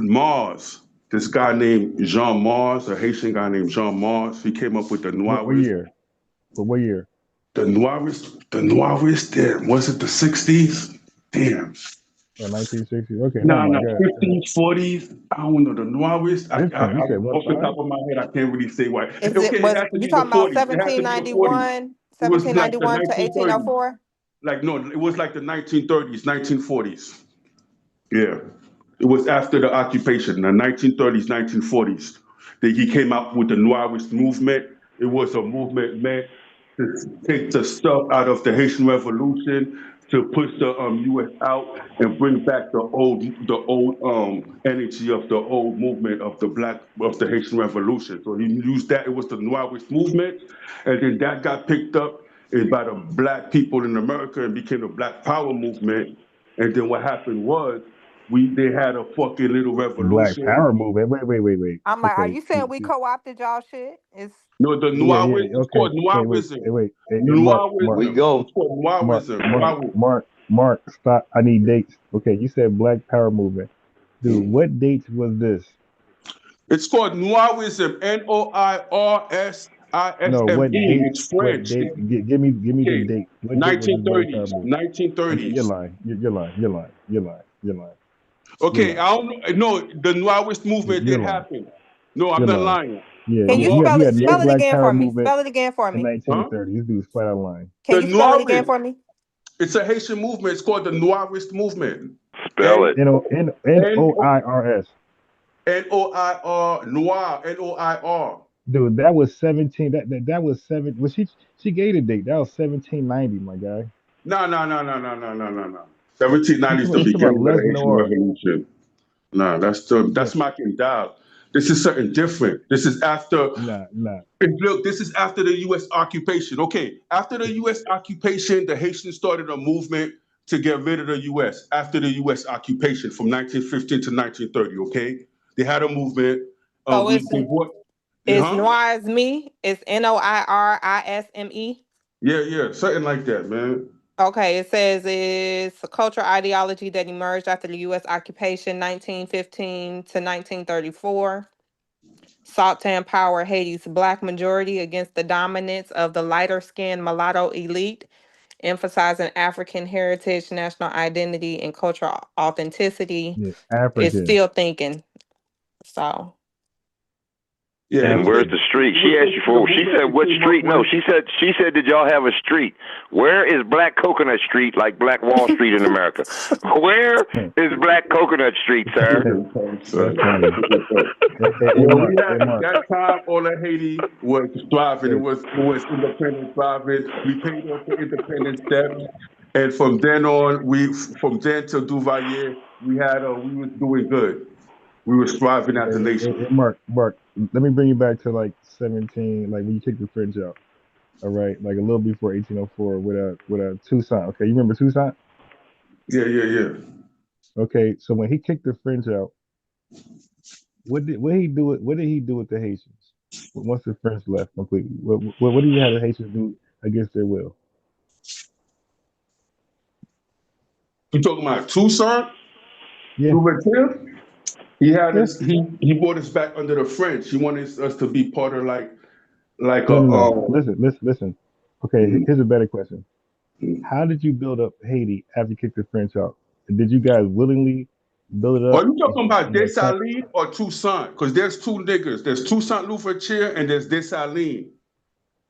Mars. This guy named Jean Mars, a Haitian guy named Jean Mars. He came up with the Noirist. What year? But what year? The Noirist. Damn, was it the 60s? Damn. 1960s. Okay. No, 50s, 40s. I don't know. The Noirist. You said what Off the time? top of my head, I can't really say why. Is it It has to you be talking the about 40s. It has to be the 40s. 1791, It was like the 1791 to 1930s. 1804? Like, no, it was like the 1930s, 1940s. Yeah. It was after the occupation, the 1930s, 1940s, that he came out with the Noirist movement. It was a movement meant to take the stuff out of the Haitian Revolution, to push the U.S. out and bring back the old energy of the old movement of the Haitian Revolution. So he used that. It was the Noirist movement, and then that got picked up by the Black people in America and became the Black Power movement. And then what happened was they had a fucking little Black revolution. Power movement. Wait. I'm like, are you saying we co-opted y'all shit? No, the Noirist. It's called Noirism. Wait. Noirism. We go. It's called Noirism. Mark, stop. I need dates. Okay, you said Black Power movement. Dude, what dates was this? It's called Noirism. Noirsism. No, what date? It's French. What date? Give me the date. What date was this Black Power 1930s. movement? 1930s. You're lying. Okay, I don't know. The Noirist movement did happen. No, I'm not lying. Yeah, Can you spell it again for me? Spell it again for in me. 1930. This dude's flat out lying. Can you spell it again for me? It's a Haitian movement. It's called the Noirist movement. Spell it. Noirs. Noir. Noir. Noir. Dude, that was 17. That was 7. Well, she gave the date. That was 1790, my guy. No. 1790 is the beginning of the Haitian Revolution. No, that's Mac Dowd. This is something different. This is after. Nah. Look, this is after the U.S. occupation. Okay, after the U.S. occupation, the Haitians started a movement to get rid of the U.S. after the U.S. occupation from 1915 to 1930. Okay, they had a movement. So it's Huh? Noirisme. It's Noirisme. Yeah, something like that, man. Okay, it says it's a cultural ideology that emerged after the U.S. occupation 1915 to 1934. Sought to empower Haiti's Black majority against the dominance of the lighter-skinned mulatto elite, emphasizing African heritage, national identity, and cultural authenticity. Yeah, It's African. still thinking. So. Yeah, And where's the street? She asked you for. She said, "What street?" No, she said, "Did y'all have a street? Where is Black Coconut Street, like Black Wall Street in America? Where is Black Coconut Street, sir?" That's funny. We had at that time, all of Haiti was thriving. It was independent thriving. We paid off the independence debt, and from then on, from then till Duvalier, we was doing good. We were thriving as a nation. Mark, let me bring you back to like 17, like when you kicked the French out. All right, like a little before 1804 with a Toussaint. Okay, you remember Toussaint? Yeah. Okay, so when he kicked the French out, what did he do with the Haitians once the French left completely? What did he have the Haitians do against their will? You talking about Toussaint? Yeah. He had us. He brought us back under the French. He wanted us to be part of like No. Listen. Okay, here's a better question. How did you build up Haiti after you kicked the French out? Did you guys willingly build it up? Are you talking about Dessalines or Toussaint? Because there's two niggas. There's Toussaint Louverture and there's Dessalines.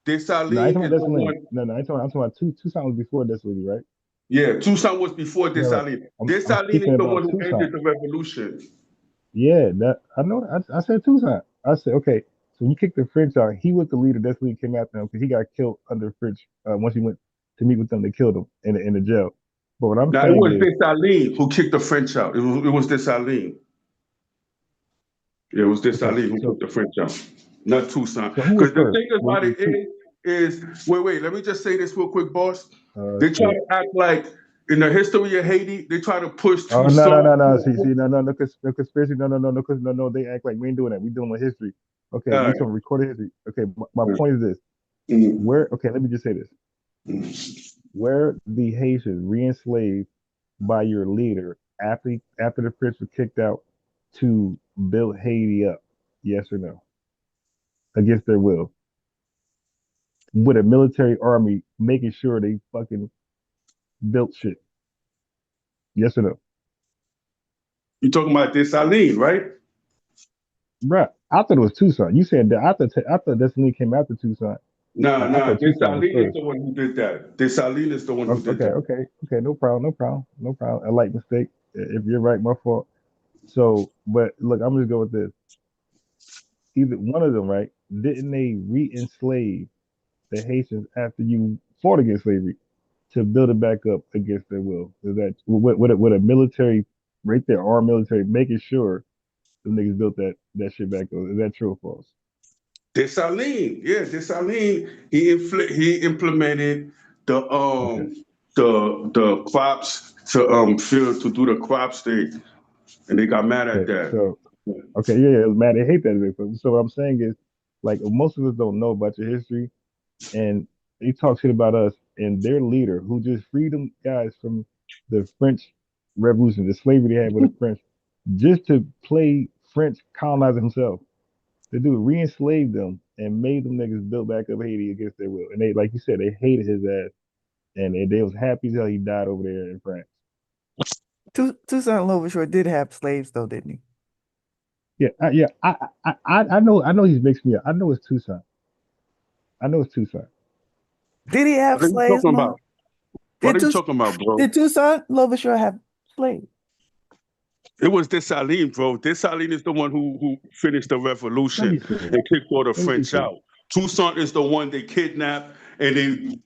Dessalines No, I ain't is talking the about one. No, I'm talking about Toussaint was before Dessalines, right? Yeah, Toussaint was before Dessalines. I'm Dessalines is the one who Toussaint. ended the revolution. Yeah, that I know. I said Toussaint. I said, okay, so when you kicked the French out, he was the leader. That's when he came after him because he got killed under French. Once he went to meet with them, they killed him in the jail. But what I'm Now, it saying was is, Dessalines who kicked the French out. It was Dessalines. Yeah, it was Dessalines who took the French out, not Toussaint. So who was Because the first? thing about it is, wait, let me just say this real quick, boss. They try Shit. to act like in the history of Haiti, they try to push Oh Toussaint. no. See, no conspiracy. No. They act like we ain't doing that. We dealing with history. Okay, we talking recorded history. Okay, my point is this. Okay, let me just say this. Where the Haitians re-enslaved by your leader after the French were kicked out to build Haiti up? Yes or no? Against their will, with a military army making sure they fucking built shit. Yes or no? You talking about Dessalines, right? Bruh, I thought it was Toussaint. You said that. I thought Dessalines came after Toussaint. No. Dessalines is the one who did that. Dessalines is the one who did that. Okay. No problem. A light mistake. If you're right, my fault. So, but look, I'm just going with this. Either one of them, right? Didn't they re-enslave the Haitians after you fought against slavery to build it back up against their will? Is that with a military right there, our military making sure the niggas built that shit back up? Is that true or false? Dessalines, he implemented the crops to do the crops thing, and they got mad at that. So it was mad. They hate that. So what I'm saying is, like, most of us don't know about your history, and they talk shit about us and their leader, who just freed them guys from the French Revolution, the slavery they had with the French, just to play French colonizer himself. The dude re-enslaved them and made them niggas build back up Haiti against their will. And they, like you said, they hated his ass, and they was happy as hell he died over there in France. Toussaint Louverture did have slaves, though, didn't he? Yeah. I know he's mixed me up. I know it's Toussaint. Did he have slaves? What are you talking about, bro? Did Toussaint Louverture have slaves? It was Dessalines, bro. Dessalines is the one who finished the revolution and kicked all the French out. Toussaint is the one they kidnapped, and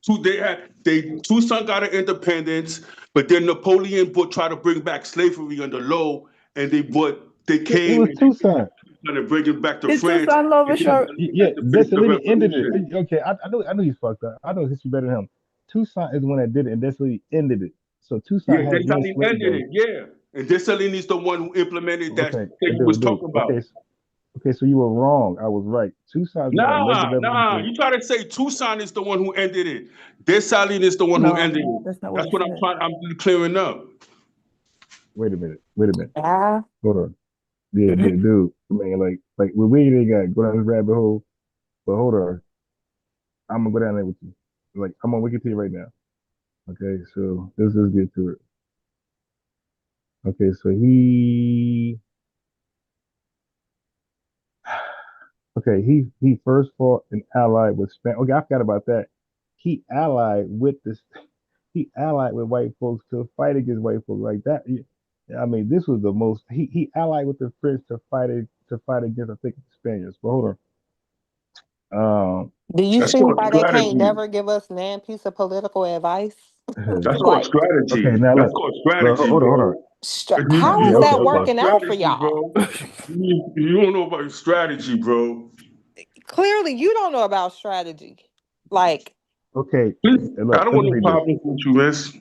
Toussaint got an independence, but then Napoleon tried to bring back slavery under Low, and they came. It was Toussaint. Trying to bring it back to Did France. Toussaint Louverture? Yeah, Dessalines ended it. Okay, I know he's fucked up. I know history better than him. Toussaint is the one that did it, and Dessalines ended it. So Tucson had Dessalines re-enslaved ended them. it. Yeah, and Dessalines is the one who implemented that Okay, thing you was talking about. Okay, so you were wrong. I was right. Tucson's got a alleged revolution. You try to say Tucson is the one who ended it. Dessalines is the one who ended it. That's not That's what what I'm clearing up. Wait a minute. Hold on. Yeah, Mm-hmm. dude. Man, like we ain't got go down this rabbit hole. But hold on. I'm gonna go down there with you. Like I'm on Wikipedia right now. Okay, so let's just get to it. Okay, so he first fought and allied with Spain. Okay, I forgot about that. He allied with this. He allied with white folks to fight against white folks like that. I mean, this was the most. He allied with the French to fight against I think the Spaniards. But hold on. Do you That's see called why they can't strategy. never give us nan piece of political advice? That's called Like, strategy. Okay, now That's look. called strategy, Hold bro. on. how is Yeah, that okay. working out for Strategy, y'all? bro. You don't know about strategy, bro. Clearly, you don't know about strategy. Like, Okay. Please, Look, I don't let want me no read this. problems with you, miss.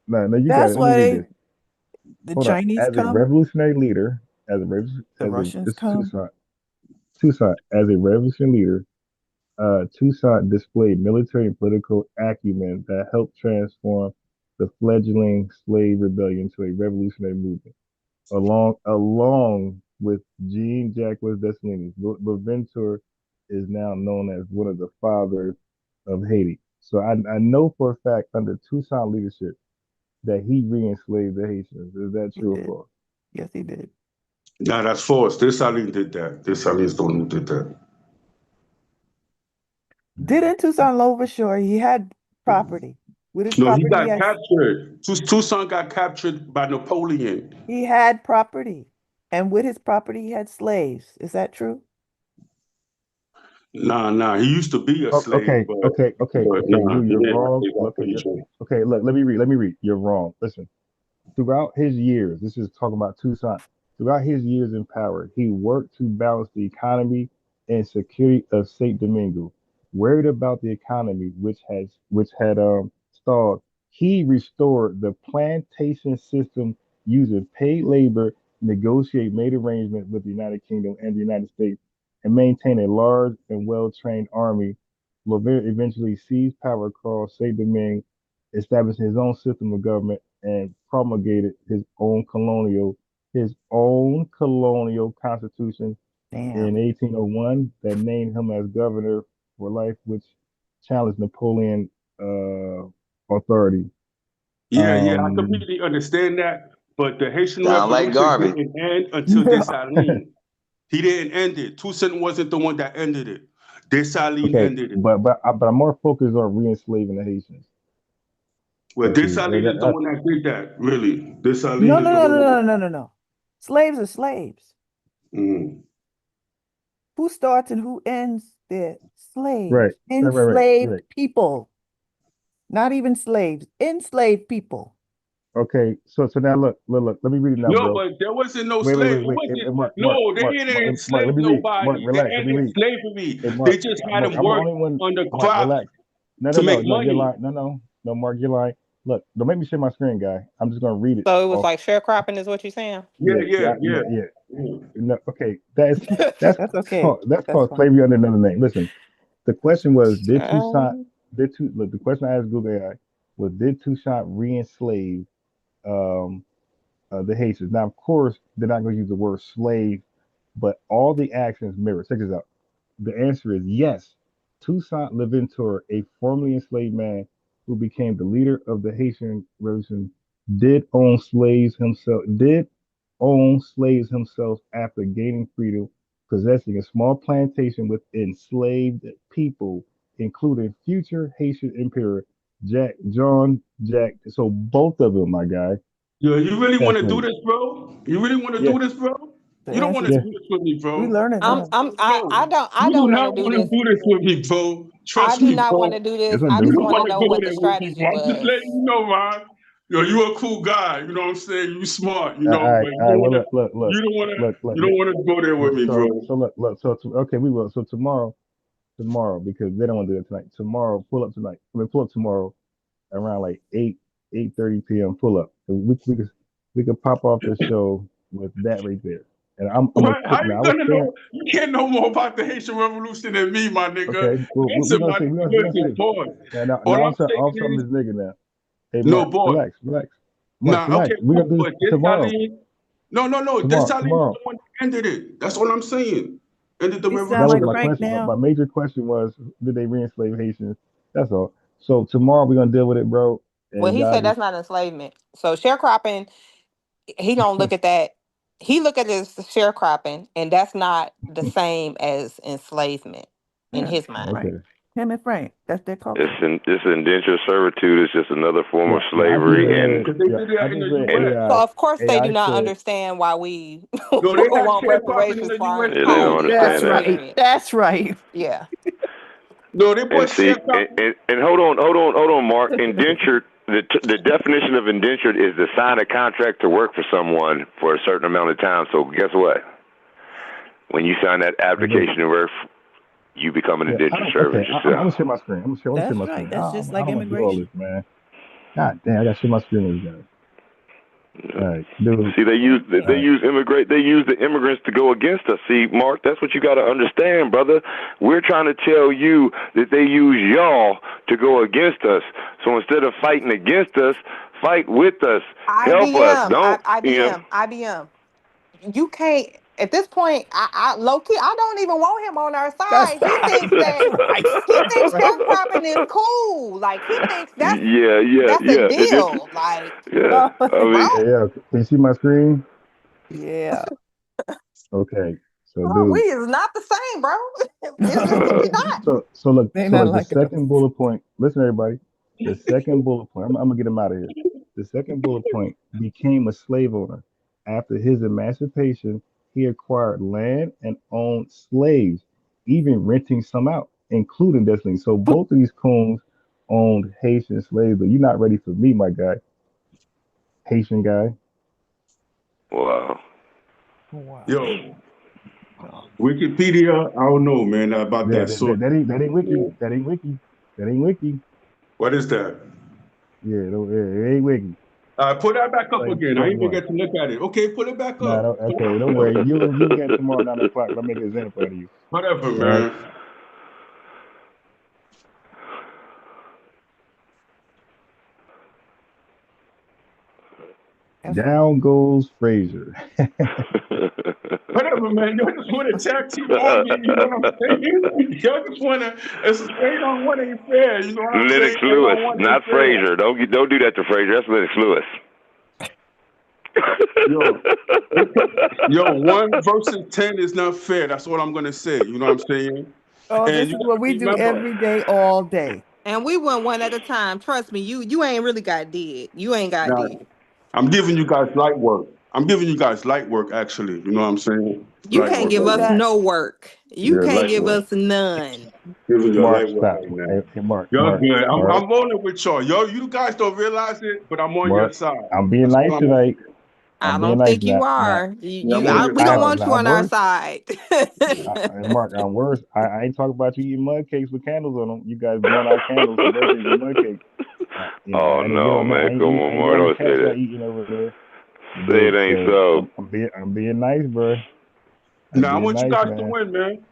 No, you got That's it. Let me why read this. the Hold on. Chinese As a come, revolutionary leader, the Russians this is come. Tucson, as a revolutionary leader, Tucson displayed military and political acumen that helped transform the fledgling slave rebellion to a revolutionary movement. Along with Jean-Jacques Dessalines, Bonaventure is now known as one of the fathers of Haiti. So I know for a fact under Tucson leadership that he re-enslaved the Haitians. Is that true or false? Yes, he did. Nah, that's false. Dessalines did that. Dessalines is the one who did that. Didn't Tucson Louverture, he had property. With his No, he property, got captured. Tucson got captured by Napoleon. he had property. And with his property, he had slaves. Is that true? Nah. He used to be a slave, but Okay. nah, he You're didn't have wrong. slaves, I'm pretty sure. Okay. Look, let me read. You're wrong. Listen. Throughout his years, this is talking about Tucson. Throughout his years in power, he worked to balance the economy and security of Saint Domingo. Worried about the economy, which had stalled, he restored the plantation system using paid labor, made arrangements with the United Kingdom and the United States, and maintained a large and well-trained army. Lovere eventually seized power across Saint Domingue, establishing his own system of government and promulgated his own colonial constitution Damn. in 1801 that named him as governor for life, which challenged Napoleon authority. Yeah, I completely understand that. But the Haitian Sound like Revolution garbage. didn't end until Dessalines. He didn't end it. Toussaint wasn't the one that ended it. Dessalines Okay, ended it. but I'm more focused on re-enslaving the Haitians. Well, Okay, Dessalines is the one that did that, really. No, Dessalines is no, the no, one no, that no, no, no, no. Slaves are slaves. mm. Who starts and who ends? They're slaves. Right. Enslaved people. Not even slaves. Enslaved people. Okay, so now look. Let me read it now, No, bro. but there wasn't no Wait. slave. It Hey, wasn't. Mark, No, they didn't Let enslave me read. Mark, nobody. They relax. Let me ended read. slavery. Hey, They just had them I'm the work only one. on the Mark, clock relax. No, to make you're money. lying. No, Mark, you're lying. Look, don't make me share my screen, guy. I'm just gonna read it so it was off. like sharecropping is what you're saying? Yeah. No, okay, that's That's okay. that's That's called fine. slavery under another name. Listen, the question was, Um, look, the question I asked Google AI was, did Toussaint re-enslave um the Haitians? Now, of course, they're not going to use the word slave, but all the actions mirror. Check this out. The answer is yes. Toussaint Louverture, a formerly enslaved man who became the leader of the Haitian Revolution, did own slaves himself after gaining freedom, possessing a small plantation with enslaved people, including future Haitian Emperor John Jack. So both of them, my guy. Yo, you really want to do Fascinating. this, bro? You really want to Yeah, do this, bro? The You don't want answer to is yeah. do this with me, we bro. learning now. I You do don't want not to do want to this. do this with me, bro. I Trust do me, not want to bro. do this. Yes, I I You do. just don't want to want to know go what the there with me, strategy bro. I'm just was. letting you know, Ron. Yo, you a cool guy. You know what I'm saying? You smart, All right, but you all right. don't Well, want to. look. You don't want to go there with me, bro. Okay, we will. So tomorrow, because they don't want to do it tonight. Tomorrow, pull up tonight. Pull up tomorrow around like 8 8:30 p.m. pull up. We could pop off the show with that right there. And I'm a What? quick How you now. I was gonna saying, know? You can't know more about the Haitian Revolution than me, my nigga. okay, well, we're Listen, gonna my see. nigga, We're gonna listen, see. pause. Now All I'm I'm saying off from is, this nigga now. Hey, no, Mark, boy. relax. Mark, Nah, okay, relax. We're cool, gonna do but this tomorrow. No. Dessalines is the one that ended it. That's all I'm saying. Ended the You revolution. sound That was like my Frank question. now. My major question was, did they re-enslave Haitians? That's all. So tomorrow we're gonna deal with it, bro. Well, And he y'all said just that's not enslavement. So sharecropping, he don't look at that. He look at it as sharecropping, and that's not the same as enslavement in Yeah, his mind. okay. Him and Frank. That's their culture. It's indentured servitude. It's just another form of I just slavery, read. Because they Yeah, did that I in just the read U.S. So of course they do AI not said. understand why we No, they had want sharecropping in reparations the for our U.S. yeah, they don't entire too. That's understand that. right. That's right. yeah. No, they And put see, sharecropping. and hold on, Mark. Indentured. The definition of indentured is to sign a contract to work for someone for a certain amount of time. So guess what? When you sign that application to work, you become an indentured servant Okay, I'm yourself. gonna share my screen. I'm gonna share That's my right. screen. That's just I like don't want to do all immigration. this, man. God damn, I gotta share my screen with you guys. All right, dude. See, they use the immigrants to go against us. See, Mark, that's what you got to understand, brother. We're trying to tell you that they use y'all to go against us. So instead of fighting against us, fight with us, help us. Don't IBM. You can't at this point. I low key. I don't even want him on our That's side. He thinks that right. he thinks sharecropping is cool. Like he thinks that's a deal. Like, yeah. I bro, mean, Yeah, can you see my screen? Yeah. Okay, so we dude. is not the same, bro. We not. So look. They So not look. The like us. second bullet point. Listen, everybody. The second bullet point. I'm gonna get him out of here. The second bullet point became a slave owner. After his emancipation, he acquired land and owned slaves, even renting some out, including Destiny. So both of these coons owned Haitian slaves, but you're not ready for me, my guy. Haitian guy. wow. Wow. Yo, Wikipedia, I don't know, man, about Yeah, that sort. that ain't wiki. That ain't wiki. That ain't wiki. What is that? Yeah, it ain't wiki. Put that back up Like again. I point didn't even one. get to look at it. Okay, put it back Nah, up. okay, don't worry. You get tomorrow 9 o'clock. I'll make an example out of you. Whatever, All right. man. Down goes Frazier. Whatever, man. Y'all just want to tag team all me. You know what I'm saying? Y'all just want to. It's 8-on-1 ain't fair. You know what I'm Lennox saying? Lewis, 8-on-1 not ain't fair. Frazier. Don't do that to Frazier. That's Lennox Lewis. Yo, 1 versus 10 is not fair. That's what I'm gonna say. You know what I'm saying? Oh, And this you is what gotta we do remember. every day, all day. And we went one at a time. Trust me, you ain't really got did. You ain't got Now, did. I'm giving you guys light work. I'm giving you guys light work, actually. You know what I'm saying? You Light can't work give right What's us now. that? no work. You Yeah, can't light give work. us none. Giving you Mark, light work stop. right now. Hey, Mark, Y'all good. Mark, I'm rolling with y'all. You guys don't realize it, but I'm on your Mark. side. I'm being That's all nice I'm gonna tonight. say. I I'm being don't nice think you now. are. Yeah, I'm on your We don't side. want you on our Worse. side. Mark, I'm worse. I ain't talking about you eating mud cakes with candles on them. You guys blowing out candles for birthdays with mud cakes. Oh I didn't get no, on that. man! Come on, I ain't get Mark. on the Don't say cats that. y'all eating over there. Say it Dude, ain't so so. I'm being nice, bro. I'm Now I being want you nice, guys to man. win, man.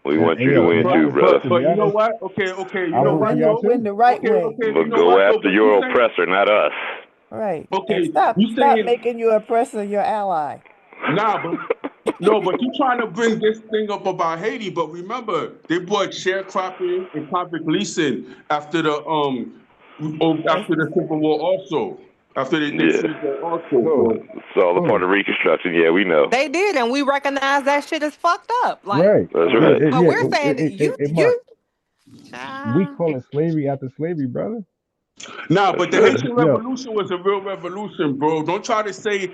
We want Hey, you to yo, win too, brother. to But be you know honest, what? Okay. You I'll know vote for what y'all though? Win too. the right way. Okay. You But know go what though? after But you your saying oppressor, not us. Right. And okay. stop You saying making your oppressor your ally. nah, but no, but you trying to bring this thing up about Haiti. But remember, they brought sharecropping and convict leasing after the Civil War also. After they Yeah. freed that also. So It's all a part of Reconstruction. Yeah, we know. They did, and we recognize that shit is fucked up. Like, Right. That's Yeah, right. but we're saying that Mark, we child. calling slavery after slavery, brother. nah, That's but the right. Haitian Yo, Revolution was a real revolution, bro. Don't try to say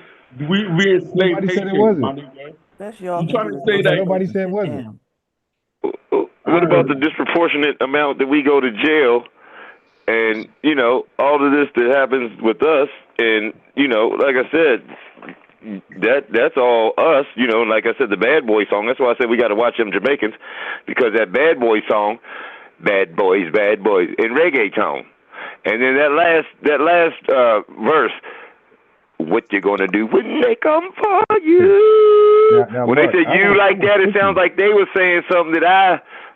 we enslaved nobody said it Haitians, my wasn't. nigga. That's y'all You can trying do to it say without that? Nobody breaking said it shit wasn't. down. What about the disproportionate amount that we go to jail, and all of this that happens with us, and like I said, that's all us. Like I said, the Bad Boy song. That's why I said we got to watch them Jamaicans, because that Bad Boy song, bad boys in reggaeton. And then that last verse, what you gonna do when they come for you? Now, When Mark, they said you like that, it sounds like they were saying something that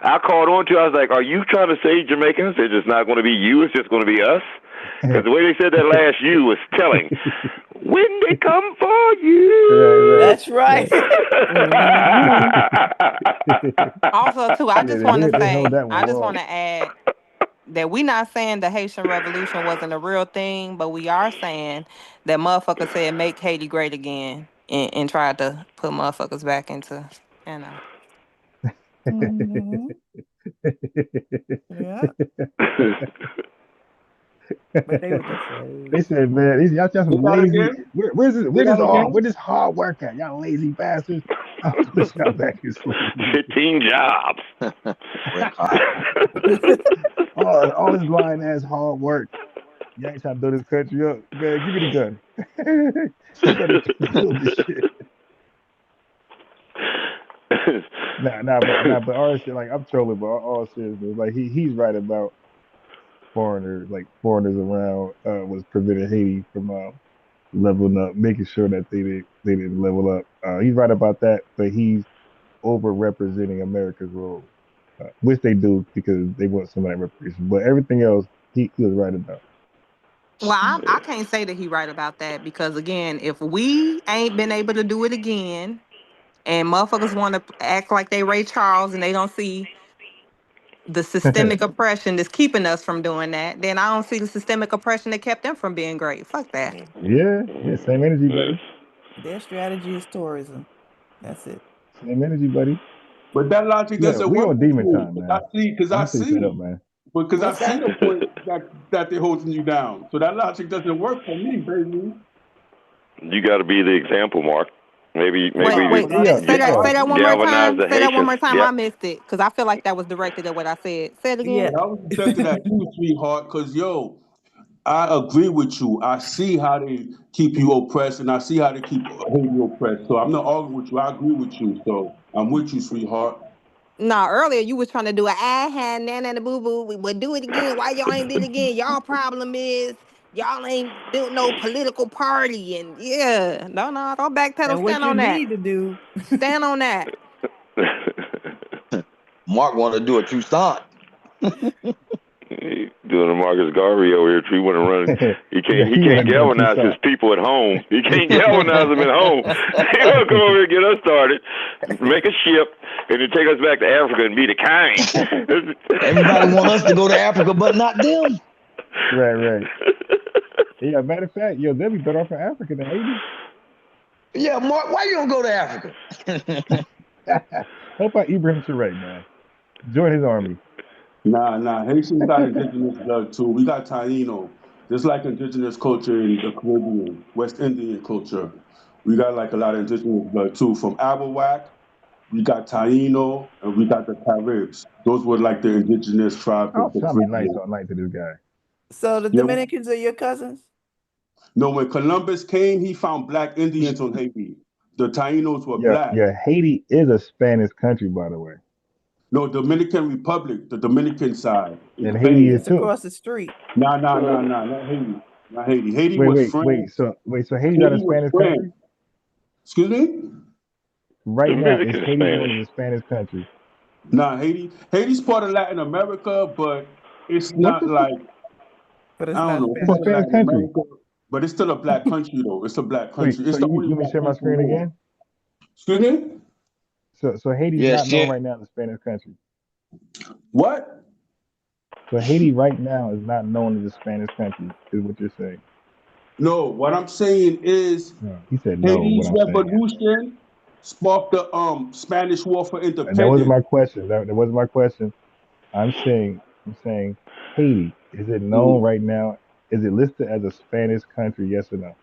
I caught on to. I was like, are you trying to say Jamaicans? It's just not going to be you. It's just going to be us. Because the way they said that last you was telling. When they come for you. That's right. Also, too, I just want to they say, held that one I just wrong. want to add that we not saying the Haitian Revolution wasn't a real thing, but we are saying that motherfuckers said make Haiti great again and tried to put motherfuckers back into, you know. Mhm. Yeah. But they were just slaves. They said, man, y'all just some Say that lazy. again. Where this hard work at? Y'all lazy bastards. I'll put y'all back in slavery. 15 jobs. all this lying ass hard work. You ain't trying to build this country up. Man, give me the gun. You better build this shit. But all shit, like I'm trolling, but all seriousness, like he's right about foreigners around was preventing Haiti from leveling up, making sure that they didn't level up. He's right about that, but he's overrepresenting America's role, which they do because they want somebody representation. But everything else, he was right about. Well, I can't say that he right about that because, again, if we ain't been able to do it again and motherfuckers want to act like they Ray Charles and they don't see the systemic oppression that's keeping us from doing that, then I don't see the systemic oppression that kept them from being great. Fuck that. Yeah, same energy, buddy. Their strategy is tourism. That's it. Same energy, buddy. But that logic Yeah, doesn't we work on with demon you. time, man. I see, because I I'm gonna see, set up, man. because I What's see that? the point that they're holding you down. So that logic doesn't work for me, baby. You got to be the example, Mark. Maybe Wait, say that one more galvanize time. the Say that one more Haitians. time. Yep. I missed it because I feel like that was directed at what I said. Say it again. I was directed at you, sweetheart, because I agree with you. I see how they keep you oppressed, and I see how they keep Haiti oppressed. So I'm not arguing with you. I agree with you. So I'm with you, sweetheart. No, earlier you was trying to do a nana boo boo. We would do it again. Why y'all ain't did it again? Y'all problem is y'all ain't built no political party. And yeah, no, don't backpedal. And what Stand you on that. need to do. Stand on that. Mark want to do a Toussaint. Doing a Marcus Garvey over here. He want to run. He can't galvanize his people at home. He can't galvanize them at home. He want to come over here and get us started, make a ship, and then take us back to Africa and be the kind. Everybody want us to go to Africa, but not them. Right. Yeah, matter of fact, they'll be better off in Africa than Haiti. Yeah, Mark, why you don't go to Africa? How about Ibrahim Traoré, man? Join his army. Nah. Haitians got indigenous blood too. We got Taino. Just like indigenous culture in the Caribbean, West Indian culture. We got like a lot of indigenous blood too. From Arawak, we got Taino, and we got the Caribs. Those were like the indigenous tribes of the Trying to be nice Caribbean. all night to this guy. So the Dominicans are your cousins? No, when Columbus came, he found black Indians on Haiti. The Tainos were black. Yeah, Haiti is a Spanish country, by the way. No, Dominican Republic, the Dominican side. And Haiti is It's too. across the street. Nah, not Haiti. Not Haiti. Haiti was France. So Haiti's not a Spanish country? Excuse me? Right now, is Haiti known as a Spanish country? Nah, Haiti's part of Latin America, but it's not like, but it's I don't know, it's a Spanish country. America, but it's still a black country though. It's a black country. Wait, so you want me to share my screen again? Excuse me? So Haiti's not known right now as a Spanish country. What? So Haiti right now is not known as a Spanish country, is what you're saying. No, what I'm saying is he said no. Haiti's revolution sparked the Spanish War for Independence. That wasn't my question. That wasn't my question. I'm saying Haiti, is it known right now? Is it listed as a Spanish country, yes or no?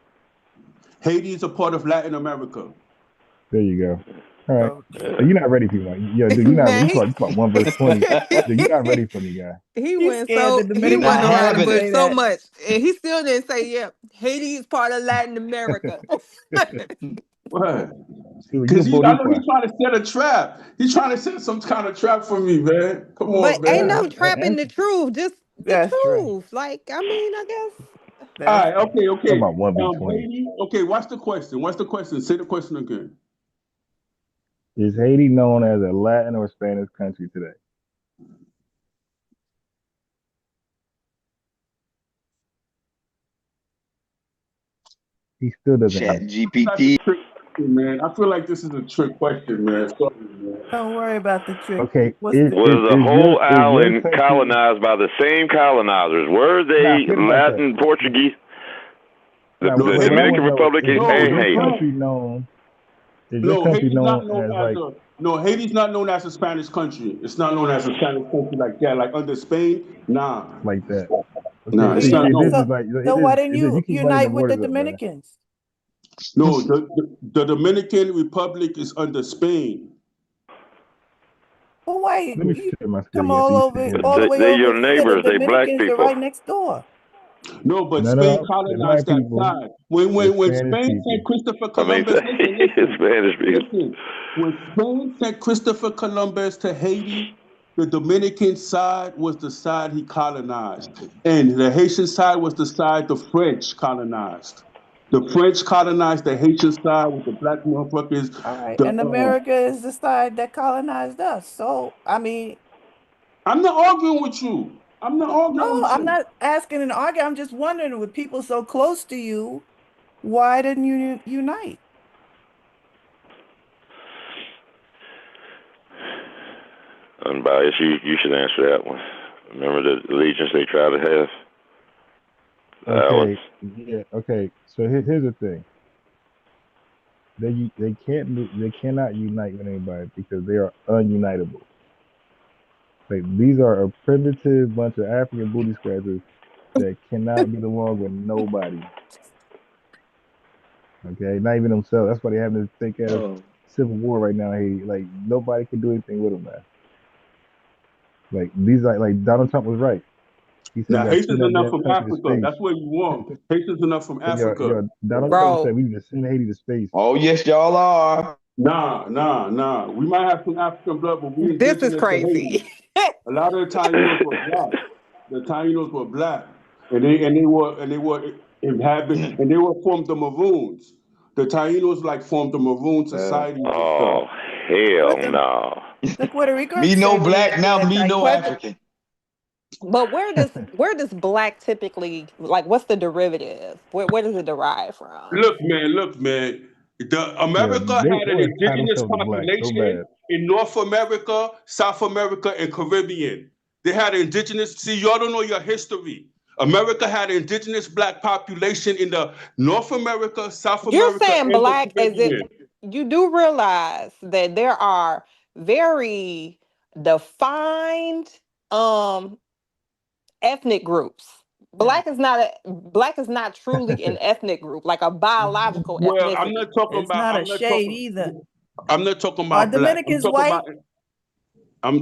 Haiti is a part of Latin America. There you go. All right. So you're not ready for me. Yo, dude, you're not ready. You about 1 verse 20. Dude, you're not ready for me, guy. He went around the bush so much, and he still didn't say, "Yeah, Haiti is part of Latin America." What? You Because a I know Boricua. he's trying to set a trap. He's trying to set some kind of trap for me, man. Come But on, ain't man. no trapping the truth, just the That's true. truth. Like, I mean, I guess. All That's right, true. okay, Talking okay. about 1v20. Haiti. Okay, what's the question? What's the question? Say the question again. Is Haiti known as a Latin or Spanish country today? He still doesn't Chat answer. That's a GPT. trick question, man. I feel like this is a trick question, man. Sorry, man. Don't worry about the trick. Okay, What's the Was the whole is your island country colonized by the same colonizers? Were now? they Forget about that. Latin, Portuguese? The, Now, No, the what I Haiti. want Dominican to know Republic is and No, your no, Haiti. country known? Is your no. country Haiti's not known known as as like a. No, Haiti's not known as a Spanish country. It's not known as a Spanish country like that. Like under Spain, nah, that? nah. Okay, It's see, not this known. is like So why didn't you you keep muddying the unite with the waters up, man. Dominicans? No, the Dominican Republic is under Spain. Well, why Let me you share my come screen again so you can hear all the me. way They over your here? The neighbors. They black Dominicans are people. right next door. No, but No, Spain they're colonized black that people. side. When They're when Spanish Spain sent people. Christopher I mean, Columbus, listen, Spanish people. listen. When Spain sent Christopher Columbus to Haiti, the Dominican side was the side he colonized, and the Haitian side was the side the French colonized. The French colonized the Haitian side with the black motherfuckers. All right. The And America is the side that colonized us. So, I mean, I'm not arguing with you. I'm not arguing no, with I'm you. not asking an argument. I'm just wondering, with people so close to you, why didn't you unite? Unbiased. You should answer that one. Remember the allegiance they try to have. Okay, yeah, okay. So here's the thing. They cannot unite with anybody because they are ununitable. Like these are a primitive bunch of African booty scratchers that cannot get along with nobody. Okay, not even themselves. That's why they're having this thick ass civil war right now in Haiti. Like nobody can do anything with them, man. Like these are like Donald Trump was right. He said, Now, "You got to send Haitians that enough damn from country to Africa. space." That's where you want. Haitians enough from So, Africa. Donald Trump Bro, said we need to send Haiti to space. Oh yes, y'all are. Nah. We might have some African blood, but we this is indigenous to Haiti. crazy. A lot of the Tainos were black. The Tainos were black, and they were inhabit, and they were from the Maroons. The Tainos like formed the Maroon societies and Oh stuff. hell no. The Puerto Ricans Me say no we black now, had me no Taino. African. But where does black typically, like, what's the derivative? Where does it derive from? Look, man. Yeah, America they had an want to tie indigenous themselves to black so population bad. in North America, South America, and Caribbean. They had indigenous. See, y'all don't know your history. America had an indigenous black population in the North America, South You're America, saying and the black as if Caribbean. you do realize that there are very defined um ethnic groups. Black is not truly an ethnic group, like a biological Well, I'm ethnicity. not talking It's about. not a shade either. I'm not talking Are about black. I'm Dominicans talking white? about.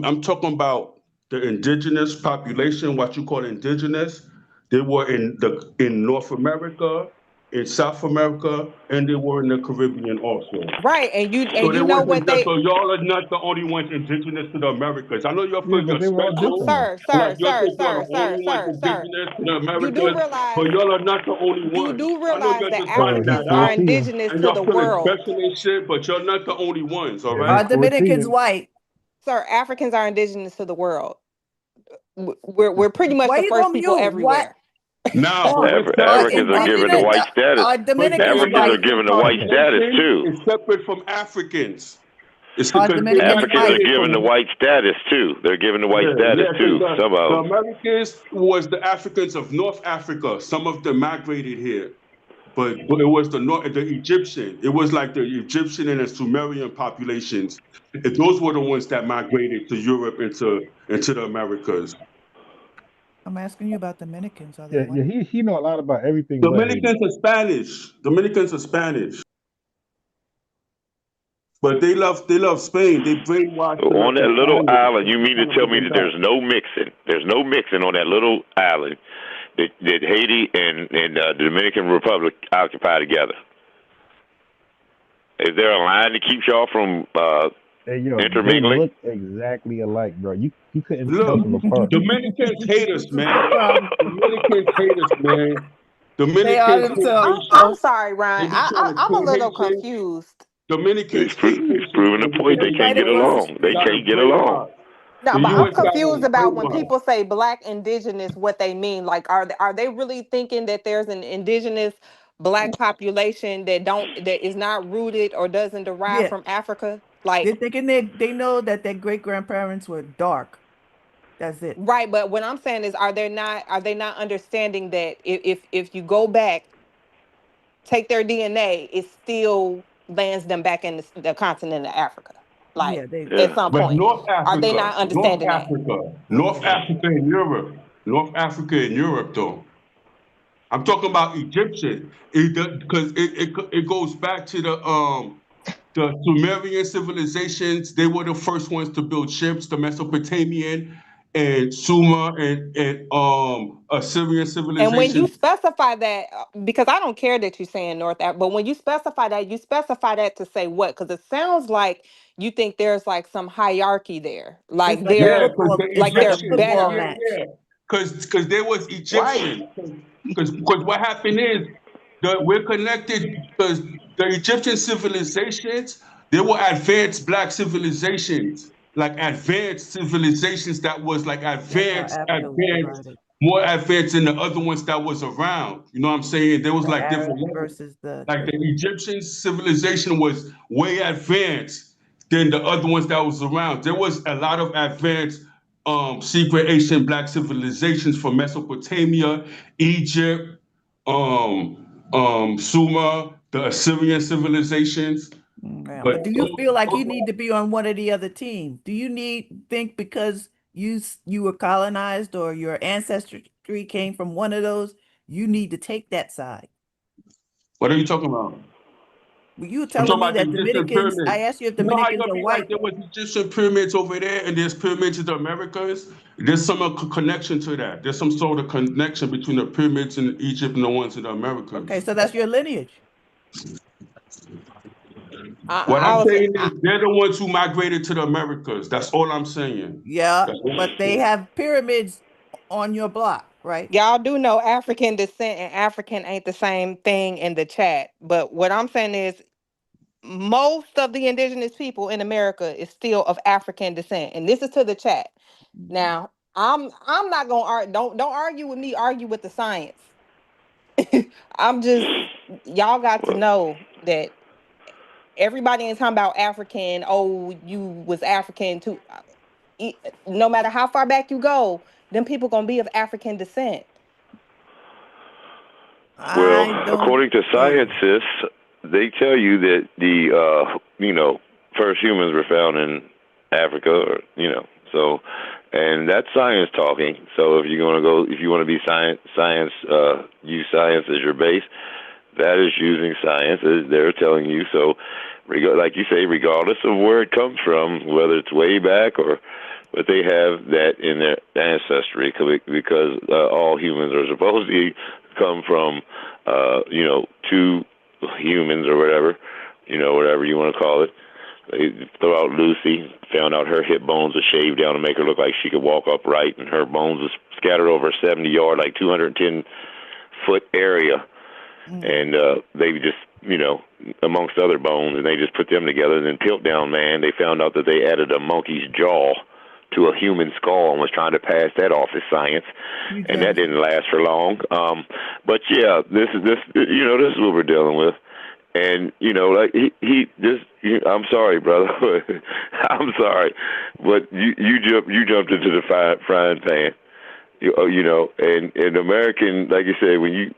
I'm talking about the indigenous population, what you call indigenous. They were in North America, in South America, and they were in the Caribbean also. Right. So And they you know wasn't what just, they so y'all are not the only ones indigenous to the Americas. I know y'all Yeah, feel but you're they were all different special, though. sir, like y'all think y'all the only ones sir. indigenous to the You do Americas, realize but y'all are not the only you ones. do I know realize y'all that just finding that Africans We'll are out, see them. indigenous and to y'all the feeling world. special and shit, but y'all not the only ones, all Yeah, right? Are Dominicans 14. white? Sir, Africans are indigenous to the world. We're pretty much Why the you first gonna people mute? What everywhere. Now, but are we're are separate from Africans are given the indigenous? white Africans. status. Are But the Dominicans Africans are white? indigenous given the white status population too. is separate from Africans. It's Are because they Dominicans Africans are white? migrated given the from white status too. They're given the white status too. Some the of them. Americans was the Africans of North Africa. Some of them migrated here, but it was the Egyptian. It was like the Egyptian and the Sumerian populations. Those were the ones that migrated to Europe into the Americas. I'm asking you about Dominicans. Are they Yeah, white? he know a lot about everything but Haiti. Dominicans are Spanish. Dominicans are Spanish. But they love Spain. They brainwashed On that the little Spaniards. island, you mean to Trying to tell bring me them that back. there's no mixing? There's no mixing on that little island that Haiti and the Dominican Republic occupy together. Is there a line that keeps y'all from Hey, yo, they intermingling? look exactly alike, bro. You couldn't tell Look, them apart. Dominicans hate us, man. The problem. Dominicans hate us, man. They are Dominicans hate themselves. I'm Haitians. sorry, They Ryan. be trying to I'm a kill little Haitians. confused. Dominicans hate He's Haitians, proving the man, point. because They the can't Everybody get U.S. wants along. to. They got us can't get along. brainwashed. No, The but I'm U.S. got us confused about when brainwashed. people say black indigenous, what they mean. Like, are they really thinking that there's an indigenous black population that is not rooted or doesn't derive Yeah, from Africa? they're Like, thinking they know that their great grandparents were dark. That's it. right, but what I'm saying is, are they not understanding that if you go back, take their DNA, it still lands them back in the continent of Africa. Like, Yeah, they. at Yeah. some But point, North are they Africa, not understanding that? North Africa and Europe, North Africa and Europe, though. I'm talking about Egyptian, because it goes back to the Sumerian civilizations. They were the first ones to build ships. The Mesopotamian and Sumer and Assyrian And when you civilization. specify that, because I don't care that you're saying North Africa, but when you specify that to say what? Because it sounds like you think there's like some hierarchy there, It's like like a Yeah, they're because football. the It's like like they're a Egyptians, football better. match. because there was Egyptians. Because what happened is we're connected because the Egyptian civilizations, they were advanced black civilizations, like advanced civilizations that was like That's how Africa was divided. more advanced than the other ones that was around. You know what I'm saying? There was The like different Arabs levels. versus the Like the Egyptian civilization was way advanced than the other ones that was around. There was a lot of advanced secret Asian black civilizations from Mesopotamia, Egypt, Sumer, the Assyrian civilizations. Yeah, But but do you feel like you need to be on one or the other team? Do you think because you were colonized or your ancestry came from one of those, you need to take that side? what are you talking about? Well, you were I'm telling talking me about the that Egyptian Dominicans, I pyramids. asked you if You know how Dominicans you'll are be like white. there was Egyptian pyramids over there and there's pyramids in the Americas? There's some connection to that. There's some sort of connection between the pyramids in Egypt and the ones in the Okay, Americas. so that's your lineage. What I I'm was, saying is they're the ones who migrated to the Americas. That's all I'm saying. Yeah, That's all I'm but they saying. have pyramids on your block, right? y'all do know African descent and African ain't the same thing in the chat. But what I'm saying is, most of the indigenous people in America is still of African descent, and this is to the chat. Now, I'm not gonna argue. Don't argue with me. Argue with the science. I'm just y'all got to know that everybody ain't talking about African. Oh, you was African too. No matter how far back you go, them people gonna be of African descent. Well, I don't. according to scientists, they tell you that the first humans were found in Africa, or so, and that's science talking. So if you want to be science, use science as your base. That is using science. They're telling you so. Like you say, regardless of where it comes from, whether it's way back or, but they have that in their ancestry because all humans are supposed to come from, two humans or whatever, whatever you want to call it. They throw out Lucy, found out her hip bones were shaved down to make her look like she could walk upright, and her bones was scattered over a 70-yard, like 210-foot area. And they just, amongst other bones, and they just put them together. And then Piltdown Man, they found out that they added a monkey's jaw to a human skull and was trying to pass that off as science, and that didn't last for long. But yeah, this is what we're dealing with. And like I'm sorry, brother. I'm sorry, but you jumped into the frying pan. And American, like you said, when you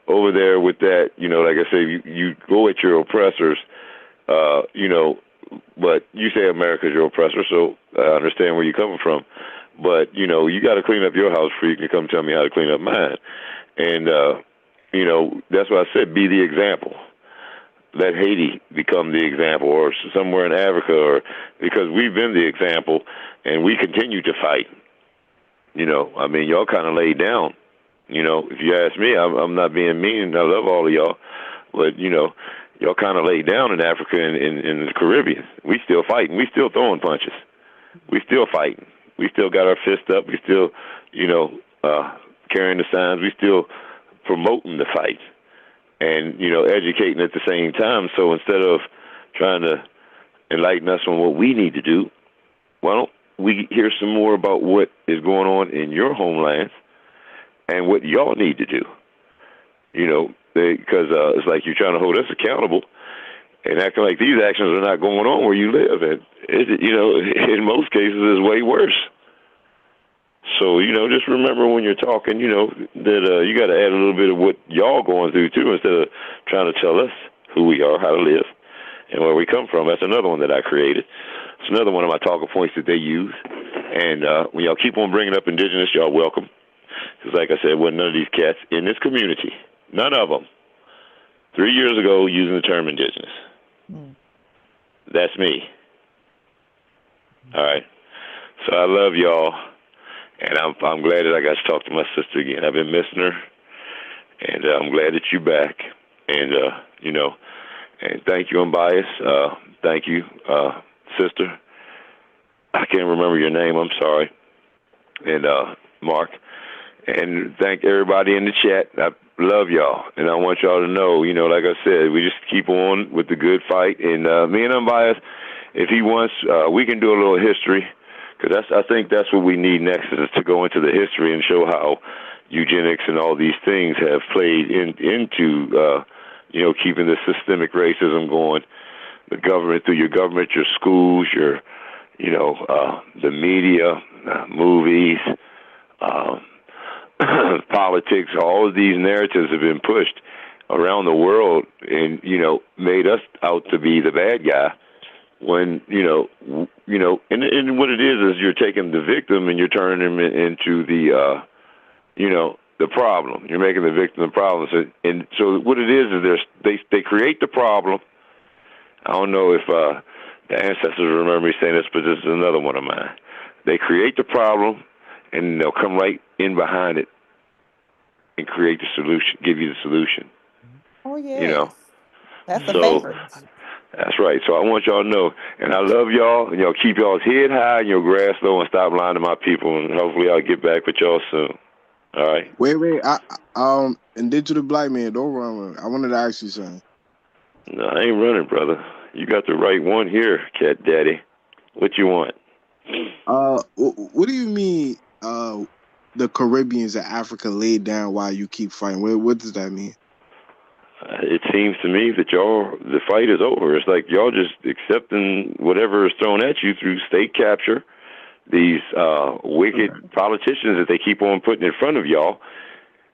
over there with that, like I say, you go at your oppressors, but you say America's your oppressor, so I understand where you're coming from. But, you got to clean up your house before you can come tell me how to clean up mine. And, that's why I said be the example. Let Haiti become the example, or somewhere in Africa, or because we've been the example and we continue to fight. Y'all kind of laid down. If you ask me, I'm not being mean. I love all of y'all, but y'all kind of laid down in Africa and in the Caribbean. We still fighting. We still throwing punches. We still fighting. We still got our fist up. We still, carrying the signs. We still promoting the fight and, educating at the same time. So instead of trying to enlighten us on what we need to do, why don't we hear some more about what is going on in your homelands and what y'all need to do? Because it's like you're trying to hold us accountable and acting like these actions are not going on where you live. And, in most cases, it's way worse. So, just remember when you're talking, that you got to add a little bit of what y'all going through, too, instead of trying to tell us who we are, how to live, and where we come from. That's another one that I created. It's another one of my talking points that they use. And when y'all keep on bringing up indigenous, y'all welcome. Because like I said, wasn't none of these cats in this community, none of them, 3 years ago using the term indigenous. That's me. All right. So I love y'all. And I'm glad that I got to talk to my sister again. I've been missing her. And I'm glad that you're back. And, and thank you, Unbiased. Thank you, sister. I can't remember your name. I'm sorry. And Mark. And thank everybody in the chat. I love y'all. And I want y'all to know, like I said, we just keep on with the good fight. And me and Unbiased, if he wants, we can do a little history. Because I think that's what we need next, is to go into the history and show how eugenics and all these things have played into, keeping the systemic racism going. The government, through your government, your schools, your, the media, movies, politics, all of these narratives have been pushed around the world and, made us out to be the bad guy. When, and what it is you're taking the victim and you're turning him into the, the problem. You're making the victim the problem. So what it is they create the problem. I don't know if the ancestors remember me saying this, but this is another one of mine. They create the problem, and they'll come right in behind it and create the solution, give you the solution. Oh, yeah. That's a so, favorite. That's right. So I want y'all to know, and I love y'all, and y'all keep y'all's head high and your grass low and stop lying to my people, and hopefully I'll get back with y'all soon. All right? Wait. Indigenous black man, don't run. I wanted to ask you something. No, I ain't running, brother. You got the right one here, Cat Daddy. What you want? What do you mean the Caribbeans and Africa laid down while you keep fighting? What does that mean? It seems to me that the fight is over. It's like y'all just accepting whatever is thrown at you through state capture, these wicked politicians that they keep on putting in front of y'all,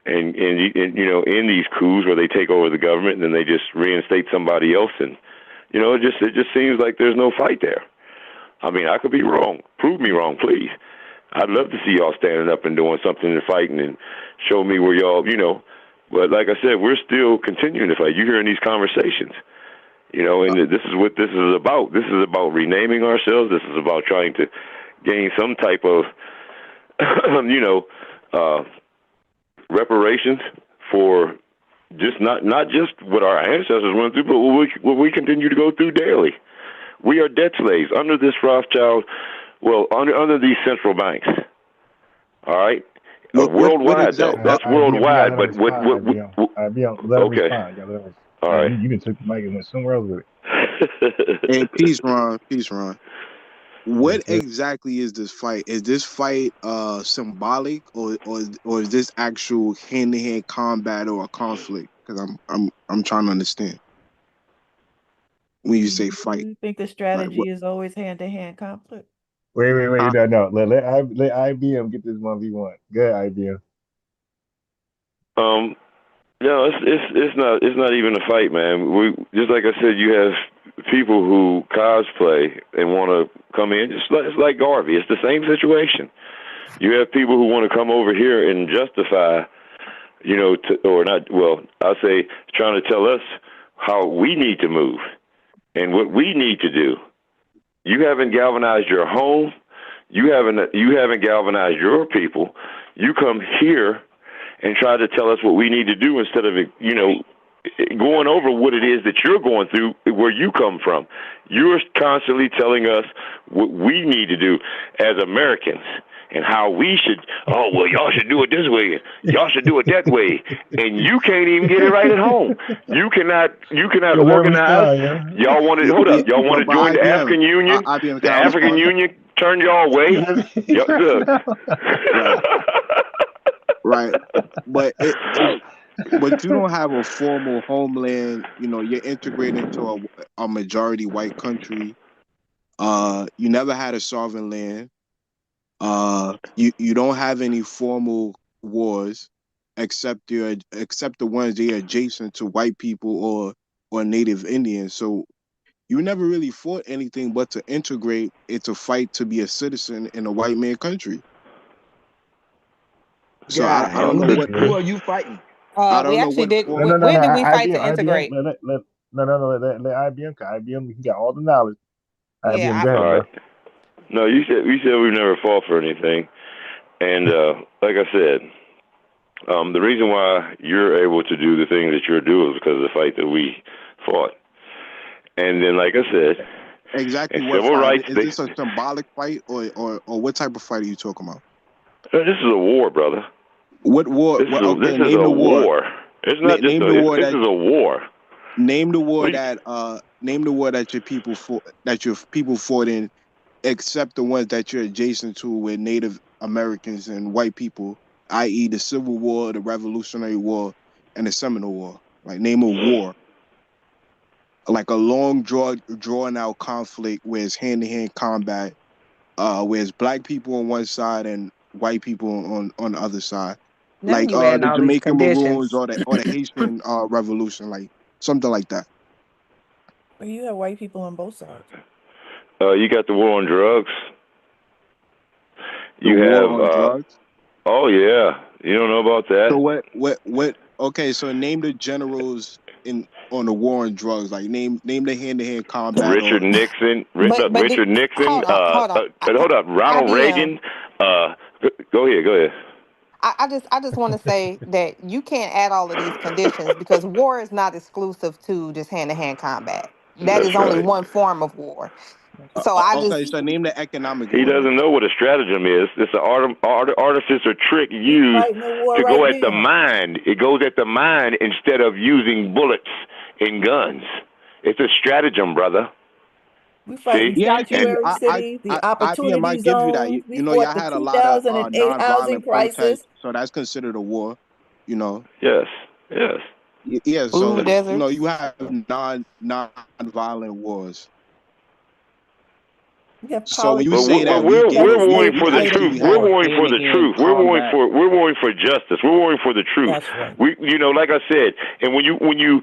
and in these coups where they take over the government and then they just reinstate somebody else, and it just seems like there's no fight there. I mean, I could be wrong. Prove me wrong, please. I'd love to see y'all standing up and doing something and fighting and show me where y'all, But like I said, we're still continuing to fight. You're hearing these conversations, and this is what this is about. This is about renaming ourselves. This is about trying to gain some type of, reparations for just not just what our ancestors went through, but what we continue to go through daily. We are debt slaves under this Rothschild, under these central banks. All right. Worldwide, though. That's worldwide. But what? Okay. All right. You can take the mic and went somewhere else with it. Hey, peace, Ron. Peace, Ron. What exactly is this fight? Is this fight symbolic, or is this actual hand-to-hand combat or a conflict? Because I'm trying to understand. When you say fight, Do you think the strategy is always hand-to-hand conflict? Wait. No. Let IBM get this 1v1. Good, IBM. No, it's not even a fight, man. We just like I said, you have people who cosplay and want to come in. It's like Garvey. It's the same situation. You have people who want to come over here and justify, or not. Well, I'll say trying to tell us how we need to move and what we need to do. You haven't galvanized your home. You haven't galvanized your people. You come here and try to tell us what we need to do instead of, going over what it is that you're going through, where you come from. You're constantly telling us what we need to do as Americans and how we should, oh, well, y'all should do it this way. Y'all should do it that way. And you can't even get it right at home. You cannot organize. Y'all want to, hold up, y'all want to join the African Union? The African Union turned y'all away? Right. But but you don't have a formal homeland. You know, you're integrated into a majority white country. You never had a sovereign land. You don't have any formal wars except the ones that are adjacent to white people or Native Indians. So you never really fought anything but to integrate. It's a fight to be a citizen in a white man country. So I don't know what. Who are you fighting? I don't We know actually what. did. No, When did we fight IBM, to integrate? Let IBM. IBM, he got all the knowledge. IBM, Yeah, go ahead, all right. No, you said we've never fought for anything, and like I said, the reason why you're able to do the things that you're doing is because of the fight that we fought. And then, like I said, exactly what civil rights. Is this a symbolic fight or what type of fight are you talking about? This is a war, brother. What war? This Okay, is name a the war. It's not just a war. This is a war. Name the war that your people fought in, except the ones that you're adjacent to with Native Americans and white people, i.e. the Civil War, the Revolutionary War, and the Seminole War. Like, name a war. Like a long drawn out conflict where it's hand-to-hand combat, where it's black people on one side and white people on the other side. Now Like you adding the all these Jamaican Maroons conditions. or the Haitian Revolution, like something like that. Well, you have white people on both sides. You got the war on drugs. You war have on drugs. Oh yeah, you don't know about that. So what? Okay, so name the generals on the war on drugs. Like name the hand-to-hand combat. Richard Nixon. Richard Nixon. Hold on. Hold up. Ronald IBM. Reagan. Go ahead. I just want to say that you can't add all of these conditions because war is not exclusive to just hand-to-hand combat. That is only one form of war. So so name the economic. He doesn't know what a stratagem is. It's an artifice or trick used to go at the mind. It goes at the mind instead of using bullets and guns. It's a stratagem, brother. We fight in Sanctuary City, the Opportunity I give you that. Zones. You know, y'all had a lot of 2008 housing nonviolent crisis. protests, so that's considered a war. You know. Yes. Yeah. So you know, you have non-violent wars. So when you say that we're warring for the truth. We're warring for the truth. We're warring for justice. We're warring for the truth. That's right. We, like I said, and when you,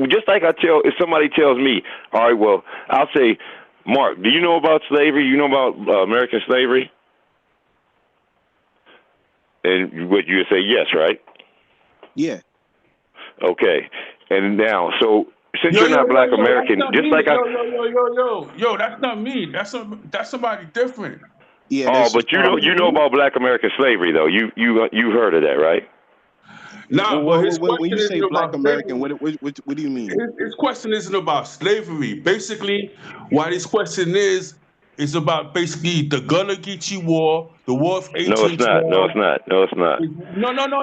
just like if somebody tells me, all right, well, I'll say, Mark, do you know about slavery? You know about American slavery? And what you would say, yes, right? Yeah. Okay. And now, so since you're not Black American, just like Yo, that's not me. That's somebody different. Yeah. Oh, but you know about Black American slavery though. You heard of that, right? Nah, but his question when you say isn't Black about American, slavery. what do you mean? His question isn't about slavery. Basically, what his question is about basically the Gullah Geechee War, the War of 1812. No, it's not. No.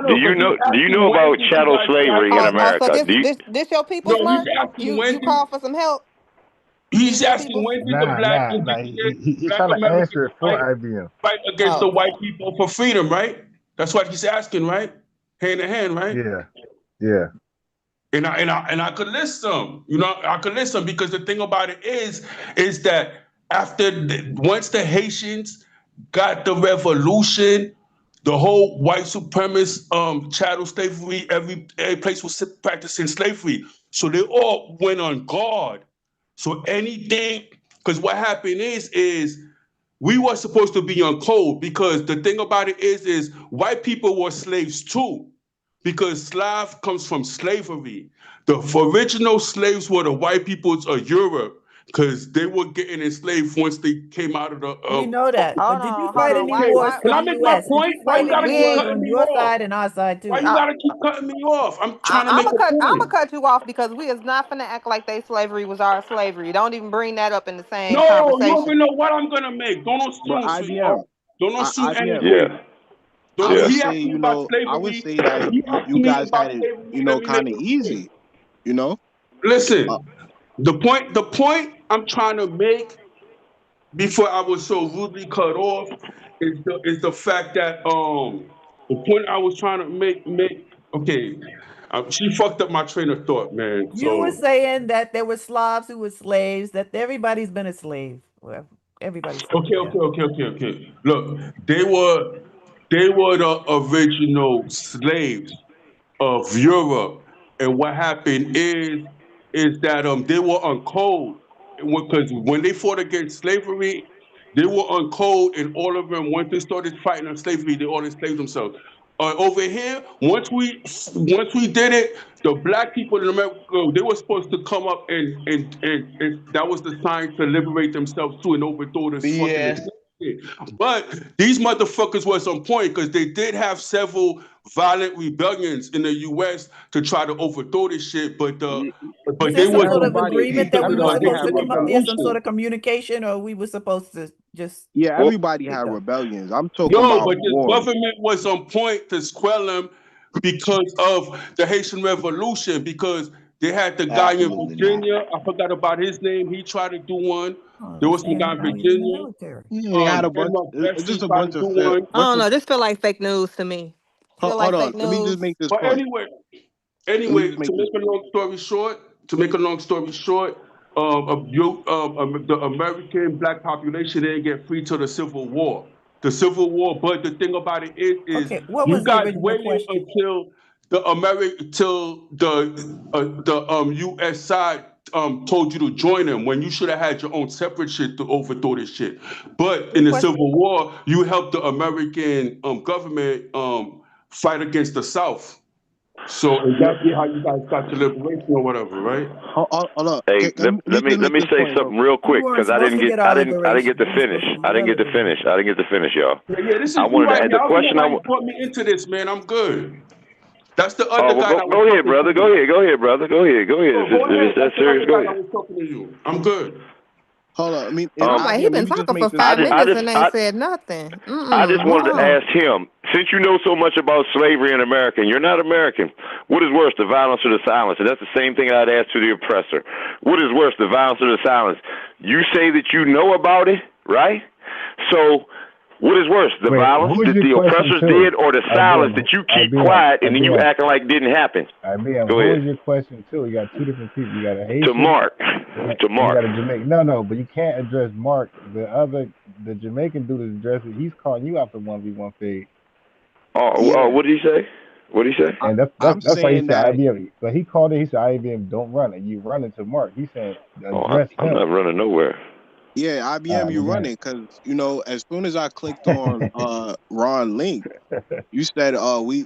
Do you know about chattel slavery in America? So this your people's Mark? You call for some help? He's asking when did the Black He's trying to answer it for IBM. Fight against the white people for freedom, right? That's what he's asking, right? Hand in hand, right? Yeah. And I could list them. You know, I could list them because the thing about it is that once the Haitians got the revolution, the whole white supremacist chattel slavery, every place was practicing slavery. So they all went on guard. So anything, because what happened is we were supposed to be on code because the thing about it is white people were slaves too, because Slav comes from slavery. The original slaves were the white peoples of Europe. because they were getting enslaved once they came out of the. We know that. Hold But did you on, fight hold on. any Why, wars why, for Can the I why, make my U.S.? Did point? you Why fight you any gotta we keep wars ain't. cutting on me your off? side and our side Why too? you gotta keep cutting me off? I'm trying to make a I'm gonna point. cut you off because we is not finna act like they slavery was our slavery. Don't even bring that up in the same No, you conversation. already know what I'm gonna make. Don't But assume, IBM, sweetheart. Don't assume IBM, anything. I would He say, asked me about I would slavery. say that He asked you me guys about had it, slavery. Let me make kind of a point. easy, you know. Listen, the point I'm trying to make before I was so rudely cut off is the fact that the point I was trying to make okay. She fucked up my train of thought, man. You were So saying that there were Slavs who were slaves, that everybody's been a slave. Well, everybody's, yeah. okay. Look, they were the original slaves of Europe, and what happened is that they were on code because when they fought against slavery, they were on code, and all of them once they started fighting on slavery, they all enslaved themselves. Over here, once we did it, the black people in America, they were supposed to come up and that was the sign to liberate themselves too and overthrow this fucking BS. shit. But these motherfuckers was on point because they did have several violent rebellions in the U.S. to try to overthrow this shit, but Was there they some was sort on of point agreement that because we of were the supposed Haitian to come up there, some sort Revolution. of communication, or we were supposed to just Yeah, Well, everybody had speak up? rebellions. I'm talking no, about but this wars. government was on point to squell them because of the Haitian Revolution, because they had the guy in Absolutely not. Virginia. I forgot about his name. He tried to do one. Oh, There they're was some saying guy that in now he's in the Virginia. military. Yeah, they had a bunch. Denmark It's Vesey just a tried to bunch of do one. I don't know. This feel like fake news to me. Feel Hold like on. fake Let me just news. make this But point. Let me just anyway, make to this. make a long story short, the American black population didn't get free till the Civil War. The Civil War, but the thing about it is Okay, what you was the guys original waited question? until the U.S. side told you to join them when you should have had your own separate shit to overthrow this shit. But The in the question, Civil War, you helped the American government fight against the South. So and that's how you guys got your liberation or whatever, right? Hold on. Hey, Let me just let make me this say point real something quick. real we quick weren't because I supposed didn't to get get our I didn't get liberation. to We were finish. supposed to I didn't get to liberate. finish. I didn't get to finish, y'all. Yeah, this is I you wanted to right add now. the I don't know question. why you brought me into this, man. I'm good. That's the Oh other well, guy that was go ahead, talking to brother. you. Go ahead, brother. Go ahead. No, go If ahead. it's that That's the serious, other go guy that ahead. was talking to you. I'm good. Hold on. I mean, I'm like, he IBM. Let been me just talking for make this I 5 minutes point. and ain't said nothing. I just Hold wanted to on. ask him, since you know so much about slavery in America, and you're not American, what is worse, the violence or the silence? And that's the same thing I'd ask to the oppressor. What is worse, the violence or the silence? You say that you know about it, right? So what is worse, the Wait, violence who was that your the question oppressors to? did or the silence that you keep quiet and then you acting like didn't happen? IBM, Go who ahead. was your question to? You got two different people. You got a To Haitian Mark. and To you Mark. got a Jamaican. No, but you can't address Mark. The Jamaican dude is addressing. He's calling you out for 1v1 fade. Oh, what did he say? What did he say? And I'm that's why he saying said that. IBM. So he called it. He said IBM, don't run, and you run into Mark. He's saying Oh, address I'm him. not running nowhere. Yeah, IBM, you You got running because as soon as I clicked on Ron link, you said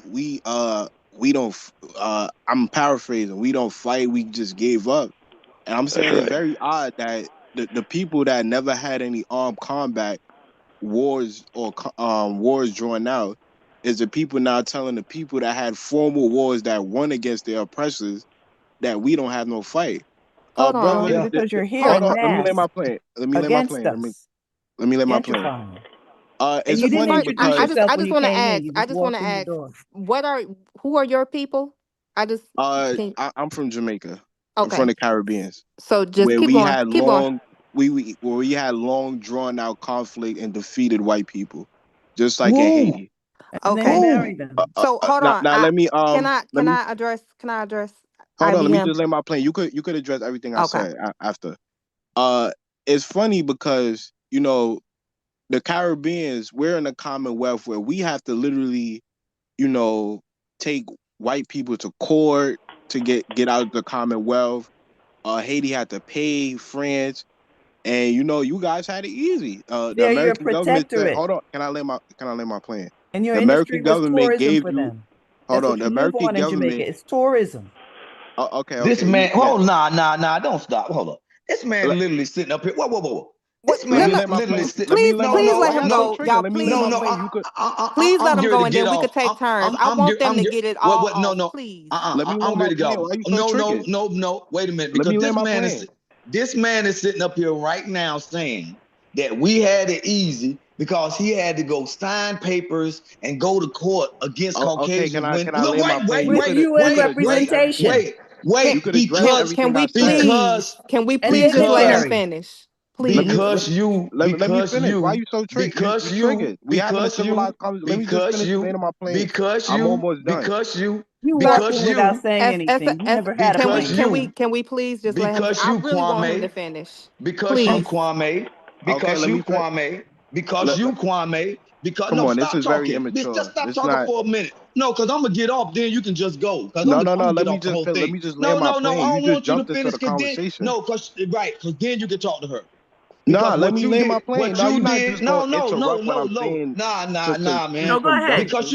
we don't I'm paraphrasing, we don't fight, we just gave up. And I'm saying That's it's right. very odd that the people that never had any armed combat wars or wars drawn out is the people now telling the people that had formal wars that won against their oppressors that we don't have no fight. Hold Brother, on. Only because you're here hold en on, let me lay masse my plane. Let me lay my against plane. us, Let me lay my plane. gentrifying. And It's you didn't funny introduce because yourself I when just you want to came ask. in. You I just just want to walked in the ask. door. Who are your people? I'm from Jamaica. I'm from Okay. the Caribbean, So just where keep we going. had Keep going. long drawn out conflict and defeated white people, just like in Woo! Haiti. And then you Okay. married them. So hold Now, on. let me Can I address hold on. Let me IBM? just lay my plane. You could address everything I Okay. said after. It's funny because the Caribbeans, we're in a commonwealth where we have to literally, take white people to court to get out of the commonwealth. Haiti had to pay France, and you guys had it easy. The They're your American government said, protectorate. "Hold on, can I lay my plan?" And your The industry American was government tourism gave for you. them. Hold That's on, what the you live American on in government. Jamaica. It's tourism. This Okay. man, hold on, nah, don't stop. Hold on. This man literally sitting up here. Whoa. This Let man me literally sitting. please No, let him go, y'all. Please, please let I'm him ready go, to and get then we could off. take turns. I want them to get it all off, please. I'm ready to get off. No. Wait a minute, because this man is sitting up here right now saying that we had it easy because he had to go sign papers and go to court against Caucasians. With UN representation. Can we please just let him finish? Please. Because you walking without saying anything. You never had a plan. Can we please just let him? I really want him to finish. Because you, Kwame. Because you, Kwame. Because no, stop talking. Just stop talking for a minute. No, because I'm gonna get off. Then you can just go. Because I'm gonna get off the whole thing. No, I don't want you to finish. Because then you can talk to her. Because what you did, no, man. No, go ahead. Because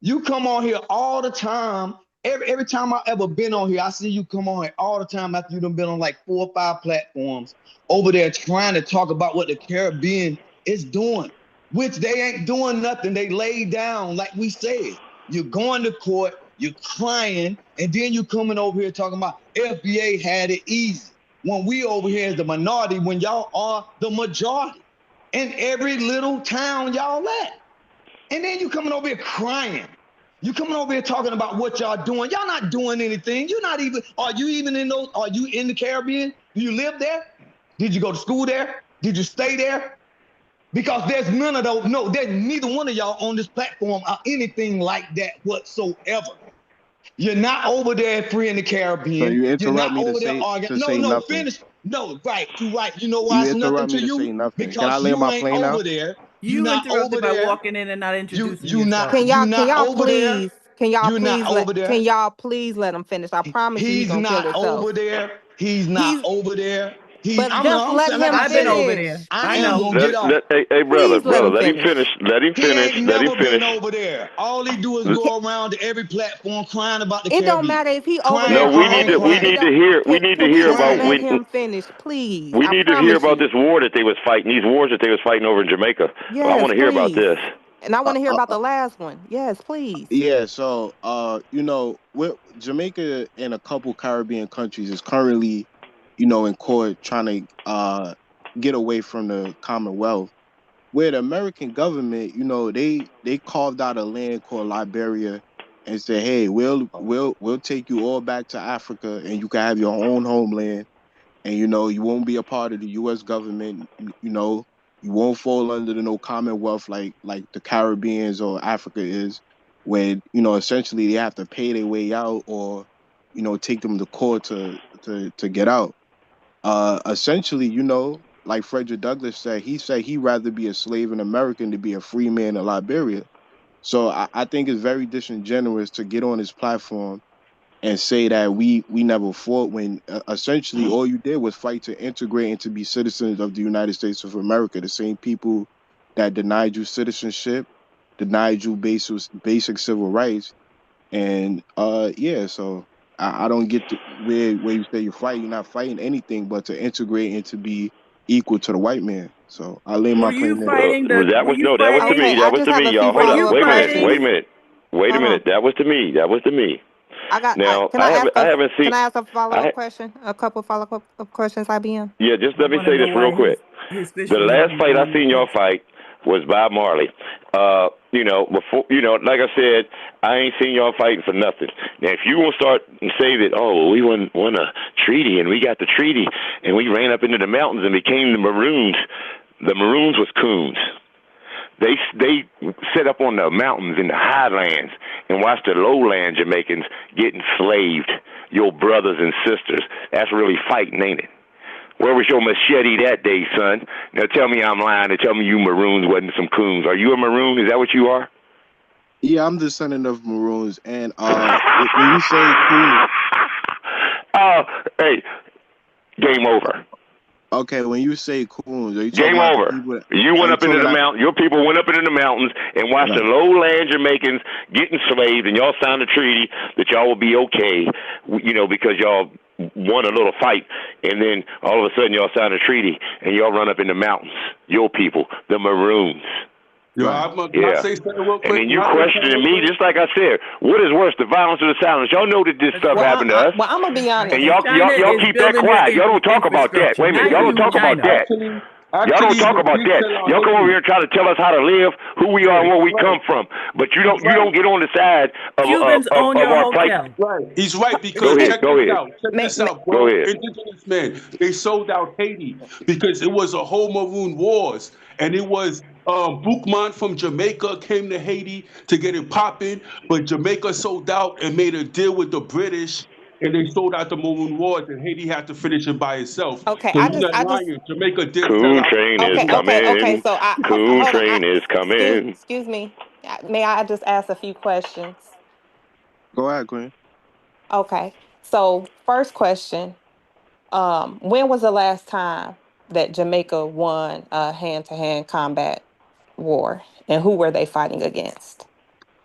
you come on here all the time. Every time I ever been on here, I see you come on here all the time after you done been on like 4 or 5 platforms over there trying to talk about what the Caribbean is doing, which they ain't doing nothing. They laid down, like we said. You're going to court, you're crying, and then you coming over here talking about FBA had it easy. When we over here is the minority, when y'all are the majority in every little town y'all at. And then you coming over here crying. You coming over here talking about what y'all doing. Y'all not doing anything. You're not even, are you in the Caribbean? Do you live there? Did you go to school there? Did you stay there? Because there's none of those, no, there's neither one of y'all on this platform are anything like that whatsoever. You're not over there free in the Caribbean. So you You're interrupt not me over to there say arguing. to say No, nothing. finish. No, right, you're right. You know why You it's nothing interrupt to me to say you? nothing. Can I Because lay you my ain't plane over out? there. You're You not interrupted over by there. walking in and not introducing You yourself. Can y'all over there. You're not over there. Can y'all please let him finish? I promise you he's gonna kill not himself. over there. He's not over there. But just let him I've been over finish. there. I know. am gonna get off. Hey, brother, Please let him let him finish. finish. Let him He finish. ain't Let him never been finish. over there. All he do is go around to every platform crying about the It don't Caribbean. matter if he over Crying, there. No, we need to hear. We need to Can we hear just about let him finish, please? We I need to hear promise about you. this war that they was fighting. These wars that they was fighting over in Jamaica. I Yes, want to hear about please. this. And I want to hear about the last one. Yes, please. Yeah, so with Jamaica and a couple Caribbean countries is currently, in court trying to get away from the Commonwealth. Where the American government, they carved out a land called Liberia and said, hey, we'll take you all back to Africa and you can have your own homeland. And you won't be a part of the US government, you won't fall under no Commonwealth like the Caribbeans or Africa is, when essentially they have to pay their way out or take them to court to get out. Essentially, like Frederick Douglass said he'd rather be a slave in America than to be a free man in Liberia. So I think it's very disingenuous to get on his platform and say that we never fought when essentially all you did was fight to integrate and to be citizens of the United States of America. The same people that denied you citizenship, denied you basic civil rights. And so I don't get where you say you're not fighting anything but to integrate and to be equal to the white man. So I lay my Were you plane there. fighting the? That was to me. Okay, That I was just to have me, a y'all. few Hold up. follow-up questions. Wait a minute. Wait a minute. That was to me. I got. Now Can I haven't seen. Can I ask a follow-up question? A couple follow-up questions, IBM. Yeah, just let me want to say know this real why quick. his fish The was last on fight I the seen y'all fish. fight was Bob Marley. Before, like I said, I ain't seen y'all fighting for nothing. Now, if you want to start and say that, we won a treaty and we got the treaty and we ran up into the mountains and became the Maroons was coons. They set up on the mountains in the highlands and watched the lowland Jamaicans get enslaved. Your brothers and sisters. That's really fighting, ain't it? Where was your machete that day, son? Now tell me I'm lying and tell me you Maroons wasn't some coons. Are you a Maroon? Is that what you are? Yeah, I'm descendant of Maroons. And when you say cool, hey, game over. Okay, when you say coons, are you Game talking about over. the people You went up into the mountain. Your people went up into the mountains and watched the lowland Jamaicans get enslaved, and y'all signed a treaty that y'all will be okay, because y'all won a little fight And then all of a sudden y'all sign a treaty and y'all run up in the mountains. Your people, the Maroons. Yo, can I say something real quick? And then you questioning me, just like I said, what is worse, the violence or the silence? Y'all know that this stuff happened to us. Well, I'm gonna be honest. And y'all keep that quiet. Y'all don't talk about that. Wait a minute, y'all don't talk about that. Y'all don't talk about that. Y'all come over here and try to tell us how to live, who we are, and where we come from. But you don't get on the side of our plight. Right. He's right, because check this out. Check this out, bro. Go ahead. Indigenous men, they sold out Haiti because it was a whole Maroon Wars. And it was Boukman from Jamaica came to Haiti to get it popping, but Jamaica sold out and made a deal with the British, and they sold out the Maroon Wars, and Haiti had to finish it by itself. Okay, So you're not lying. Jamaica did sell Coon out. train is coming. Okay. So Coon train is coming. Excuse me. May I just ask a few questions? Go ahead, Queen. Okay. So first question, when was the last time that Jamaica won a hand-to-hand combat war, and who were they fighting against?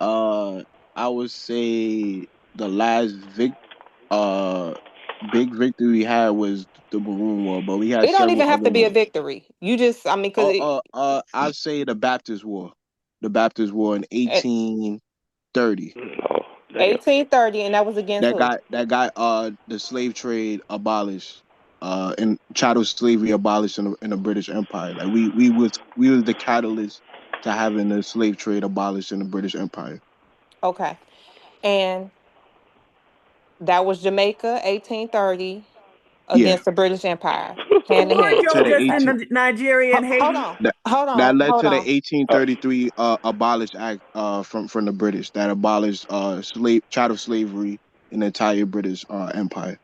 I would say the last big victory we had was the Maroon War, but we had It don't several even have other to be a ones. victory. You just, I mean, because I'd say the Baptist War in 1830. 1830, and that was against who? That got the slave trade abolished, and chattel slavery abolished in the British Empire. Like we was the catalyst to having the slave trade abolished in the British Empire. Okay, and that was Jamaica, 1830, against the British Empire, hand to Weren't hand. y'all just in Nigeria and Haiti? That led to the 1833 Abolish Act from the British that abolished chattel slavery in the entire British Empire.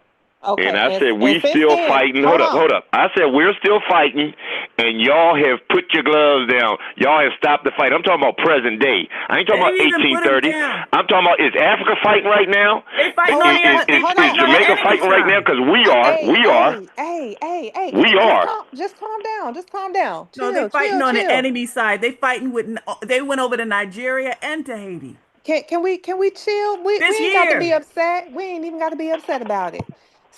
Okay, and I said, we still fighting. Hold up. I said, we're still fighting, and y'all have put your gloves down. Y'all have stopped the fight. I'm talking about present day. I ain't talking about 1830. I'm talking about, is Africa fighting right now? They fighting Is Jamaica fighting right now? Because we are. We are. Just calm down. Just calm down. No, they're fighting on the enemy side. They fighting they went over to Nigeria and to Haiti. Can we chill? We ain't got to be upset. We ain't even got to be upset about it.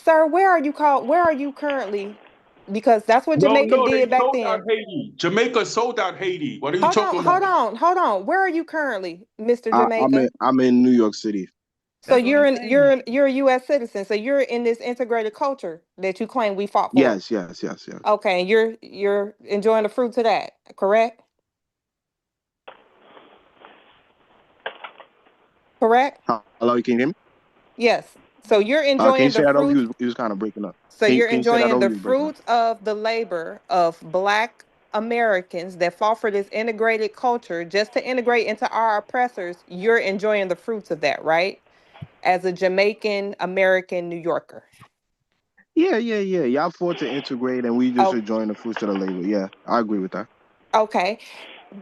Sir, where are you currently? Because that's what Jamaica did back then. Out Haiti. Jamaica sold out Haiti. What are you talking about? Hold on. Where are you currently, Mr. Jamaica? I'm in New York City. So you're a U.S. citizen. So you're in this integrated culture that you claim we fought for. Yes. Okay, and you're enjoying the fruits of that, correct? Correct? Hello, you can hear me? Yes. So you're enjoying can you say the that over? fruits. He was kind of breaking up. So you're enjoying the fruits of the labor of Black Americans that fought for this integrated culture just to integrate into our oppressors. You're enjoying the fruits of that, right? As a Jamaican American New Yorker. Yeah. Y'all fought to integrate, and we just enjoying the fruits of the labor. Yeah, I agree with that. Okay.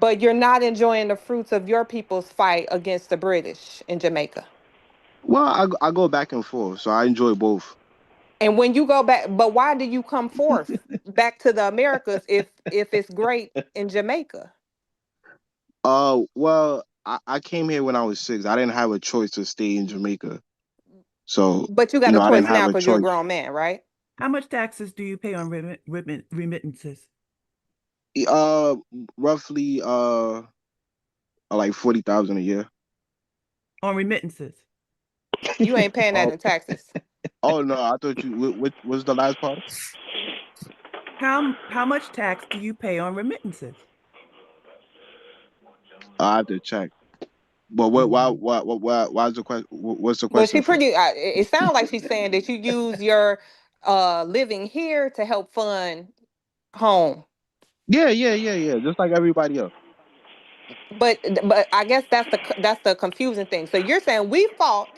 But you're not enjoying the fruits of your people's fight against the British in Jamaica. Well, I go back and forth, so I enjoy both. And when you go back, but why do you come forth back to the Americas if it's great in Jamaica? Well, I came here when I was 6. I didn't have a choice to stay in Jamaica. So, but you got a choice now because you're a grown man, right? How much taxes do you pay on remittances? Roughly like 40,000 a year. On remittances. You ain't paying that in taxes. Oh no, I thought you. What was the last part? How much tax do you pay on remittances? I have to check. But why is the question? What's the question? Well, it sounds like she's saying that you use your living here to help fund home. Yeah. Just like everybody else. But I guess that's the confusing thing. So you're saying we fought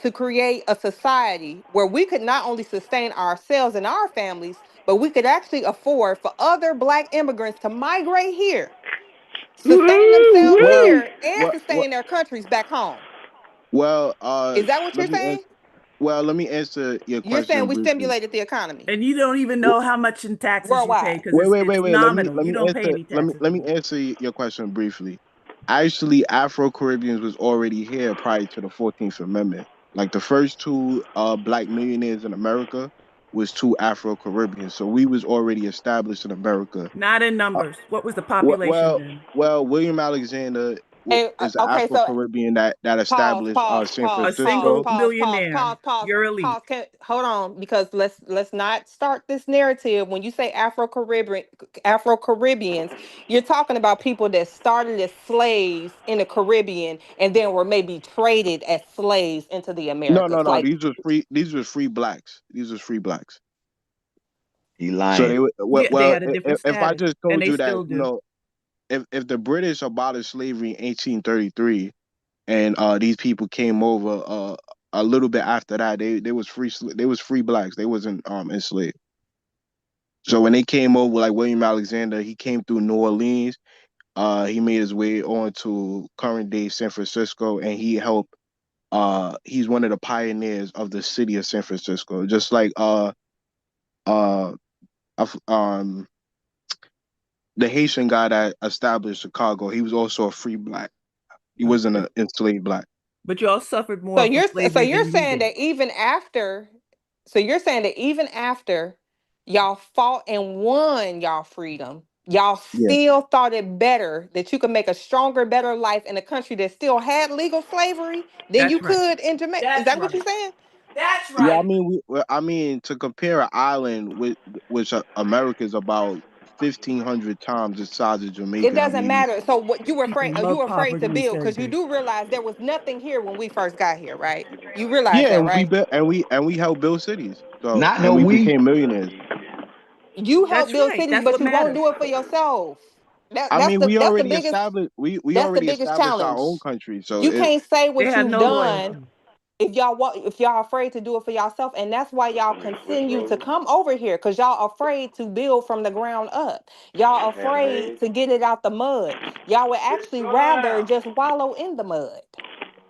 to create a society where we could not only sustain ourselves and our families, but we could actually afford for other Black immigrants to migrate here, sustain themselves here, and sustain their countries back home. Well, is that what you're saying? Let me answer your question. You're saying we briefly. stimulated the economy, and you don't even know how much in taxes worldwide. You pay because it's nominal. Let me answer your question briefly. Actually, Afro-Caribbeans was already here prior to the 14th Amendment. Like the first 2 Black millionaires in America was 2 Afro-Caribbeans. So we was already established in America. Not in numbers. What was the Well, population well, then? well, William Alexander Hey, is an okay, so Afro-Caribbean that pause, established pause, San pause, A pause, single Francisco. pause, pause, millionaire. pause, pause, You're elite. pause. Hold on, because let's not start this narrative. When you say Afro-Caribbeans, you're talking about people that started as slaves in the Caribbean and then were maybe traded as slaves into the No, no, Americas. no. Like These were free blacks. These were free blacks. He So lying. They had a different if I status, just and told they you that, still do. if the British abolished slavery in 1833, and these people came over a little bit after that, they was free blacks. They wasn't enslaved. So when they came over, like William Alexander, he came through New Orleans. He made his way on to current day San Francisco, and he helped. He's one of the pioneers of the city of San Francisco, just like uh, the Haitian guy that established Chicago. He was also a free black. He wasn't an enslaved black. But y'all suffered so more from so slavery you're than we saying did. that even after y'all fought and won y'all freedom, y'all Yeah, still thought it better that you could make a stronger, better life in a country that still had legal slavery than you That's right. could in Jamaica. Is That's that what you're right. saying? That's yeah. right. I mean, to compare an island with which America is about 1,500 times the size of It Jamaica. I doesn't mean, matter. So what People you love were afraid to poverty and build because you segregation. do realize there was nothing here when we first got here, right? You realize yeah, that, and we right? built and we helped build cities. So Not and no we we. became millionaires. You help That's build right. cities, That's but what you won't matters. do it for yourself. I mean, we That's the already biggest established our challenge. own country. So You can't say They what had you've no done loyalty. if y'all afraid to do it for yourself, and that's why y'all continue to come over here because y'all afraid to build from the ground up. Y'all afraid to get it out the mud. Y'all would actually rather just wallow in the mud.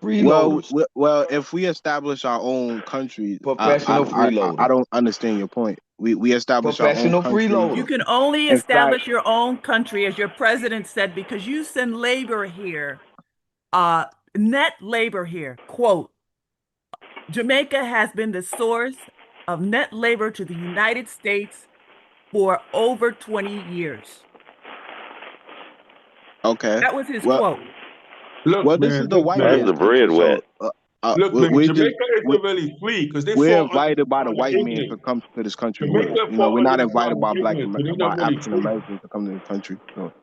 Freeloaders. well, if we establish our own country, Professional I freeloader. don't understand your point. We establish our own Professional country. You freeloader. can only In fact, establish your own country, as your president said, because you send labor here, net labor here. Quote, Jamaica has been the source of net labor to the United States for over 20 years. okay. That was his Well, quote. Look, this is man, the look, white man. That's man's the bread country. wet. So Look, man, we're just Jamaica isn't really free because they we're fall under the invited by the crown of white man to England. come to this country. Jamaica You know, fall we're under not the crown invited of by England, so they're by not really African free. Americans to come to the country. So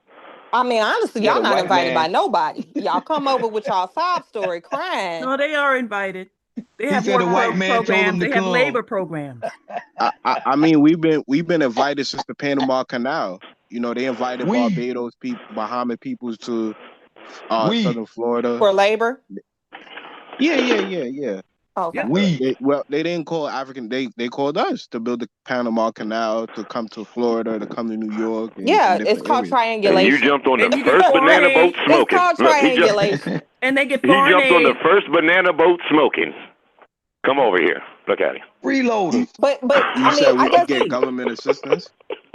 I mean, honestly, Yeah, y'all the not white invited by man. nobody. Y'all come over with y'all sob story crying. No, they are invited. They He have said the work white man told him programs. to They have come. labor programs. I mean, we've been invited since the Panama Canal. You know, they invited We. Barbados people, Bahama peoples to We. southern Florida. For labor? Yeah. Okay. Yep. We. They didn't call African. They called us to build the Panama Canal, to come to Florida, to come to New York and Yeah, it's different called areas. And you triangulation. jumped on the And you get first foreign banana boat aid. It's smoking. called Look, triangulation. And they get he foreign jumped on the aid. first banana boat smoking. Come over here. Look at him. You, Freeloaders. But you I mean, said Absolutely. we get government assistance.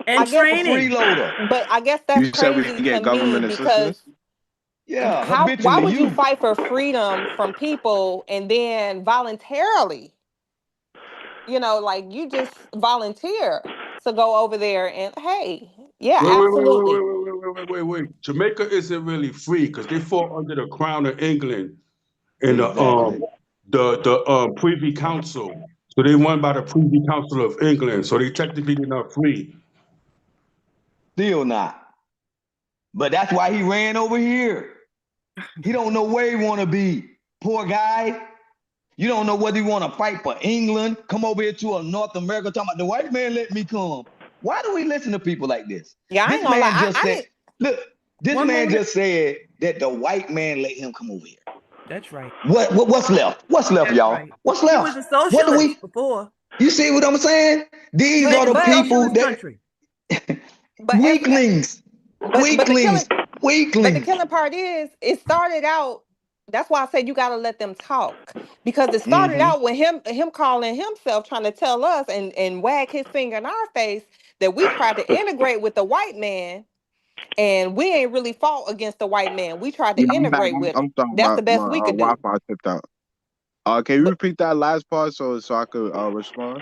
And I guess, A training. freeloader. but I guess that's You said we crazy to get me government because assistance. Yeah, why habitually would you you. fight for freedom from people and then voluntarily, like you just volunteer to go over there and hey, yeah, Wait, wait, wait, wait, absolutely. wait. Jamaica isn't really free because they fall under the crown of England and Exactly. the Privy Council. So they won by the Privy Council of England. So they technically they're not free. Still not. But that's why he ran over here. He don't know where he want to be. Poor guy. You don't know whether you want to fight for England, come over here to a North America, talking about the white man let me come. Why do we listen to people like this? Yeah, I ain't This gonna lie. man just I said, need look, this One man moment. just said that the white man let him come over here. That's right. What's left? What's left, That's y'all? right. What's He was left? a What do socialist we, before. you see what I'm saying? These Jamaica are but the was a but people socialist that, country. but FBA, weaklings, but the killing weaklings, But the weaklings. killing part is, it started out. That's why I said you got to let them talk, because it started Mm-hmm. out with him calling himself, trying to tell us and wag his finger in our face that we tried to integrate with the white man, and we ain't really fought against the white man. We tried to Yeah, I'm back. integrate with him. I'm sorry, That's the my best we could do. Wi-Fi tipped out. Can you But repeat that last part so I could respond?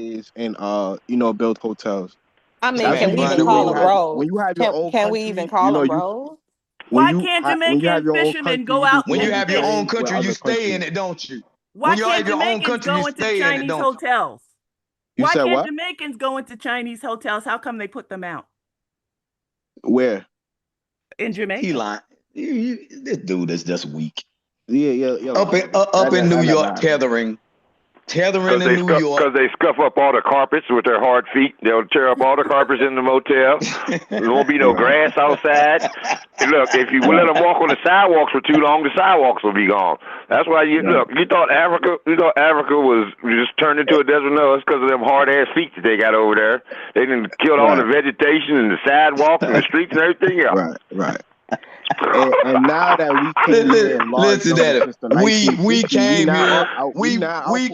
highways and build hotels. I mean, That's can we usually even when call you them have bros? your own Can we even country, call them bros? Why can't Jamaican fishermen go out? When you have your own and fish? country, you stay in it, don't you? Why When you can't have your own Jamaicans country, you go into stay in it, Chinese don't you? hotels? You Why said can't what? Jamaicans go into Chinese hotels? How come they put them out Where? in Jamaica? He lying. This dude is just weak. Yeah. Up in New York, tethering in New York. Because they scuff up all the carpets with their hard feet. They'll tear up all the carpets in the motel. There won't be no grass outside. And look, if you let them walk on the sidewalks for too long, the sidewalks will be gone. That's why you thought Africa was just turned into a desert. No, it's because of them hard ass feet that they got over there. They didn't kill all the vegetation and the sidewalks and the streets and everything else. Right. And now that we came here in large Listen at numbers it. since the We 1950s, came here.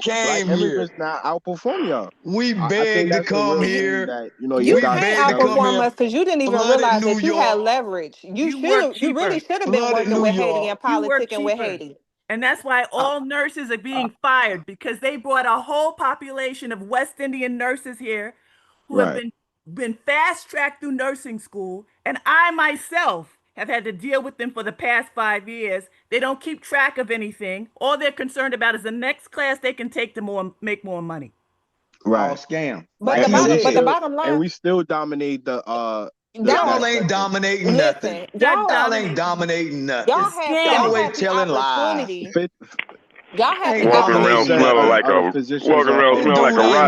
Black immigrants now outperform y'all. We I think begged to that's a come real here. thing that You can't outperform us because you didn't even flooded realize New that you had leverage. You really should have been Flooded working New with York. Haiti and You work politicking with cheaper. Haiti. And that's why all nurses are being fired, because they brought a whole population of West Indian nurses here who have been fast-tracked through nursing school. And I myself have had to deal with them for the past 5 years. They don't keep track of anything. All they're concerned about is the next class they can take to make more money. All scam. But the bottom line, and we still dominate the y'all ain't dominating nothing. Y'all ain't dominating nothing. Y'all have always telling lies. Y'all have Walking around smelling like a rotten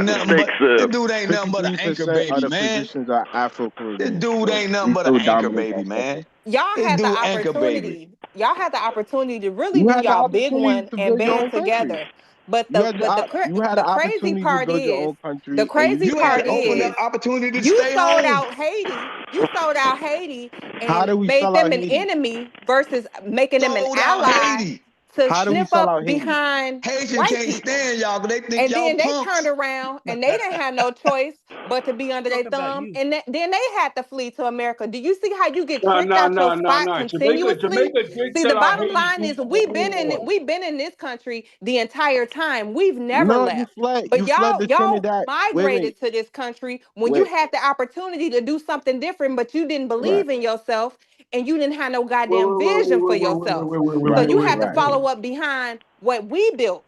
steak This sub. dude ain't nothing but an anchor 53% baby, of the man. physicians are Afro-Caribbean. This dude ain't nothing but an anchor baby, man. Y'all This had the dude anchor baby. opportunity. Y'all had the opportunity to really You do had the y'all big opportunity one to and build your band own country. together. But You had the an crazy opportunity part to build your is own country. the crazy You part had to open is up opportunity to you stay sold home. out Haiti. You sold out Haiti How and do we made sell them out an Haiti? enemy versus making them an Sold out ally Haiti. to How do we sniff sell up out Haiti? behind Haitian white can't people. stand y'all because they think And y'all then they punks. turned around and they didn't have no choice but to be under their thumb. And then they had to flee to America. Do you see how you get tricked out your spot continuously? Jamaica did See, sell the out bottom Haiti line through is the we've war. been in this country the entire time. We've never No, left. you But fled to y'all Trinidad. migrated to this country when you had the opportunity to do something different, but you didn't believe in yourself and you didn't have no goddamn vision for yourself. So you had to follow up behind what we built.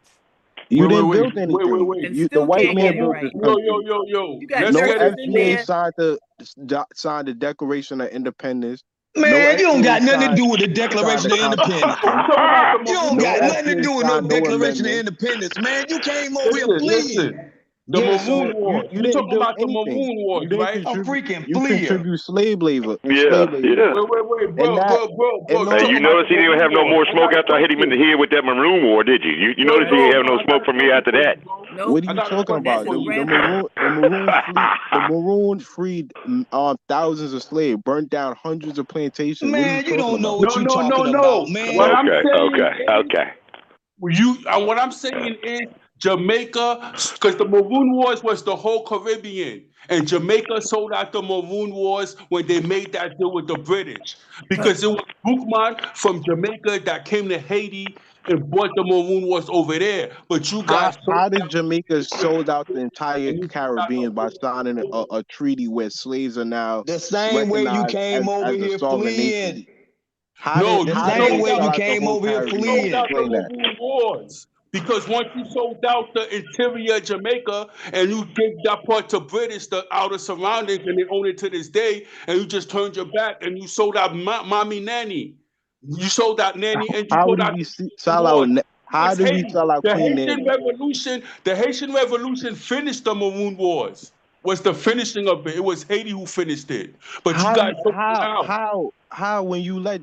You didn't build anything. And The still white can't man get it built right. this country. Yo. You got No nurses in FBA there. signed the Declaration of Independence. Man, you don't FBA got nothing to signed do with the Declaration of Independence. Constitution. You don't No got nothing to FBA do with no signed no Declaration of amendments. Independence, man. You came over here fleeing. Listen. The Yeah, Maroon so Wars. you We're didn't talking build about the anything. Maroon Wars, You didn't right? A freaking you fleer. contribute slave labor. Yeah. Wait, bro. Hey, you notice he didn't have no more smoke after I hit him in the head with that Maroon War, did you? You notice he didn't have no smoke from me after that. What are you talking about? The Maroon freed thousands of slaves, burnt down hundreds of plantations. Man, you don't know what you're talking about, man. What I'm saying Okay. What I'm saying is Jamaica, because the Maroon Wars was the whole Caribbean, and Jamaica sold out the Maroon Wars when they made that deal with the British, because it was Boukman from Jamaica that came to Haiti and bought the Maroon Wars over there. But you guys, how did Jamaica sold out the entire Caribbean by signing a treaty where slaves are now the same way you recognized came over as a here sovereign nation? fleeing. How did we sell out the whole Caribbean? sold out the Explain that. Maroon Wars. Because once you sold out the interior of Jamaica and you gave that part to British, the outer surroundings, and they own it to this day, and you just turned your back and you sold out Mommy Nanny. You sold out Nanny and you How sold did out we the sell wars. out? How did we sell out The Queen Haitian Nanny? Haitian Revolution finished the Maroon Wars. Was the finishing of it. It was Haiti who finished it. But you guys took it out. How when you let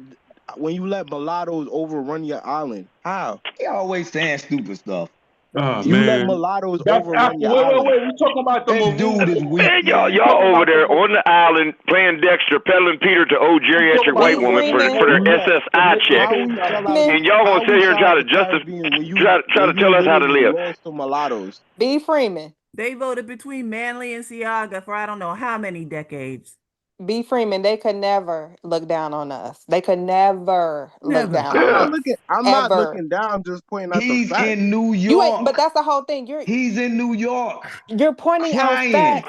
mulattoes overrun your island? How? He always saying stupid stuff. You let mulattoes overrun your island. Wait. We talking about the This dude is weak. Man, y'all over there on the island playing Dexter, peddling Peter to old geriatric white woman for their SSI check, and y'all gonna sit here and try to try to tell us how to live. Lost to mulattoes. B. Freeman. They voted between Manly and Seaga for I don't know how many decades. B. Freeman, they could never look down on us. They could never look down on us. I'm not looking down. I'm just pointing out the fact. In New York. But that's the whole thing. He's in New York. You're pointing out crying. facts.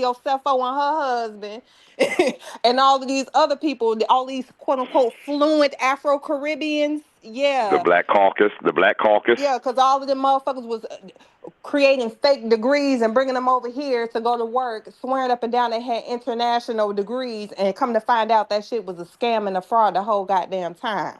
yourself and her husband, and all of these other people, all these quote unquote fluent Afro-Caribbeans. The Yeah. Black Caucus. The Black Caucus. Yeah, because all of them motherfuckers was creating fake degrees and bringing them over here to go to work, swearing up and down they had international degrees, and come to find out that shit was a scam and a fraud the whole goddamn time.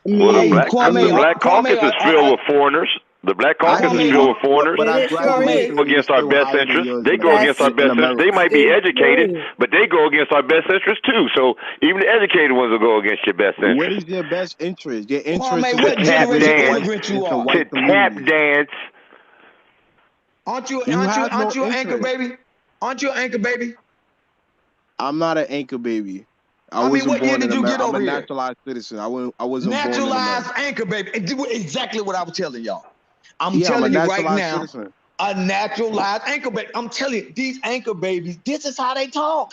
Well, the Black Kwame, Caucus is filled with foreigners. The Black Caucus is filled with foreigners. But I'm glad you They go against our best interests. They go against our best interests. They might be educated, but they go against our best interests too. So even the educated ones will go against your best interest. What is your best interest? Your interest Kwame, is what to generation integrate immigrant you are? white To tap dance. Aren't you You an have no anchor interest. baby? Aren't you an anchor baby? I'm not an anchor baby. I mean, what year did you get over I'm a here? naturalized citizen. I wasn't born in Naturalized America. anchor baby. And do exactly what I was telling y'all. I'm Yeah, I'm a telling you right naturalized now, citizen. a naturalized anchor baby. I'm telling you, these anchor babies, this is how they talk.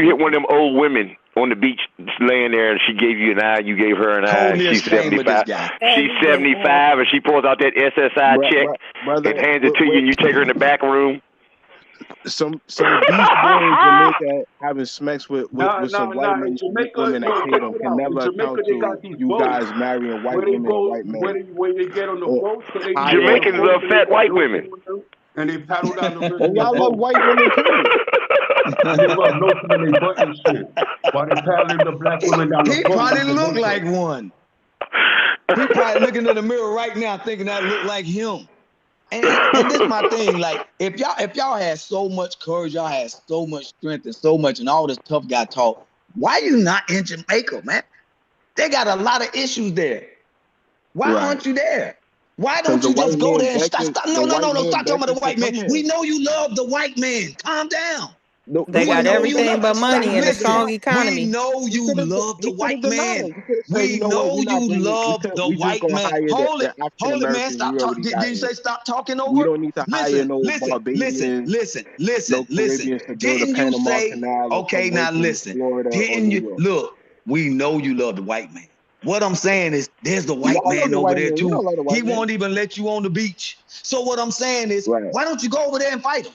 you hit one of them old women on the beach laying there and she gave you an eye, you gave her an eye, and she's 75. She's 75 and she pulls out that SSI check and hands it to you and you take her in the back room. Some Beach Boys in Jamaica having smacks with some white men, women that can never account to you guys marrying white women and white men. Where they get on the boat, so they Jamaicans love fat white women. And they paddle down the river. And y'all love white women too. They love lotion and they butt and shit. While they paddling the black women down the boat. He probably look like one. He probably looking in the mirror right now thinking that look like him. And this is my thing. Like, if y'all had so much courage, y'all had so much strength and so much and all this tough guy talk, why you not in Jamaica, man? They got a lot of issues there. Why aren't you there? Why don't you just go there and stop? No, stop talking about the white man. We know you love the white man. Calm down. They got everything but money and a strong economy. We know you love the white man. We know you love the white man. Hold it, man. Stop talking. Did you say stop talking over? We don't need to hire no Barbadians, listen. no Caribbeans to build a Panama Canal. Okay, now listen. Didn't you look? We know you love the white man. What I'm saying is there's the white man over there too. He won't even let you on the beach. So what I'm saying is, why don't you go over there and fight him?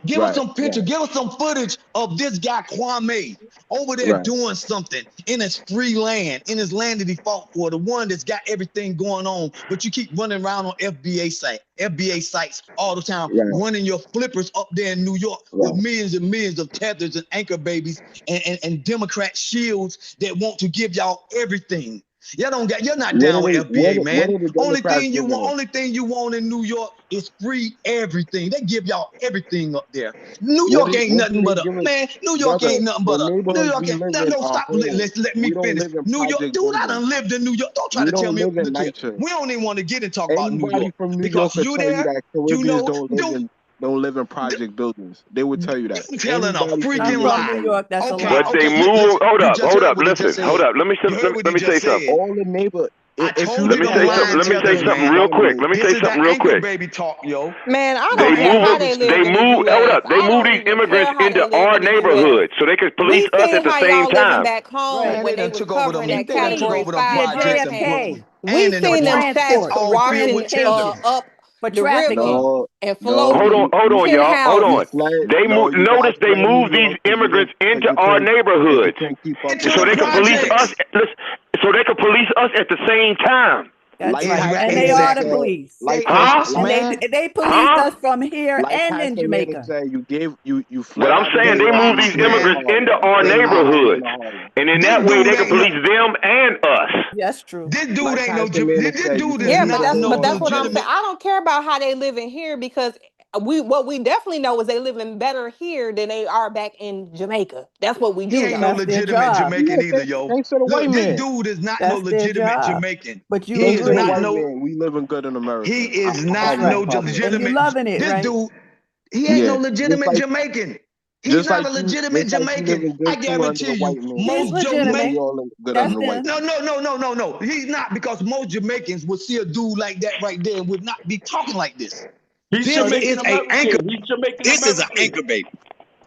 Give us some pictures, give us some footage of this guy Kwame over there doing something in his free land, in his land that he fought for, the one that's got everything going on, but you keep running around on FBA sites all the time, running your flippers up there in New York with millions and millions of tethers and anchor babies and Democrat shields that want to give y'all everything. You're not down with FBA, man. Only thing you want in New York is free everything. They give y'all everything up there. New York ain't nothing but a man. New York ain't nothing but a New York ain't no stop. Let me finish. New York, dude, I done lived in New York. Don't try to tell me. We don't even want to get and talk about New York because you there. You know, don't live in project buildings. They would tell you that. Telling a freaking lie. New York, that's a lie. But they move. Hold up. Listen. Hold up. Let me say something. All the neighbor. Let me say something real quick. Baby talk, yo. Man, I don't care how they live. Hold up. They move these immigrants into our neighborhood so they can police us at the same time. Back home when they was covering that Category 5 JFK. We seen them stats washing up the river and floating. Hold on, y'all. Hold on. They notice they move these immigrants into our neighborhoods so they can police us. So they can police us at the same time. That's right. And they are the police. They police us from here and in Jamaica. But I'm saying they move these immigrants into our neighborhood, and in that way they can police them and us. That's true. This dude ain't no. This dude is not but that's what I'm saying. I don't care about how they live in here because what we definitely know is they living better here than they are back in Jamaica. That's what we do. He ain't no legitimate Jamaican either, yo. Look, this dude is not no legitimate Jamaican. But you he is not no. We living good in America. He is not no legitimate. You loving it, this dude, he ain't no legitimate Jamaican. He's not a legitimate Jamaican. I guarantee you, most Jamaicans. No. He's not, because most Jamaicans would see a dude like that right there and would not be talking like this. He's Jamaican American. He's Jamaican American. This is an anchor baby.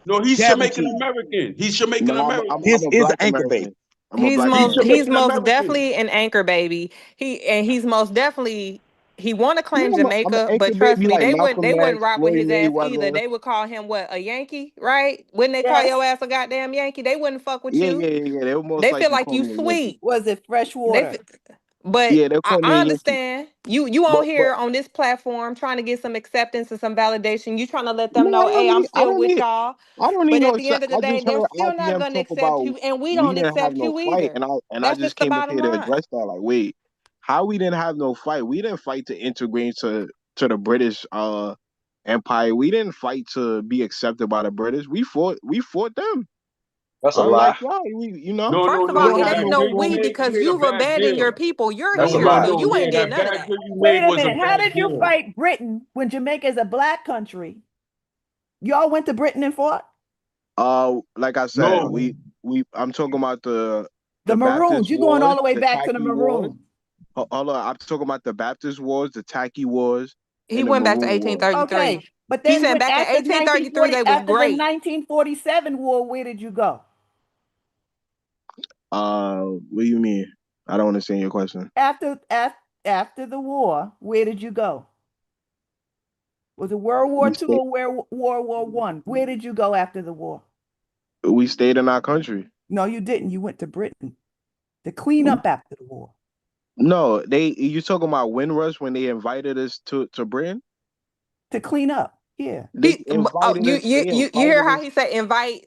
No, he's Jamaican American. He's Jamaican American. This is an anchor baby. He's most definitely an anchor baby. He's most definitely. He want to claim Jamaica, but trust me, they wouldn't rock with his ass either. They would call him a Yankee, right? Wouldn't they call your ass a goddamn Yankee? They wouldn't fuck with you. Yeah. They feel like you sweet. Was it fresh water? But I understand you on here on this platform trying to get some acceptance and some validation. You trying to let them know, hey, I'm still with y'all. But at the end of the day, they're still not going to accept you, and we don't accept you either. And I just came up here to address that. Like, wait, how we didn't have no fight? We didn't fight to integrate to the British Empire. We didn't fight to be accepted by the British. We fought them. That's a lie. First of all, it ain't no we, because you've abandoned your people. You're here, so you ain't getting none of that. Wait a minute. How did you fight Britain when Jamaica is a black country? Y'all went to Britain and fought? Like I said, I'm talking about the Maroons. You're going all the way back to the Maroons. Hold on, I'm talking about the Baptist Wars, the Tacky Wars. He went back to 1833. Okay, but then he said back in 1833 they was great. After the 1947 war, where did you go? What do you mean? I don't understand your question. After the war, where did you go? Was it World War II or World War I? Where did you go after the war? We stayed in our country. No, you didn't. You went to Britain to clean up after the war. No, you talking about Windrush when they invited us to Britain? To clean up, yeah. You hear how he said invite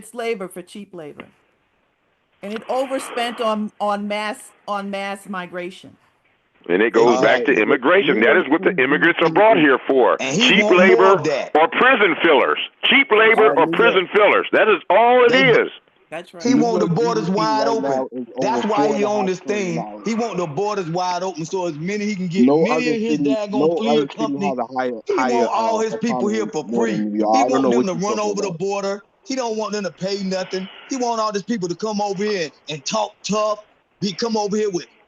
its labor for cheap labor. And it overspent on mass migration. And it goes back to immigration. That is what the immigrants are brought here for. Cheap labor or prison fillers. Cheap labor or prison fillers. That is all it is. That's right. He want the borders wide open. That's why he on this thing. He want the borders wide open so as many he can get many of his daggone fleet company. He want all his people here for free. He want them to run over the border. He don't want them to pay nothing. He want all these people to come over here and talk tough. He come over here with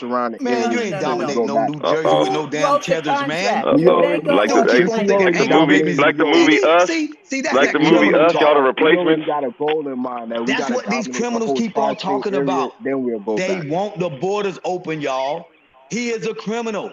surrounding Man, areas. you ain't dominating no New back. Jersey with no damn wrote the tethers, man. contract? Your bank Dude don't keep operate on like thinking, that. ain't no babies. Like the movie Us. See, that's Like that the movie criminal Us, y'all the talk. We already replacements. got a goal in mind that we That's got to what these dominate the criminals whole keep on tri-state talking area. about. Then we'll go They back. want the borders open, y'all. He is a criminal.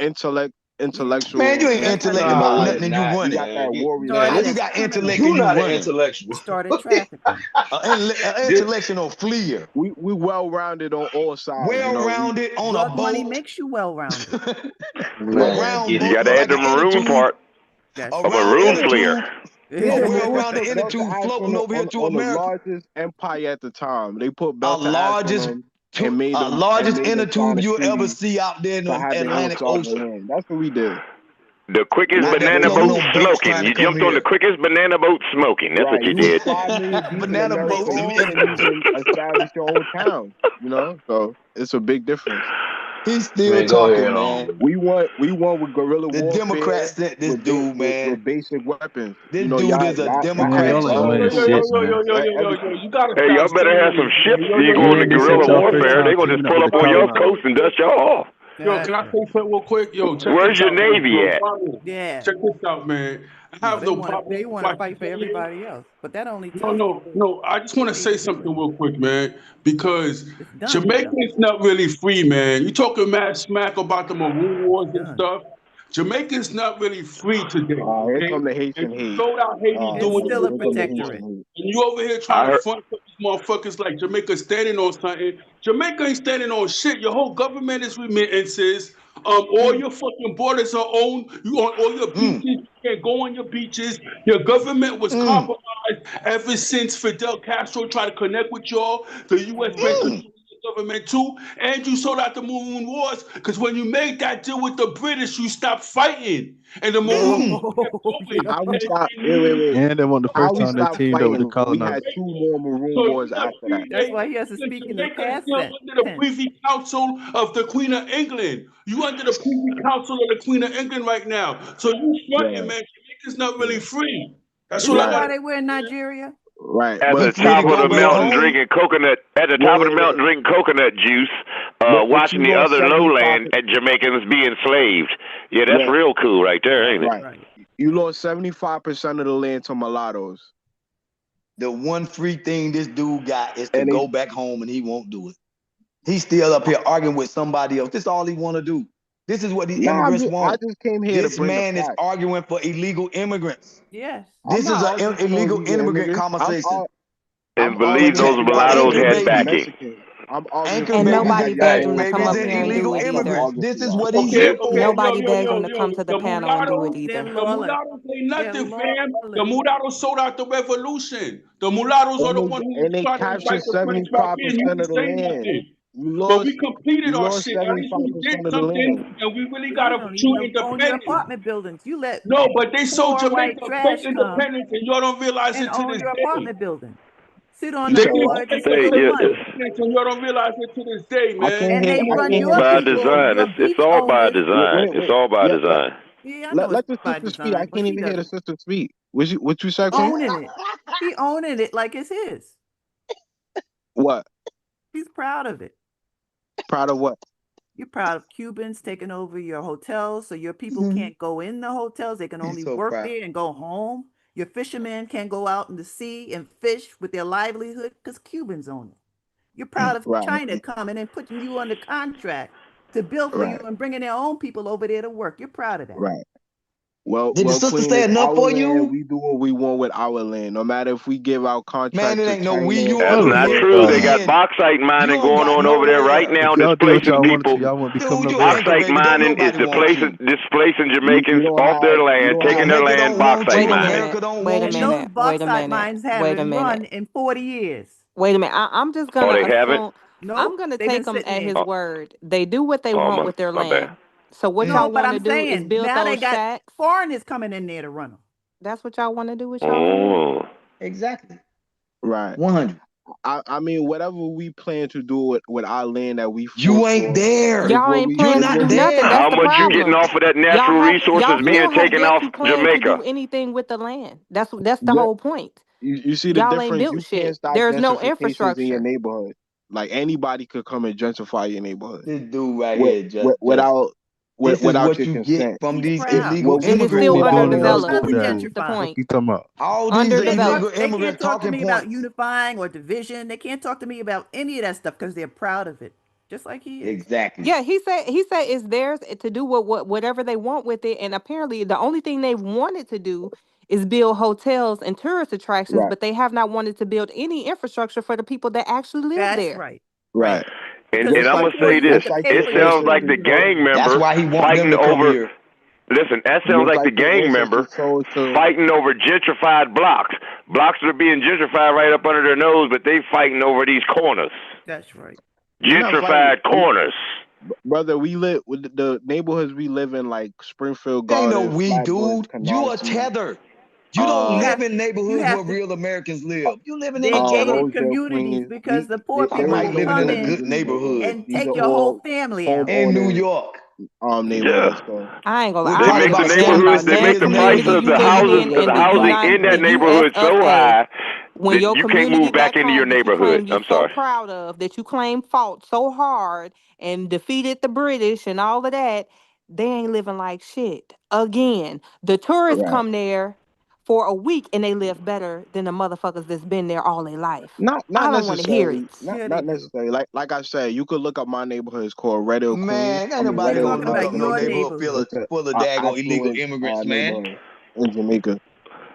intellectual. Man, you ain't intellect about nothing and you You running. got that warrior. How you Listen, got intellect You're and you not an running? intellectual. Started trafficking. Intellectual fleer. we well rounded on all sides. Well-rounded on Drug a money boat. makes you well-rounded. Around You boat, got to like add the an maroon inner tube. part. That's A Around maroon inner flair. tube. They Oh, put well around the belt inner to tube ass floating over here to on the America. largest empire at the time. They put A belt to ass on largest, them and made them largest inner sign tube a you'll ever treaty see out there in to the have their own Atlantic sovereign Ocean. land. That's what we did. The quickest banana boat smoking. You jumped on the quickest banana boat smoking. That's what you did. 5 million deep in Banana America, boats. you can't even establish your own town. You know, so it's a big difference. He's still talking, man. We won with guerrilla The warfare. Democrats sent this dude, man. With basic weapons. This you know, dude is a Democrat. Y'all ain't shit, man. You gotta Hey, y'all better have some ships so you go into guerrilla warfare. They're gonna just pull up on your coast and dust y'all off. Yo, can I say something real quick? Yo, check Where's this your out, Navy man. at? Yeah. Check this out, man. I have no problem. They want to fight for everybody else, but that only tells No. I just want to say something real quick, man, because Jamaica is not really free, man. You talking mad smack about the Maroon Wars and stuff. Jamaica's not really free today. Here Okay? come the Haitian And hate. you showed out Haiti doing still a it. protectorate. And you over here trying to front for these motherfuckers like Jamaica standing on something. Jamaica ain't standing on shit. Your whole government is remittances. All your fucking borders are owned. You on all your beaches. You can't go on your beaches. Your government was compromised ever since Fidel Castro tried to connect with y'all. The U.S. went government too, and you sold out the Maroon Wars because when you made that deal with the British, you stopped fighting, and the Maroon Wars kept going. How we stop? Wait. And then when the How first we time they stop teamed up with the fighting? We colonizers. had 2 more Maroon Wars after that. That's why he has to speak in the past still under the Privy Council of the Queen of England. You under the Privy Council of the Queen of England right now. So you fronting, man. Jamaica's not really free. That's Is what that I why got. they were in Nigeria? Right. At the top of the mountain drinking coconut, at the top of the mountain drinking coconut juice, watching the other lowland at Jamaicans be enslaved. Yeah, that's real cool right there, ain't it? Right. You lost 75% of the land to mulattoes. The one free thing this dude got is to go back home, and he won't do it. He's still up here arguing with somebody else. This is all he want to do. This is what the immigrants want. I just came here This to bring man is arguing for illegal immigrants. Yes. This is an illegal immigrant conversation. And believe those mulattoes had backing. And nobody begged him to come up here and do it either. This is what he's here for. Nobody begged him to come to the panel and do it either. The mulattoes ain't nothing, fam. The mulattoes sold out the revolution. The mulattoes are the ones who tried to fight the French back in. You didn't say nothing. But we completed our shit. At least we did something, and we really got a true independence. Apartment buildings. You let no, but they sold Jamaica trash fake independence, and y'all don't realize it to this day. Apartment building. Sit on the board and steal money. And y'all don't realize it to this day, man. And they run your by people, design. your It's all by design. It's all by design. Yeah, I know let the it's by sister speak. design, I can't even hear the sister speak. What you said? Owning it. He owning it like it's his. What? He's proud of it. Proud of what? You're proud of Cubans taking over your hotels, so your people can't go in the hotels. They can only work there and go home. Your fishermen can't go out in the sea and fish with their livelihood because Cubans own it. You're proud of China coming and putting you under contract to build for you and bringing their own people over there to work. You're proud of that. Right. Well, did the sister say enough for you? We do what we want with our land. No matter if we give out contracts. Man, it ain't no we. You That's not true. They got bauxite mining going on over there right now, displacing people. Bauxite mining is displacing Jamaicans off their land, taking their land, bauxite mining. Wait a minute. Bauxite mines haven't run in 40 years. Wait a minute. I'm just gonna. Oh, they haven't? No, I'm gonna take them at his word. They do what they want with their land. Bad. So what y'all want to do is build now those they got shacks. Foreigners coming in there to run them. That's what y'all want to do with y'all land. Exactly. Right. 100. I mean, whatever we plan to do with our land that we you ain't there. Y'all ain't planning to do nothing. That's How the much problem. you getting off of that natural resources being taken off Jamaica? To do anything with the land. That's the whole point. You see the y'all difference. Ain't built you shit. Can't stop There's no infrastructure in your neighborhood. Like anybody could come and gentrify your neighborhood. This dude right here, without this is without what your you consent. get from these illegal and it's still underdeveloped. That's the point. You talking about? All these illegal They immigrants can't talk to me talking about points. unifying or division. They can't talk to me about any of that stuff because they're proud of it, just like he is. Exactly. Yeah, he said it's theirs to do whatever they want with it, and apparently the only thing they wanted to do is build hotels and tourist attractions, but they have not wanted to build any infrastructure for the people that actually live there. Right. Right. And I'm gonna say this: it sounds like the gang member That's why he wants fighting them to come over. here. Listen, that sounds like the gang member fighting over gentrified blocks. Blocks that are being gentrified right up under their nose, but they fighting over these corners. That's right. Gentrified corners. Brother, we live with the neighborhoods we live in, like Springfield Ain't no Gardens, we, Flatbush, dude. You a Canarsie. tether. You don't live in You neighborhoods have where to. real Americans live. You living in They're a tether. gated Roseville, communities Queens. because the poor I people like will living come in a in good neighborhood. and These are take your whole all family out. In New homeowners York. neighborhoods. So I ain't gonna lie. We're I They don't talking give make a the about damn neighborhood. about They that make the price community niggas of you the living housing in, living of and the then you housing not, in and that then you neighborhood as so us as high when that your you can't move community back back into your home that you neighborhood. claim you I'm so sorry. proud of, that you claim fought so hard and defeated the British and all of that, they ain't living like shit. Again, the tourists right. come there for a week and they live better than the motherfuckers that's been there all their life. Not I don't want to hear necessarily. it. Not necessarily. Like I said, you could look up my neighborhood. It's called Red Hill, Queens. Man, I ain't mean nobody Red We're Hill, gonna talking look about up no your Jamaica. neighborhood neighborhood. full of It's an daggone illegal affluent immigrants, man. neighborhood in Jamaica.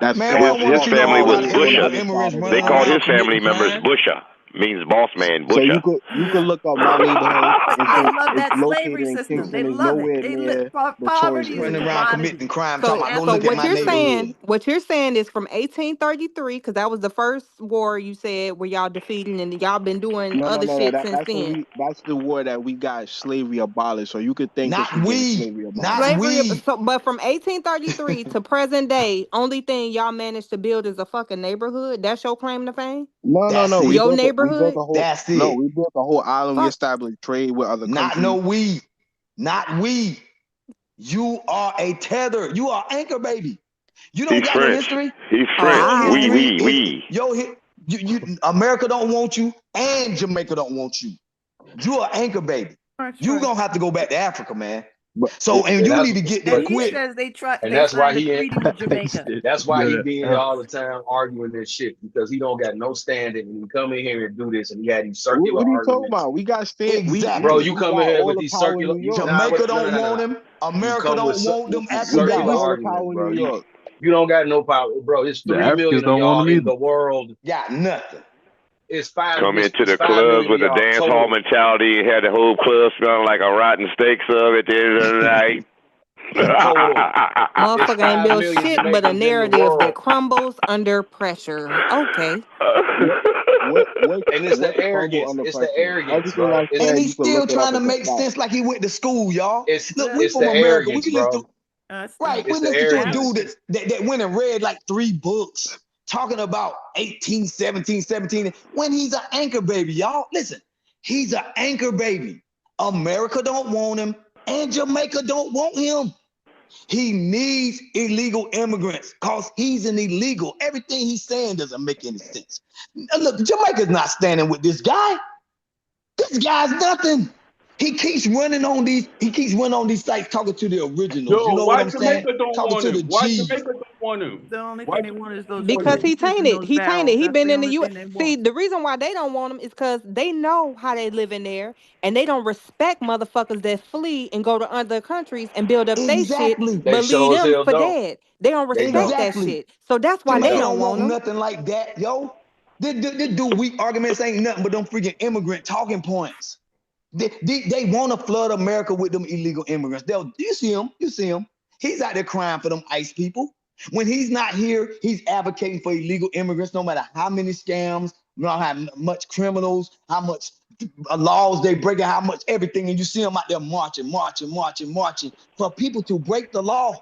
That's Man, we His don't want his you to know family all was about smaller the on the Busha. illegal other immigrants side of the They running called water. his around family committing members crime. Busha. Means boss man. So Busha. you could look up my neighborhood. They It's love that located slavery in system. They Kingston. It's love it. nowhere near the tourist Poverty is a Running area. around commodity. committing crime, talking So, about go so look at what my you're neighborhood. saying, is from 1833, because that was the first war you said where y'all defeating, and y'all been doing No. other shit since That's when then. that's the war that we got slavery abolished. So you could thank us Not for getting we. slavery Not abolished. Slavery, we. so, but from 1833 to present day, only thing y'all managed to build is a fucking neighborhood. That's your claim to fame? That's No. it. Your We built neighborhood? a whole That's it. we built a whole island. We Fuck. established trade with other Not no countries. we. Not we. You are a tether. You are anchor baby. You don't He's got no French. history. He's Oh, French. Your I We history we is we. America don't want you and Jamaica don't want you. You are anchor baby. That's You right. gonna have to go back to Africa, man. But So and And you that's need to get And there he quick. says they and that's why signed a he ain't. treaty with Jamaica. That's why he be in here all the time arguing this shit because he don't got no standing and he come in here and do this and he had these circular what are you talking arguments. about? We got Bro, Exactly. you we come got in here all with the these power in circular. New You York. Jamaica no don't no no want no. him. You America come with don't want them these anchor We got circular babies. all the arguments, power in bro. New York. You don't got no power, bro. It's The 3 Africans million of don't want y'all them in either. the world. Got nothing. It's five. Come into It's the 5 clubs million of with a y'all dance hall total. mentality and had the whole club smelling like a rotten steak sub at the end of the night. Total. It's motherfucker ain't 5 built million shit but a Jamaicans in the narrative that world, crumbles under pressure. Okay. and it's the What crumble arrogance. under It's the pressure? arrogance, Everything bro. I And said, he's you can look still it up trying to at the make top. sense like he went to school, y'all. Look, we It's from the America. We arrogance, listen, bro. right? We It's the listen to a arrogance. dude that went and read like 3 books talking about 17 when he's an anchor baby, y'all. Listen, he's an anchor baby. America don't want him and Jamaica don't want him. He needs illegal immigrants because he's an illegal. Everything he's saying doesn't make any sense. Look, Jamaica's not standing with this guy. This guy's nothing. He keeps running on these sites talking to the originals. You Yo, know what why I'm saying? Jamaica don't Talking want to the him? Why G's. Jamaica don't want him? The only Why? thing they want is those Because he reparations and tainted. those He tainted. barrels. He That's been the in the only U.S. thing they See, want. the reason why they don't want him is because they know how they live in there, and they don't respect motherfuckers that flee and go to other countries and build up they shit, Exactly. They but leave sure as them hell for don't. dead. They don't They don't. respect that Exactly. shit. So that's why They they Jamaica don't. don't don't want want him. nothing like that, yo. This dude weak arguments ain't nothing but them freaking immigrant talking points. They want to flood America with them illegal immigrants. You see him. You see him. He's out there crying for them ICE people. When he's not here, he's advocating for illegal immigrants, no matter how many scams, how much criminals, how much laws they break, how much everything. And you see him out there marching for people to break the law.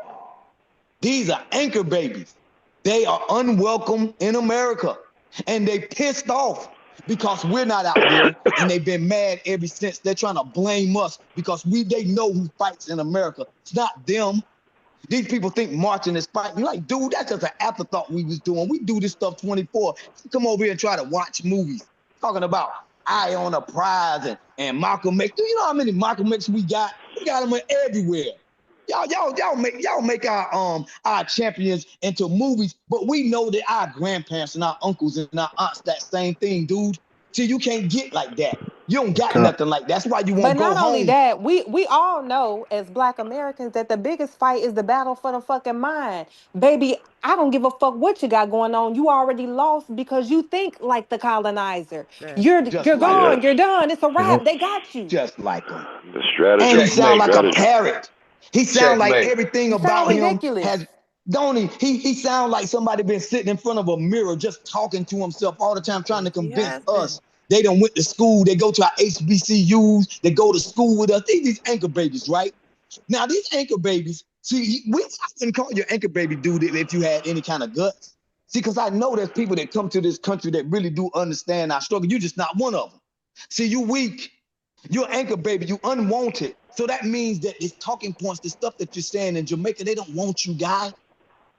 These are anchor babies. They are unwelcome in America. And they pissed off because we're not out there, and they've been mad ever since. They're trying to blame us because they know who fights in America. It's not them. These people think marching is fighting. You're like, dude, that's just an afterthought we was doing. We do this stuff 24. You come over here and try to watch movies. Talking about Eye on a Prize and Malcolm X. Do you know how many Malcolm X we got? We got them everywhere. Y'all make our champions into movies, but we know that our grandparents and our uncles and our aunts that same thing, dude. See, you can't get like that. You don't got nothing like that. That's why you But won't go not only home. that, we all know as Black Americans that the biggest fight is the battle for the fucking mind. Baby, I don't give a fuck what you got going on. You already lost because you think like the colonizer. You're Just like gone. them. You're done. It's a wrap. They got you. Just like them. The strategy. And he sound Checkmate. like a Strategy. parrot. He sound like Checkmate. everything You sound about him ridiculous. has, don't he? He sound like somebody been sitting in front of a mirror just talking to himself all the time, trying to He convince has been. us They done went to school. They go to our HBCUs. They go to school with us. These anchor babies, right? Now, these anchor babies, see, I wouldn't call you anchor baby, dude, if you had any kind of guts. See, because I know there's people that come to this country that really do understand our struggle. You're just not one of them. See, you weak. You're an anchor baby. You unwanted. So that means that it's talking points, the stuff that you're saying in Jamaica, they don't want you, guy.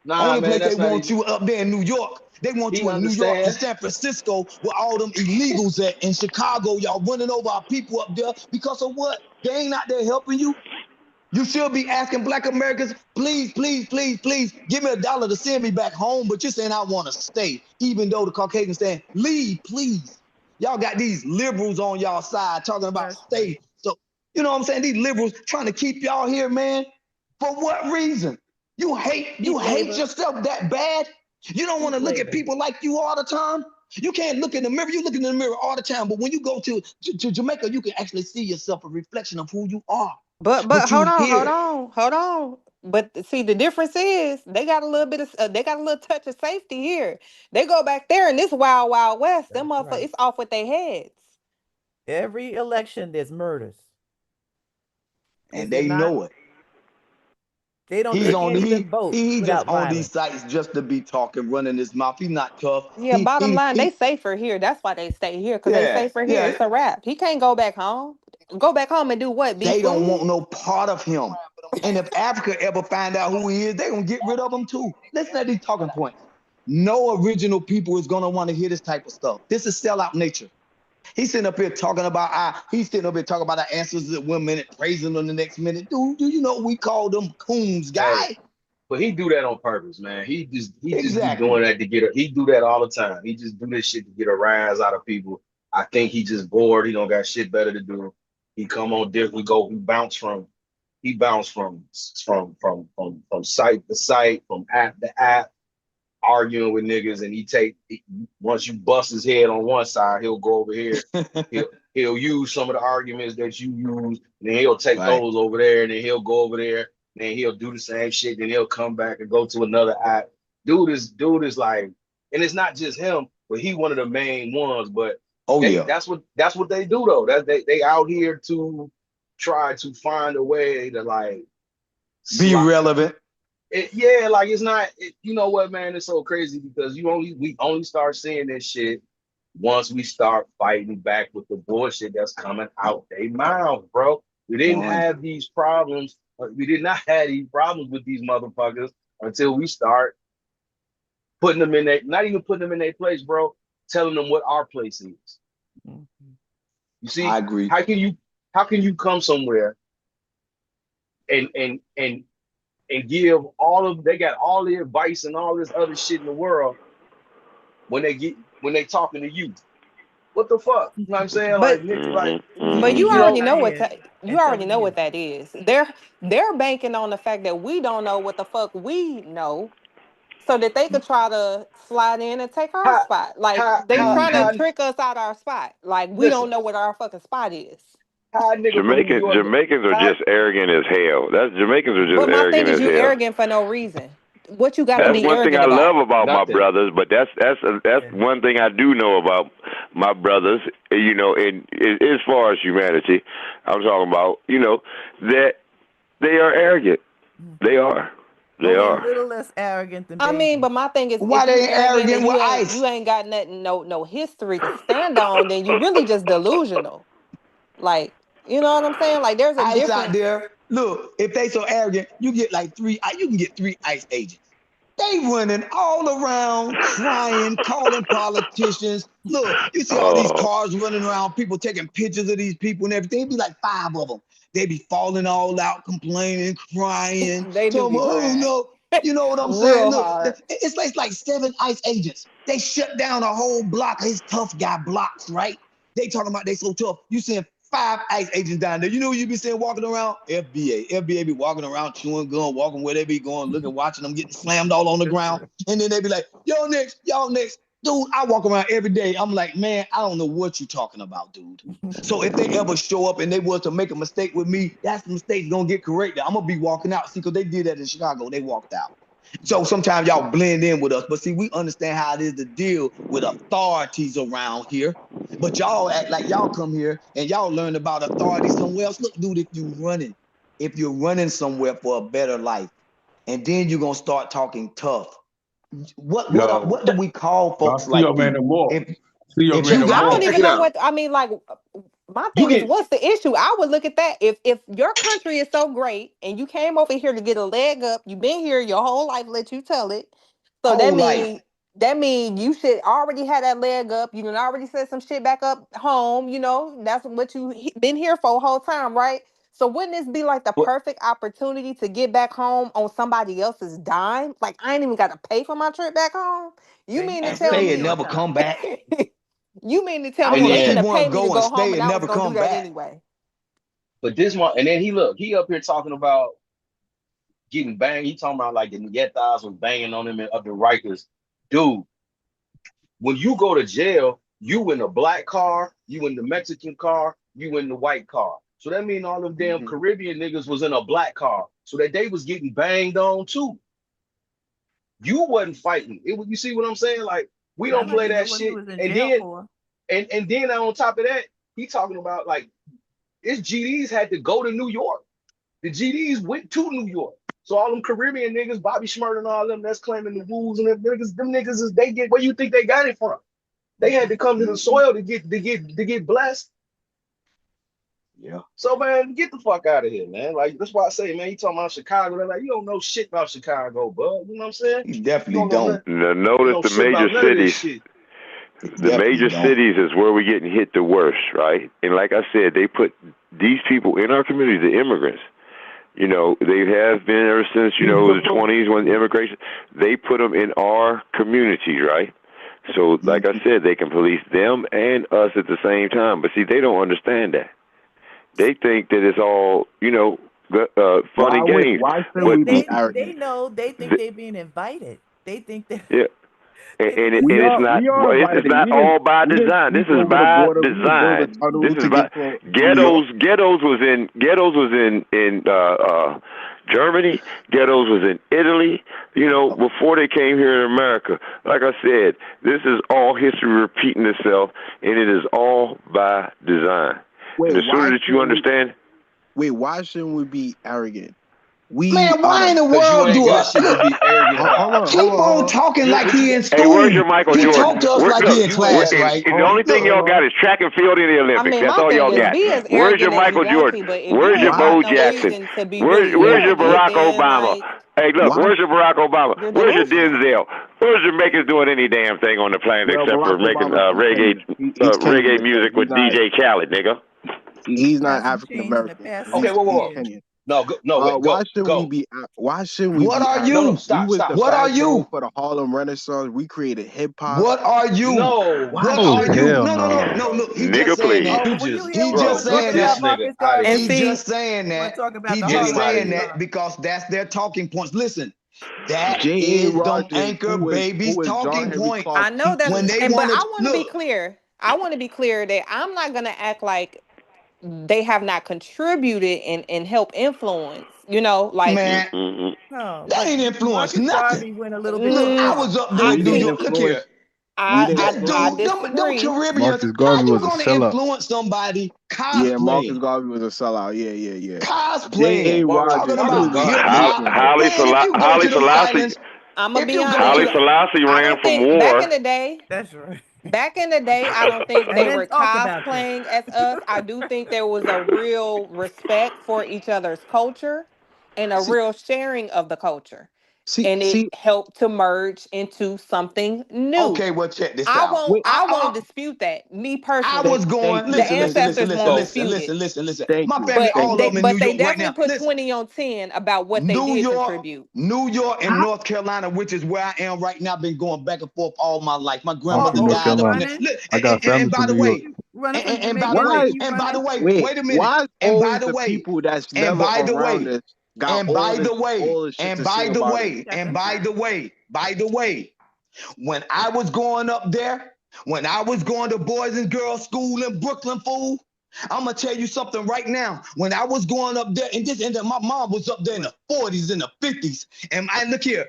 Nah, Only man, place that's they not want even. you up there in New York. They want He you in New York and understand. San Francisco where all them illegals at. In Chicago, y'all running over our people up there because of what? They ain't out there helping you. You should be asking Black Americans, please, please, please, please, give me $1 to send me back home. But you're saying I want to stay, even though the Caucasians saying, leave, please. Y'all got these liberals on y'all side talking about stay. So, you know what I'm saying? These liberals trying to keep y'all here, man. For what reason? You hate yourself that bad? You don't want to look at people like you all the time? You can't look in the mirror. You look in the mirror all the time. But when you go to Jamaica, you can actually see yourself, a reflection of who you are. But hold on. But see, the difference is they got a little bit of they got a little touch of safety here. They go back there in this wild, wild west. Them motherfuckers, it's off with their heads. Every election, there's murders, and they know it. They don't. They can't even vote He without just on violence. these sites just to be talking, running his mouth. He's not tough. Yeah, bottom line, they safer here. That's why they stay here, because they safer here. It's a wrap. He can't go back home. Go back home and do what? They don't want no part of him. And if Africa ever find out who he is, they're going to get rid of him too. Listen to these talking points. No original people is going to want to hear this type of stuff. This is sellout nature. He's sitting up here talking about our answers at 1 minute, praising them the next minute. Dude, do you know we call them coons, guy? Hey, but he do that on purpose, man. He just be doing that to get he do that all the time. He just do this shit to get a rise out of people. I think he just bored. He don't got shit better to do. He come on different. He bounce from site to site, from app to app, arguing with niggas, and once you bust his head on one side, he'll go over here. he'll use some of the arguments that you use, and then he'll take those over there, and then he'll go over there, and then he'll do the same shit, then he'll come back and go to another app. Dude is like, and it's not just him, but he one of the main ones. But that's what they do though. They out here to try to find a way to like be relevant. It's not. You know what, man? It's so crazy because we only start seeing this shit once we start fighting back with the bullshit that's coming out their mouth, bro. We didn't have these problems. We did not have these problems with these motherfuckers until we start putting them in not even putting them in their place, bro. Telling them what our place is. You see, I agree. How can you come somewhere and give they got all the advice and all this other shit in the world when they talking to you? What the fuck? You know what I'm saying? But you already know what that is. They're banking on the fact that we don't know what the fuck we know, so that they could try to slide in and take our spot. Like they trying to trick us out our spot. Like we don't know what our fucking spot is. Jamaicans are just arrogant as hell. Jamaicans are just arrogant as hell. But my thing is, you arrogant for no reason. What you got to be arrogant about? That's one thing I love about my brothers, but that's one thing I do know about my brothers. You know, as far as humanity, I'm talking about. You know that they are arrogant. They are. They are a little less arrogant than. I mean, but my thing is, why they arrogant with ice? You ain't got nothing, no history to stand on. Then you really just delusional. Like, you know what I'm saying? Like, there's a ice difference out there. Look, if they so arrogant, you get like 3. You can get 3 ICE agents. They running all around, crying, calling politicians. Look, you see all these cars running around, people taking pictures of these people and everything. It'd be like 5 of them. They be falling all out, complaining, crying. They do be crying. No. You know what I'm saying? Look, it's like 7 ICE agents. They shut down a whole block of his tough guy blocks, right? They talking about they so tough. You seeing 5 ICE agents down there. You know what you be seeing walking around? FBA. FBA be walking around, chewing gum, walking where they be going, looking, watching them getting slammed all on the ground. And then they be like, y'all next. Dude, I walk around every day. I'm like, man, I don't know what you're talking about, dude. So if they ever show up and they was to make a mistake with me, that's the mistake gonna get corrected. I'm gonna be walking out. See, because they did that in Chicago. They walked out. So sometimes y'all blend in with us, but see, we understand how it is to deal with authorities around here. But y'all act like y'all come here and y'all learn about authority somewhere else. Look, dude, if you're running somewhere for a better life, and then you're gonna start talking tough. What do we call folks like you? See your If you I got don't the, even know what I mean. Like, my thing is, what's the issue? I would look at that. If your country is so great and you came over here to get a leg up, you've been here your whole life. Let you tell it. So that mean you should already have that leg up. You done already said some shit back up home. You know that's what you been here for the whole time, right? So wouldn't this be like the perfect opportunity to get back home on somebody else's dime? Like, I ain't even got to pay for my trip back home. You mean to tell me? Stay and never come back. You mean to tell me they finna pay me to go home and I was gonna do that anyway? But this one, and then he up here talking about getting banged. He talking about like the Tethers was banging on him of the Rikers. Dude, when you go to jail, you in the black car, you in the Mexican car, you in the white car. So that means all them damn Caribbean niggas was in a black car. So that they was getting banged on too. You wasn't fighting. You see what I'm saying? Like, we don't play that shit. And then on top of that, he talking about like his GDs had to go to New York. The GDs went to New York. So all them Caribbean niggas, Bobby Shmurda and all them that's claiming the rules and them niggas is they get where you think they got it from. They had to come to the soil to get blessed. Yeah. So man, get the fuck out of here, man. Like that's why I say, man, you talking about Chicago. They're like, you don't know shit about Chicago, bud. You know what I'm saying? You definitely don't. Now, notice the major cities. The major cities is where we're getting hit the worst, right? And like I said, they put these people in our community, the immigrants. You know, they have been ever since, you know, the 20s when immigration, they put them in our communities, right? So, like I said, they can police them and us at the same time. But see, they don't understand that. They think that it's all, you know, fun and games. They know, they think they're being invited. They think that. Yeah. And it's not all by design. This is by design. This is by ghettos. Ghettos was in Germany. Ghettos was in Italy. You know, before they came here in America. Like I said, this is all history repeating itself, and it is all by design. Wait, and the sooner that you understand. Wait, why shouldn't we be arrogant? Man, why in the world do I keep on talking like he in school? Hey, where's your Michael Jordan? He talk to us like he in class, right? And the only thing y'all got is track and field in the Olympics. That's all y'all got. Where's your Michael Jordan? Where's your Bo Jackson? Where's your Barack Obama? Hey, look, where's your Barack Obama? Where's your Denzel? Where's Jamaica's doing any damn thing on the planet except for making reggae music with DJ Khaled, nigga? He's not African American. Okay, whoa. Why shouldn't we be? Why shouldn't we? What are you? Stop. What are you? For the Harlem Renaissance, we created hip hop. What are you? No. What are you? No. Look, he just saying that. He just saying that. He just saying that because that's their talking points. Listen, that is them anchor babies talking point. I know that, when they but I want to be clear. I want to be clear that I'm not going to act like they have not contributed and help influence, you know, like man, that ain't influence nothing. Went a little bit. Look, I was up there in New York. Look here. I them Caribbeans, how you gonna influence somebody cosplaying? Yeah, Marcus Garvey was a sellout. Yeah. Cosplaying. Talking about Haile Selassie. I'm gonna be honest. Haile Selassie ran from war. Back in the day, that's right. Back in the day, I don't think they were cosplaying as us. I do think there was a real respect for each other's culture and a real sharing of the culture. And it helped to merge into something new. Okay, well, check this out. I won't dispute that. Me personally. I was going, listen. My family, all of them in New York right now. But they definitely put 20 on 10 about what they did contribute. New York and North Carolina, which is where I am right now, been going back and forth all my life. My grandmother died up there. I got family from New York. And by the way, wait a minute. And by the way, people that's never around us. And by the way, when I was going up there, when I was going to Boys and Girls School in Brooklyn, fool, I'm gonna tell you something right now. When I was going up there, and my mom was up there in the 40s and the 50s, and look here,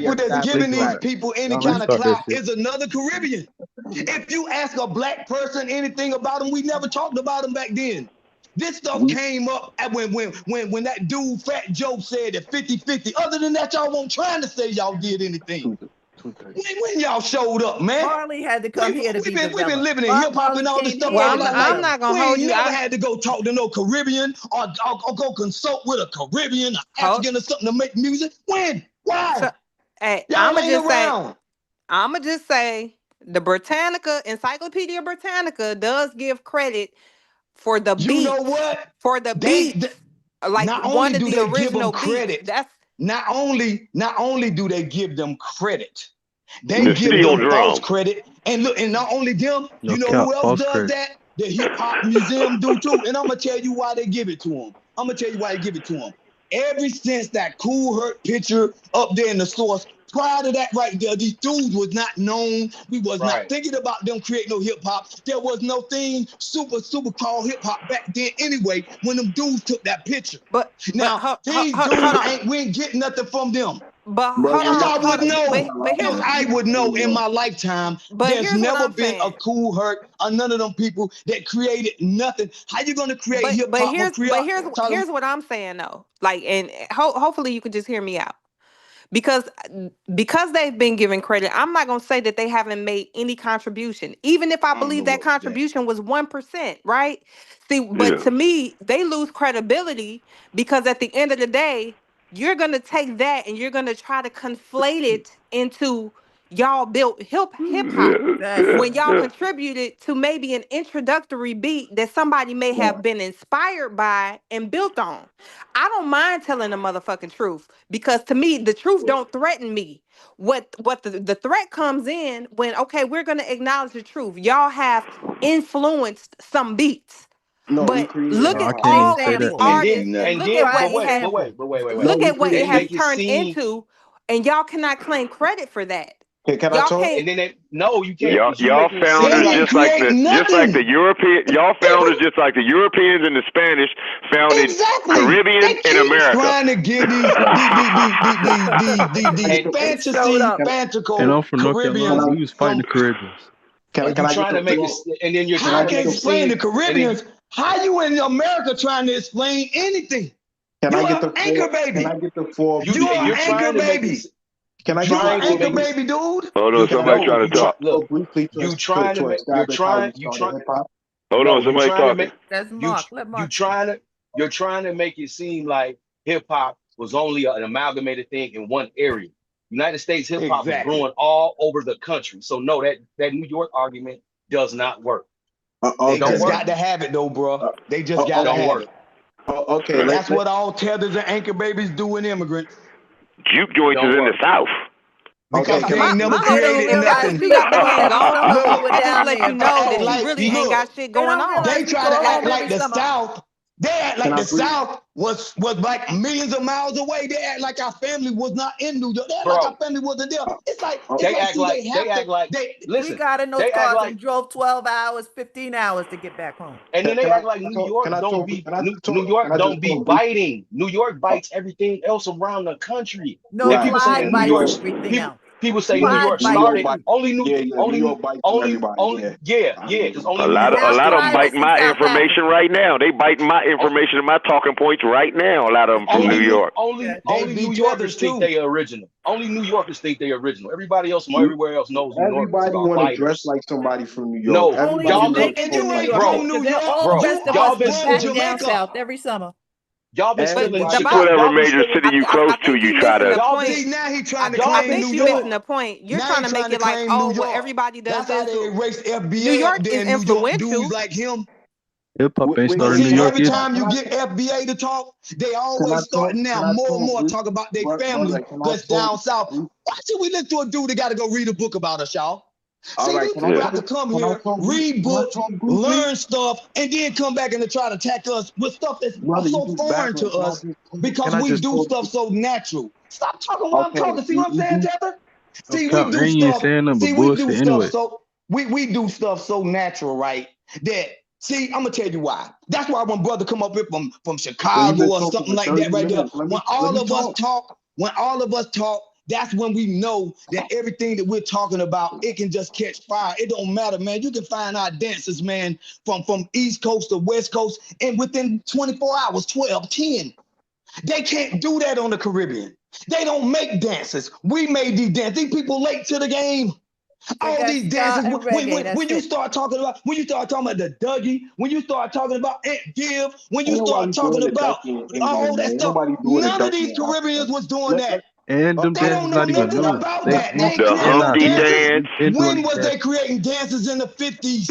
people that's giving these people any kind of clout is another Caribbean. If you ask a black person anything about them, we never talked about them back then. This stuff came up at when that dude Fat Joe said that 50-50. Other than that, y'all weren't trying to say y'all did anything. When y'all showed up, man. Marley had to come here to be We've been living in hip hop and all this stuff. Well, I'm not gonna hold you. We never had to go talk to no Caribbean or go consult with a Caribbean or African or something to make music. When? Why? So, hey, y'all ain't around. I'ma just say the Britannica, Encyclopedia Britannica does give credit for the beats. You know what? For the beats. Like not one only of do the they original give them credit, beats. That's not only do they give them credit, they give them false credit. And look, and not only them, you know who else does that? The Hip Hop Museum do too. And I'm gonna tell you why they give it to them. Ever since that Cool Herc picture up there in the source, Prior to that right there, these dudes was not known. We was not thinking about them creating no hip hop. There was no thing super called hip hop back then anyway when them dudes took that picture. But now these dudes we ain't getting nothing from them. But hold else on, I would know. but Else I would know in my lifetime. There's never been a Cool Herc or none of them people that created nothing. How you gonna create hip hop? Here's what I'm saying though. Like, and hopefully you can just hear me out. Because they've been given credit, I'm not gonna say that they haven't made any contribution, even if I believe that contribution was 1%, right? See, but to me, they lose credibility because at the end of the day, you're gonna take that and you're gonna try to conflate it into y'all built hip hop when y'all contributed to maybe an introductory beat that somebody may have been inspired by and built on. I don't mind telling the motherfucking truth because to me, the truth don't threaten me. What the threat comes in when, okay, we're gonna acknowledge the truth. Y'all have influenced some beats. But look at all of the artists and look at what it has turned into, and y'all cannot claim credit for that. Can I talk? And then you can't. Y'all founders just like the European. Y'all founders just like the Europeans and the Spanish founded Caribbean and America. Trying to get these fantastical and I'm from North Caribbeans. Carolina. We was fighting the Caribbeans. Can I trying to make it? And then you're trying to explain the Caribbeans. How you in America trying to explain anything? Can you I get the anchor baby? Can I get the four? You're anchor baby. Can I get an anchor baby, dude? Hold on, somebody trying to talk. Look, briefly, Hold on, somebody talking. That's Mark. Let Mark. You're trying to make it seem like hip hop was only an amalgamated thing in one area. United States hip hop is growing all over the country. So no, that New York argument does not work. They just got to have it though, bro. They just got to have it. Okay, that's what all tethers and anchor babies do in immigrants. Juke joints is in the South. Because they ain't never created nothing. Let you know that you really ain't got shit going on. They try to act like the South. They act like the South was like millions of miles away. They act like our family was not in New York. They act like our family wasn't there. It's like they act like we got in those cars and drove 12 hours, 15 hours to get back home. And then they act like New York don't be biting. New York bites everything else around the country. No, people say New York everything else. People say New York started only New York. A lot of them biting my information right now. They biting my information and my talking points right now. A lot of them from New York. Only New Yorkers think they are original. Only New Yorkers think they are original. Everybody else from everywhere else knows New York. Everybody want to dress like somebody from New York. No, y'all been down south every summer. Y'all been stealing whatever major city you close to, you try to. Now he trying to I claim think New you're York. missing the point. You're Now trying to make it like, oh, well, everybody does this. this. They erased FBA. New York is influential. Dudes like him. Hip hop ain't started in New York. Every time you get FBA to talk, they always starting now more and more talk about their family that's down south. Why should we listen to a dude that got to go read a book about us, y'all? See, these people have to come here, read books, learn stuff, and then come back and try to attack us with stuff that's so foreign to us because we do stuff so natural. Stop talking while I'm talking. See what I'm saying, Tether? See, we do stuff. See, we do stuff. So we do stuff so natural, right? That see, I'm gonna tell you why. That's why when brother come up here from Chicago or something like that, right there. When all of us talk. That's when we know that everything that we're talking about, it can just catch fire. It don't matter, man. You can find our dancers, man, from East Coast to West Coast, and within 24 hours, 12, 10. They can't do that on the Caribbean. They don't make dances. We made these dances. These people late to the game. All these dances. When you start talking about the Dougie, when you start talking about Aunt Give, when you start talking about all that stuff, none of these Caribbeans was doing that. And them dances not even new. The Humpty dance. When was they creating dances in the 50s?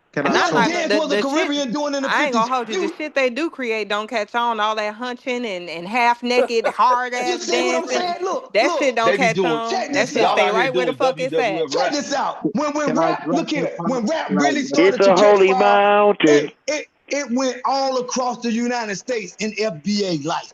The Caribbean doing in the 50s. I ain't gonna hold you. The shit they do create don't catch on. All that hunching and half naked, hard ass dancing. That shit don't catch on. That shit stay right where the fuck it's at. Check this out. When rap, look here. When rap really started to catch holy mountain. It went all across the United States in FBA life.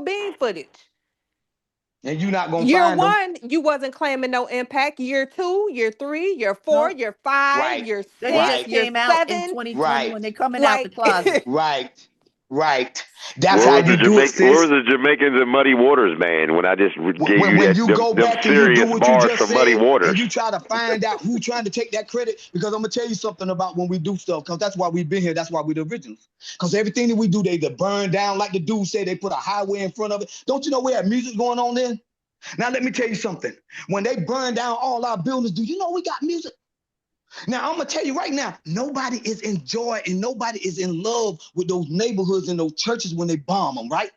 beam footage. And you're not gonna year find them. one, you wasn't claiming no impact. Year 2, year 3, year 4, year 5, year 6, They just year came out 7. in 2020 when they're coming out the Like, closet. Right. That's Where how was you the do it, sis. Where was the Jamaicans and Muddy Waters, man? When I just gave when you go them back and you do serious what you bars just from Muddy said, Waters. and you try to find out who trying to take that credit, because I'm gonna tell you something about when we do stuff, because that's why we've been here. That's why we're the originals. Because everything that we do, they either burn down, like the dude said, they put a highway in front of it. Don't you know we have music going on then? Now let me tell you something. When they burn down all our buildings, do you know we got music? Now, I'm going to tell you right now, nobody is in joy and nobody is in love with those neighborhoods and those churches when they bomb them, right?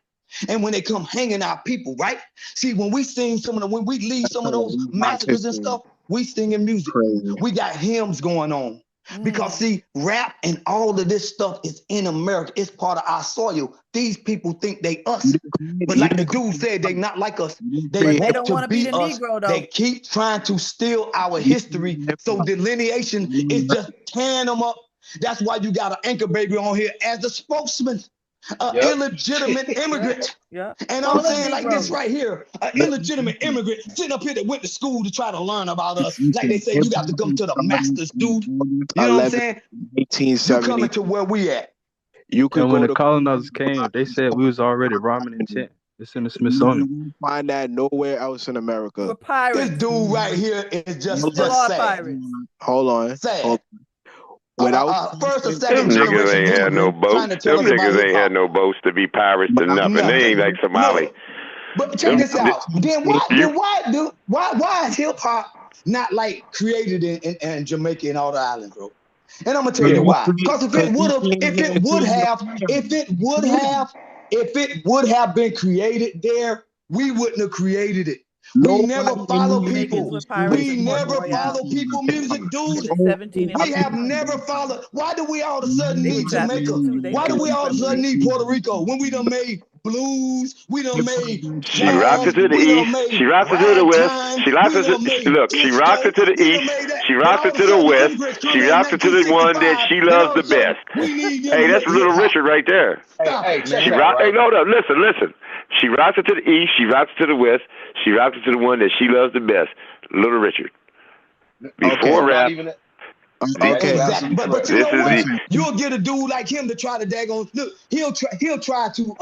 And when they come hanging our people, right? See, when we sing when we lead some of those massacres and stuff, we singing music. We got hymns going on. Because see, rap and all of this stuff is in America. It's part of our soil. These people think they us. But like the dude said, they not like us. They want to be us. Negro, though. They keep trying to steal our history. So delineation is just tearing them up. That's why you got an anchor baby on here as a spokesman. Illegitimate immigrant. And I'm saying like this right here, an illegitimate immigrant sitting up here that went to school to try to learn about us. Like they say, you got to come to the masters, dude. You know what I'm saying? 1870. You coming to where we at. You could And when go the to colonizers came, they said we was already robbing intent. It's in the Smithsonian. You won't find that nowhere else in America. This dude right here is just sad. Hold on. Sad. First or Them second niggas generation ain't had no immigrant boats. trying to tell Them us about niggas ain't hip-hop. had no boats to be pirates or nothing. They ain't like Somali. But check this out. Then why is hip hop not like created in Jamaica and all the islands, bro? And I'm gonna tell you why. Because if it would have been created there, we wouldn't have created it. We never follow people. We never follow people music, dude. We have never followed. Why do we all of a sudden need Jamaica? Why do we all of a sudden need Puerto Rico when we done made blues? We done made She rocked it to the east. She rocked it to the west. She rocked it to look. She rocked it to the east. She rocked it to the west. She rocked it to the one that she loves the best. Hey, that's Little Richard right there. Hey, check She it out, rocked. right? Hey, no, listen. She rocked it to the east. She rocked it to the west. She rocked it to the one that she loves the best, Little Richard. Before rap. Exactly. But you know what? You'll get a dude like him to try to daggone look. He'll try to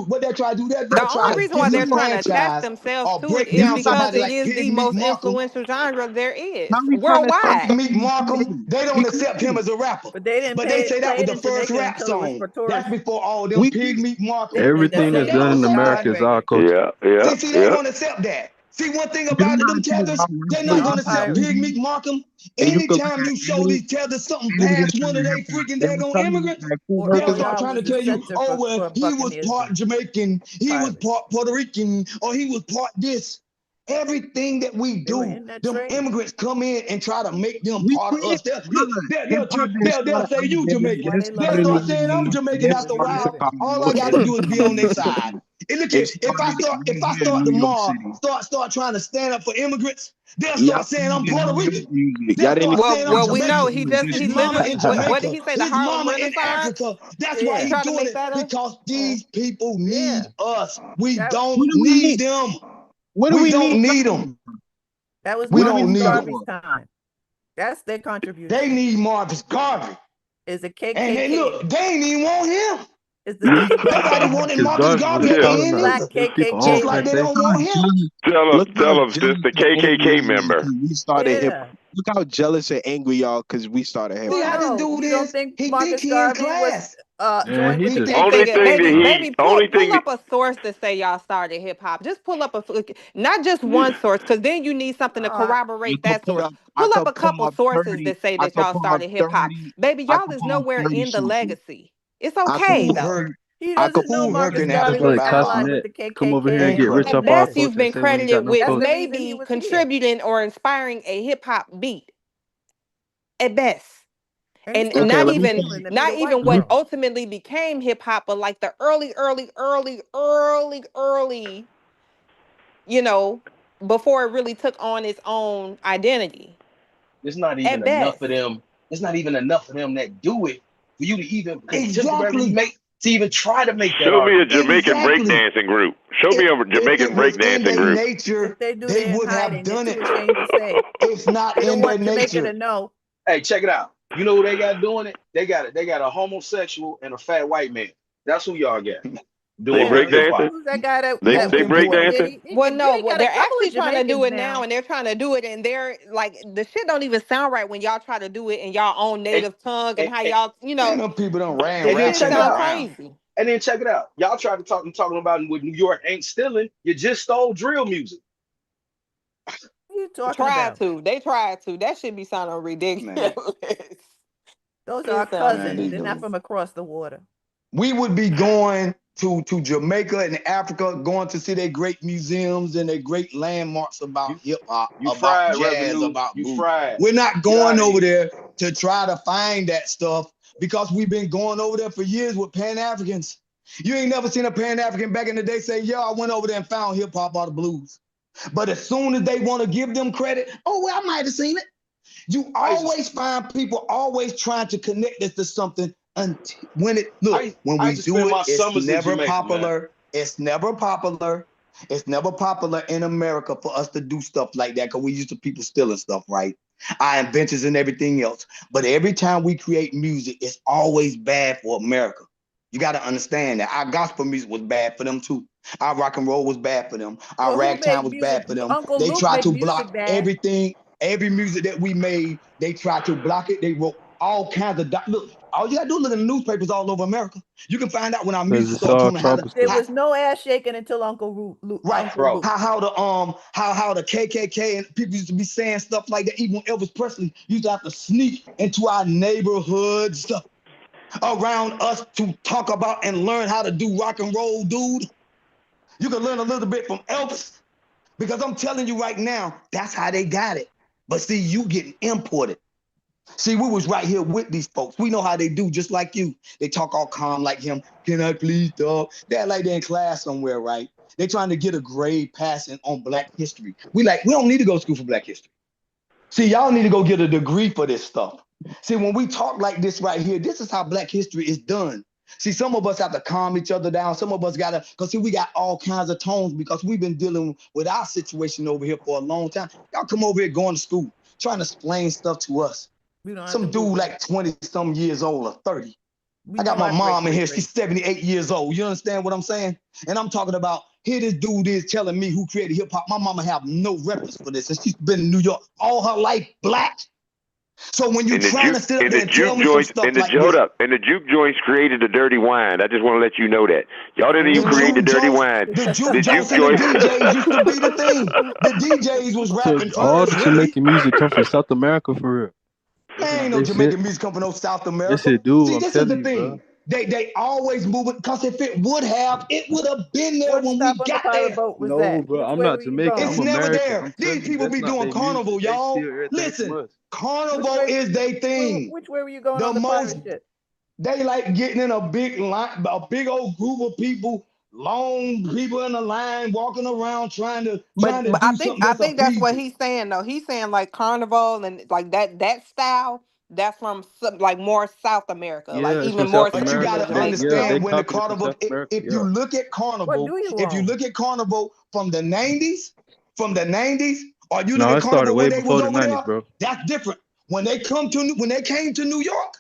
what they try to do. The only reason why they're trying to attach themselves to it is because it is the most influential genre there is worldwide. Meet Markham, they don't accept him as a rapper. But they didn't they say that was the first rap song. That's before all them Pig Meat Markham. Everything that's done in America is our culture. See, they don't accept that. See, one thing about them Tethers, they're not going to accept Pig Meat Markham. Anytime you show these Tethers something past one of they freaking daggone immigrants, they'll start trying to tell you, oh, well, he was part Jamaican, he was part Puerto Rican, or he was part this. Everything that we do, them immigrants come in and try to make them part of us. They'll say you Jamaican. They'll start saying I'm Jamaican after a while. All I got to do is be on their side. And look, if I start tomorrow, start trying to stand up for immigrants, they'll start saying I'm Puerto Rican. Well, we know he literally. What did he say? The His Harlem mama in Renaissance. Africa. That's why he's doing it, because these people need us. We That- don't need them. We don't need them. That was We Marcus don't need Garvey's them. time. That's their contribution. They need Marcus Garvey. Is a KKK. And look, they ain't even want him. Is the Nobody wanted Marcus Garvey at the end black either. KKK. Just like they don't want him. Tell them, just the KKK member. We started hip. Look how jealous and angry y'all because we started hip. See how this No, dude you don't is? think He Marcus think he in Garvey class. was joined with the Only thing that Baby, pull thing up a source to say y'all started hip hop. Just pull up not just one source, because then you need something to corroborate that source. Pull up a couple sources that say that y'all started hip hop. Baby, y'all is nowhere in the legacy. It's okay though. He doesn't know Marcus Garvey Like was allied with the Castanet, KKK. come over here and get rich At up our best, you've culture been and say we ain't got credited no with culture. maybe contributing or inspiring a hip hop beat. At best. And not even what ultimately became hip hop, but like the early, before it really took on its own identity. There's not even enough of them. There's not even enough of them that do it for you to even contemporarily to even try to make that. Show me a Jamaican breakdancing group. Show me a Jamaican breakdancing group. Nature, they would have done it. It's not they don't in want their Jamaica nature. to know. Hey, check it out. You know who they got doing it? They got a homosexual and a fat white man. That's who y'all got. Doing breakdancing? Who's that guy that They breakdancing? Well, they're actually trying to do it now. now, and they're trying to do it, and they're like, the shit don't even sound right when y'all try to do it in y'all own native tongue and how y'all, Them people don't ran it rap sound crazy. And then check it out. Y'all tried to talking about what New York ain't stealing. You just stole drill music. you talking about? They tried to. That should be sounding ridiculous. Those are our cousins. They're not from across the water. We would be going to Jamaica and Africa, going to see their great museums and their great landmarks about hip hop, about jazz, about blues. We're not going over there to try to find that stuff because we've been going over there for years with Pan-Africans. You ain't never seen a Pan-African back in the day say, "Yo, I went over there and found hip hop or the blues." But as soon as they want to give them credit, "Oh, well, I might have seen it." You always find people always trying to connect this to something until when it when we do it, it's never popular. It's never popular. It's never popular in America for us to do stuff like that because we used to people stealing stuff, right? Our inventions and everything else. But every time we create music, it's always bad for America. You got to understand that our gospel music was bad for them too. Our rock and roll was bad for them. Our ragtime was bad for them. They tried to block everything. Every music that we made, they tried to block it. They wrote all kinds of look. All you gotta do is look in the newspapers all over America. You can find out when our music started coming. There was no ass shaking until Uncle Luke. Right, Uncle Luke. How the KKK and people used to be saying stuff like that. Even Elvis Presley used to have to sneak into our neighborhoods around us to talk about and learn how to do rock and roll, dude. You can learn a little bit from Elvis because I'm telling you right now, that's how they got it. But see, you getting imported. See, we was right here with these folks. We know how they do, just like you. They talk all calm like him. Can I please talk? They're like they're in class somewhere, right? They're trying to get a grade passing on Black history. We don't need to go to school for Black history. See, y'all need to go get a degree for this stuff. See, when we talk like this right here, this is how Black history is done. See, some of us have to calm each other down. Some of us gotta, because see, we got all kinds of tones because we've been dealing with our situation over here for a long time. Y'all come over here going to school, trying to explain stuff to us. Some dude like 20-some years old or 30. I got my mom in here, she's 78 years old. You understand what I'm saying? And I'm talking about, here this dude is telling me who created hip hop. My mama have no reference for this. And she's been in New York all her life, Black. So when you're trying to sit up there and tell me some stuff like this. Hold up. And the juke joints created the dirty wine. I just want to let you know that. Y'all didn't even create the dirty wine. The juke joints and the DJs used to be the thing. The DJs was rapping first, all the Jamaican music come from South America for real. Ain't no Jamaican music come from no South America. Yes, it do. See, this is the thing. They always move it because if it would have been there when we got there. No, bro, I'm not Jamaican. It's I'm never American. there. These people be doing carnival, y'all. Listen, carnival is their thing. Which way were you going on the pirate ship? They like getting in a big line, a big old group of people, long people in a line, walking around trying to do something. I think that's what he's saying though. He's saying like carnival and like that style. That's from like more South America, Yeah, like even more. But you gotta understand when the carnival. If you look at carnival, from the '90s, or you look at carnival when they was over there, bro. That's different. When they came to New York,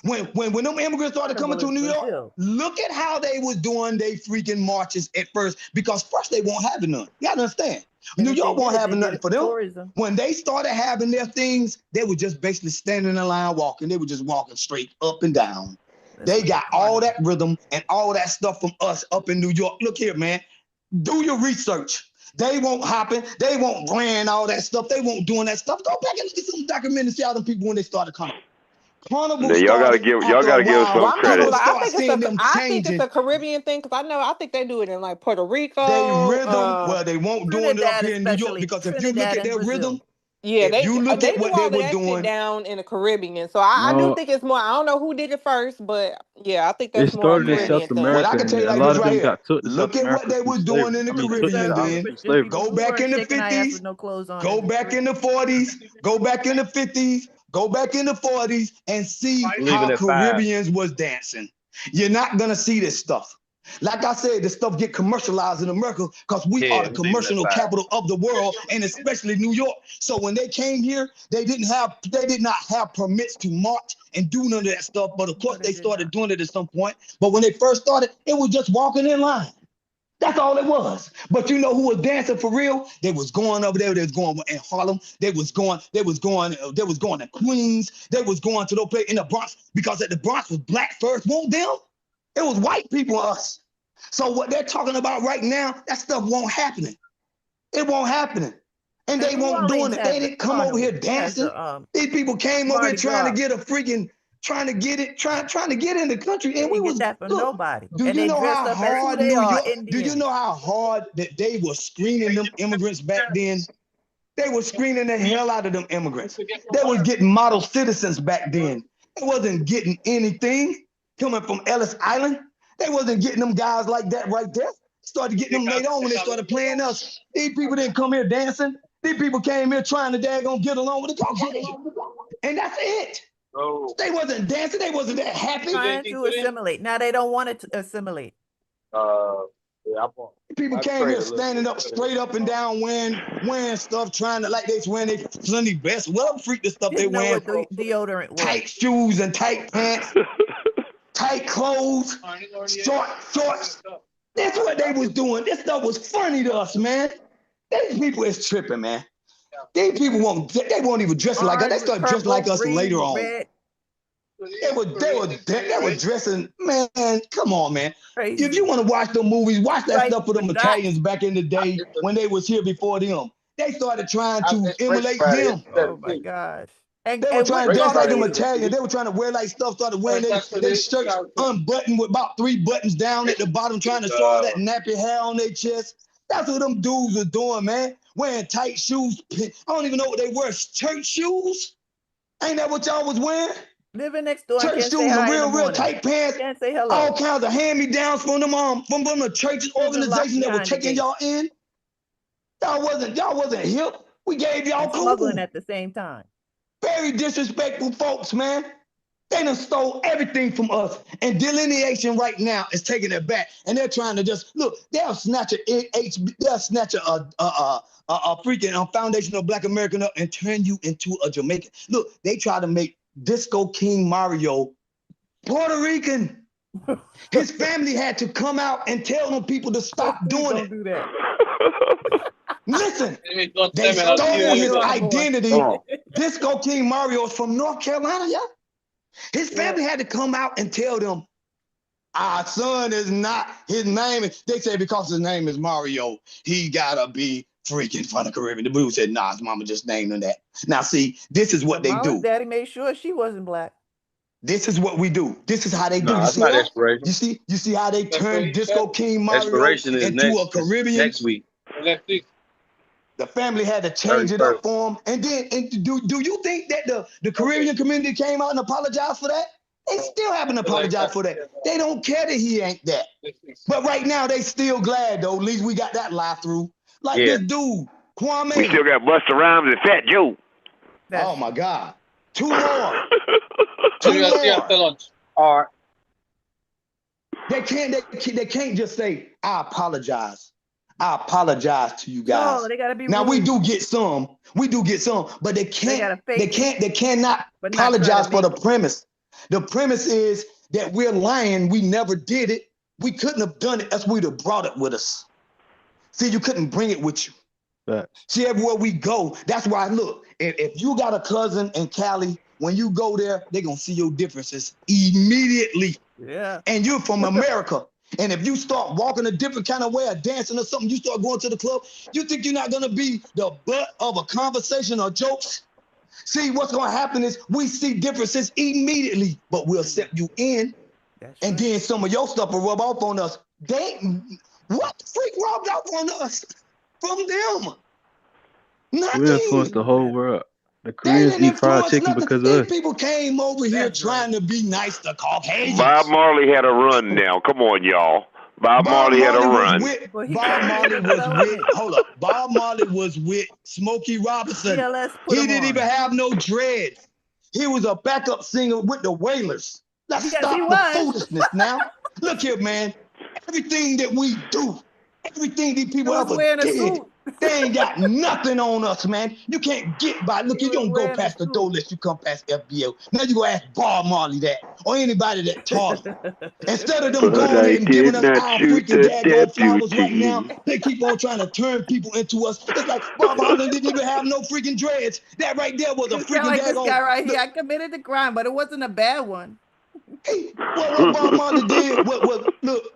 when them immigrants started coming to New York, look at how they was doing they freaking marches at first, because first they won't have none. You gotta understand. New York won't have nothing for them. Tourism. When they started having their things, they were just basically standing in the line walking. They were just walking straight up and down. They got all that rhythm and all that stuff from us up in New York. Look here, man. Do your research. They won't hopping. They won't playing all that stuff. They won't doing that stuff. Go back and look at some documentaries, see how them people when they started coming. Carnival y'all gotta give us some credit. I think it's a Caribbean thing because I think they do it in like Puerto Rico. They rhythm, they won't do it up here in New York because if you look at their rhythm, they do what do they all were that doing shit down in the Caribbean. So I do think it's more. I don't know who did it first, but yeah, I think that's more Caribbean. It started in South America. Well, I can tell you like this right here. Look at what they was doing in the Caribbean then. Go back in the 50s. Go back in the 40s. Go back in the 50s. Go back in the 40s and see how Caribbeans was dancing. You're not gonna see this stuff. Like I said, this stuff get commercialized in America because we are the commercial capital of the world, and especially New York. So when they came here, they did not have permits to march and do none of that stuff. But of course, they started doing it at some point. But when they first started, it was just walking in line. That's all it was. But you know who was dancing for real? They was going over there. They was going in Harlem. They was going to Queens. They was going to those places in the Bronx because at the Bronx was Black first. Won't them? It was white people, us. So what they're talking about right now, that stuff won't happen. It won't happen. And they won't doing it. They didn't come over here dancing. These people came over here trying to get a freaking, trying to get it, trying to get in the country. And we was that for nobody. Do And you they know dress how up as who hard they New are, York? Do you Indians. know how hard that they were screening them immigrants back then? They were screening the hell out of them immigrants. They was getting model citizens back then. They wasn't getting anything coming from Ellis Island. They wasn't getting them guys like that right there. Started getting them later on when they started playing us. These people didn't come here dancing. These people came here trying to daggone get along with the Caucasian. And that's it. Oh. They wasn't dancing. They wasn't that happy. Trying to assimilate. Now they don't want to assimilate. People came here standing up straight up and down wearing stuff, trying to like they was wearing their Sunday best. Whatever freak the stuff they wearing. Deodorant was. Tight shoes and tight pants, tight clothes, shorts. That's what they was doing. This stuff was funny to us, man. These people is tripping, man. These people won't even dress like us. They start dressing like us later on. Red. They were dressing, man. Come on, man. Crazy. If you want to watch the movies, watch that stuff for them Italians back in the day when they was here before them. They started trying to emulate them. Oh my gosh. They were trying to dress like them Italians. They were trying to wear like stuff, started wearing their shirts unbuttoned with about 3 buttons down at the bottom, trying to show all that nappy hair on their chest. That's what them dudes was doing, man. Wearing tight shoes. I don't even know what they were. Church shoes? Ain't that what y'all was wearing? Living next door. Church shoes and real tight pants. Can't say hello. All kinds of hand-me-downs from them from the church organization that were taking y'all in. Y'all wasn't hip. We gave y'all smuggling at the same time. Very disrespectful folks, man. They done stole everything from us. And delineation right now is taking it back. And they're trying to just look, they'll snatch a freaking foundational Black American up and turn you into a Jamaican. Look, they try to make Disco King Mario Puerto Rican. His family had to come out and tell them people to stop doing it. Do that. Listen, they stole his identity. Disco King Mario is from North Carolina, yeah. His family had to come out and tell them, our son is not, his name is, they say because his name is Mario, he gotta be freaking from the Caribbean. The dude said, nah, his mama just named him that. Now see, this is what they do. Daddy made sure she wasn't Black. This is what we do. This is how they do. That's not expiration. You see how they turn Disco King Mario into a Caribbean? Next week. The family had to change it up for him. And then, do you think that the Caribbean community came out and apologized for that? They still haven't apologized for that. They don't care that he ain't that. But right now, they still glad, though. At least we got that lie through. Like this dude, Kwame. We still got Busta Rhymes and Fat Joe. Oh, my God. 2 more. 2 more. All right. They can't just say, I apologize. I apologize to you guys. No, they gotta be now rude. we do get some, but they cannot apologize for the premise. The premise is that we're lying. We never did it. We couldn't have done it. That's we'd have brought it with us. See, you couldn't bring it with you. See, everywhere we go, that's why, look, if you got a cousin in Cali, when you go there, they're gonna see your differences immediately. Yeah. And you're from America. And if you start walking a different kind of way or dancing or something, you start going to the club, you think you're not going to be the butt of a conversation or jokes? See, what's going to happen is we see differences immediately, but we'll accept you in. And then some of your stuff will rub off on us. What the freak rubbed off on us from them? Nothing. We influenced the whole world. The Koreans eat fried chicken because of us. People came over here trying to be nice to Caucasians. Bob Marley had a run now. Come on, y'all. Bob Marley had a run. Bob Marley was with Smokey Robinson. He didn't even have no dreads. He was a backup singer with the Wailers. Let's stop the foolishness now. Look here, man. Everything that we do, everything these people ever did, they ain't got nothing on us, man. You can't get by. Look, you don't go past the door unless you come past FBA. Now you go ask Bob Marley that, or anybody that taught him. Instead of them going in and giving us our freaking daggone flowers right now, they keep on trying to turn people into us. It's like Bob Marley didn't even have no freaking dreads. That right there was a freaking like daggone. This guy right here, I committed the crime, but it wasn't a bad one. What Bob Marley did was look.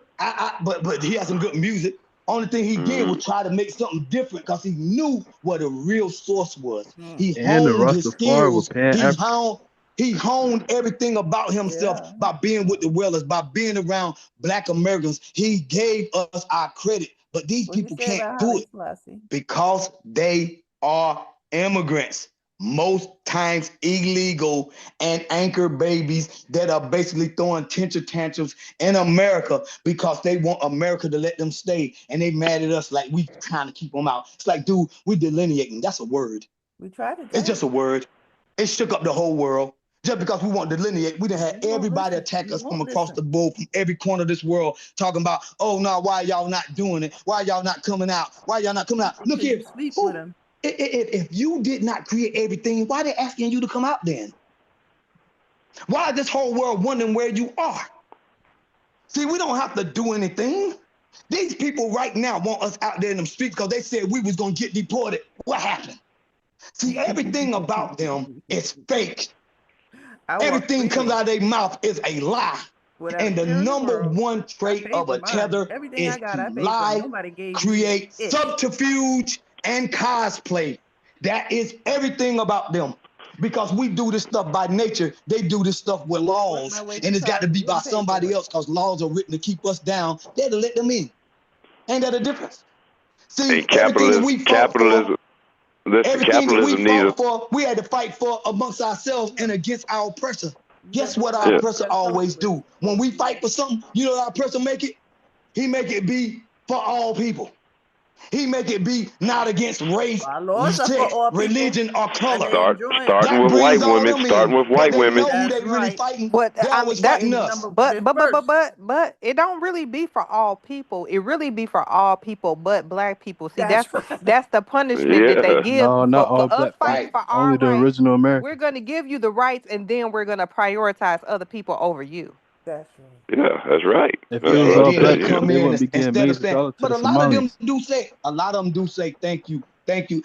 But he had some good music. Only thing he did was try to make something different because he knew what the real source was. He And the honed his Rastafari were skills. Pan-African. He honed everything about himself by being with the Whalers, by being around Black Americans. He gave us our credit, but these people can't do it because they are immigrants. Most times illegal and anchor babies that are basically throwing temper tantrums in America because they want America to let them stay, and they mad at us like we trying to keep them out. It's like, dude, we delineating. That's a word. We tried to. It's just a word. It shook up the whole world. Just because we want to delineate, we done had everybody attack us from across the board, from every corner of this world, talking about, oh no, why y'all not doing it? Why y'all not coming out? Why y'all not coming out? Look here. Sleep with him. If you did not create everything, why they asking you to come out then? Why is this whole world wondering where you are? See, we don't have to do anything. These people right now want us out there in them streets because they said we was going to get deported. What happened? See, everything about them is fake. Everything comes out of their mouth is a lie. And the number one trait of a tether is to lie, create subterfuge, and cosplay. That is everything about them. Because we do this stuff by nature, they do this stuff with laws. And it's got to be by somebody else because laws are written to keep us down. They're to let them in. Ain't that a difference? See, everything that we fought for, everything that we fought for, we had to fight for amongst ourselves and against our oppressor. Guess what our oppressor always do? When we fight for something, you know how our oppressor make it? He make it be for all people. He make it be not against race, sex, religion, or color. Starting with white women. Starting with white women. Know who they really fighting. But They always fighting us. But it don't really be for all people. It really be for all people, but Black people. See, that's the punishment that they give No, not all for us Black. fighting for our Only the rights. original Americans. We're gonna give you the rights, and then we're gonna prioritize other people over you. That's right. Yeah, that's right. If it was all Black people, they wouldn't be instead getting millions of of saying, dollars to but the a lot of them Somalis. do say thank you.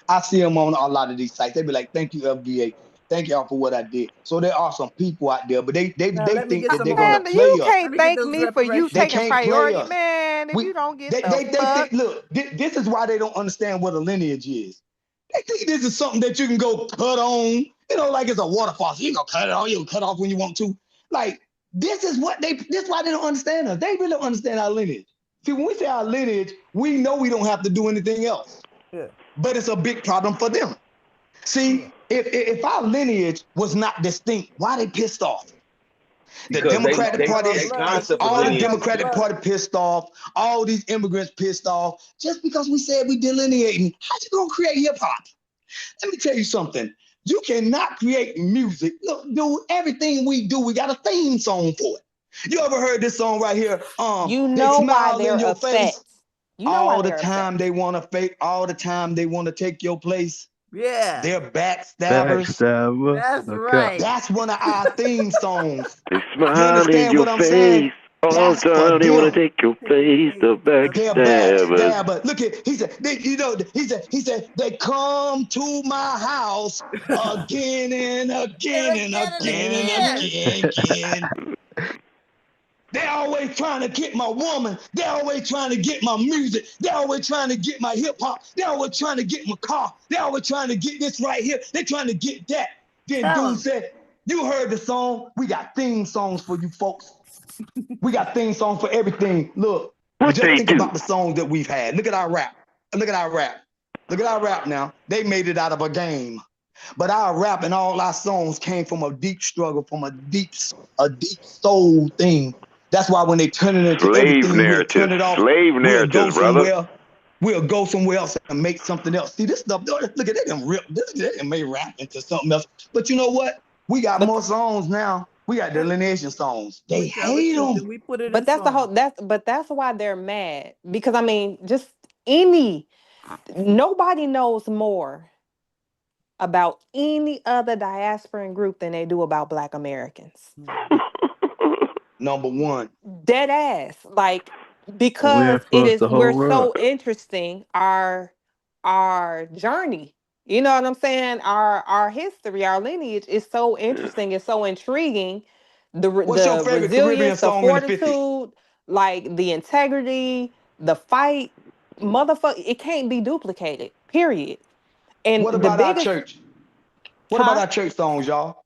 I see them on a lot of these sites. They be like, thank you, FBA. Thank y'all for what I did. So there are some people out there, but they think that they're gonna play You us. can't thank me for you They taking can't play priority, us. man. If you don't get They fuck. think, look, this is why they don't understand what a lineage is. They think this is something that you can go cut on, like it's a water faucet. You can go cut it on, you can cut off when you want to. Like, this is why they don't understand us. They really don't understand our lineage. See, when we say our lineage, we know we don't have to do anything else. Yeah. But it's a big problem for them. See, if our lineage was not distinct, why they pissed off? The Democratic Party, all the Democratic Party pissed off. All these immigrants pissed off. Just because we said we delineating, how you gonna create hip hop? Let me tell you something. You cannot create music. Look, dude, everything we do, we got a theme song for it. You ever heard this song right here? You They know why smile they're in your upset. face. You know all why the they're time upset. they want to fake. All the time they want to take your place. Yeah. They're backstabbers. Backstabber. That's Okay. right. That's one of our theme songs. They You smile in understand your what I'm saying? face. All That's the for time they want them. to take your place. The They're backstabbers. backstabbers. Look at he said. He said they come to my house again and again and again and again. They're always trying to get my woman. They're always trying to get my music. They're always trying to get my hip hop. They're always trying to get my car. They're always trying to get this right here. They're trying to get that. Then dude said, you heard the song. We got theme songs for you folks. We got theme songs for everything. Look, just think about the songs that we've had. Look at our rap. Look at our rap. Look at our rap now. They made it out of a game. But our rap and all our songs came from a deep struggle, from a deep soul thing. That's why when they turn it into everything, we'll turn it off. We'll go somewhere. We'll go somewhere else and make something else. See this stuff. Look at they done rip. They done made rap into something else. But you know what? We got more songs now. We got delineation songs. They hate them. We put it. But that's the whole. That's why they're mad, because I mean, just nobody knows more about any other diasporan group than they do about Black Americans. Number one. Dead ass. Like, because we're so interesting, our journey. You know what I'm saying? Our history, our lineage is so interesting, it's so intriguing. What's your favorite resilience, Caribbean the song in the 50s? fortitude, like the integrity, the fight. motherfucker, it can't be duplicated. Period. And what the about our biggest church? What about our church songs, y'all?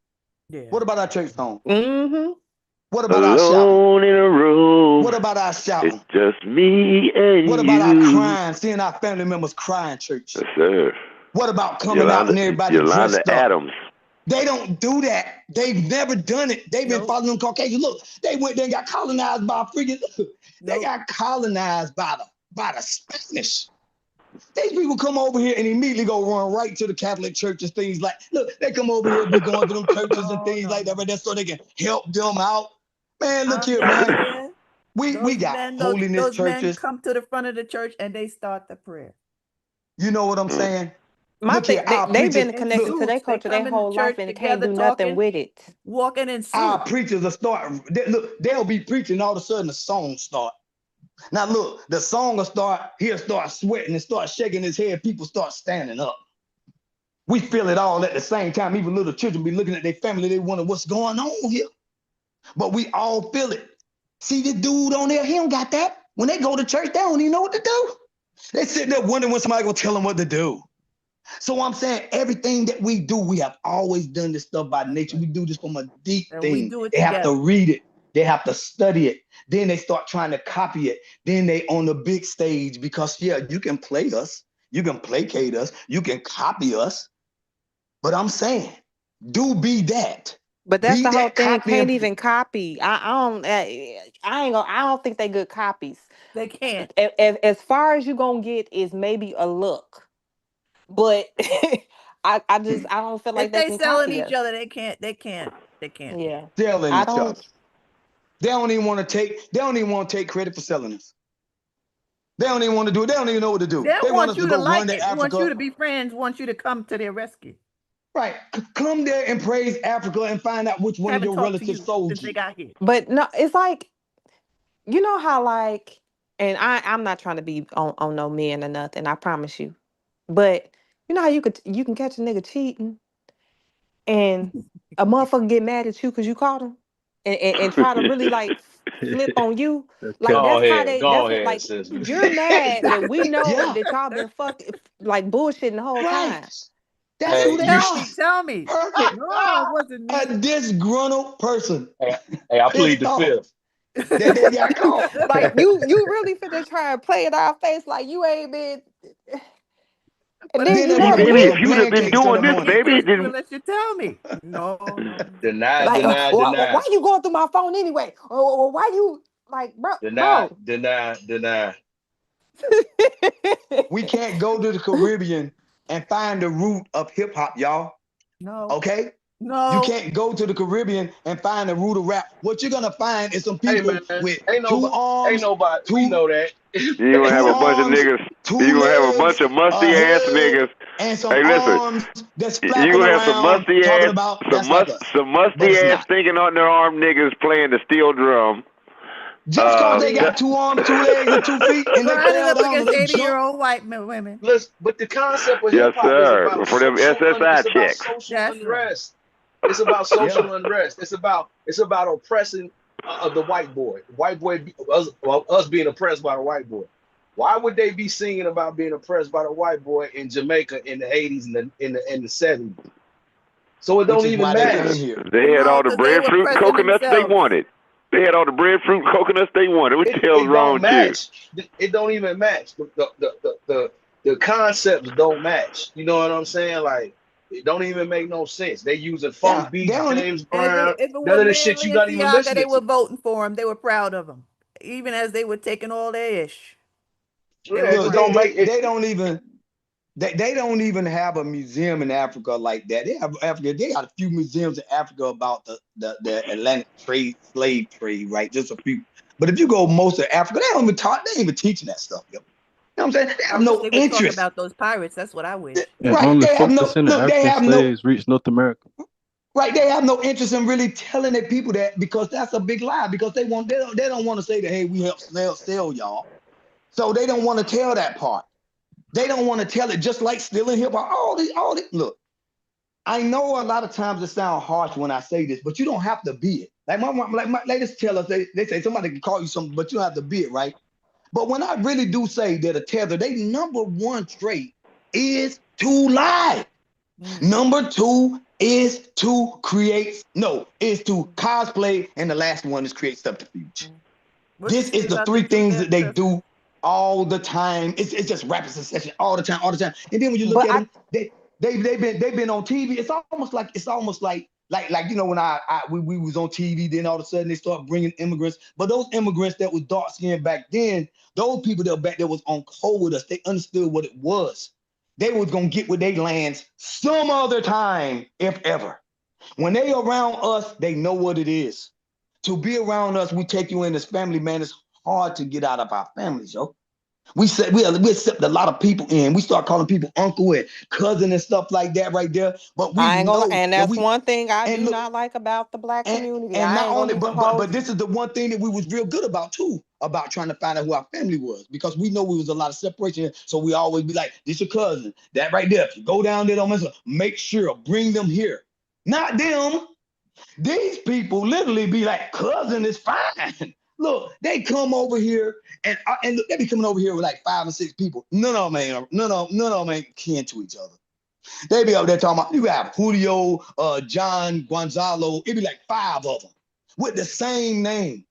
Yeah. What about our church songs? Mm-hmm. What about our shouting? Alone in a room. What about our shouting? It's just me and What about our crying, seeing our family members cry in church? Yes, sir. What about coming out and everybody dressed up? Adams. They don't do that. They've never done it. They've been following Caucasians. Look, they went there and got colonized by freaking. They got colonized by the Spanish. These people come over here and immediately go run right to the Catholic churches, things like, look, they come over here, be going to them churches and things like that, but that's so they can help them out. Man, look here, man. We got holiness those men churches. come to the front of the church and they start the prayer. You know what I'm saying? Look here, they've been connected to their culture their whole life and can't do nothing with it. Walking in suits. Our preachers will start, look, they'll be preaching, all of a sudden the song start. Now look, the song will start, he'll start sweating and start shaking his head, people start standing up. We feel it all at the same time. Even little children be looking at their family, they wonder what's going on here. But we all feel it. See this dude on there, he don't got that. When they go to church, they don't even know what to do. They sit there wondering when somebody gonna tell them what to do. So I'm saying everything that we do, we have always done this stuff by nature. We do this from a deep thing. They have to read it. They have to study it. Then they start trying to copy it. Then they on the big stage because, yeah, you can play us. You can placate us. You can copy us. But I'm saying, do be that. But that's be the whole that thing. copy Can't even copy. I don't think they good copies. They can't. As far as you gonna get is maybe a look. But I don't feel like if they can selling copy each us. other, they can't. Yeah. Selling each other. They don't even want to take credit for selling us. They don't even want to do it. They don't even know what to do. They want want us you to to go like run to it. Africa. Want you to be friends. Want you to come to their rescue. Right. Come there and praise Africa and find out which one of your relatives sold you. They got here. But no, it's like, you know how like, and I'm not trying to be on no men or nothing, I promise you. But you know how you can catch a nigga cheating and a motherfucker get mad at you because you caught him and try to really like flip on you. Like Go that's how ahead, like sis. you're mad, but we know Yeah. that y'all been fucking like bullshitting the whole time. That's who they are. Tell me. Perfect. No, it wasn't me. A disgruntled person. Hey, I plead the fifth. That they got caught. Like you really finna try and play it our face like you ain't been. And then you know, baby, if you'd have been doing this, baby, then unless you tell me. No. Deny. Why you going through my phone anyway? Or why you like, bro? Deny. We can't go to the Caribbean and find the root of hip hop, y'all. No. Okay? No. You can't go to the Caribbean and find the root of rap. What you're gonna find is some people with two arms. Ain't nobody. We know that. You gonna have a bunch of niggas. You gonna have a bunch of musty ass niggas. And some hey, listen. arms that's You gonna have some musty ass, some musty ass stinking on their arm niggas playing the steel drum. Just because they got two arms, 2 legs, and 2 feet, and they fell down and they jumped. White women. Listen, but the concept of yes, hip hop sir. is about For them SSI checks. social unrest. It's about social unrest. It's about oppressing the white boy. White boy, us being oppressed by the white boy. Why would they be singing about being oppressed by the white boy in Jamaica in the 80s and in the 70s? So it don't even matter. They had all the breadfruit and coconuts they wanted. They had all the breadfruit and coconuts they wanted. What the hell's wrong with you? It don't even match. The concepts don't match. You know what I'm saying? Like, it don't even make no sense. They using funk beats, James Brown, none of the shit you not even listening they to. were voting for him. They were proud of him, even as they were taking all their ish. Look, they don't even have a museum in Africa like that. They have Africa. They got a few museums in Africa about the Atlantic slave trade, right? Just a few. But if you go most of Africa, they ain't even teaching that stuff. Yo. You know what I'm saying? They have no interest about those pirates. That's what I wish. And right? only They have 4% of African slaves reached North America. Right, they have no interest in really telling their people that because that's a big lie. Because they don't want to say that, hey, we help sell y'all. So they don't want to tell that part. They don't want to tell it, just like stealing hip hop. All this. Look, I know a lot of times it sounds harsh when I say this, but you don't have to be it. Like my ladies tell us, they say somebody can call you something, but you don't have to be it, right? But when I really do say that a tether, their number one trait is to lie. Number two is to cosplay, and the last one is create subterfuge. This is the three things that they do all the time. It's just rapid succession all the time. And then when you look at them, they've been on TV. It's almost like you know, when we was on TV, then all of a sudden they start bringing immigrants. But those immigrants that was dark skinned back then, those people that were back there was on code with us. They understood what it was. They was gonna get with their lands some other time, if ever. When they around us, they know what it is. To be around us, we take you in as family, man. It's hard to get out of our families, yo. We accept a lot of people in. We start calling people uncle and cousin and stuff like that right there. But we and that's one thing I do not like about the Black community. And not only, but this is the one thing that we was real good about too, about trying to find out who our family was, because we know we was a lot of separation. So we always be like, this your cousin, that right there. If you go down there, don't mess up. Make sure, bring them here. Not them. These people literally be like, cousin is fine. Look, they come over here and look, they be coming over here with like 5 or 6 people. None of them ain't kin to each other. They be up there talking about, you have Julio, John, Gonzalo. It be like 5 of them with the same name.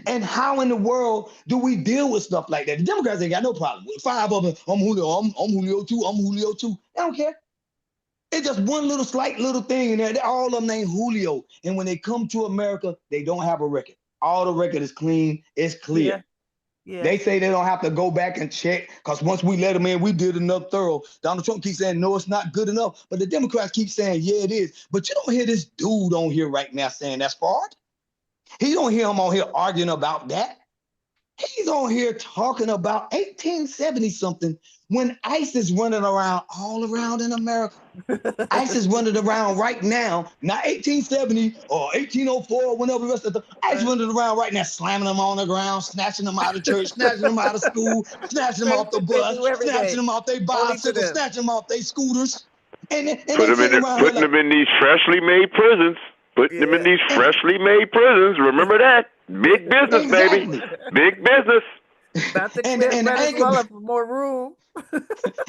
And how in the world do we deal with stuff like that? The Democrats ain't got no problem with 5 of them. I'm Julio, I'm Julio too, I'm Julio too. They don't care. It's just one little slight little thing in there. All of them named Julio. And when they come to America, they don't have a record. All the record is clean, it's clear. Yeah. They say they don't have to go back and check, because once we let them in, we did enough thorough. Donald Trump keeps saying, no, it's not good enough. But the Democrats keep saying, yeah, it is. But you don't hear this dude on here right now saying that's fraud. He don't hear him on here arguing about that. He's on here talking about 1870 something when ICE is running around all around in America. ICE is running around right now, not 1870 or 1804 or whenever the rest of the ICE running around right now, slamming them on the ground, snatching them out of church, snatching them out of school, snatching them off the bus, snatching them off their bicycles, snatching them off their scooters. And putting them in these freshly made prisons. Putting them in these freshly made prisons. Remember that. Big business, baby. Big business. About to clear Venezuela for more room.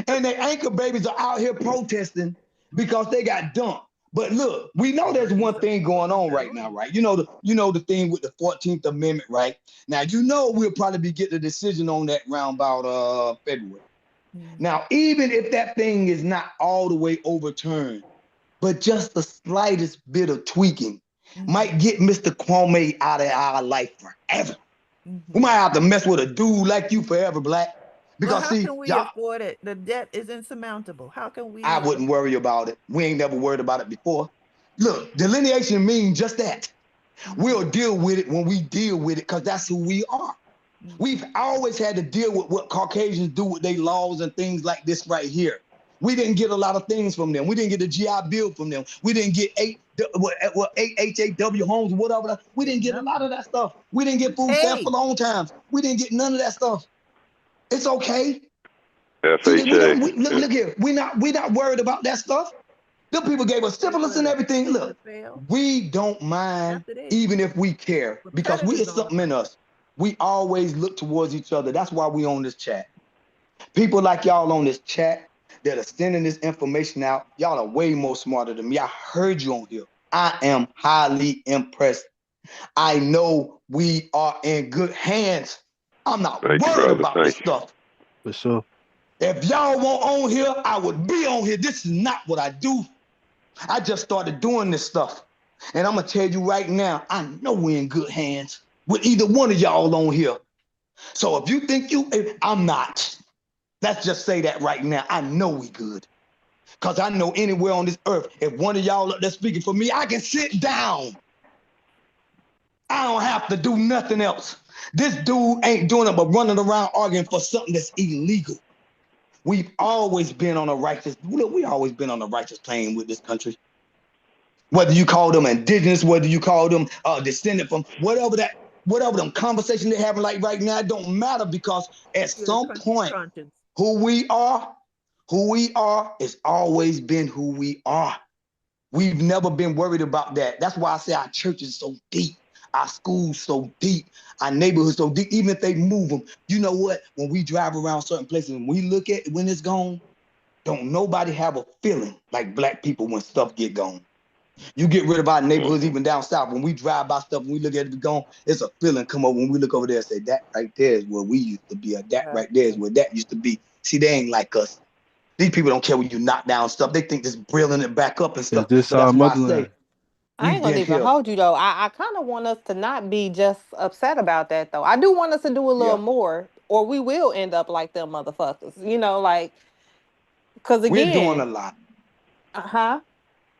And the anchor babies are out here protesting because they got dumped. But look, we know there's one thing going on right now, right? You know the thing with the 14th Amendment, right? Now, you know we'll probably be getting a decision on that round about February. Now, even if that thing is not all the way overturned, but just the slightest bit of tweaking might get Mr. Kwame out of our life forever. We might have to mess with a dude like you forever, Black. Because how can we afford it? The debt is insurmountable. How can we? I wouldn't worry about it. We ain't never worried about it before. Look, delineation means just that. We'll deal with it when we deal with it, because that's who we are. We've always had to deal with what Caucasians do with their laws and things like this right here. We didn't get a lot of things from them. We didn't get the GI Bill from them. We didn't get 8 HAW homes, whatever. We didn't get a lot of that stuff. We didn't get food stamps for long times. We didn't get none of that stuff. It's okay. Look here. We're not worried about that stuff. Them people gave us syphilis and everything. Look, we don't mind even if we care, because it's something in us. We always look towards each other. That's why we on this chat. People like y'all on this chat that are sending this information out, y'all are way more smarter than me. I heard you on here. I am highly impressed. I know we are in good hands. I'm not worried about this stuff. For sure. If y'all weren't on here, I would be on here. This is not what I do. I just started doing this stuff. And I'm going to tell you right now, I know we're in good hands with either one of y'all on here. So if you think I'm not. Let's just say that right now. I know we good. Because I know anywhere on this earth, if one of y'all up there speaking for me, I can sit down. I don't have to do nothing else. This dude ain't doing it but running around arguing for something that's illegal. We've always been on a righteous, we always been on a righteous plane with this country. Whether you call them indigenous, whether you call them descendant from whatever them conversation they're having like right now, it don't matter, because at some point, who we are is always been who we are. We've never been worried about that. That's why I say our church is so deep. our schools so deep, our neighborhoods so deep. Even if they move them, you know what? When we drive around certain places, and we look at when it's gone, don't nobody have a feeling like black people when stuff get gone. You get rid of our neighborhoods, even down south. When we drive by stuff, when we look at it gone, it's a feeling come up when we look over there and say, that right there is where we used to be, or that right there is where that used to be. See, they ain't like us. These people don't care when you knock down stuff. They think this brilliant it back up and stuff. This So that's why I say, motherland. I ain't gonna even hold you though. I kind of want us to not be just upset about that though. I do want us to do a little more, or we will end up like them motherfuckers. You know, like, because again, we're doing a lot.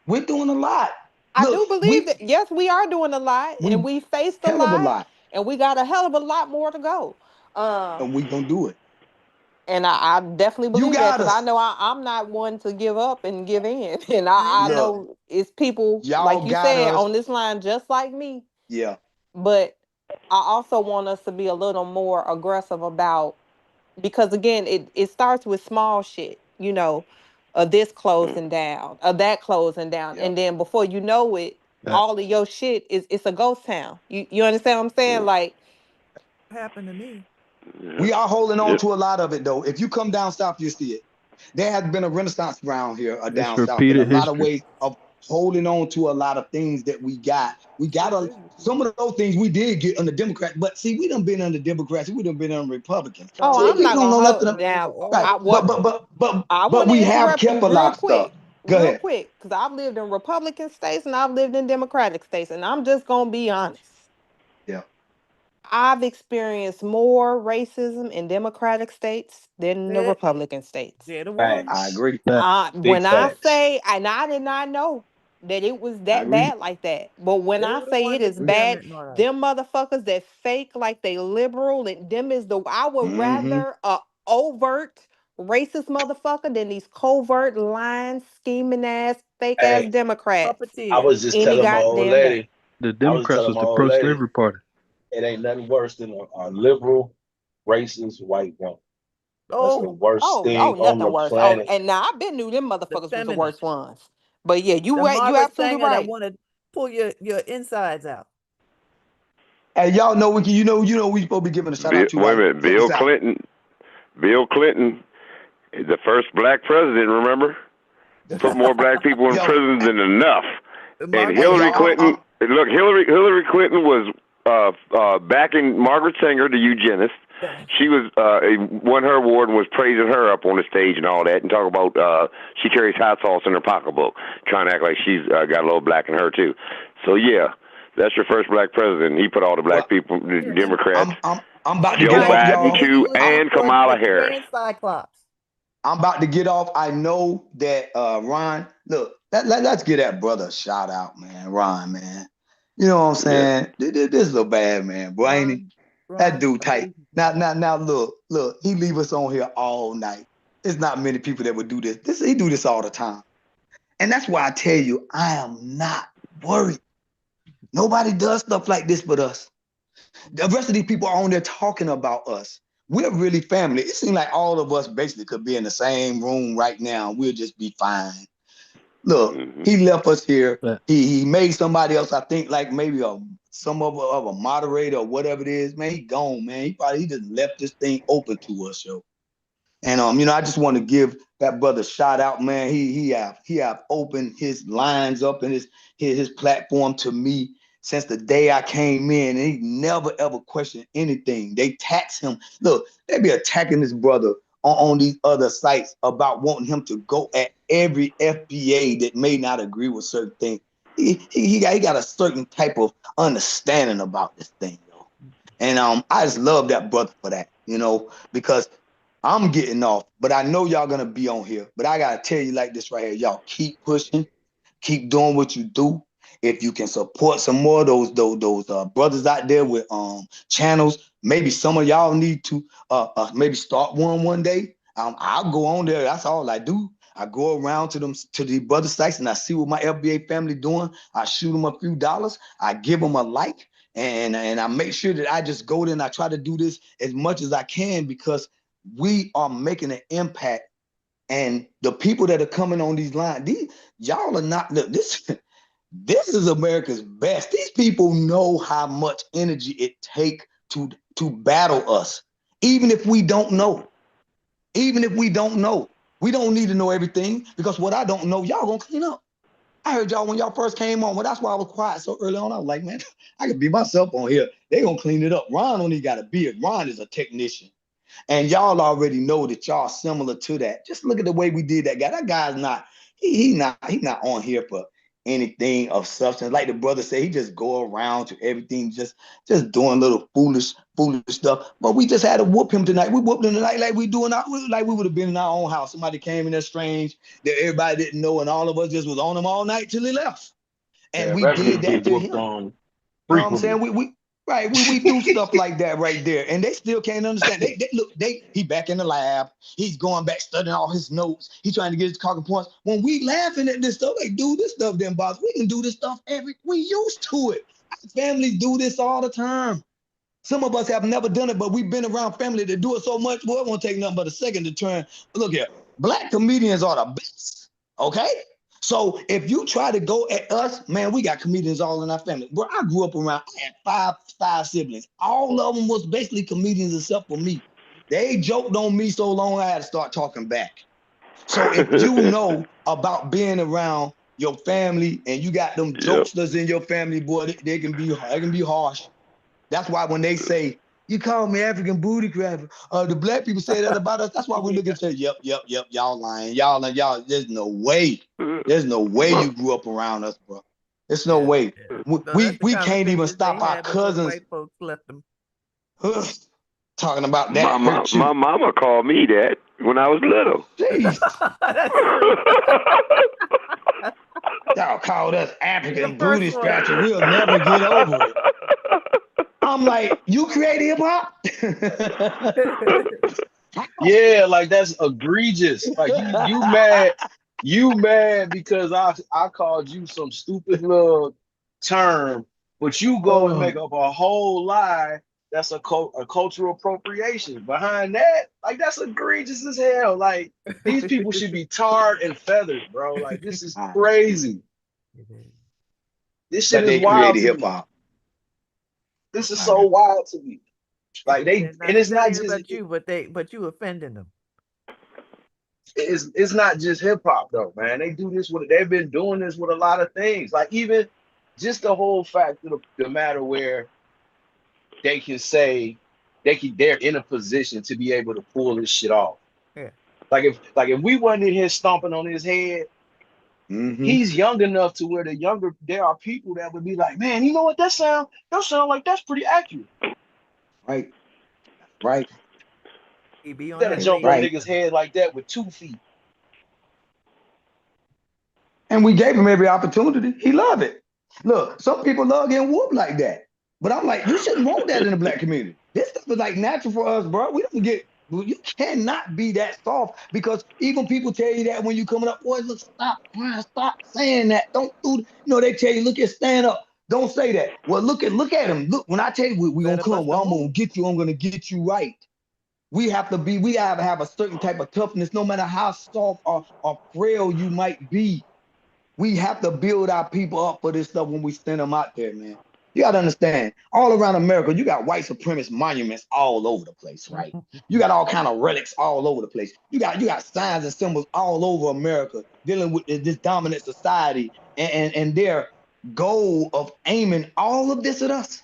We're doing a lot. I do believe that. Yes, we are doing a lot, and we faced a lot, and we got a hell of a lot more to go. And we gonna do it. And I definitely believe that, because I know I'm not one to give up and give in. And I know it's people, like you said, on this line just like me. Yeah. But I also want us to be a little more aggressive about, because again, it starts with small shit, you know, this closing down, that closing down. And then before you know it, all of your shit it's a ghost town. You understand what I'm saying? Like, happened to me. We are holding on to a lot of it, though. If you come down south, you see it. There has been a renaissance around here, down south, in a lot of ways of holding on to a lot of things that we got. We got some of those things we did get under Democrats, but see, we done been under Democrats, we done been under Republicans. Oh, see, I'm not gonna hold down. Right. But we have kept a lot of stuff. Go real ahead. quick, because I've lived in Republican states and I've lived in Democratic states, and I'm just gonna be honest. Yeah. I've experienced more racism in Democratic states than the Republican states. I agree. When I say, and I did not know that it was that bad like that, but when I say it is bad, them motherfuckers that fake like they liberal, and them is I would rather a overt racist motherfucker than these covert, lying, scheming ass, fake ass Democrats. I was just Any telling my old goddamn lady. day. The Democrats was the pro-slavery party. It ain't nothing worse than a liberal, racist white woman. That's the worst thing on nothing the worse. planet. And now I've been knew them motherfuckers was the worst ones. But yeah, you Margaret absolutely Sanger right. that want to pull your insides out. Hey, y'all know we supposed to be giving a shout out to. Wait a minute, Bill Clinton, the first black president. Remember, put more black people in prison than enough. And Hillary Clinton. Look, Hillary Clinton was backing Margaret Sanger, the eugenist. She was won her award and was praising her up on the stage and all that, and talk about she carries hot sauce in her pocketbook, trying to act like she's got a little black in her too. So yeah, that's your first black president. He put all the black people, the Democrats. I'm about to Joe get off, Biden y'all. too, and Kamala Harris. I'm about to get off. I know that Ron. Look, let's get that brother a shout out, man. Ron, man. You know what I'm saying? Yeah. This little bad man, boy, ain't he? That dude tight. Now, look. He leave us on here all night. There's not many people that would do this. He do this all the time, and that's why I tell you, I am not worried. Nobody does stuff like this but us. The rest of these people are on there talking about us. We're really family. It seems like all of us basically could be in the same room right now. We'll just be fine. Look, he left us here. He made somebody else, I think, like maybe some of a moderator or whatever it is. Man, he gone, man. He just left this thing open to us, yo. And I just want to give that brother a shout out, man. He have opened his lines up and his platform to me since the day I came in, and he never ever questioned anything. They tax him. Look, they be attacking this brother on these other sites about wanting him to go at every FBA that may not agree with certain things. He got a certain type of understanding about this thing, though. And I just love that brother for that, because I'm getting off, but I know y'all gonna be on here. But I gotta tell you like this right here, y'all keep pushing, keep doing what you do. If you can support some more of those brothers out there with channels, maybe some of y'all need to maybe start one day. I'll go on there. That's all I do. I go around to the brother sites and I see what my FBA family doing. I shoot them a few dollars. I give them a like, and I make sure that I just go there and I try to do this as much as I can, because we are making an impact. And the people that are coming on these lines, y'all are not, look, This is America's best. These people know how much energy it takes to battle us, even if we don't know. Even if we don't know. We don't need to know everything, because what I don't know, y'all gonna clean up. I heard y'all when y'all first came on. Well, that's why I was quiet so early on. I was like, man, I can be myself on here. They gonna clean it up. Ron don't even got a beard. Ron is a technician. And y'all already know that y'all similar to that. Just look at the way we did that guy. That guy's not, he not on here for anything of substance. Like the brother said, he just go around to everything, just doing little foolish stuff. But we just had to whoop him tonight. We whooped him tonight like we would have been in our own house. Somebody came in there strange that everybody didn't know, and all of us just was on him all night till he left. And we did that to him. You know what I'm saying? We do stuff like that right there, and they still can't understand. He back in the lab. He's going back studying all his notes. He's trying to get his talking points. When we laughing at this stuff, like, dude, this stuff didn't bother. We can do this stuff we used to it. Our families do this all the time. Some of us have never done it, but we've been around family that do it so much, boy, it won't take nothing but a second to turn. Look here, Black comedians are the best, okay? So if you try to go at us, man, we got comedians all in our family. Bro, I grew up around, I had five siblings. All of them was basically comedians except for me. They joked on me so long I had to start talking back. So if you know about being around your family and you got them jokesters in your family, boy, they can be harsh. That's why when they say, you call me African booty grabber, the Black people say that about us. That's why we look and say, yep, y'all lying. Y'all, there's no way. There's no way you grew up around us, bro. There's no way. We can't even stop our cousins. White folks left them. Talking about that. My mama called me that when I was little. Jeez. Y'all called us African booty scratcher. We'll never get over it. I'm like, you create hip hop? Yeah, like that's egregious. Like you mad because I called you some stupid little term, but you go and make up a whole lie. That's a cultural appropriation. Behind that, like that's egregious as hell. Like these people should be tarred and feathered, bro. Like this is crazy. This shit is wild to hip hop. This is so wild to me. Like and it's not just about you, but you offending them. It's not just hip hop though, man. They do this they've been doing this with a lot of things. Like even just the whole fact of the matter where they can say they're in a position to be able to pull this shit off. Yeah. Like if we wasn't in here stomping on his head, he's young enough to where there are people that would be like, man, you know what, that sound like that's pretty accurate. Right. Instead of jump on niggas' head like that with 2 feet. And we gave him every opportunity. He loved it. Look, some people love getting whooped like that. But I'm like, you shouldn't want that in the Black community. This stuff is like natural for us, bro. You cannot be that soft, because even people tell you that when you coming up, boy, look, stop saying that. Don't do, they tell you, look, stand up. Don't say that. Well, look at him. Look, when I tell you we gonna come, well, I'm gonna get you. I'm gonna get you right. We have to have a certain type of toughness, no matter how soft or frail you might be. We have to build our people up for this stuff when we send them out there, man. You got to understand, all around America, you got white supremacist monuments all over the place, right? You got all kind of relics all over the place. You got signs and symbols all over America dealing with this dominant society and their goal of aiming all of this at us.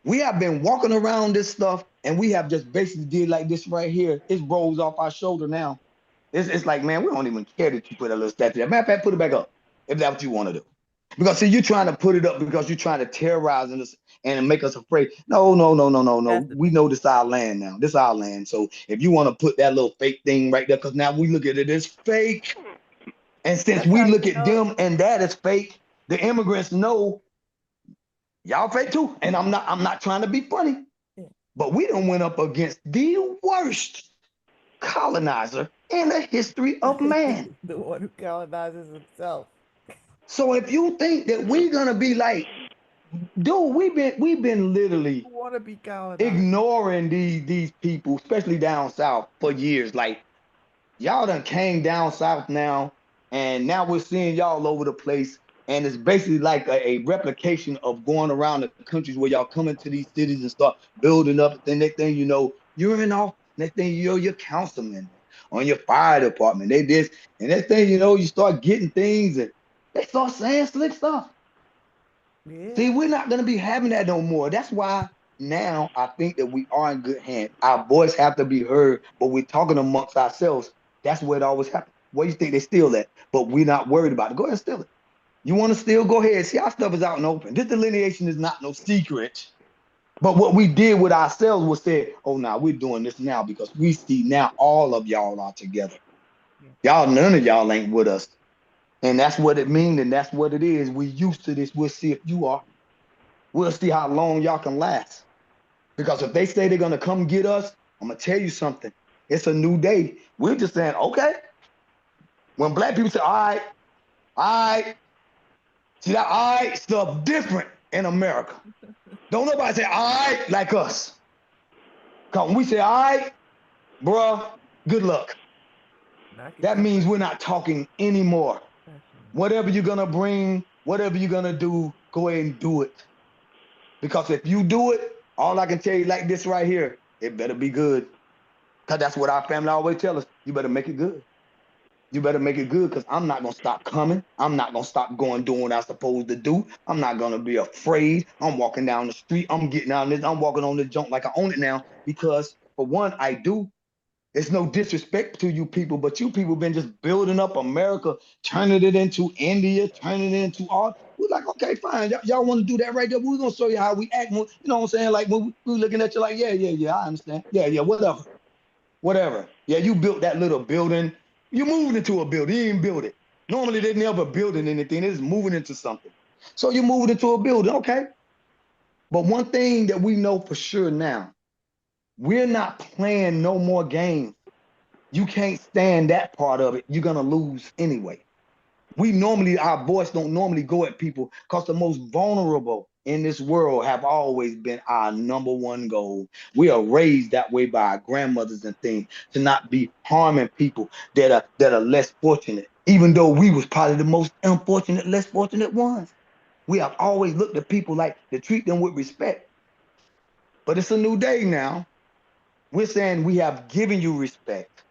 We have been walking around this stuff, and we have just basically did like this right here. It rolls off our shoulder now. It's like, man, we don't even care that you put a little statue there. Matter of fact, put it back up if that's what you want to do. Because see, you're trying to put it up because you're trying to terrorize us and make us afraid. No. We know this is our land now. This is our land. So if you want to put that little fake thing right there, because now we look at it as fake. And since we look at them and that is fake, the immigrants know y'all fake too. And I'm not trying to be funny, but we done went up against the worst colonizer in the history of man. The one who colonizes himself. So if you think that we're gonna be like, dude, we've been literally ignoring these people, especially down south, for years. Like, y'all done came down south now, and now we're seeing y'all over the place. And it's basically like a replication of going around the countries where y'all come into these cities and start building up. Then next thing you know, you're in office. Next thing you know, you're councilman on your fire department. They this. And next thing you know, you start getting things and they start saying slick stuff. Yeah. See, we're not going to be having that no more. That's why now I think that we are in good hands. Our voice have to be heard, but we're talking amongst ourselves. That's where it always happens. Where you think they steal that? But we're not worried about it. Go ahead and steal it. You want to steal? Go ahead. See, our stuff is out and open. This delineation is not no secret. But what we did with ourselves was say, oh, now we're doing this now because we see now all of y'all are together. Y'all, none of y'all ain't with us. And that's what it means, and that's what it is. We used to this. We'll see if you are. We'll see how long y'all can last. Because if they say they're going to come get us, I'm going to tell you something. It's a new day. We're just saying, okay. When black people say, all right. See, that all right stuff different in America. Don't nobody say all right like us. Because when we say all right, bruh, good luck. That means we're not talking anymore. Whatever you're going to bring, whatever you're going to do, go ahead and do it. Because if you do it, all I can tell you like this right here, it better be good. Because that's what our family always tell us. You better make it good. You better make it good because I'm not going to stop coming. I'm not going to stop doing what I'm supposed to do. I'm not going to be afraid. I'm walking down the street. I'm getting out this. I'm walking on this junk like I own it now because, for one, I do. It's no disrespect to you people, but you people been just building up America, turning it into India, turning it into all. We're like, okay, fine. Y'all want to do that right there? We're going to show you how we act. You know what I'm saying? Like, when we're looking at you like, yeah, I understand. Yeah, whatever. Yeah, you built that little building. You moved into a building. You didn't build it. Normally, they never building anything. They're just moving into something. So you moved into a building, okay? But one thing that we know for sure now, we're not playing no more games. You can't stand that part of it. You're going to lose anyway. Our voice don't normally go at people because the most vulnerable in this world have always been our number one goal. We are raised that way by our grandmothers and things to not be harming people that are less fortunate, even though we was probably the most unfortunate, less fortunate ones. We have always looked at people like to treat them with respect. But it's a new day now. We're saying we have given you respect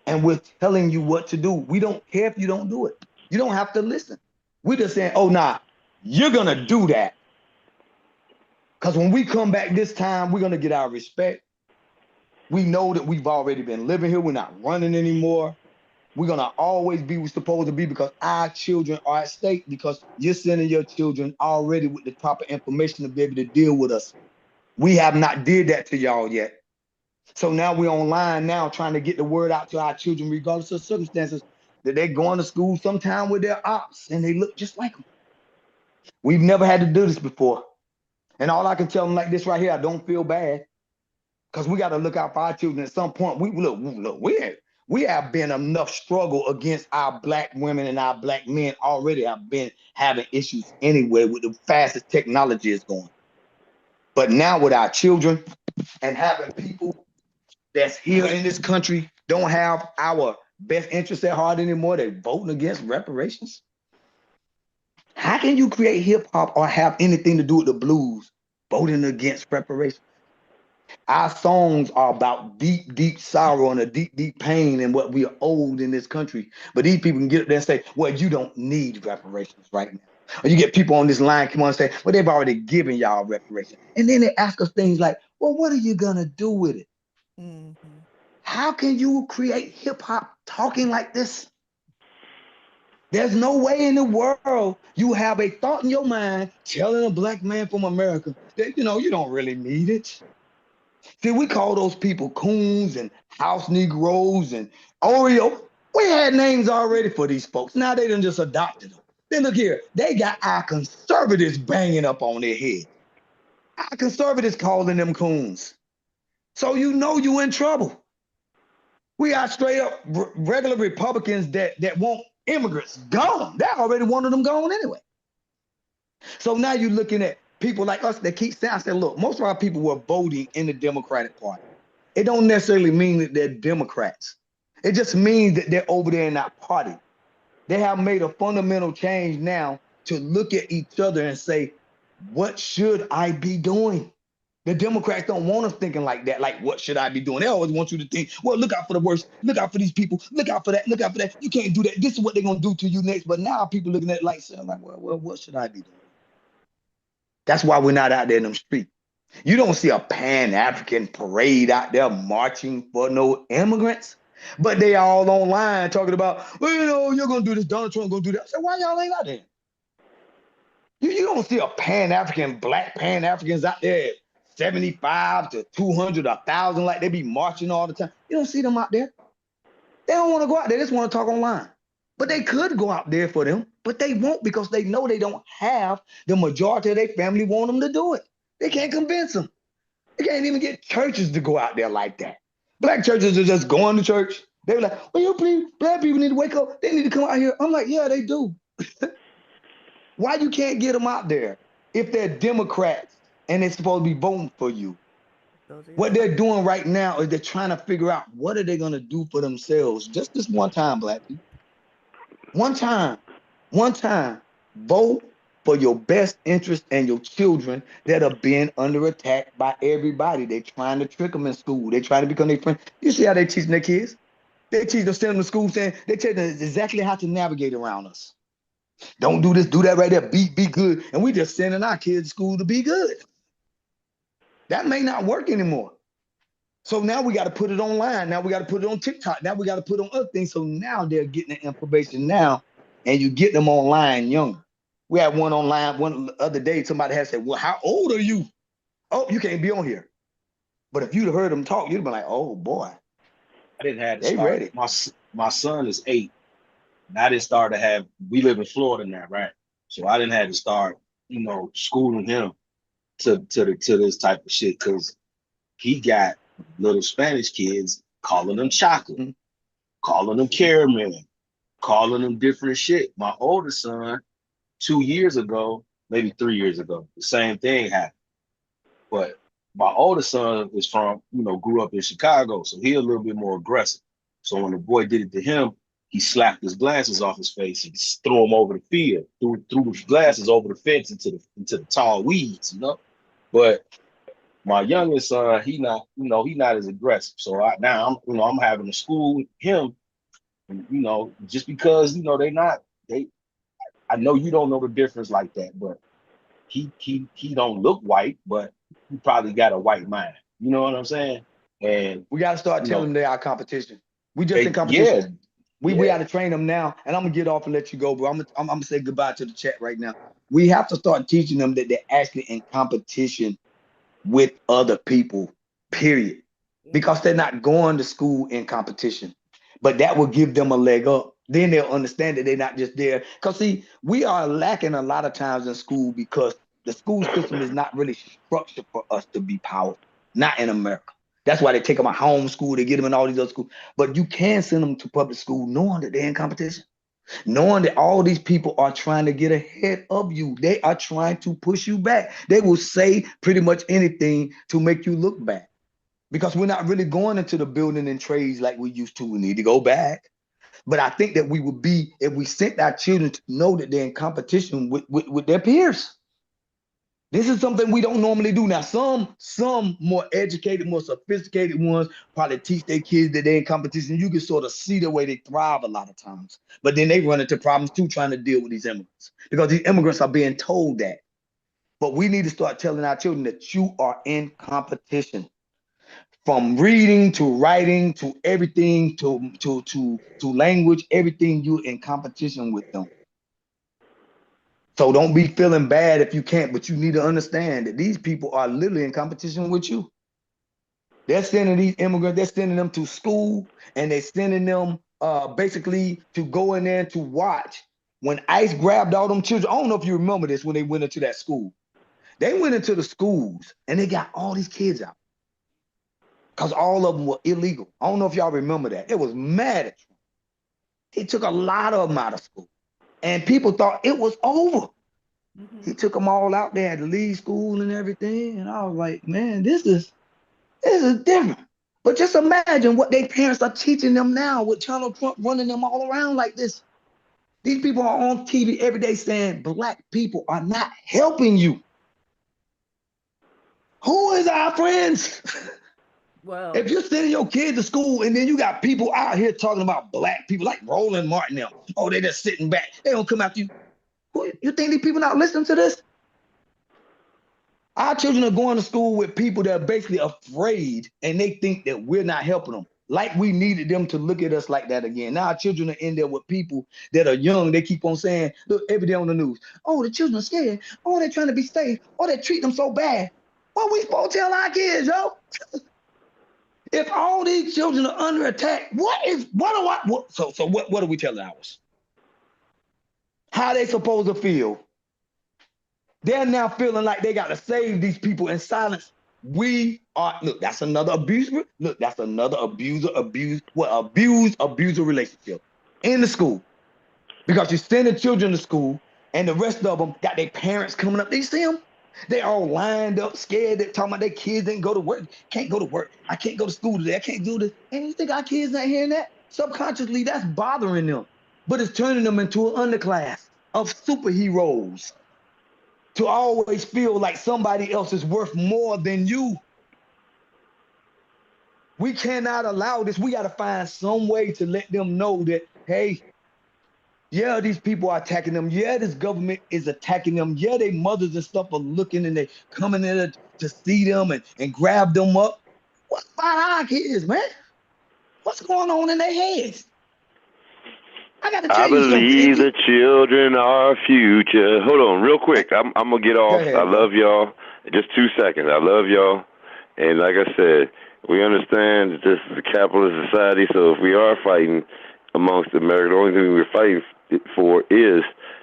and we're telling you what to do. We don't care if you don't do it. You don't have to listen. We're just saying, oh, nah, you're going to do that. Because when we come back this time, we're going to get our respect. We know that we've already been living here. We're not running anymore. We're going to always be what's supposed to be because our children are at stake because you're sending your children already with the proper information to be able to deal with us. We have not did that to y'all yet. So now we're online now trying to get the word out to our children, regardless of circumstances, that they're going to school sometime with their ops and they look just like them. We've never had to do this before. And all I can tell them like this right here, I don't feel bad because we got to look out for our children at some point. We have been enough struggle against our black women and our black men already have been having issues anyway with the fastest technology is going. But now with our children and having people that's here in this country don't have our best interests at heart anymore, they're voting against reparations. How can you create hip hop or have anything to do with the blues voting against reparations? Our songs are about deep, deep sorrow and a deep, deep pain and what we are owed in this country. But these people can get up there and say, well, you don't need reparations right now. Or you get people on this line come on and say, well, they've already given y'all reparations. And then they ask us things like, well, what are you going to do with it? Mm-hmm. How can you create hip hop talking like this? There's no way in the world you have a thought in your mind telling a black man from America that, you don't really need it. See, we call those people coons and house Negroes and Oreo. We had names already for these folks. Now they done just adopted them. Then look here, they got our conservatives banging up on their head. Our conservatives calling them coons. So you in trouble. We got straight up regular Republicans that want immigrants gone. They already wanted them gone anyway. So now you're looking at people like us that keep saying, I said, look, most of our people were voting in the Democratic Party. It don't necessarily mean that they're Democrats. It just means that they're over there in that party. They have made a fundamental change now to look at each other and say, what should I be doing? The Democrats don't want us thinking like that. Like, what should I be doing? They always want you to think, well, look out for the worst. Look out for these people. Look out for that. Look out for that. You can't do that. This is what they're going to do to you next. But now people looking at it like, well, what should I be doing? That's why we're not out there in them streets. You don't see a Pan-African parade out there marching for no immigrants. But they all online talking about, well, you know, you're going to do this. Donald Trump going to do that. I said, why y'all ain't out there? You don't see a Pan-African, black Pan-Africans out there 75 to 200, 1,000, like they be marching all the time. You don't see them out there. They don't want to go out there. They just want to talk online. But they could go out there for them, but they won't because they know they don't have the majority of their family want them to do it. They can't convince them. They can't even get churches to go out there like that. Black churches are just going to church. They were like, well, you please, black people need to wake up. They need to come out here. I'm like, yeah, they do. Why you can't get them out there if they're Democrats and they're supposed to be voting for you? What they're doing right now is they're trying to figure out what are they going to do for themselves. Just this one time, black people. One time, vote for your best interest and your children that are being under attack by everybody. They're trying to trick them in school. They're trying to become their friends. You see how they teaching their kids? They teach them, send them to school saying, they tell them exactly how to navigate around us. Don't do this, do that right there, be good. And we just sending our kids to school to be good. That may not work anymore. So now we got to put it online. Now we got to put it on TikTok. Now we got to put it on other things. So now they're getting the information now, and you get them online younger. We had one online one other day. Somebody had said, well, how old are you? Oh, you can't be on here. But if you'd have heard them talk, you'd have been like, oh, boy. I didn't have to they start. Ready. My son is 8. And I didn't start to have, we live in Florida now, right? So I didn't have to start, schooling him to this type of shit because he got little Spanish kids calling them chocolate, calling them caramel, calling them different shit. My older son, 2 years ago, maybe 3 years ago, the same thing happened. But my older son is from, grew up in Chicago, so he a little bit more aggressive. So when the boy did it to him, he slapped his glasses off his face and threw them over the field, threw his glasses over the fence into the tall weeds, But my youngest son, he not as aggressive. So now I'm having to school him, just because I know you don't know the difference like that, but he don't look white, but he probably got a white mind. You know what I'm saying? And we got to start telling them they're our competition. We just in competition. Yeah. We got to train them now, and I'm gonna get off and let you go, bro. I'm gonna say goodbye to the chat right now. We have to start teaching them that they're actually in competition with other people, period. Because they're not going to school in competition, but that will give them a leg up. Then they'll understand that they're not just there. Because see, we are lacking a lot of times in school because the school system is not really structured for us to be powerful, not in America. That's why they take them out home school, they get them in all these other schools. But you can send them to public school knowing that they're in competition, knowing that all these people are trying to get ahead of you. They are trying to push you back. They will say pretty much anything to make you look bad because we're not really going into the building and trades like we used to. We need to go back. But I think that we would be, if we sent our children to know that they're in competition with their peers. This is something we don't normally do. Now, some more educated, more sophisticated ones probably teach their kids that they're in competition. You can sort of see the way they thrive a lot of times. But then they run into problems too trying to deal with these immigrants because these immigrants are being told that. But we need to start telling our children that you are in competition. From reading to writing to everything to language, everything, you're in competition with them. So don't be feeling bad if you can't, but you need to understand that these people are literally in competition with you. They're sending these immigrants, they're sending them to school, and they're sending them basically to go in there to watch. When ICE grabbed all them children, I don't know if you remember this when they went into that school. They went into the schools and they got all these kids out because all of them were illegal. I don't know if y'all remember that. It was mad at Trump. He took a lot of them out of school. And people thought it was over. He took them all out there to leave school and everything. And I was like, man, this is different. But just imagine what their parents are teaching them now with Donald Trump running them all around like this. These people are on TV every day saying black people are not helping you. Who is our friends? Well, if you're sending your kids to school and then you got people out here talking about black people like Roland Martin, them. Oh, they just sitting back. They don't come after you. You think these people not listening to this? Our children are going to school with people that are basically afraid and they think that we're not helping them. Like we needed them to look at us like that again. Now our children are in there with people that are young. They keep on saying, look, every day on the news, oh, the children are scared. Oh, they're trying to be safe. Oh, they treat them so bad. What we supposed to tell our kids, yo? If all these children are under attack, what are we telling ours? How they supposed to feel? They're now feeling like they got to save these people in silence. We are, look, that's another abuser. Look, that's another abuser relationship in the school. Because you send the children to school and the rest of them got their parents coming up. They see them. They all lined up, scared. They're talking about their kids didn't go to work. Can't go to work. I can't go to school today. I can't do this. And you think our kids not hearing that? Subconsciously, that's bothering them. But it's turning them into an underclass of superheroes to always feel like somebody else is worth more than you. We cannot allow this. We got to find some way to let them know that, hey, yeah, these people are attacking them. Yeah, this government is attacking them. Yeah, their mothers and stuff are looking and they coming in to see them and grab them up. What about our kids, man? What's going on in their heads? I got to tell you something. Believe the children are our future. Hold on, real quick. I'm gonna get off. Go ahead, I love y'all. Just 2 seconds. I love y'all. And like I said, we understand that this is a capitalist society. So if we are fighting amongst America, the only thing we're fighting for is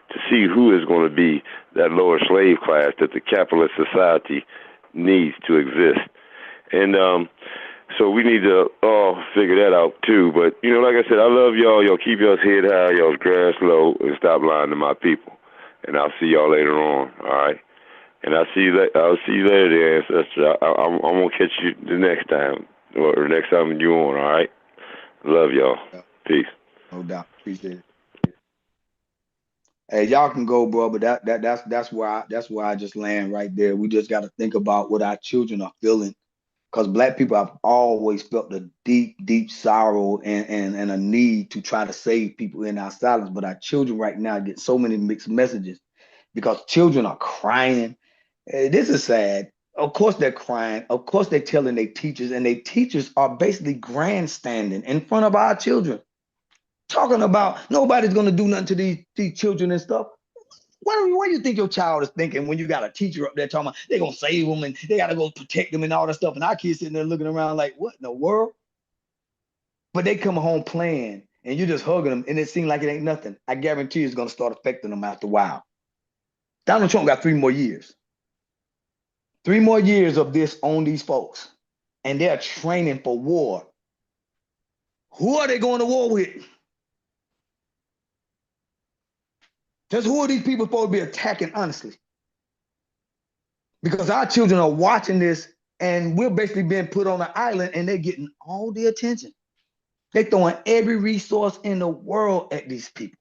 to see who is going to be that lower slave class that the capitalist society needs to exist. And so we need to all figure that out too. But, you know, like I said, I love y'all. Y'all keep y'all's head high, y'all's grass low, and stop lying to my people. And I'll see y'all later on, all right? And I'll see you later, there, ancestor. I'm gonna catch you the next time, or next time you on, all right? Love y'all. Peace. No doubt. Appreciate it. Hey, y'all can go, bro, but that's where I just land right there. We just got to think about what our children are feeling. Because black people have always felt a deep, deep sorrow and a need to try to save people in our silence. But our children right now get so many mixed messages because children are crying. This is sad. Of course they're crying. Of course they're telling their teachers, and their teachers are basically grandstanding in front of our children, talking about nobody's going to do nothing to these children and stuff. What do you think your child is thinking when you got a teacher up there talking about they're going to save them and they got to go protect them and all that stuff? And our kids sitting there looking around like, what in the world? But they come home playing and you're just hugging them and it seems like it ain't nothing. I guarantee it's going to start affecting them after a while. Donald Trump got 3 more years. 3 more years of this on these folks. And they're training for war. Who are they going to war with? Just who are these people supposed to be attacking, honestly? Because our children are watching this and we're basically being put on an island and they're getting all the attention. They're throwing every resource in the world at these people,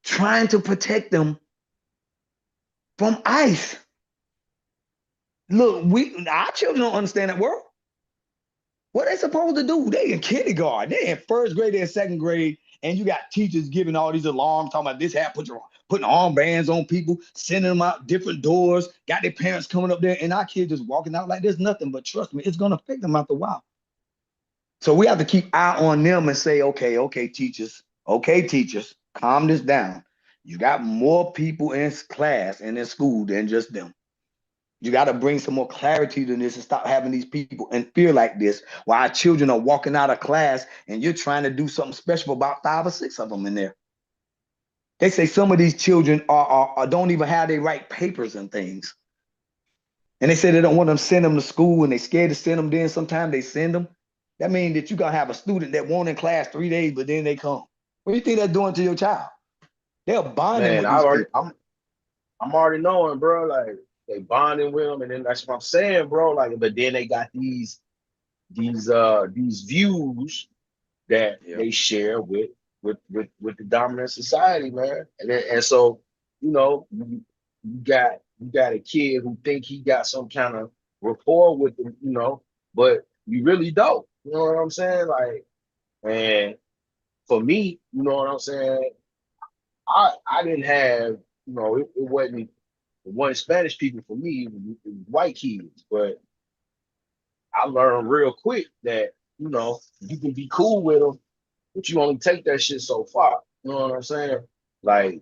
trying to protect them from ICE. Look, our children don't understand that world. What are they supposed to do? They in kindergarten, they in 1st grade, they in 2nd grade, and you got teachers giving all these alarms, talking about this hat, putting armbands on people, sending them out different doors, got their parents coming up there, and our kids just walking out like there's nothing. But trust me, it's gonna affect them after a while. So we have to keep eye on them and say, okay, teachers, calm this down. You got more people in class and in school than just them. You got to bring some more clarity to this and stop having these people in fear like this while our children are walking out of class and you're trying to do something special about 5 or 6 of them in there. They say some of these children don't even have their right papers and things. And they say they don't want them to send them to school and they're scared to send them. Then sometimes they send them. That means that you're going to have a student that won't in class 3 days, but then they come. What do you think they're doing to your child? They're bonding with these people. I'm already knowing, bro, like, they bonding with them, and then that's what I'm saying, bro. Like, but then they got these views that they share with with the dominant society, man. And so, you know, you got a kid who think he got some kind of rapport with them, you know, but you really don't. You know what I'm saying? Like, and for me, you know what I'm saying? I didn't have, you know, it wasn't Spanish people for me, it was white kids, but I learned real quick that, you know, you can be cool with them, but you only take that shit so far. You know what I'm saying? Like,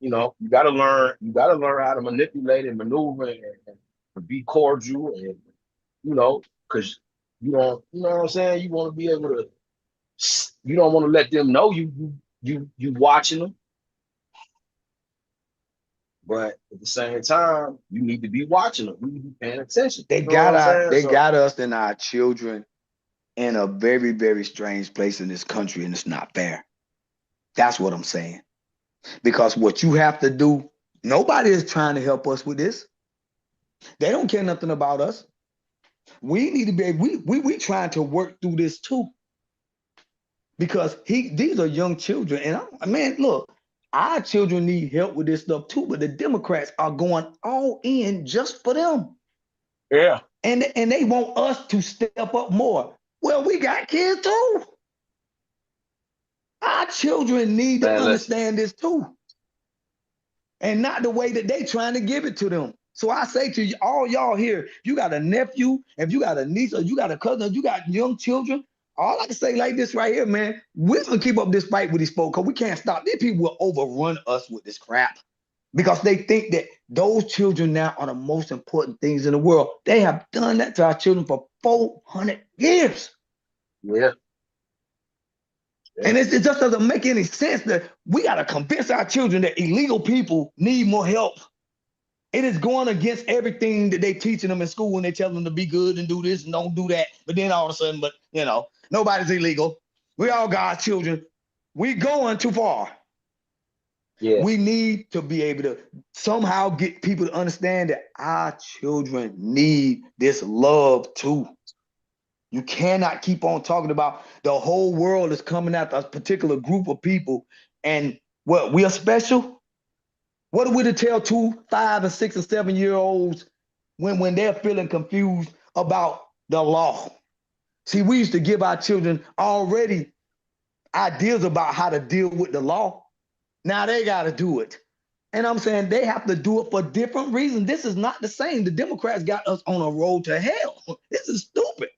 you know, you gotta learn how to manipulate and maneuver and be cordial, and you know, because you don't, you know what I'm saying? You want to be able to, you don't want to let them know you watching them, but at the same time, you need to be watching them. You need to be paying attention. They You know what I'm saying? got us and our children in a very, very strange place in this country, and it's not fair. That's what I'm saying. Because what you have to do, nobody is trying to help us with this. They don't care nothing about us. We need to be, we trying to work through this too. Because these are young children. And man, look, our children need help with this stuff too, but the Democrats are going all in just for them. Yeah. And they want us to step up more. Well, we got kids too. Our children need to understand this too. And not the way that they trying to give it to them. So I say to you, all y'all here, you got a nephew, if you got a niece, or you got a cousin, or you got young children, all I can say like this right here, man, we're gonna keep up this fight with these folks, because we can't stop. These people will overrun us with this crap because they think that those children now are the most important things in the world. They have done that to our children for 400 years. Yeah. And it just doesn't make any sense that we got to convince our children that illegal people need more help. It is going against everything that they teaching them in school when they tell them to be good and do this and don't do that. But then all of a sudden, but you know, nobody's illegal. We all God's children. We going too far. Yeah. We need to be able to somehow get people to understand that our children need this love too. You cannot keep on talking about the whole world is coming after a particular group of people, and what, we are special? What are we to tell 2, 5, and 6 and 7-year-olds when they're feeling confused about the law? See, we used to give our children already ideas about how to deal with the law. Now they got to do it. And I'm saying they have to do it for different reasons. This is not the same. The Democrats got us on a road to hell. This is stupid.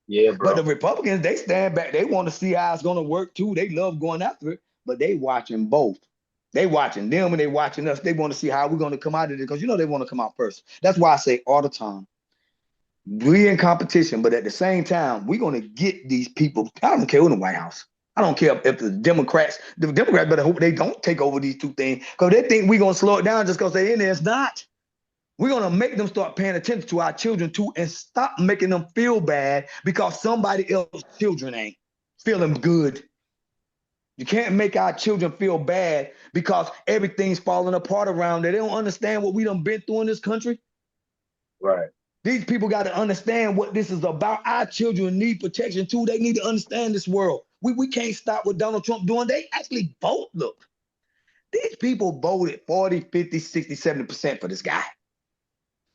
Yeah, bro. But the Republicans, they stand back. They want to see how it's going to work too. They love going after it, but they watching both. They watching them and they watching us. They want to see how we're going to come out of it, because you know they want to come out first. That's why I say all the time, we in competition, but at the same time, we're going to get these people. I don't care who in the White House. I don't care if the Democrats better hope they don't take over these two things, because they think we're going to slow it down just because they're in there. It's not. We're going to make them start paying attention to our children too, and stop making them feel bad because somebody else's children ain't feeling good. You can't make our children feel bad because everything's falling apart around them. They don't understand what we done been through in this country. Right. These people got to understand what this is about. Our children need protection too. They need to understand this world. We can't stop what Donald Trump doing. They actually vote. Look, these people voted 40, 50, 60, 70% for this guy.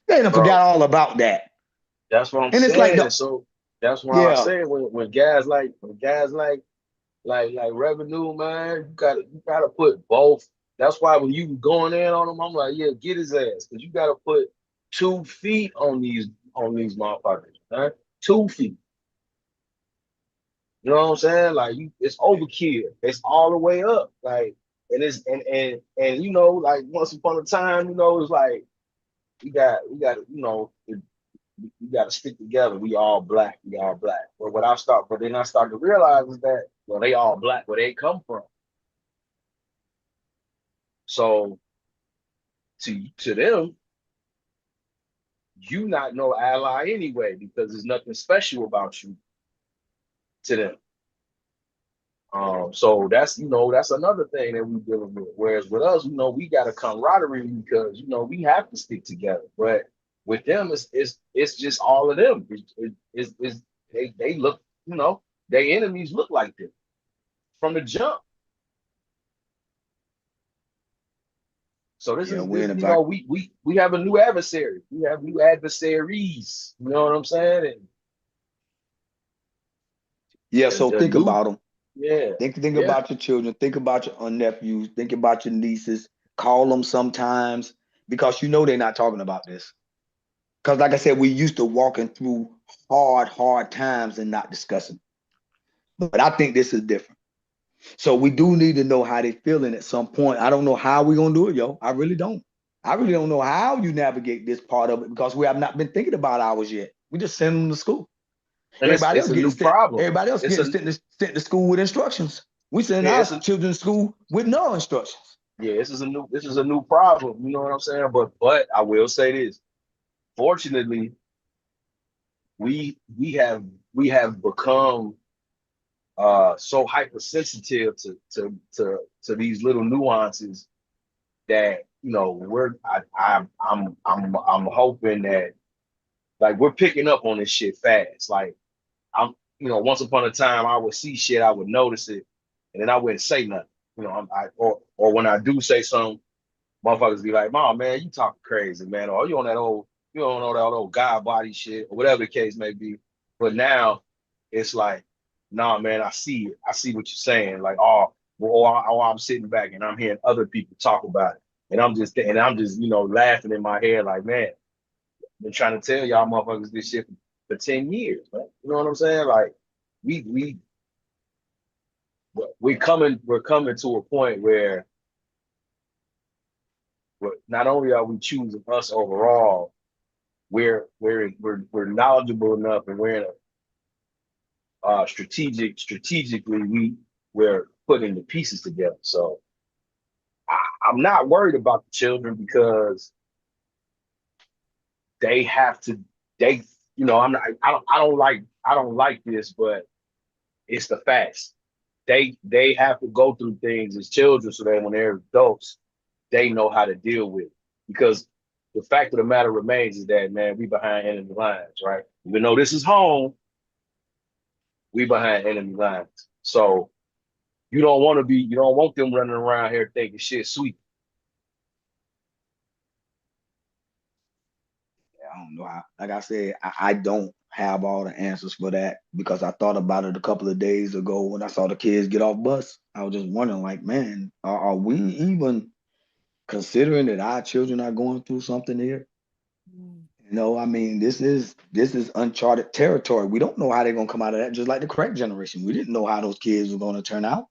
They done forgot all about that. That's what I'm and saying. It's like So that's why I say when guys like revenue, man, you gotta put both. That's why when you going in on them, I'm like, yeah, get his ass, because you gotta put 2 feet on these motherfuckers, right? 2 feet. You know what I'm saying? Like, it's overkill. It's all the way up. Like, and it's and you know, like once upon a time, you know, it's like we got you know, we got to stick together. We all black. But then I started to realize is that, well, they all black where they come from. So to them, you not no ally anyway, because there's nothing special about you to them. So that's another thing that we dealing with. Whereas with us, you know, we got a camaraderie because, you know, we have to stick together. But with them, it's just all of them. They look, you know, their enemies look like them from the jump. So this is, you know, we have a new adversary. We have new adversaries. You know what I'm saying? And yeah. So think about them. Yeah. Think about your children. Think about your nephews. Think about your nieces. Call them sometimes because you know they're not talking about this. Because like I said, we used to walking through hard times and not discussing. But I think this is different. So we do need to know how they're feeling at some point. I don't know how we're gonna do it, yo. I really don't. I really don't know how you navigate this part of it because we have not been thinking about ours yet. We just send them to school. And everybody it's a new problem. Everybody else gets sent to school with instructions. We send our children to school with no instructions. Yeah, this is a new problem. You know what I'm saying? But I will say this. Fortunately, we have become so hypersensitive to these little nuances that, you know, I'm hoping that, like, we're picking up on this shit fast. Like, you know, once upon a time I would see shit, I would notice it, and then I wouldn't say nothing. You know, or when I do say something, motherfuckers be like, "Mom, man, you talking crazy, man," or you on that old, you don't know that old God body shit, or whatever the case may be. But now it's like, nah, man, I see it. I see what you're saying. Like, I'm sitting back and I'm hearing other people talk about it, and I'm just, you know, laughing in my head, like, man, I've been trying to tell y'all motherfuckers this shit for 10 years, man. You know what I'm saying? Like, we're coming to a point where not only are we choosing us overall, we're knowledgeable enough, and we're in a strategically we're putting the pieces together. So I'm not worried about the children because they have to, you know, I don't like this, but it's the facts. They have to go through things as children so that when they're adults, they know how to deal with it. Because the fact of the matter remains is that, man, we behind enemy lines, right? Even though this is home, we behind enemy lines. So you don't want them running around here thinking shit sweet. I don't know. Like I said, I don't have all the answers for that because I thought about it a couple of days ago when I saw the kids get off bus. I was just wondering, like, man, are we even considering that our children are going through something here? You know, I mean, this is uncharted territory. We don't know how they're gonna come out of that. Just like the crack generation, we didn't know how those kids were gonna turn out.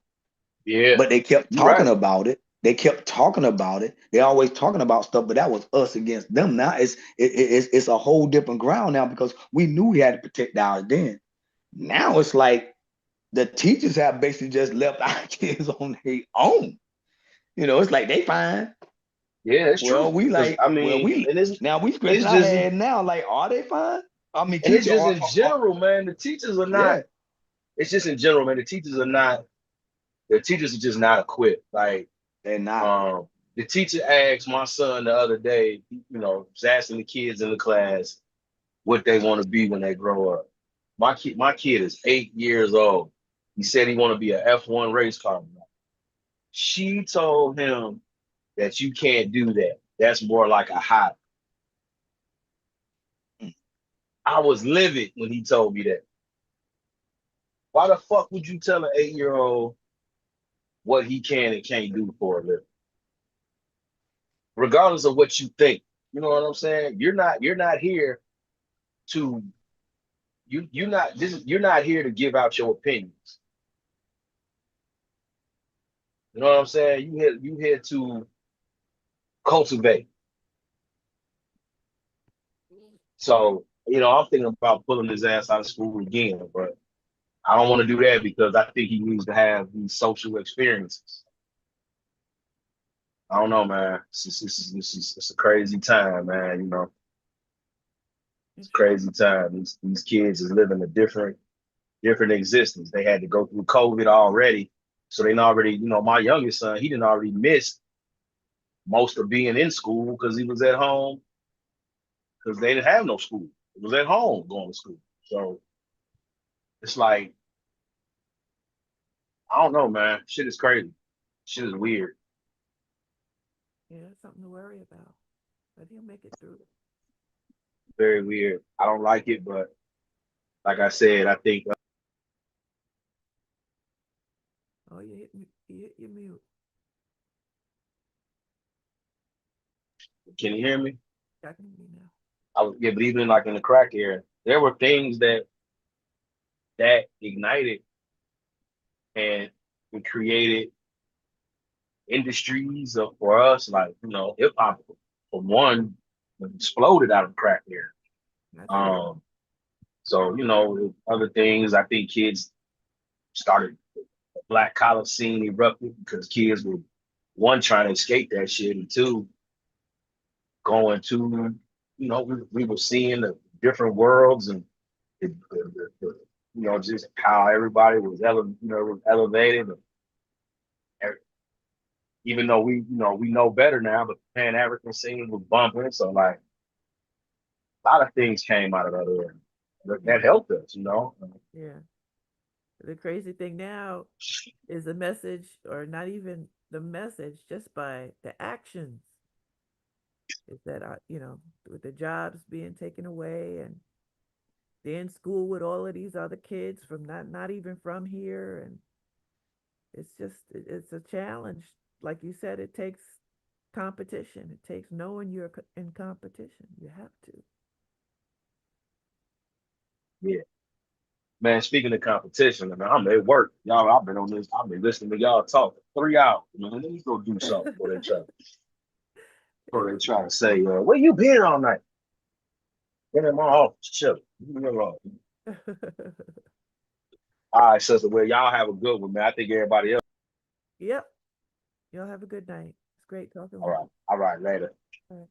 Yeah, but they kept talking about it. They kept talking about it. They always talking about stuff, but that was us against them. Now it's a whole different ground now because we knew we had to protect ours then. Now it's like the teachers have basically just left our kids on their own. You know, it's like they fine. Yeah, it's true. We like, I mean, we scratching our head now. Like, are they fine? I mean, and it's just in general, man. The teachers are not. Yeah. It's just in general, man. The teachers are not. The teachers are just not equipped. Like, they're not. The teacher asked my son the other day, you know, was asking the kids in the class what they want to be when they grow up. My kid is 8 years old. He said he want to be an F1 race car. She told him that you can't do that. That's more like a hobby. I was livid when he told me that. Why the fuck would you tell an 8-year-old what he can and can't do for a living? Regardless of what you think, you know what I'm saying? You're not here to you're not here to give out your opinions. You know what I'm saying? You here to cultivate. So, you know, I'm thinking about pulling his ass out of school again, but I don't want to do that because I think he needs to have these social experiences. I don't know, man. It's a crazy time, man. You know, it's a crazy time. These kids is living a different existence. They had to go through COVID already, so they already, you know, my youngest son, he didn't already miss most of being in school because he was at home because they didn't have no school. It was at home going to school. So it's like I don't know, man. Shit is crazy. Shit is weird. Yeah, that's something to worry about. But he'll make it through. Very weird. I don't like it, but like I said, I think. Oh, you hit your mute. Can you hear me? I can hear you now. Yeah, but even like in the crack era, there were things that ignited and we created industries for us, like, you know, hip hop for one exploded out of the crack era. So, you know, other things, I think kids started, the black collar scene erupted because kids were, one, trying to escape that shit, and two, going to, you know, we were seeing the different worlds and the you know, just how everybody was elevated. And even though we know better now, but the Pan-African scene was bumping, so like a lot of things came out of that era that helped us, you know. Yeah. The crazy thing now is the message, or not even the message, just by the actions, is that, you know, with the jobs being taken away, and they're in school with all of these other kids from not even from here, and it's a challenge. Like you said, it takes competition. It takes knowing you're in competition. You have to. Yeah. Man, speaking of competition, man, I'm at work. Y'all, I've been listening to y'all talk for 3 hours. Man, let me go do something before they try to say, where you been all night? Been in my office, chill. All right, sister. Well, y'all have a good one, man. I think everybody else. Yep. Y'all have a good night. It's great talking All with right. All right, later. you. All right.